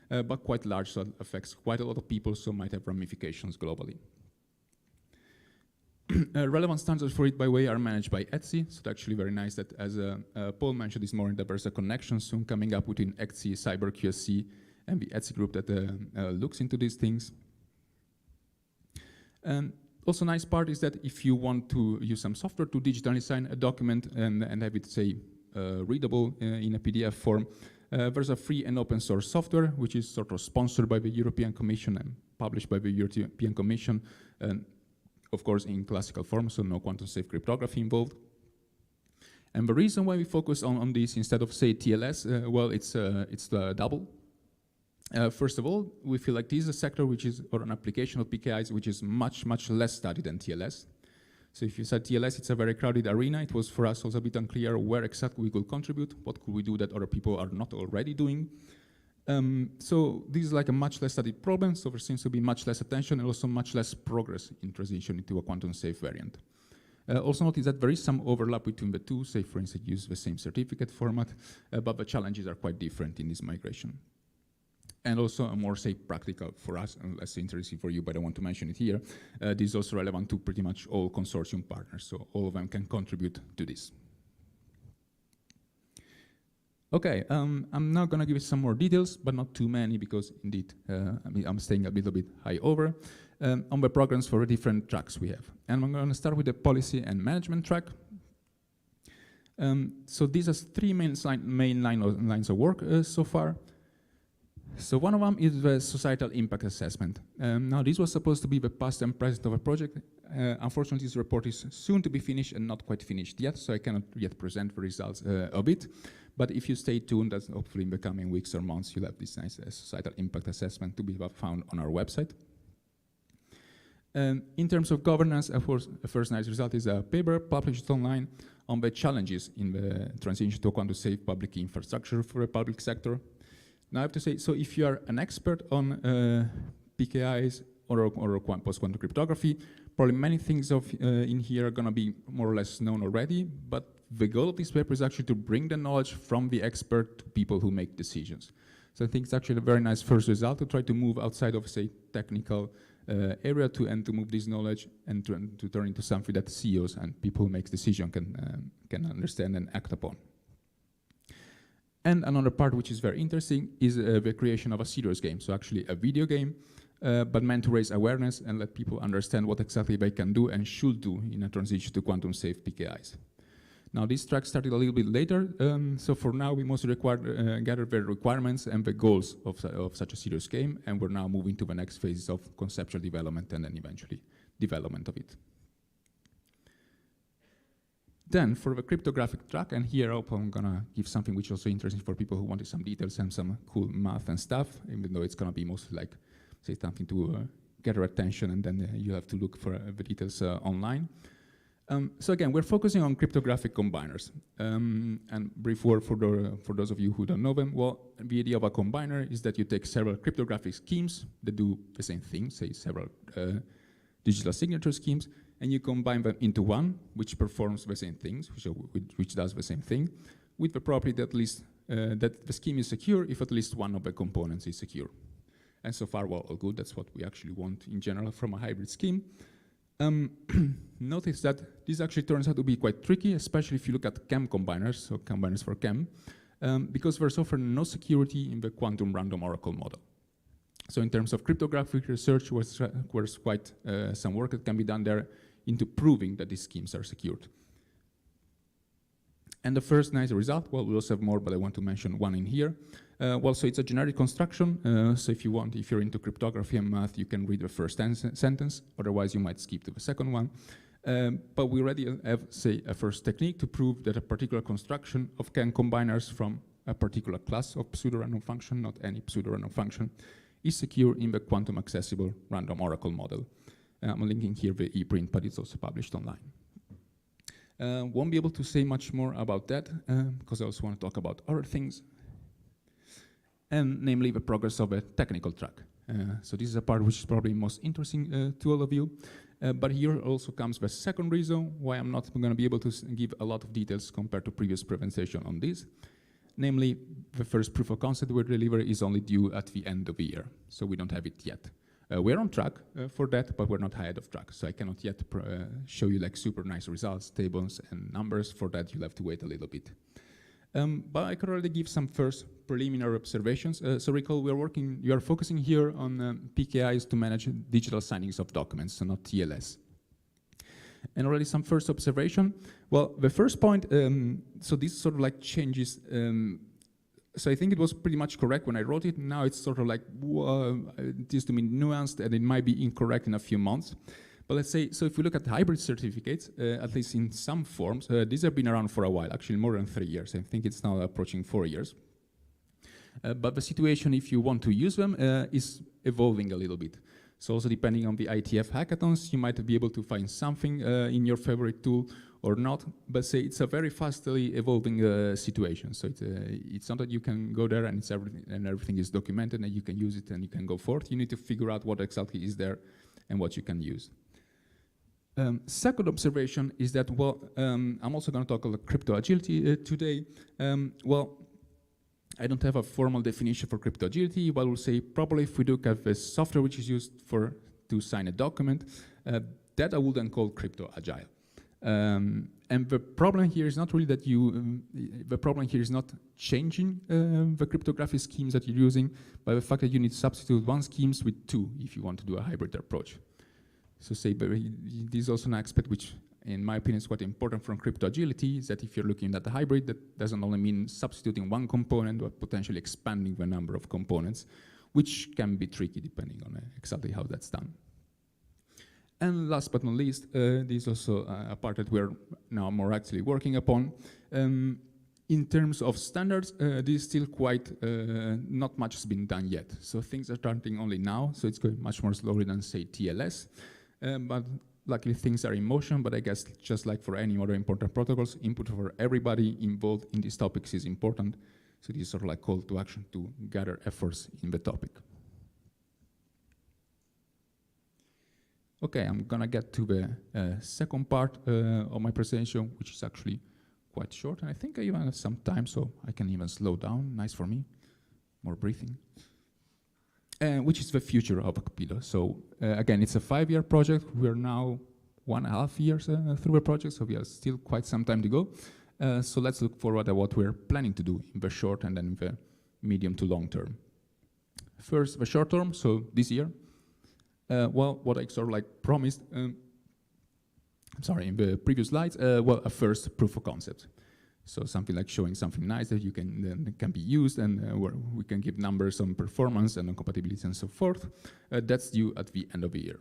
but quite large, so it affects quite a lot of people, so might have ramifications globally. Relevant standards for it, by the way, are managed by ETSI, so it's actually very nice that, as Paul mentioned this morning, that there's a connection soon coming up between ETSI, CyberQSC, and the ETSI group that looks into these things. Also, nice part is that if you want to use some software to digitally sign a document and have it, say, readable in a PDF form, There's a free and open source software, which is sort of sponsored by the European Commission and published by the European Commission, and of course in classical form, so no quantum safe cryptography involved. And the reason why we focus on this instead of, say, TLS, well, it's double. First of all, we feel like this is a sector which is, or an application of PKIs, which is much, much less studied than TLS. So if you said TLS, it's a very crowded arena. It was for us also a bit unclear where exactly we could contribute, what could we do that other people are not already doing. So this is like a much less studied problem, so there seems to be much less attention and also much less progress in transition into a quantum safe variant. Also notice that there is some overlap between the two, say for instance use the same certificate format, but the challenges are quite different in this migration. And also a more, say, practical for us, and less interesting for you, but I want to mention it here. This is also relevant to pretty much all consortium partners, so all of them can contribute to this. Okay, I'm now going to give you some more details, but not too many, because indeed, I'm staying a little bit high over, on the programs for the different tracks we have. And I'm going to start with the policy and management track. So these are three main lines of work so far. So one of them is the societal impact assessment. Now this was supposed to be the past and present of a project. Unfortunately, this report is soon to be finished and not quite finished yet, so I cannot yet present the results of it. But if you stay tuned, that's hopefully in the coming weeks or months, you'll have this nice societal impact assessment to be found on our website. In terms of governance, of course, the first nice result is a paper published online on the challenges in the transition to a quantum safe public infrastructure for the public sector. Now I have to say, so if you are an expert on PKIs or post-quantum cryptography, probably many things in here are going to be more or less known already, but the goal of this paper is actually to bring the knowledge from the expert to people who make decisions. So I think it's actually a very nice first result to try to move outside of, say, technical area and to move this knowledge and to turn into something that CEOs and people who make decisions can understand and act upon. And another part which is very interesting is the creation of a serious game, so actually a video game, but meant to raise awareness and let people understand what exactly they can do and should do in a transition to quantum safe PKIs. Now this track started a little bit later, so for now we mostly gather the requirements and the goals of such a serious game, and we're now moving to the next phases of conceptual development and then eventually development of it. Then for the cryptographic track, and here I'm gonna give something which is also interesting for people who wanted some details and some cool math and stuff, even though it's gonna be mostly like, say, something to gather attention, and then you have to look for the details online. So again, we're focusing on cryptographic combiners. And brief word for those of you who don't know them, well, the idea of a combiner is that you take several cryptographic schemes that do the same thing, say several digital signature schemes, and you combine them into one, which performs the same things, which does the same thing, with the property that at least that the scheme is secure if at least one of the components is secure. And so far, well, all good. That's what we actually want in general from a hybrid scheme. Notice that this actually turns out to be quite tricky, especially if you look at CHEM combiners, so combiners for CHEM, because there's often no security in the quantum random oracle model. So in terms of cryptographic research, there's quite some work that can be done there into proving that these schemes are secured. And the first nice result, well, we also have more, but I want to mention one in here. Well, so it's a generic construction. So if you're into cryptography and math, you can read the first sentence. Otherwise, you might skip to the second one. But we already have, say, a first technique to prove that a particular construction of CHEM combiners from a particular class of pseudo-random function, not any pseudo-random function, is secure in the quantum accessible random oracle model. I'm linking here the ePrint, but it's also published online. Won't be able to say much more about that because I also want to talk about other things, and namely the progress of a technical track. So this is a part which is probably most interesting to all of you. But here also comes the second reason why I'm not going to be able to give a lot of details compared to previous presentation on this. Namely, the first proof of concept we deliver is only due at the end of the year, so we don't have it yet. We're on track for that, but we're not ahead of track, so I cannot yet show you like super nice results, tables, and numbers. For that, you'll have to wait a little bit. But I could already give some first preliminary observations. So recall, you are focusing here on PKIs to manage digital signings of documents, so not TLS. And already some first observation. Well, the first point, so this sort of like changes So I think it was pretty much correct when I wrote it. Now it's sort of like, it is to be nuanced and it might be incorrect in a few months. But let's say, so if we look at hybrid certificates, at least in some forms, these have been around for a while, actually more than 3 years. I think it's now approaching 4 years. But the situation, if you want to use them, is evolving a little bit. So also depending on the IETF hackathons, you might be able to find something in your favorite tool or not, but say it's a very fastly evolving situation. So it's not that you can go there and everything is documented and you can use it and you can go forth. You need to figure out what exactly is there and what you can use. Second observation is that, well, I'm also going to talk about crypto agility today. Well, I don't have a formal definition for crypto agility, but we'll say probably if we look at the software which is used to sign a document, that I wouldn't call crypto agile. And the problem here is not really that the problem here is not changing the cryptography schemes that you're using, but the fact that you need to substitute one schemes with two if you want to do a hybrid approach. So say, but this is also an aspect which, in my opinion, is quite important from crypto agility, is that if you're looking at the hybrid, that doesn't only mean substituting one component, but potentially expanding the number of components, which can be tricky depending on exactly how that's done. And last but not least, this is also a part that we're now more actively working upon. In terms of standards, this is still quite, not much has been done yet. So things are starting only now, so it's going much more slowly than, say, TLS. But luckily things are in motion, but I guess just like for any other important protocols, input for everybody involved in these topics is important. So this is sort of like call to action to gather efforts in the topic. Okay, I'm gonna get to the second part of my presentation, which is actually quite short, and I think I even have some time, so I can even slow down. Nice for me, more breathing. Which is the future of Akpilo. So again, it's a 5-year project. We're now 1.5 years through the project, so we have still quite some time to go. So let's look forward at what we're planning to do in the short and then in the medium to long term. First, the short term, so this year. Well, what I sort of like promised, I'm sorry, in the previous slides, well, a first proof of concept. So something like showing something nice that you can be used and where we can give numbers on performance and on compatibility and so forth. That's due at the end of the year.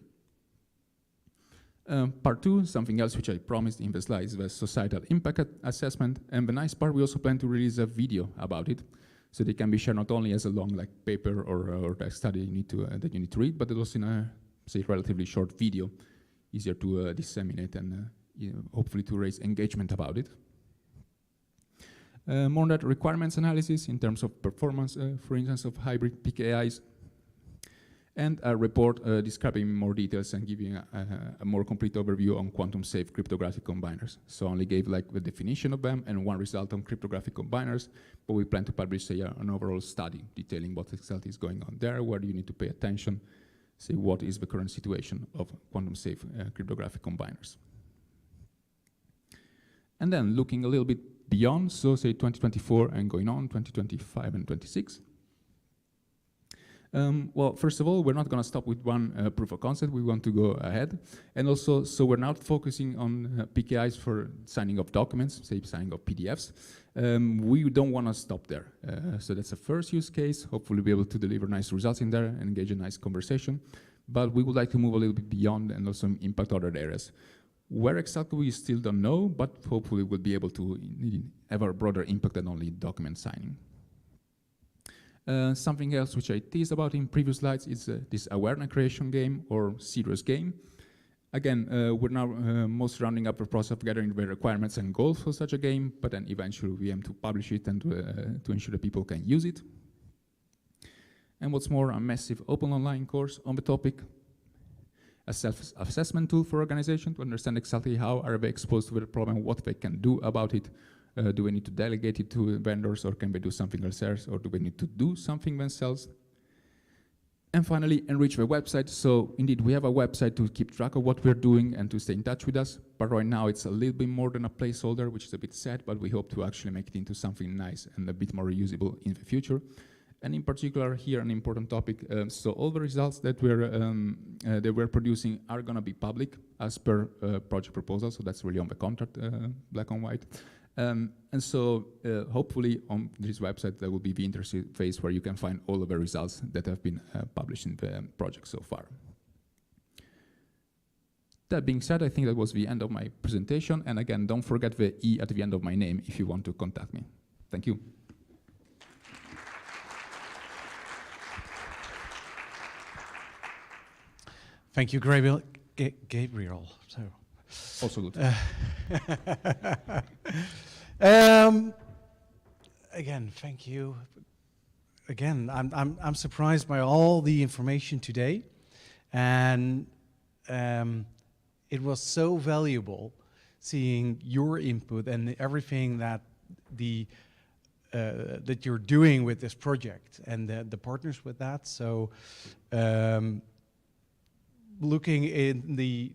Part 2, something else which I promised in the slides, the societal impact assessment. And the nice part, we also plan to release a video about it. So they can be shared not only as a long like paper or a study you need to, that you need to read, but also in a, say, relatively short video, easier to disseminate and hopefully to raise engagement about it. More on that requirements analysis in terms of performance, for instance, of hybrid PKIs, and a report describing more details and giving a more complete overview on quantum-safe cryptographic combiners. So I only gave like the definition of them and one result on cryptographic combiners, but we plan to publish, say, an overall study detailing what exactly is going on there, where do you need to pay attention, say what is the current situation of quantum-safe cryptographic combiners. And then looking a little bit beyond, so say 2024 and going on, 2025 and 26. Well, first of all, we're not going to stop with one proof of concept. We want to go ahead. And also, so we're not focusing on PKIs for signing of documents, say signing of PDFs. We don't want to stop there. So that's a first use case. Hopefully be able to deliver nice results in there and engage in nice conversation. But we would like to move a little bit beyond and also impact other areas. Where exactly we still don't know, but hopefully we'll be able to have a broader impact than only document signing. Something else which I teased about in previous slides is this awareness creation game or serious game. Again, we're now mostly rounding up the process of gathering the requirements and goals for such a game, but then eventually we aim to publish it and to ensure that people can use it. And what's more, a massive open online course on the topic, a self-assessment tool for organization to understand exactly how are they exposed to the problem, what they can do about it. Do we need to delegate it to vendors, or can they do something themselves, or do we need to do something themselves? And finally, enrich the website. So indeed, we have a website to keep track of what we're doing and to stay in touch with us. But right now, it's a little bit more than a placeholder, which is a bit sad, but we hope to actually make it into something nice and a bit more reusable in the future. And in particular, here, an important topic. So all the results that we're producing are going to be public as per project proposal. So that's really on the contract, black and white. And so hopefully on this website there will be the interface where you can find all of the results that have been published in the project so far. That being said, I think that was the end of my presentation. And again, don't forget the E at the end of my name if you want to contact me. Thank you. Thank you, Gabriel. Gabriel. So. Also good. Again, thank you. Again, I'm surprised by all the information today, and it was so valuable seeing your input and everything that that you're doing with this project and the partners with that. So, looking in the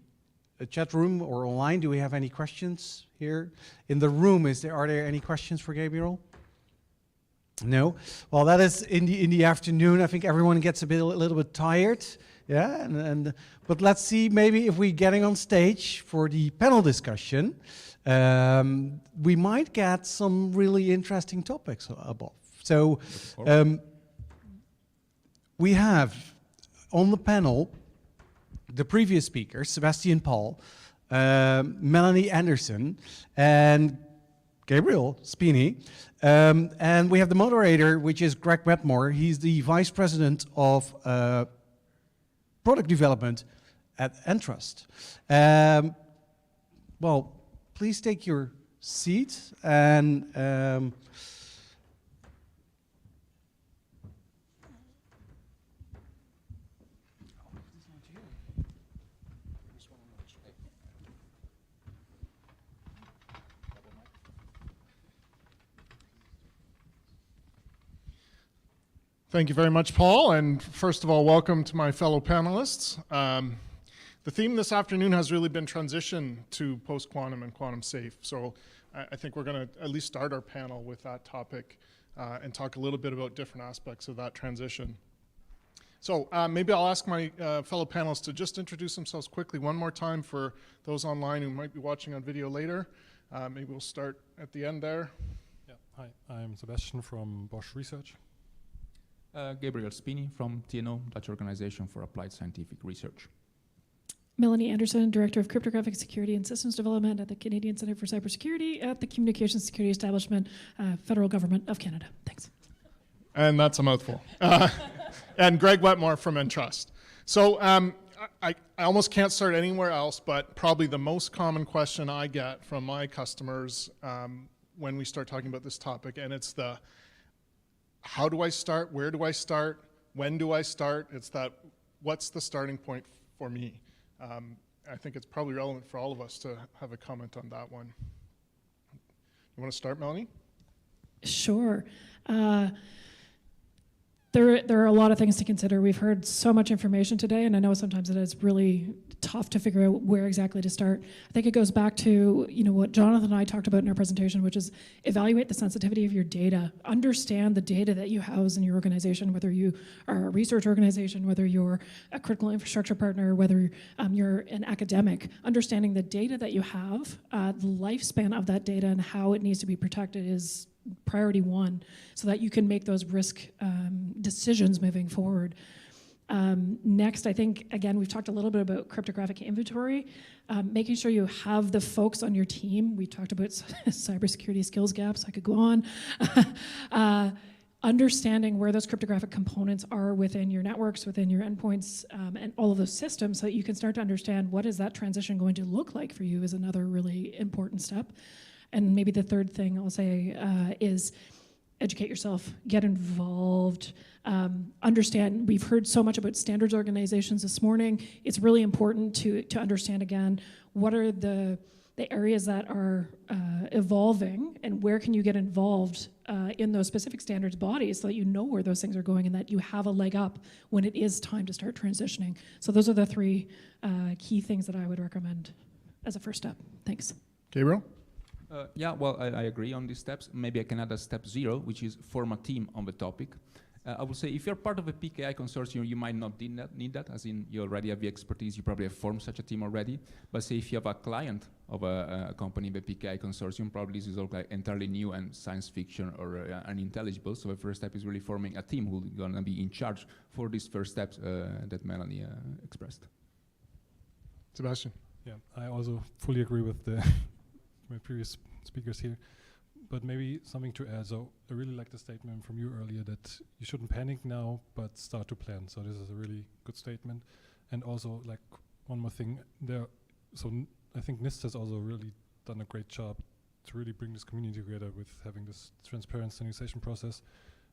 chat room or online, do we have any questions here? In the room, are there any questions for Gabriel? No? Well, that is in the afternoon. I think everyone gets a little bit tired. Yeah, but let's see maybe if we're getting on stage for the panel discussion, we might get some really interesting topics above. So we have on the panel the previous speakers, Sebastian Paul, Melanie Anderson, and Gabriel Spini. And we have the moderator, which is Greg Wetmore. He's the Vice President of Product Development at Entrust. Well, please take your seat and Thank you very much, Paul, and first of all, welcome to my fellow panelists. The theme this afternoon has really been transition to post-quantum and quantum safe, so I think we're going to at least start our panel with that topic and talk a little bit about different aspects of that transition. So maybe I'll ask my fellow panelists to just introduce themselves quickly one more time for those online who might be watching on video later. Maybe we'll start at the end there. Yeah. Hi, I'm Sebastian from Bosch Research. Gabriel Spini from TNO, Dutch Organization for Applied Scientific Research. Melanie Anderson, Director of Cryptographic Security and Systems Development at the Canadian Centre for Cybersecurity at the Communications Security Establishment, Federal Government of Canada. Thanks. And that's a mouthful. And Greg Wetmore from Entrust. So I almost can't start anywhere else, but probably the most common question I get from my customers when we start talking about this topic, and it's the how do I start, where do I start, when do I start? It's that, what's the starting point for me? I think it's probably relevant for all of us to have a comment on that one. You want to start, Melanie? Sure. There are a lot of things to consider. We've heard so much information today, and I know sometimes it is really tough to figure out where exactly to start. I think it goes back to what Jonathan and I talked about in our presentation, which is evaluate the sensitivity of your data. Understand the data that you house in your organization, whether you are a research organization, whether you're a critical infrastructure partner, whether you're an academic. Understanding the data that you have, the lifespan of that data, and how it needs to be protected is priority one, so that you can make those risk decisions moving forward. Next, I think, again, we've talked a little bit about cryptographic inventory, making sure you have the folks on your team. We talked about cybersecurity skills gaps. I could go on. Understanding where those cryptographic components are within your networks, within your endpoints, and all of those systems, so that you can start to understand what is that transition going to look like for you is another really important step. And maybe the third thing I'll say is educate yourself, get involved, understand. We've heard so much about standards organizations this morning. It's really important to understand, again, what are the areas that are evolving, and where can you get involved in those specific standards bodies, so that you know where those things are going and that you have a leg up when it is time to start transitioning. So those are the three key things that I would recommend as a first step. Thanks. Gabriel? Yeah, well, I agree on these steps. Maybe I can add a step 0, which is form a team on the topic. I would say if you're part of a PKI consortium, you might not need that, as in you already have the expertise, you probably have formed such a team already. But say if you have a client of a company in the PKI consortium, probably this is all like entirely new and science fiction or unintelligible. So the first step is really forming a team who's going to be in charge for these first steps that Melanie expressed. Sebastian. Yeah, I also fully agree with my previous speakers here. But maybe something to add. So I really like the statement from you earlier that you shouldn't panic now, but start to plan. So this is a really good statement. And also, like, one more thing there. So I think NIST has also really done a great job to really bring this community together with having this transparent standardization process.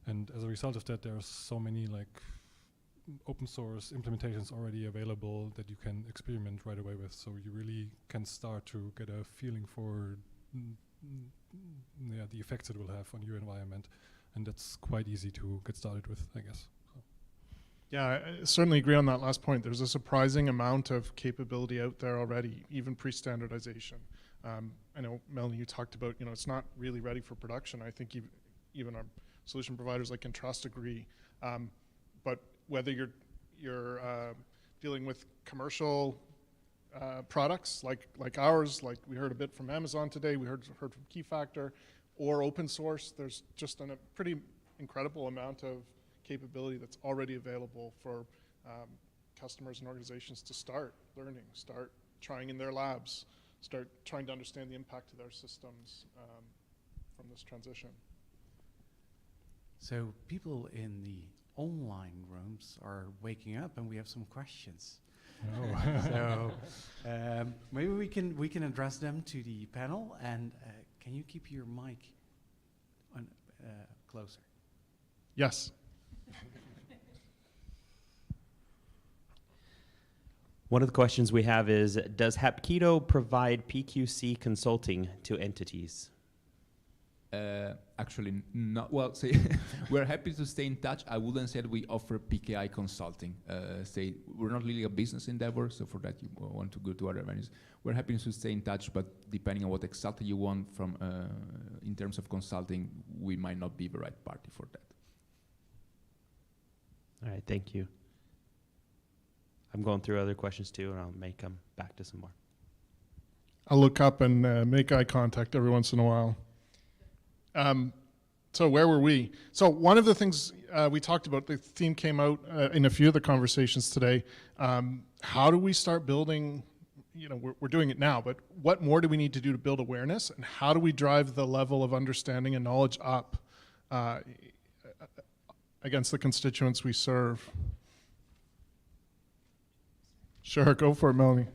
And as a result of that, there are so many like open source implementations already available that you can experiment right away with. So you really can start to get a feeling for the effects it will have on your environment, and that's quite easy to get started with, I guess. So. Yeah, I certainly agree on that last point. There's a surprising amount of capability out there already, even pre-standardization. I know, Melanie, you talked about, it's not really ready for production. I think even our solution providers like Entrust agree. But whether you're dealing with commercial products like ours, like we heard a bit from Amazon today, we heard from Keyfactor, or open source, there's just a pretty incredible amount of capability that's already available for customers and organizations to start learning, start trying in their labs, start trying to understand the impact of their systems from this transition. So people in the online rooms are waking up and we have some questions. Oh. So maybe we can address them to the panel, and can you keep your mic on closer? Yes. One of the questions we have is, does Hapkido provide PQC consulting to entities? Actually, not. Well, say we're happy to stay in touch. I wouldn't say that we offer PKI consulting. Say we're not really a business endeavor, so for that you want to go to other venues. We're happy to stay in touch, but depending on what exactly you want from in terms of consulting, we might not be the right party for that. All right, thank you. I'm going through other questions too, and I may come back to some more. I'll look up and make eye contact every once in a while. So where were we? So one of the things we talked about, the theme came out in a few of the conversations today. How do we start building, we're doing it now, but what more do we need to do to build awareness, and how do we drive the level of understanding and knowledge up against the constituents we serve? Sure, go for it, Melanie.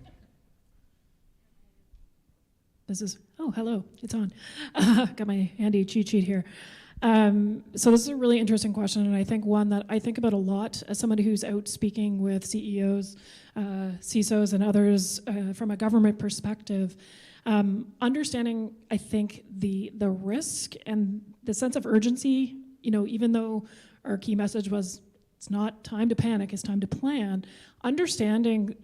Hello, it's on. Got my handy cheat sheet here. So this is a really interesting question, and I think one that I think about a lot as somebody who's out speaking with CEOs, CISOs, and others from a government perspective. Understanding, I think, the risk and the sense of urgency, even though our key message was it's not time to panic, it's time to plan, understanding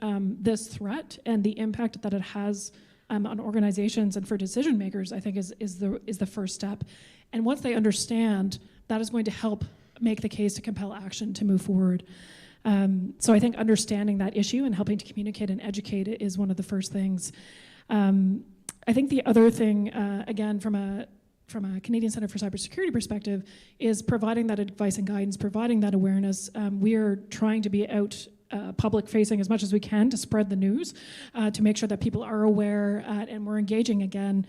this threat and the impact that it has on organizations and for decision makers, I think is the first step. And once they understand, that is going to help make the case to compel action to move forward. So I think understanding that issue and helping to communicate and educate it is one of the first things. I think the other thing, again, from a Canadian Centre for Cybersecurity perspective, is providing that advice and guidance, providing that awareness. We are trying to be out public facing as much as we can to spread the news, to make sure that people are aware, and we're engaging again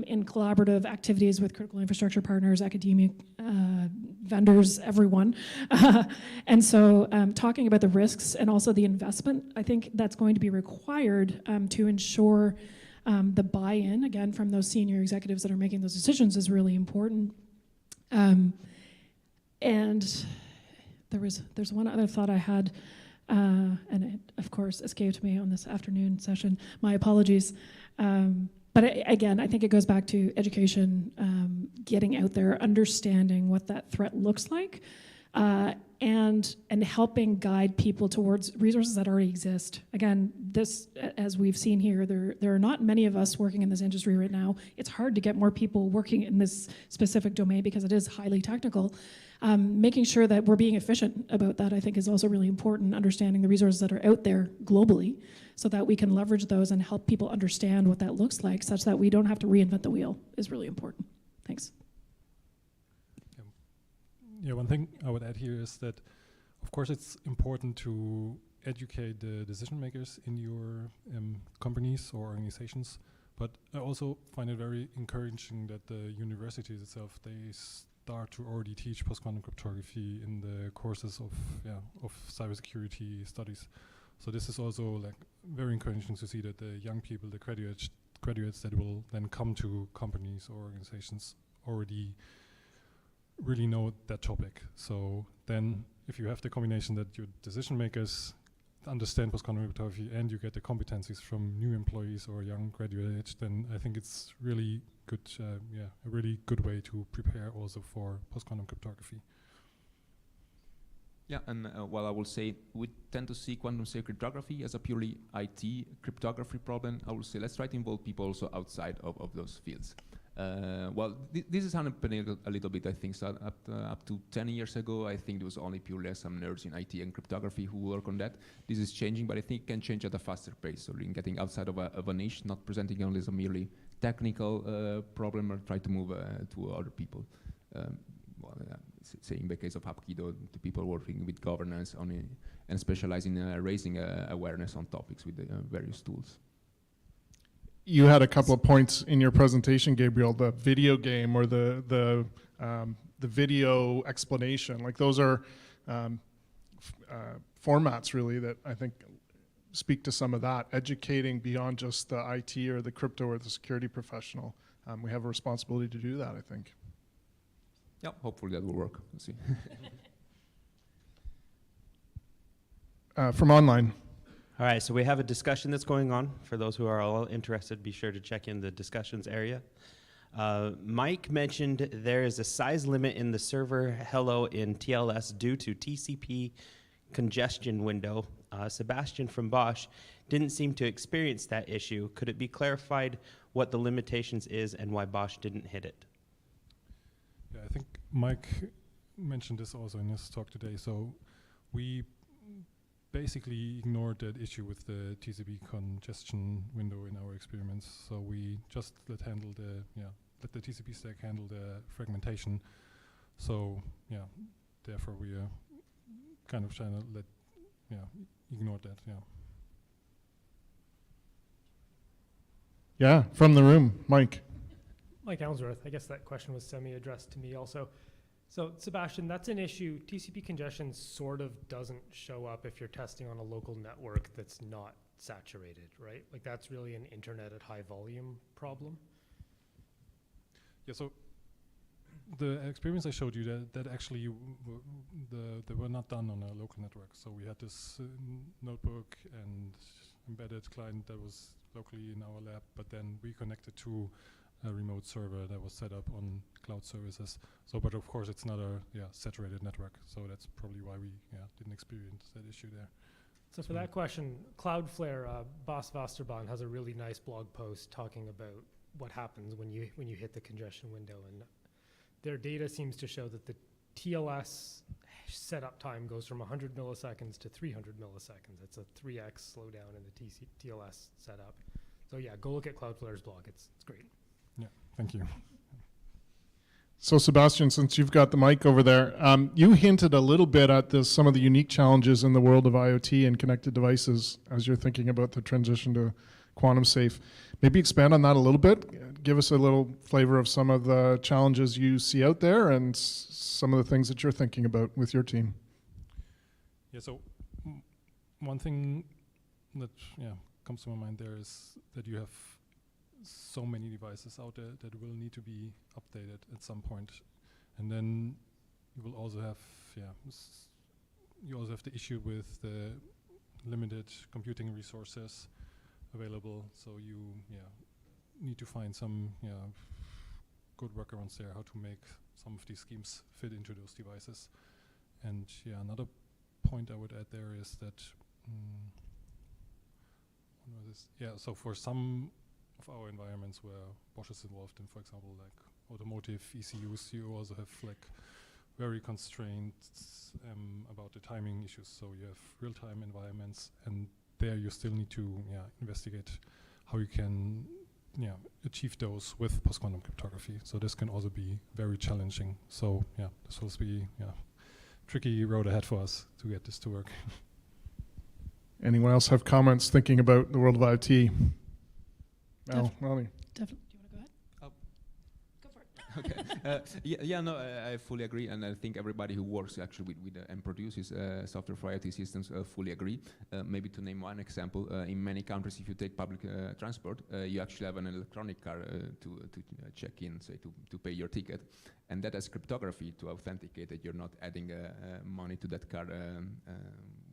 in collaborative activities with critical infrastructure partners, academia, vendors, everyone. And so talking about the risks and also the investment, I think that's going to be required to ensure the buy-in, again, from those senior executives that are making those decisions is really important. And there's one other thought I had, and it, of course, escaped me on this afternoon session. My apologies. But again, I think it goes back to education, getting out there, understanding what that threat looks like, and helping guide people towards resources that already exist. Again, this, as we've seen here, there are not many of us working in this industry right now. It's hard to get more people working in this specific domain because it is highly technical. Making sure that we're being efficient about that, I think, is also really important, understanding the resources that are out there globally so that we can leverage those and help people understand what that looks like such that we don't have to reinvent the wheel is really important. Thanks. Yeah, one thing I would add here is that, of course, it's important to educate the decision makers in your companies or organizations, but I also find it very encouraging that the universities itself, they start to already teach post-quantum cryptography in the courses of cybersecurity studies. So this is also like very encouraging to see that the young people, the graduates that will then come to companies or organizations already really know that topic. So then if you have the combination that your decision makers understand post-quantum cryptography and you get the competencies from new employees or young graduates, then I think it's really good, a really good way to prepare also for post-quantum cryptography. Yeah, and while I will say we tend to see quantum safe cryptography as a purely IT cryptography problem, I will say let's try to involve people also outside of those fields. This is happening a little bit, I think. So up to 10 years ago, I think there was only purely some nerds in IT and cryptography who work on that. This is changing, but I think it can change at a faster pace. So in getting outside of a niche, not presenting only as a merely technical problem, or try to move to other people. Say in the case of Hapkido, the people working with governance and specialize in raising awareness on topics with various tools. You had a couple of points in your presentation, Gabriel, the video game or the video explanation. Like those are formats really that I think speak to some of that, educating beyond just the IT or the crypto or the security professional. We have a responsibility to do that, I think. Yeah, hopefully that will work. We'll see. From online. All right, so we have a discussion that's going on. For those who are all interested, be sure to check in the discussions area. Mike mentioned there is a size limit in the server hello in TLS due to TCP congestion window. Sebastian from Bosch didn't seem to experience that issue. Could it be clarified what the limitations is and why Bosch didn't hit it? Yeah, I think Mike mentioned this also in his talk today. So we basically ignored that issue with the TCP congestion window in our experiments. So we just let the TCP stack handle the fragmentation. So yeah, therefore we are kind of trying to ignore that. Yeah, from the room, Mike. Mike Elmsworth, I guess that question was semi-addressed to me also. So Sebastian, that's an issue. TCP congestion sort of doesn't show up if you're testing on a local network that's not saturated, right? Like that's really an internet at high volume problem. Yeah, so the experiments I showed you, that actually they were not done on a local network. So we had this notebook and embedded client that was locally in our lab, but then we connected to a remote server that was set up on cloud services. So, but of course it's not a saturated network. So that's probably why we didn't experience that issue there. So for that question, Cloudflare, Bas Vasterbaan has a really nice blog post talking about what happens when you hit the congestion window, and their data seems to show that the TLS setup time goes from 100 milliseconds to 300 milliseconds. It's a 3x slowdown in the TLS setup. So yeah, go look at Cloudflare's blog. It's great. Yeah, thank you. So Sebastian, since you've got the mic over there, you hinted a little bit at some of the unique challenges in the world of IoT and connected devices as you're thinking about the transition to quantum safe. Maybe expand on that a little bit. Give us a little flavor of some of the challenges you see out there and some of the things that you're thinking about with your team. Yeah, so one thing that comes to my mind there is that you have so many devices out there that will need to be updated at some point, and then you will also have the issue with the limited computing resources available. So you need to find some good workarounds there, how to make some of these schemes fit into those devices. And another point I would add there is that so for some of our environments where Bosch is involved in, for example, like automotive ECUs, you also have like very constrained about the timing issues. So you have real-time environments, and there you still need to investigate how you can achieve those with post-quantum cryptography. So this can also be very challenging. So this will be tricky road ahead for us to get this to work. Anyone else have comments thinking about the world of IoT? Melanie. Definitely. Do you want to go ahead? Go for it. Okay. No, I fully agree, and I think everybody who works actually with and produces software for IoT systems fully agree. Maybe to name one example, in many countries, if you take public transport, you actually have an electronic card to check in, say, to pay your ticket, and that has cryptography to authenticate that you're not adding money to that card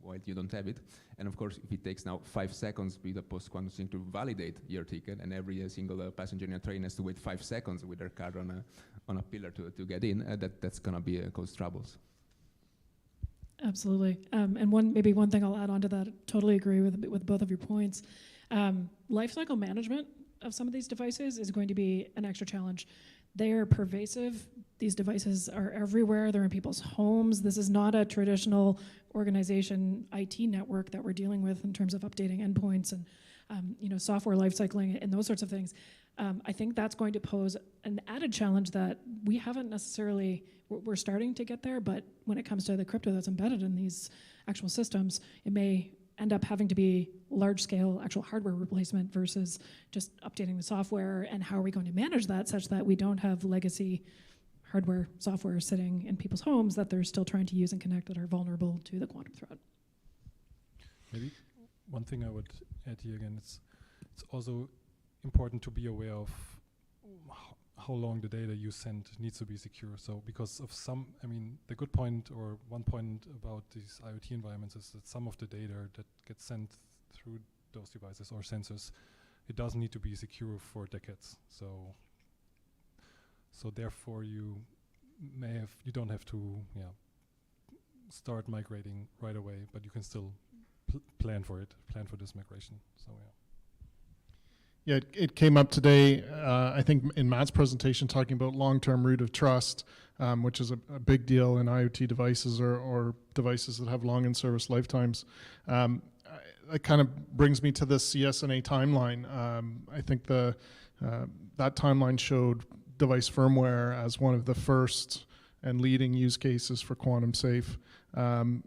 while you don't have it. And of course, if it takes now 5 seconds with a post-quantum thing to validate your ticket, and every single passenger in a train has to wait 5 seconds with their card on a pillar to get in, that's going to be cause troubles. Absolutely. And one thing I'll add on to that, totally agree with both of your points. Lifecycle management of some of these devices is going to be an extra challenge. They are pervasive. These devices are everywhere. They're in people's homes. This is not a traditional organization IT network that we're dealing with in terms of updating endpoints and software lifecycling and those sorts of things. I think that's going to pose an added challenge that we haven't necessarily, we're starting to get there, but when it comes to the crypto that's embedded in these actual systems, it may end up having to be large-scale actual hardware replacement versus just updating the software, and how are we going to manage that such that we don't have legacy hardware, software sitting in people's homes that they're still trying to use and connect that are vulnerable to the quantum threat. Maybe one thing I would add here again, it's also important to be aware of how long the data you send needs to be secure. So because of the good point, or one point about these IoT environments, is that some of the data that gets sent through those devices or sensors, it doesn't need to be secure for decades. So therefore you don't have to start migrating right away, but you can still plan for this migration. So Yeah, it came up today, I think in Matt's presentation, talking about long-term root of trust, which is a big deal in IoT devices or devices that have long in-service lifetimes. It kind of brings me to the CSNA timeline. I think that timeline showed device firmware as one of the first and leading use cases for quantum safe.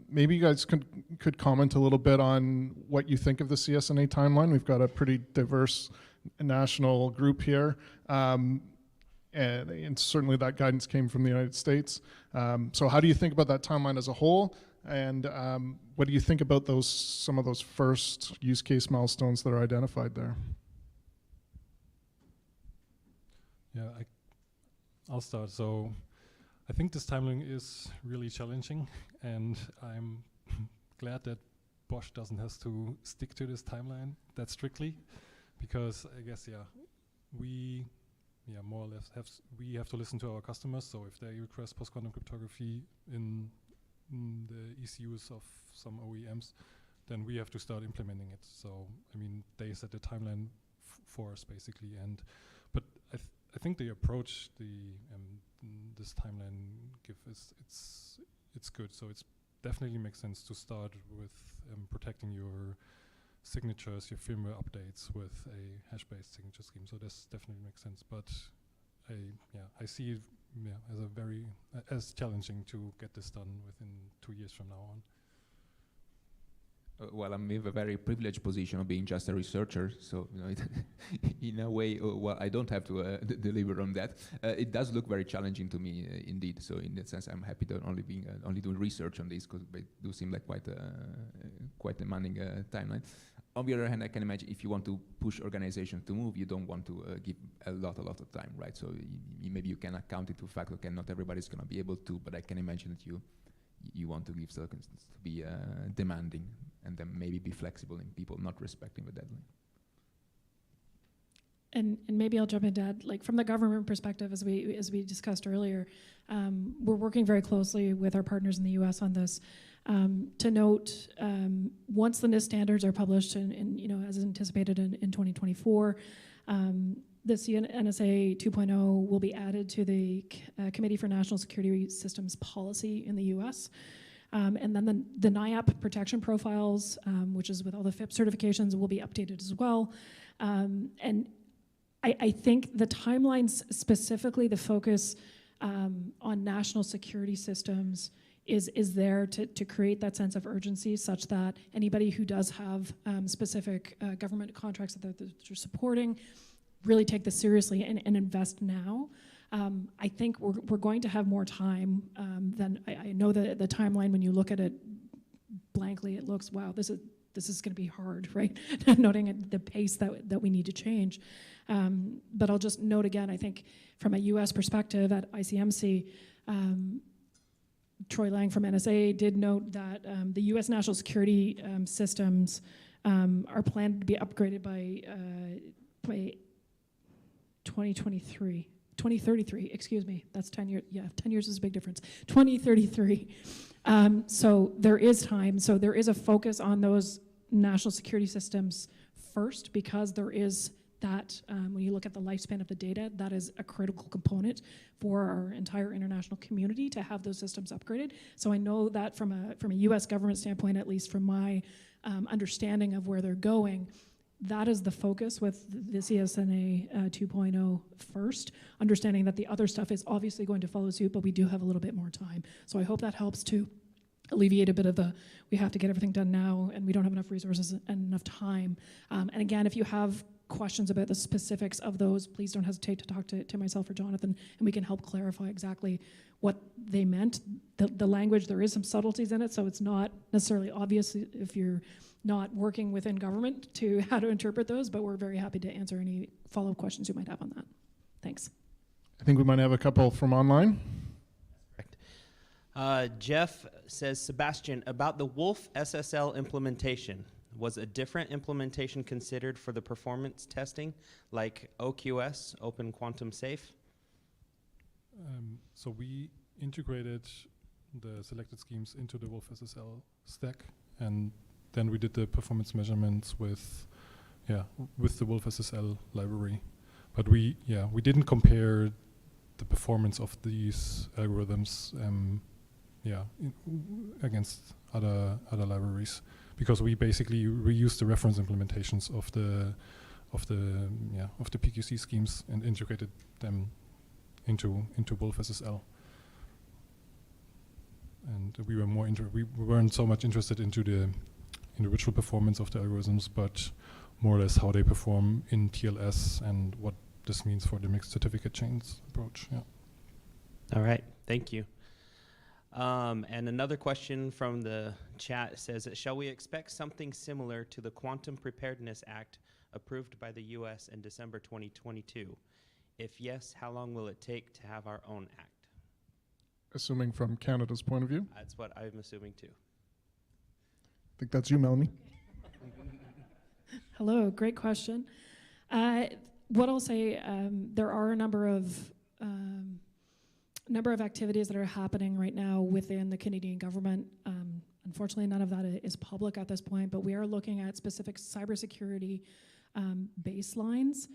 Maybe you guys could comment a little bit on what you think of the CSNA timeline. We've got a pretty diverse national group here, and certainly that guidance came from the United States. So how do you think about that timeline as a whole, and what do you think about some of those first use case milestones that are identified there? Yeah, I'll start. So I think this timeline is really challenging, and I'm glad that Bosch doesn't have to stick to this timeline that strictly, because I guess we more or less have to listen to our customers. So if they request post-quantum cryptography in the ECUs of some OEMs, then we have to start implementing it. So they set the timeline for us basically, but I think the approach this timeline it's good. So it's definitely makes sense to start with protecting your signatures, your firmware updates with a hash-based signature scheme. So this definitely makes sense. But I see it as challenging to get this done within 2 years from now on. Well, I'm in a very privileged position of being just a researcher, so in a way, I don't have to deliver on that. It does look very challenging to me, indeed. So in that sense, I'm happy to only doing research on this, because they do seem like quite demanding timeline. On the other hand, I can imagine if you want to push organizations to move, you don't want to give a lot of time, right? So maybe you can account it to the fact, okay, not everybody's going to be able to, but I can imagine that you want to give circumstances to be demanding, and then maybe be flexible in people not respecting the deadline. And maybe I'll jump in to add, from the government perspective, as we discussed earlier, we're working very closely with our partners in the U.S. on this. To note, once the NIST standards are published, and as anticipated in 2024, This NSA 2.0 will be added to the Committee for National Security Systems Policy in the US. And then the NIAP protection profiles, which is with all the FIP certifications, will be updated as well. And I think the timelines, specifically the focus on national security systems, is there to create that sense of urgency, such that anybody who does have specific government contracts that they're supporting really take this seriously and invest now. I think we're going to have more time than I know that the timeline, when you look at it blankly, it looks, wow, this is going to be hard, right? Noting at the pace that we need to change. But I'll just note again, I think from a US perspective at ICMC, Troy Lang from NSA did note that the US national security systems are planned to be upgraded by 2033, excuse me, that's 10 years, yeah, 10 years is a big difference, 2033. So there is time, so there is a focus on those national security systems first, because there is that, when you look at the lifespan of the data, that is a critical component for our entire international community to have those systems upgraded. So I know that from a US government standpoint, at least from my understanding of where they're going, that is the focus with the CSNA 2.0 first, understanding that the other stuff is obviously going to follow suit, but we do have a little bit more time. So I hope that helps to alleviate a bit of the, we have to get everything done now and we don't have enough resources and enough time. And again, if you have questions about the specifics of those, please don't hesitate to talk to myself or Jonathan, and we can help clarify exactly what they meant. The language, there is some subtleties in it, so it's not necessarily obvious if you're not working within government to how to interpret those, but we're very happy to answer any follow-up questions you might have on that. Thanks. I think we might have a couple from online. Correct. Jeff says, Sebastian, about the Wolf SSL implementation, was a different implementation considered for the performance testing, like OQS, Open Quantum Safe? So we integrated the selected schemes into the Wolf SSL stack, and then we did the performance measurements with the Wolf SSL library. But we didn't compare the performance of these algorithms against other libraries, because we basically reused the reference implementations of the PQC schemes and integrated them into Wolf SSL. And we were we weren't so much interested into the individual performance of the algorithms, but more or less how they perform in TLS and what this means for the mixed certificate chains approach. Yeah. All right, thank you. And another question from the chat says, shall we expect something similar to the Quantum Preparedness Act approved by the US in December 2022? If yes, how long will it take to have our own act? Assuming from Canada's point of view? That's what I'm assuming too. I think that's you, Melanie. Hello, great question. What I'll say, there are a number of activities that are happening right now within the Canadian government. Unfortunately, none of that is public at this point, but we are looking at specific cybersecurity baselines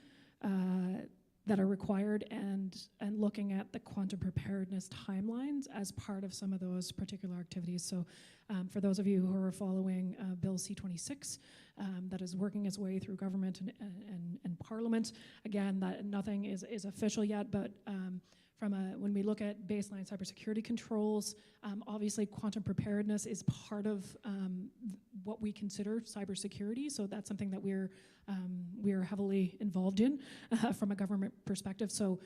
that are required and looking at the quantum preparedness timelines as part of some of those particular activities. So for those of you who are following Bill C-26, that is working its way through government and Parliament, again, that nothing is official yet, but when we look at baseline cybersecurity controls, obviously quantum preparedness is part of what we consider cybersecurity. So that's something that we're heavily involved in from a government perspective. So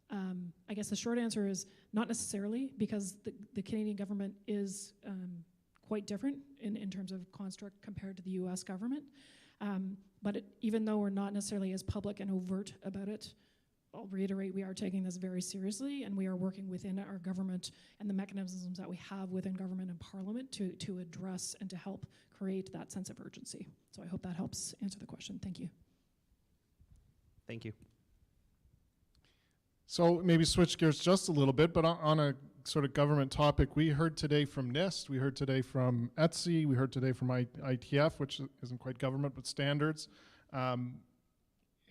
I guess the short answer is not necessarily, because the Canadian government is quite different in terms of construct compared to the US government. But even though we're not necessarily as public and overt about it, I'll reiterate, we are taking this very seriously, and we are working within our government and the mechanisms that we have within government and Parliament to address and to help create that sense of urgency. So I hope that helps answer the question. Thank you. Thank you. So maybe switch gears just a little bit, but on a sort of government topic, we heard today from NIST, we heard today from ETSI, we heard today from ITF, which isn't quite government, but standards.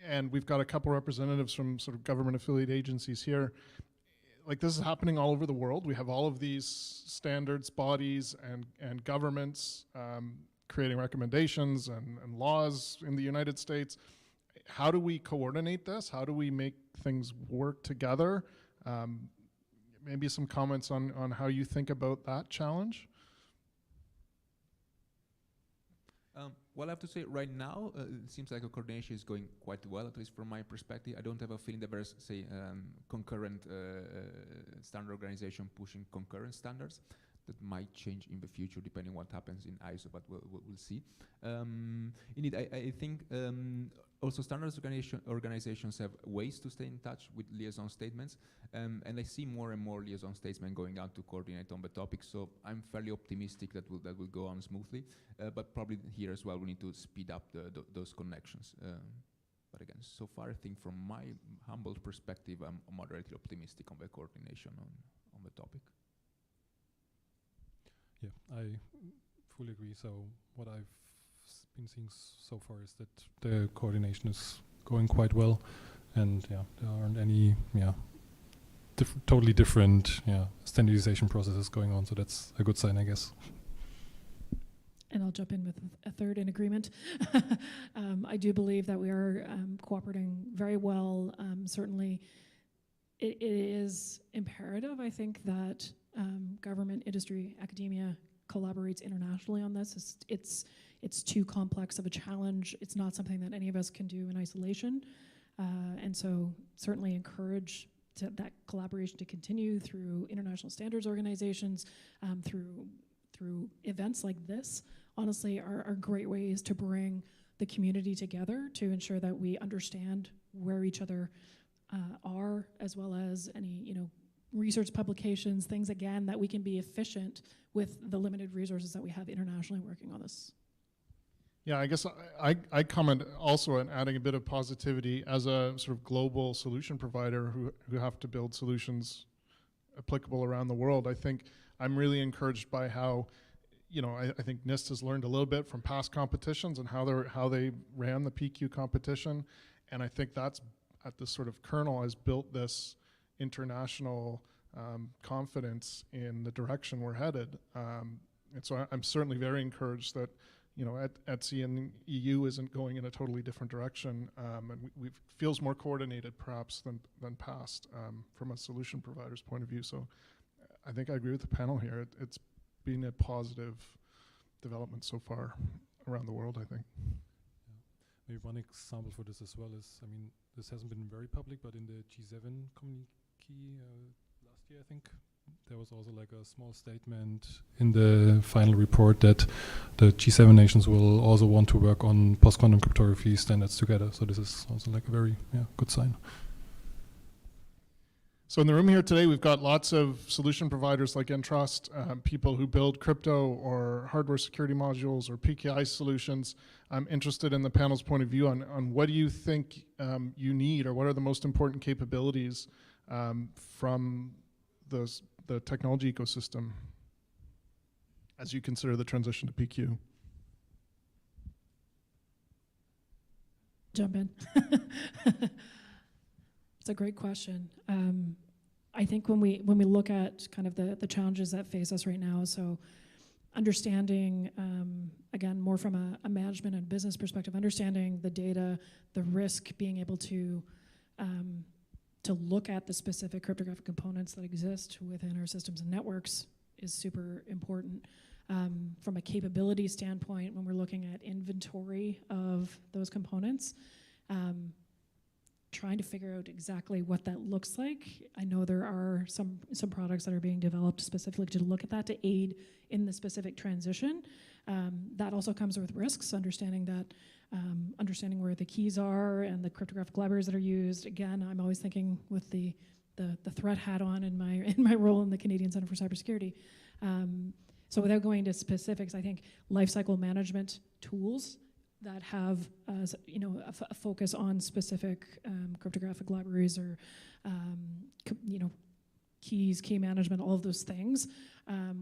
and we've got a couple representatives from sort of government affiliate agencies here. Like, this is happening all over the world. We have all of these standards bodies and governments creating recommendations and laws in the United States. How do we coordinate this? How do we make things work together? Maybe some comments on how you think about that challenge? Well, I have to say, right now, it seems like a coordination is going quite well, at least from my perspective. I don't have a feeling that there's, say, concurrent standard organization pushing concurrent standards. That might change in the future, depending on what happens in ISO, but we'll see. Indeed, I think also standards organizations have ways to stay in touch with liaison statements, and I see more and more liaison statements going out to coordinate on the topic, so I'm fairly optimistic that will go on smoothly, but probably here as well we need to speed up those connections. But again, so far I think from my humble perspective, I'm moderately optimistic on the coordination on the topic. Yeah, I fully agree. So what I've been seeing so far is that the coordination is going quite well, and yeah, there aren't any totally different standardization processes going on. So that's a good sign, I guess. And I'll jump in with a third in agreement. I do believe that we are cooperating very well. Certainly, it is imperative, I think, that government, industry, academia collaborates internationally on this. It's too complex of a challenge. It's not something that any of us can do in isolation. And so certainly encourage that collaboration to continue through international standards organizations, through events like this, honestly, are great ways to bring the community together to ensure that we understand where each other are, as well as any, research publications, things, again, that we can be efficient with the limited resources that we have internationally working on this. Yeah, I guess I comment also on adding a bit of positivity as a sort of global solution provider who have to build solutions applicable around the world. I think I'm really encouraged by how, I think NIST has learned a little bit from past competitions and how they ran the PQ competition, and I think that's at the sort of kernel has built this international confidence in the direction we're headed. And so I'm certainly very encouraged that, ETSI and EU isn't going in a totally different direction, and we feels more coordinated perhaps than past from a solution provider's point of view. So I think I agree with the panel here. It's been a positive development so far around the world, I think. Yeah. Maybe one example for this as well is, this hasn't been very public, but in the G7 communique last year, I think, there was also like a small statement in the final report that the G7 nations will also want to work on post-quantum cryptography standards together. So this is also like a very good sign. So in the room here today, we've got lots of solution providers like Entrust, people who build crypto or hardware security modules or PKI solutions. I'm interested in the panel's point of view on what do you think you need, or what are the most important capabilities from the technology ecosystem as you consider the transition to PQ? Jump in. It's a great question. I think when we look at kind of the challenges that face us right now, so understanding, again, more from a management and business perspective, understanding the data, the risk, being able to look at the specific cryptographic components that exist within our systems and networks is super important. From a capability standpoint, when we're looking at inventory of those components, trying to figure out exactly what that looks like. I know there are some products that are being developed specifically to look at that, to aid in the specific transition. That also comes with risks, understanding where the keys are and the cryptographic libraries that are used. Again, I'm always thinking with the threat hat on in my role in the Canadian Centre for Cybersecurity. So without going into specifics, I think lifecycle management tools that have a focus on specific cryptographic libraries or keys, key management, all of those things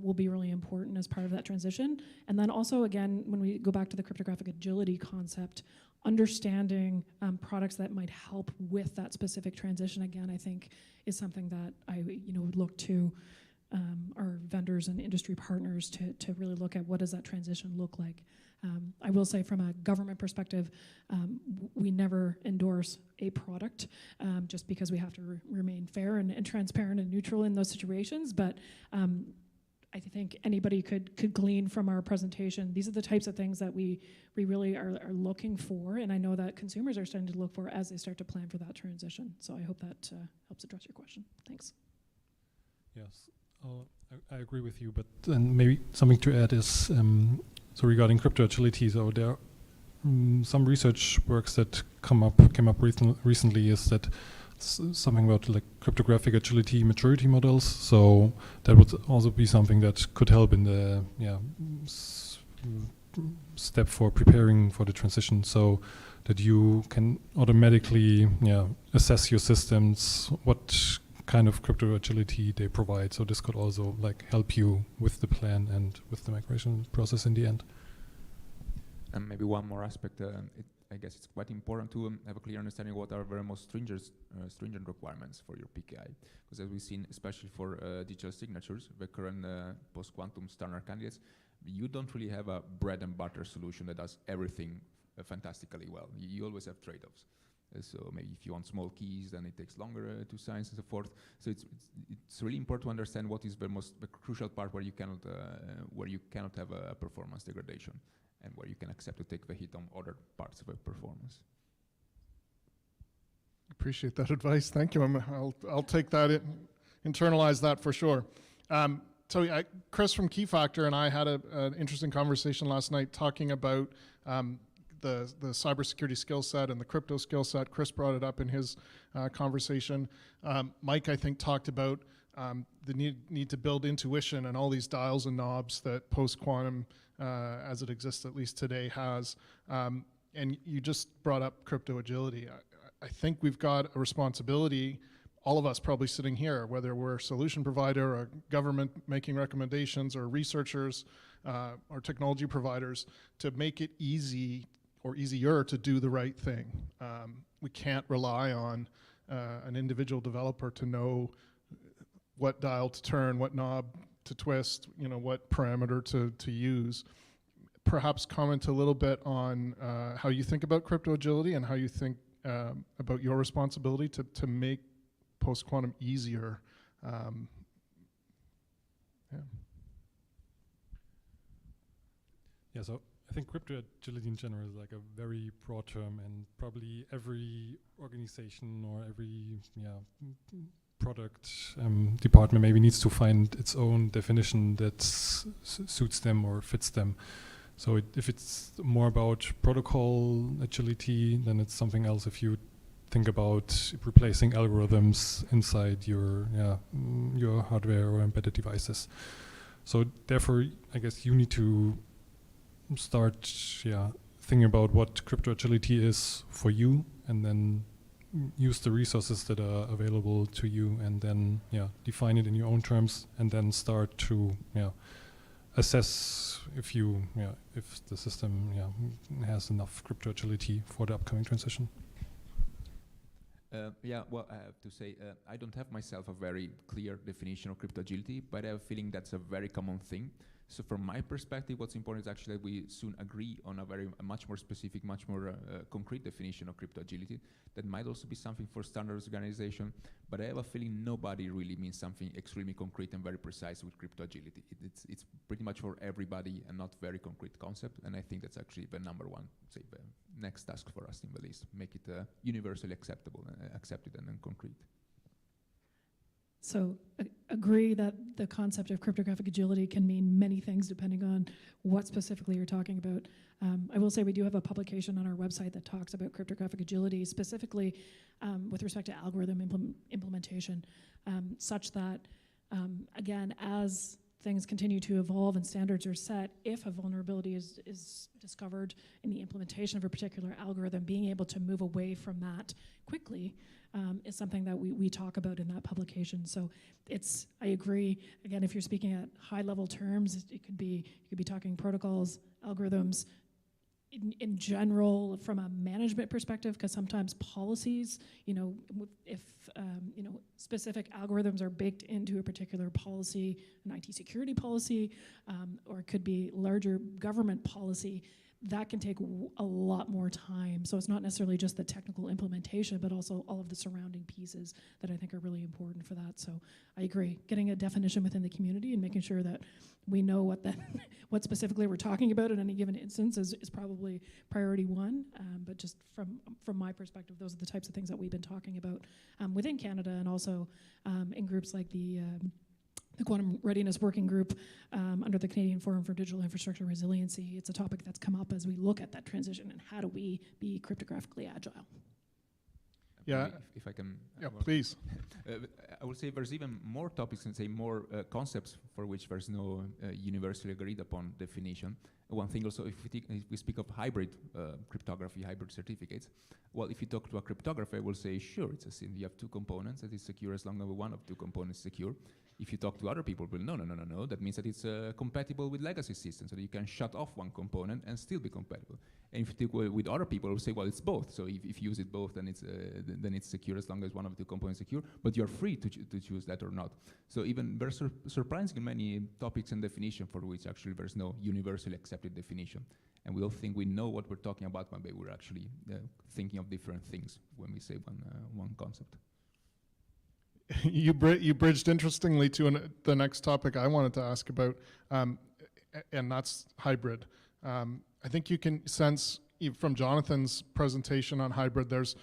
will be really important as part of that transition. And then also, again, when we go back to the cryptographic agility concept, understanding products that might help with that specific transition, again, I think is something that I would look to our vendors and industry partners to really look at what does that transition look like. I will say from a government perspective, we never endorse a product just because we have to remain fair and transparent and neutral in those situations. But I think anybody could glean from our presentation. These are the types of things that we really are looking for, and I know that consumers are starting to look for as they start to plan for that transition. So I hope that helps address your question. Thanks. Yes, I agree with you, but then maybe something to add is, so regarding crypto agility, so there are some research works that came up recently is that something about like cryptographic agility maturity models. So that would also be something that could help in the step for preparing for the transition, so that you can automatically assess your systems, what kind of crypto agility they provide. So this could also like help you with the plan and with the migration process in the end. And maybe one more aspect, I guess it's quite important to have a clear understanding what are very most stringent requirements for your PKI. Because as we've seen, especially for digital signatures, the current post-quantum standard candidates, you don't really have a bread and butter solution that does everything fantastically well. You always have trade-offs. So maybe if you want small keys, then it takes longer to sign and so forth. So it's really important to understand what is the crucial part where you cannot have a performance degradation, and where you can accept to take the hit on other parts of the performance. Appreciate that advice. Thank you. I'll take that, internalize that for sure. So Chris from Keyfactor and I had an interesting conversation last night talking about the cybersecurity skill set and the crypto skill set. Chris brought it up in his conversation. Mike, I think, talked about the need to build intuition and all these dials and knobs that post-quantum, as it exists at least today, has. And you just brought up crypto agility. I think we've got a responsibility, all of us probably sitting here, whether we're a solution provider or government making recommendations or researchers or technology providers, to make it easy or easier to do the right thing. We can't rely on an individual developer to know what dial to turn, what knob to twist, what parameter to use. Perhaps comment a little bit on how you think about crypto agility and how you think about your responsibility to make post-quantum easier. Yeah, so I think crypto agility in general is like a very broad term, and probably every organization or every product department maybe needs to find its own definition that suits them or fits them. So if it's more about protocol agility, then it's something else. If you think about replacing algorithms inside your hardware or embedded devices. So therefore, I guess you need to start thinking about what crypto agility is for you, and then use the resources that are available to you, and then define it in your own terms, and then start to assess if the system has enough crypto agility for the upcoming transition. Well, I have to say, I don't have myself a very clear definition of crypto agility, but I have a feeling that's a very common thing. So from my perspective, what's important is actually that we soon agree on a much more specific, much more concrete definition of crypto agility. That might also be something for standards organization, but I have a feeling nobody really means something extremely concrete and very precise with crypto agility. It's pretty much for everybody and not very concrete concept, and I think that's actually the number one, say, the next task for us in the list, make it universally acceptable, accepted and then concrete. So agree that the concept of cryptographic agility can mean many things depending on what specifically you're talking about. I will say we do have a publication on our website that talks about cryptographic agility, specifically with respect to algorithm implementation, such that, again, as things continue to evolve and standards are set, if a vulnerability is discovered in the implementation of a particular algorithm, being able to move away from that quickly is something that we talk about in that publication. So I agree. Again, if you're speaking at high level terms, you could be talking protocols, algorithms, in general, from a management perspective, because sometimes policies, if specific algorithms are baked into a particular policy, an IT security policy, or it could be larger government policy, that can take a lot more time. So it's not necessarily just the technical implementation, but also all of the surrounding pieces that I think are really important for that. So I agree. Getting a definition within the community and making sure that we know what specifically we're talking about in any given instance is probably priority one. But just from my perspective, those are the types of things that we've been talking about within Canada, and also in groups like the Quantum Readiness Working Group under the Canadian Forum for Digital Infrastructure Resiliency. It's a topic that's come up as we look at that transition and how do we be cryptographically agile. Yeah. If I can. Yeah, please. I would say there's even more topics and say more concepts for which there's no universally agreed upon definition. One thing also, if we speak of hybrid cryptography, hybrid certificates, well, if you talk to a cryptographer, I will say, sure, you have two components that is secure as long as one of two components is secure. If you talk to other people, well, no, that means that it's compatible with legacy systems, so that you can shut off one component and still be compatible. And if you talk with other people, will say, well, it's both. So if you use it both, then it's secure as long as one of the two components is secure, but you're free to choose that or not. So even there's surprisingly many topics and definition for which actually there's no universally accepted definition. And we all think we know what we're talking about, but we're actually thinking of different things when we say one concept. You bridged interestingly to the next topic I wanted to ask about, and that's hybrid. I think you can sense from Jonathan's presentation on hybrid, there's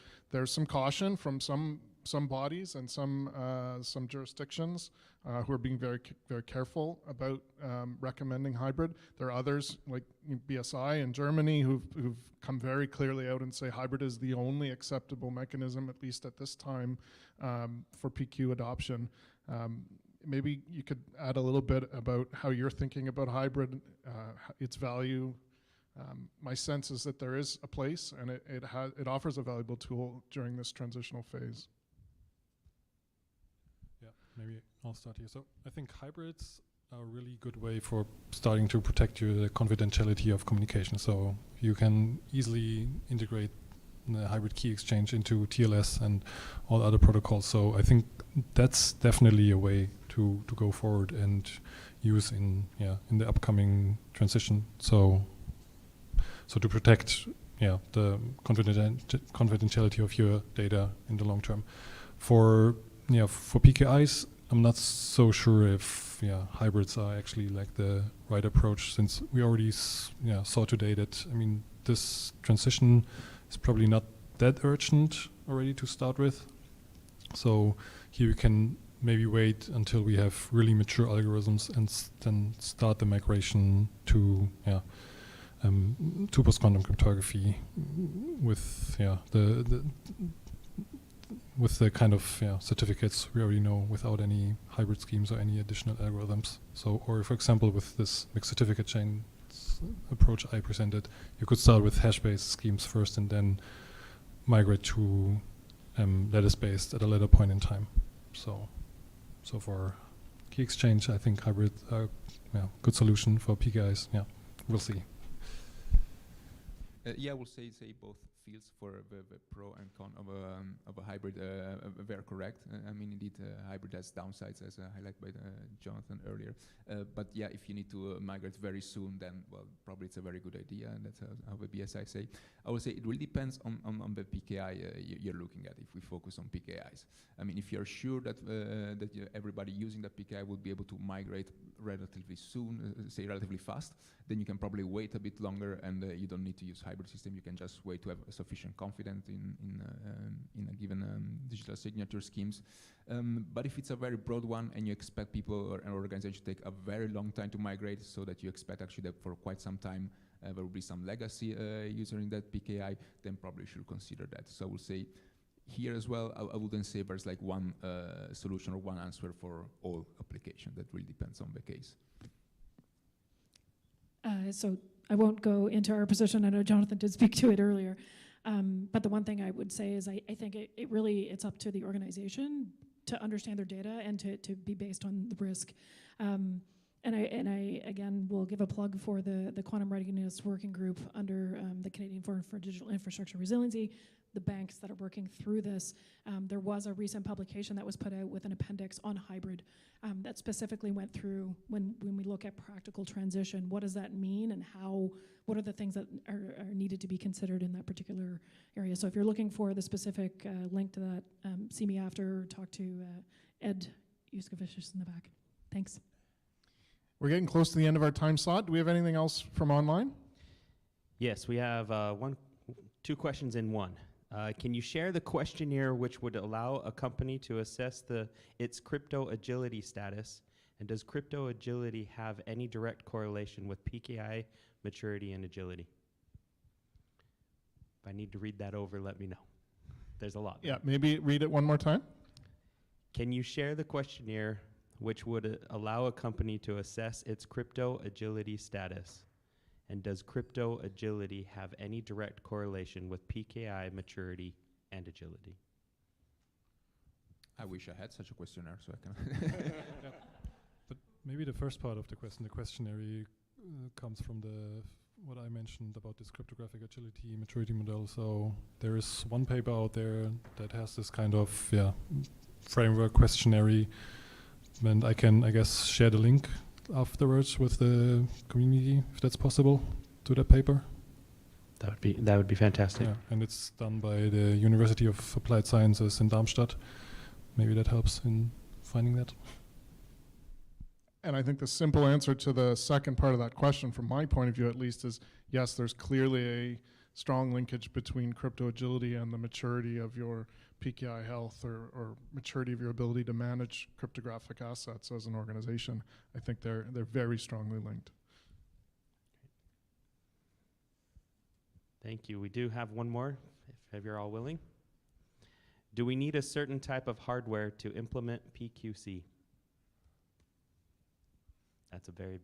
some caution from some bodies and some jurisdictions who are being very careful about recommending hybrid. There are others like BSI in Germany who've come very clearly out and say hybrid is the only acceptable mechanism, at least at this time, for PQ adoption. Maybe you could add a little bit about how you're thinking about hybrid, its value. My sense is that there is a place, and it offers a valuable tool during this transitional phase. Yeah, maybe I'll start here. So I think hybrids are a really good way for starting to protect the confidentiality of communication. So you can easily integrate the hybrid key exchange into TLS and all other protocols. So I think that's definitely a way to go forward and use in the upcoming transition. So to protect the confidentiality of your data in the long term. For PKIs, I'm not so sure if hybrids are actually like the right approach, since we already saw today that this transition is probably not that urgent already to start with. So here we can maybe wait until we have really mature algorithms and then start the migration to post-quantum cryptography with the kind of certificates we already know, without any hybrid schemes or any additional algorithms. So, or for example, with this mixed certificate chain approach I presented, you could start with hash-based schemes first and then migrate to lattice-based at a later point in time. So for key exchange, I think hybrid are good solution. For PKIs, we'll see. I will say both fields for the pro and con of a hybrid. They're correct. Indeed, hybrid has downsides, as highlighted by Jonathan earlier. But if you need to migrate very soon, then probably it's a very good idea, and that's how the BSI say. I would say it really depends on the PKI you're looking at. If we focus on PKIs, if you're sure that everybody using that PKI will be able to migrate relatively soon, say relatively fast, then you can probably wait a bit longer, and you don't need to use hybrid system. You can just wait to have sufficient confidence in a given digital signature schemes. But if it's a very broad one and you expect people or an organization to take a very long time to migrate, so that you expect actually that for quite some time there will be some legacy user in that PKI, then probably you should consider that. So I would say here as well, I wouldn't say there's like one solution or one answer for all applications. That really depends on the case. So I won't go into our position. I know Jonathan did speak to it earlier. But the one thing I would say is I think it really, it's up to the organization to understand their data and to be based on the risk. And I again will give a plug for the Quantum Readiness Working Group under the Canadian Forum for Digital Infrastructure Resiliency, the banks that are working through this. There was a recent publication that was put out with an appendix on hybrid that specifically went through when we look at practical transition, what does that mean and what are the things that are needed to be considered in that particular area. So if you're looking for the specific link to that, see me after or talk to Ed Yuskavicius in the back. Thanks. We're getting close to the end of our time slot. Do we have anything else from online? Yes, we have two questions in one. Can you share the questionnaire which would allow a company to assess its crypto agility status? And does crypto agility have any direct correlation with PKI maturity and agility? If I need to read that over, let me know. There's a lot. Yeah, maybe read it one more time. Can you share the questionnaire which would allow a company to assess its crypto agility status? And does crypto agility have any direct correlation with PKI maturity and agility? I wish I had such a questionnaire so I can. Yeah. But maybe the first part of the question, the questionnaire, comes from what I mentioned about this cryptographic agility maturity model. So there is one paper out there that has this kind of framework questionnaire. And I can, I guess, share the link afterwards with the community, if that's possible, to that paper. That would be fantastic. Yeah, and it's done by the University of Applied Sciences in Darmstadt. Maybe that helps in finding that. And I think the simple answer to the second part of that question, from my point of view at least, is yes, there's clearly a strong linkage between crypto agility and the maturity of your PKI health or maturity of your ability to manage cryptographic assets as an organization. I think they're very strongly linked. Thank you. We do have one more, if you're all willing. Do we need a certain type of hardware to implement PQC? That's a very...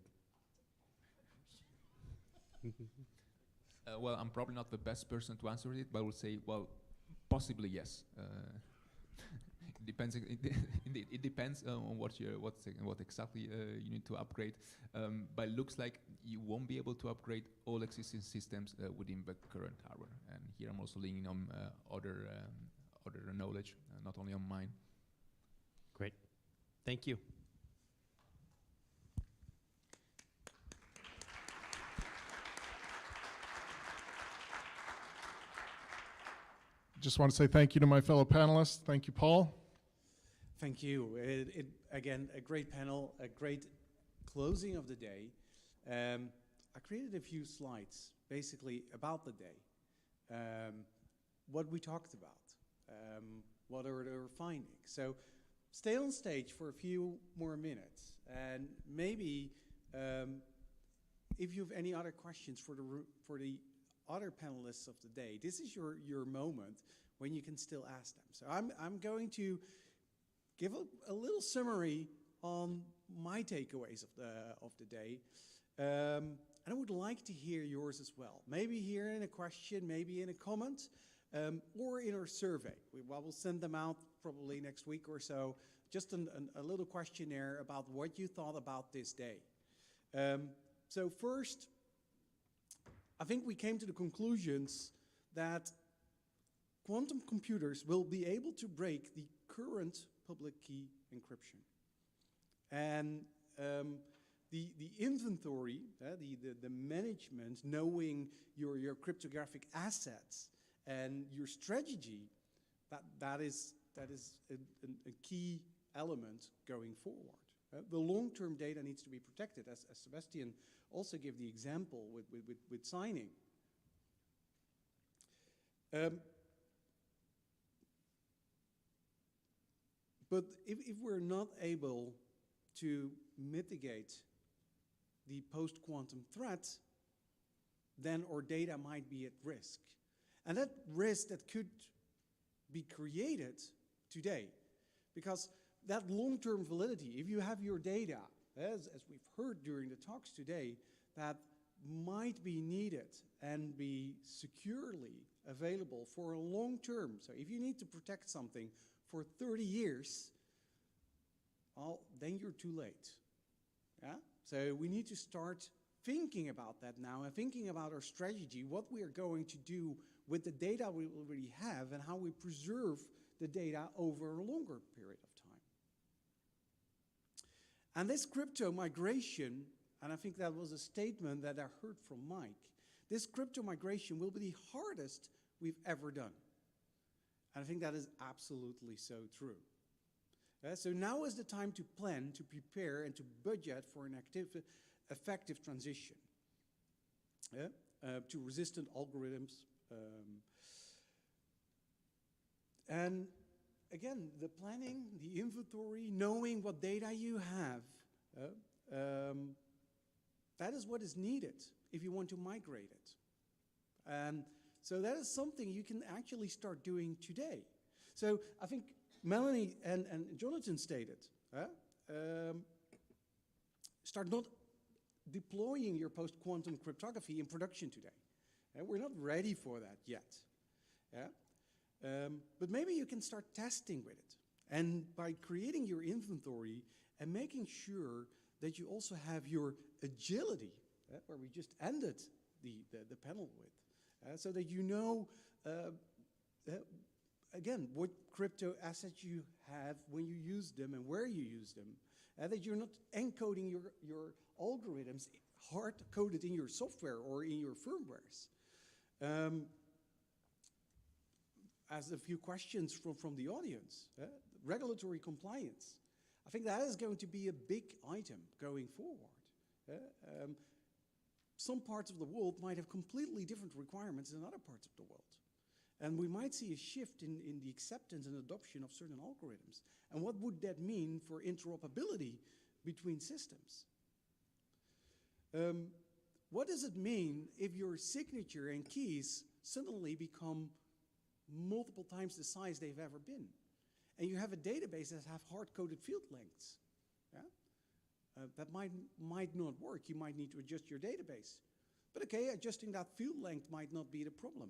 Well, I'm probably not the best person to answer it, but I would say, well, possibly yes. It depends. It depends on what exactly you need to upgrade. But it looks like you won't be able to upgrade all existing systems within the current hardware. And here I'm also leaning on other knowledge, not only on mine. Great. Thank you. Just want to say thank you to my fellow panelists. Thank you, Paul. Thank you. Again, a great panel, a great closing of the day. I created a few slides basically about the day, what we talked about, what are our findings. So stay on stage for a few more minutes, and maybe if you have any other questions for the other panelists of the day, this is your moment when you can still ask them. So I'm going to give a little summary on my takeaways of the day, and I would like to hear yours as well. Maybe here in a question, maybe in a comment, or in our survey. We'll send them out probably next week or so. Just a little questionnaire about what you thought about this day. So first, I think we came to the conclusions that quantum computers will be able to break the current public key encryption. And the inventory, the management, knowing your cryptographic assets and your strategy, that is a key element going forward. The long-term data needs to be protected, as Sebastian also gave the example with signing. But if we're not able to mitigate the post-quantum threat, then our data might be at risk. And that risk that could be created today, because that long-term validity, if you have your data, as we've heard during the talks today, that might be needed and be securely available for a long term. So if you need to protect something for 30 years, well, then you're too late. Yeah? So we need to start thinking about that now and thinking about our strategy, what we are going to do with the data we already have and how we preserve the data over a longer period of time. And this crypto migration, and I think that was a statement that I heard from Mike, this crypto migration will be the hardest we've ever done. And I think that is absolutely so true. So now is the time to plan, to prepare, and to budget for an effective transition to resistant algorithms. And again, the planning, the inventory, knowing what data you have, that is what is needed if you want to migrate it. And so that is something you can actually start doing today. So I think Melanie and Jonathan stated, start not deploying your post-quantum cryptography in production today. We're not ready for that yet. But maybe you can start testing with it. And by creating your inventory and making sure that you also have your agility, where we just ended the panel with, so that you know, again, what crypto assets you have when you use them and where you use them, that you're not encoding your algorithms hard-coded in your software or in your firmwares. As a few questions from the audience, regulatory compliance. I think that is going to be a big item going forward. Some parts of the world might have completely different requirements than other parts of the world. And we might see a shift in the acceptance and adoption of certain algorithms. And what would that mean for interoperability between systems? What does it mean if your signature and keys suddenly become multiple times the size they've ever been? And you have a database that have hard-coded field lengths. That might not work. You might need to adjust your database. But okay, adjusting that field length might not be the problem.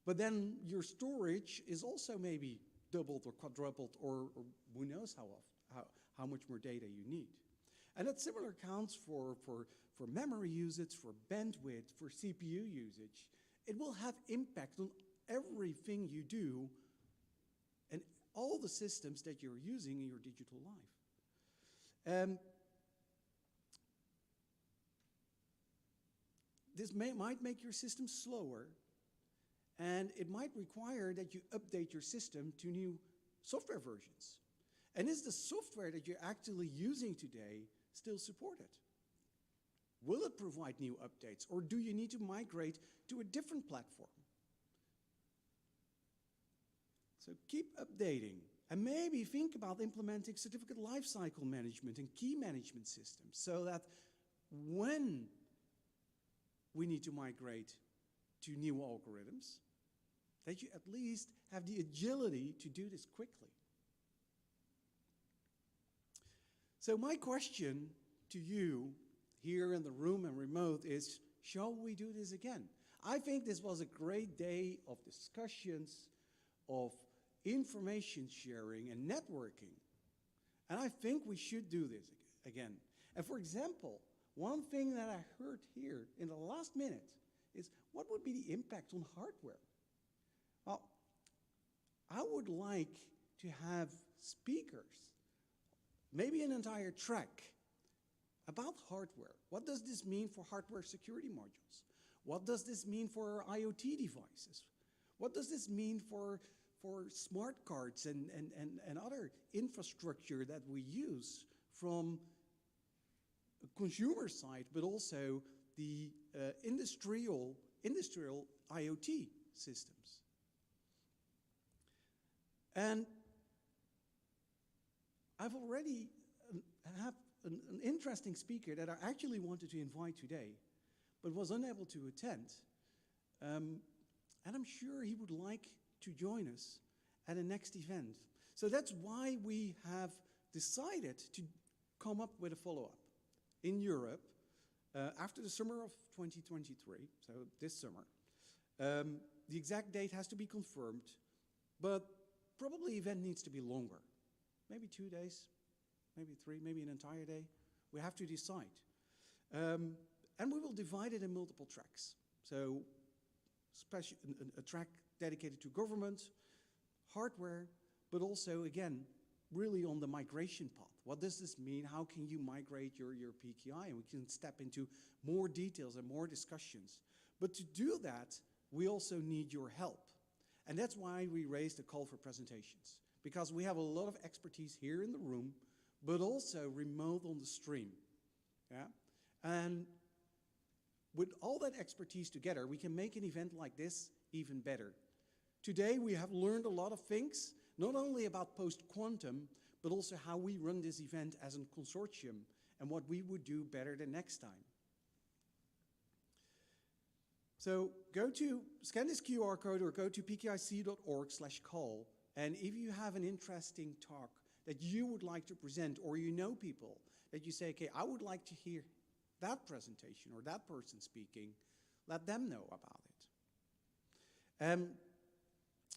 But then your storage is also maybe doubled or quadrupled or who knows how much more data you need. And that similar counts for memory usage, for bandwidth, for CPU usage. It will have impact on everything you do and all the systems that you're using in your digital life. This might make your system slower, and it might require that you update your system to new software versions. And is the software that you're actually using today still supported? Will it provide new updates, or do you need to migrate to a different platform? So keep updating, and maybe think about implementing certificate lifecycle management and key management systems so that when we need to migrate to new algorithms, that you at least have the agility to do this quickly. So my question to you here in the room and remote is, shall we do this again? I think this was a great day of discussions, of information sharing and networking. And I think we should do this again. And for example, one thing that I heard here in the last minute is, what would be the impact on hardware? Well, I would like to have speakers, maybe an entire track, about hardware. What does this mean for hardware security modules? What does this mean for IoT devices? What does this mean for smart cards and other infrastructure that we use from a consumer side, but also the industrial IoT systems? And I've already have an interesting speaker that I actually wanted to invite today, but was unable to attend. And I'm sure he would like to join us at a next event. So that's why we have decided to come up with a follow-up in Europe after the summer of 2023, so this summer. The exact date has to be confirmed, but probably the event needs to be longer. Maybe 2 days, maybe 3, maybe an entire day. We have to decide. And we will divide it in multiple tracks. So a track dedicated to government, hardware, but also, again, really on the migration path. What does this mean? How can you migrate your PKI? And we can step into more details and more discussions. But to do that, we also need your help. And that's why we raised a call for presentations, because we have a lot of expertise here in the room, but also remote on the stream. Yeah? And with all that expertise together, we can make an event like this even better. Today, we have learned a lot of things, not only about post-quantum, but also how we run this event as a consortium and what we would do better the next time. So scan this QR code or go to pkic.org/call, and if you have an interesting talk that you would like to present, or you know people that you say, okay, I would like to hear that presentation or that person speaking, let them know about it.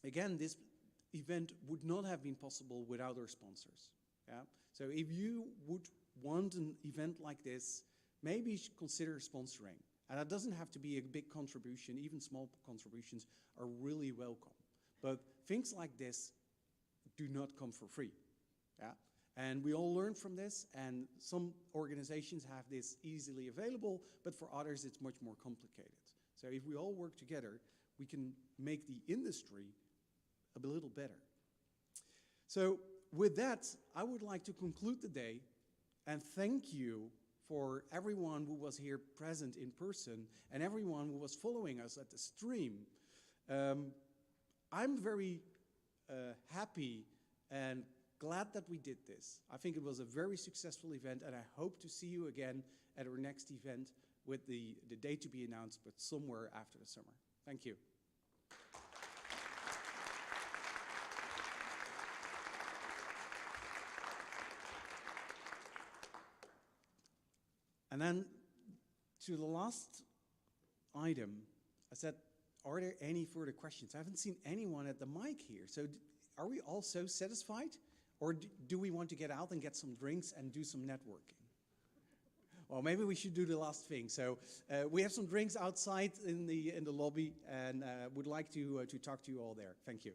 Again, this event would not have been possible without our sponsors. Yeah? So if you would want an event like this, maybe consider sponsoring. And it doesn't have to be a big contribution. Even small contributions are really welcome. But things like this do not come for free. Yeah? And we all learn from this, and some organizations have this easily available, but for others it's much more complicated. So if we all work together, we can make the industry a little better. So with that, I would like to conclude the day and thank you for everyone who was here present in person and everyone who was following us at the stream. I'm very happy and glad that we did this. I think it was a very successful event, and I hope to see you again at our next event with the date to be announced, but somewhere after the summer. Thank you. And then to the last item, I said, are there any further questions? I haven't seen anyone at the mic here. So are we all so satisfied? Or do we want to get out and get some drinks and do some networking? Well, maybe we should do the last thing. So we have some drinks outside in the lobby, and would like to talk to you all there. Thank you.